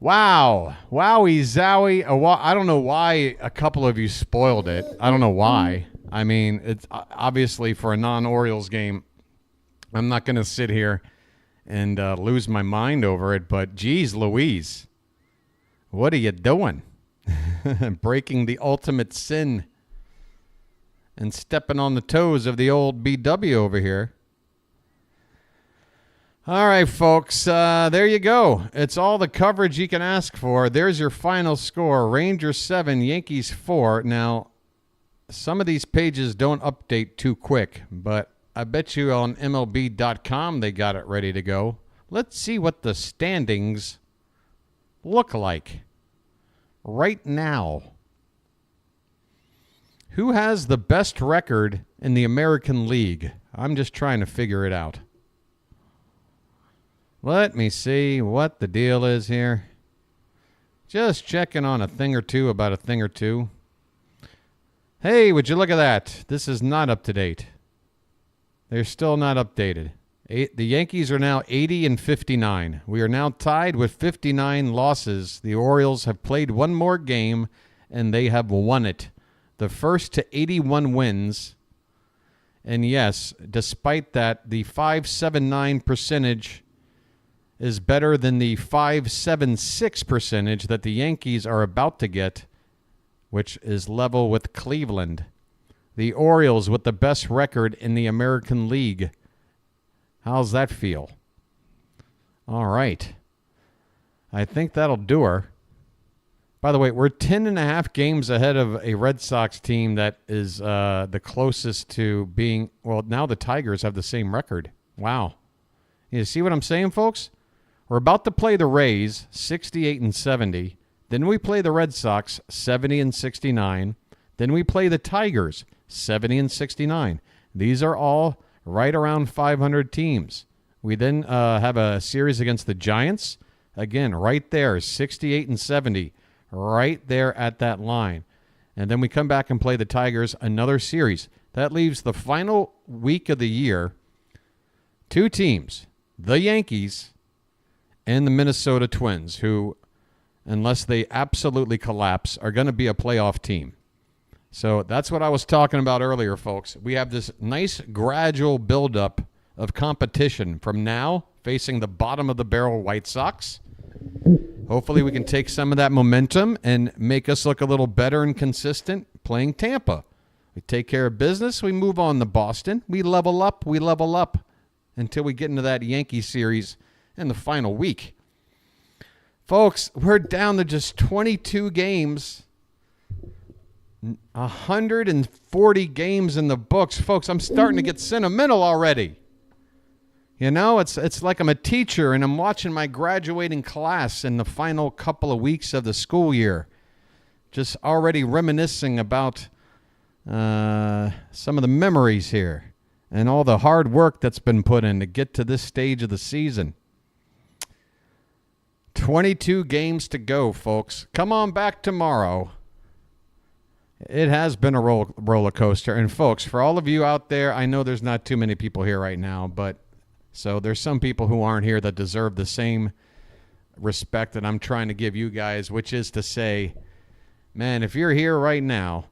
Wow. Wowie zowie. I don't know why a couple of you spoiled it. I don't know why. I mean, it's obviously for a non-Orioles game. I'm not going to sit here and lose my mind over it, but geez Louise, what are you doing? Breaking the ultimate sin and stepping on the toes of the old BW over here. All right, folks, there you go. It's all the coverage you can ask for. There's your final score. Rangers 7, Yankees 4. Now, some of these pages don't update too quick, but I bet you on MLB.com they got it ready to go. Let's see what the standings look like right now. Who has the best record in the American League? I'm just trying to figure it out. Let me see what the deal is here. Just checking on a thing or two about a thing or two. Hey, would you look at that? This is not up to date. They're still not updated. The Yankees are now 80 and 59. We are now tied with 59 losses. The Orioles have played one more game, and they have won it. The first to 81 wins. And yes, despite that, the .579 percentage is better than the .576 percentage that the Yankees are about to get, which is level with Cleveland. The Orioles with the best record in the American League. How's that feel? All right. I think that'll do her. By the way, we're 10.5 games ahead of a Red Sox team that is the closest to being, well, now the Tigers have the same record. Wow. You see what I'm saying, folks? We're about to play the Rays, 68-70. Then we play the Red Sox, 70-69. Then we play the Tigers, 70-69. These are all right around 500 teams. We then have a series against the Giants. Again, right there, 68-70. Right there at that line. And then we come back and play the Tigers, another series. That leaves the final week of the year, 2 teams, the Yankees and the Minnesota Twins, who, unless they absolutely collapse, are going to be a playoff team. So that's what I was talking about earlier, folks. We have this nice gradual buildup of competition from now facing the bottom of the barrel White Sox. Hopefully we can take some of that momentum and make us look a little better and consistent playing Tampa. We take care of business. We move on to Boston. We level up until we get into that Yankee series in the final week. Folks, we're down to just 22 games. 140 games in the books. Folks, I'm starting to get sentimental already. You know, it's like I'm a teacher and I'm watching my graduating class in the final couple of weeks of the school year. Just already reminiscing about some of the memories here and all the hard work that's been put in to get to this stage of the season. 22 games to go, folks. Come on back tomorrow. It has been a roller coaster. And, folks, for all of you out there, I know there's not too many people here right now, but so there's some people who aren't here that deserve the same respect that I'm trying to give you guys, which is to say, man, if you're here right now,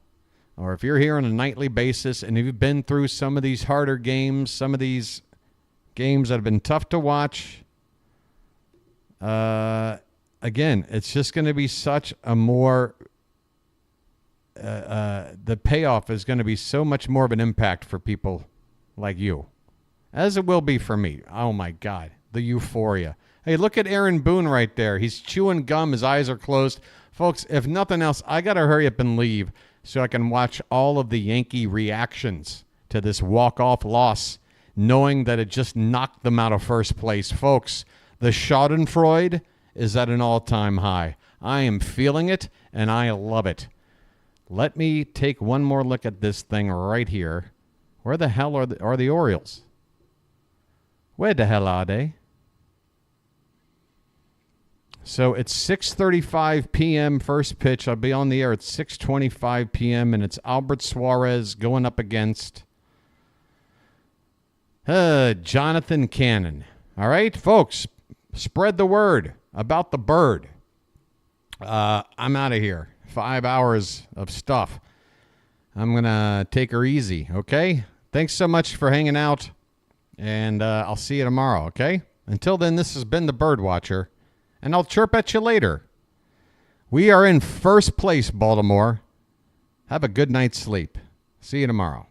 or if you're here on a nightly basis and you've been through some of these harder games, some of these games that have been tough to watch, again, it's just going to be such a more, the payoff is going to be so much more of an impact for people like you. As it will be for me. Oh, my God. The euphoria. Hey, look at Aaron Boone right there. He's chewing gum. His eyes are closed. Folks, if nothing else, I got to hurry up and leave so I can watch all of the Yankee reactions to this walk-off loss, knowing that it just knocked them out of first place. Folks, the schadenfreude is at an all-time high. I am feeling it, and I love it. Let me take one more look at this thing right here. Where the hell are the Orioles? Where the hell are they? So it's 6:35 p.m. first pitch. I'll be on the air at 6:25 p.m. and it's Albert Suarez going up against Jonathan Cannon. All right, folks, spread the word about the bird. I'm out of here. 5 hours of stuff. I'm going to take her easy, okay? Thanks so much for hanging out. And I'll see you tomorrow, okay? Until then, this has been the BirdWatcher, and I'll chirp at you later. We are in first place, Baltimore. Have a good night's sleep. See you tomorrow.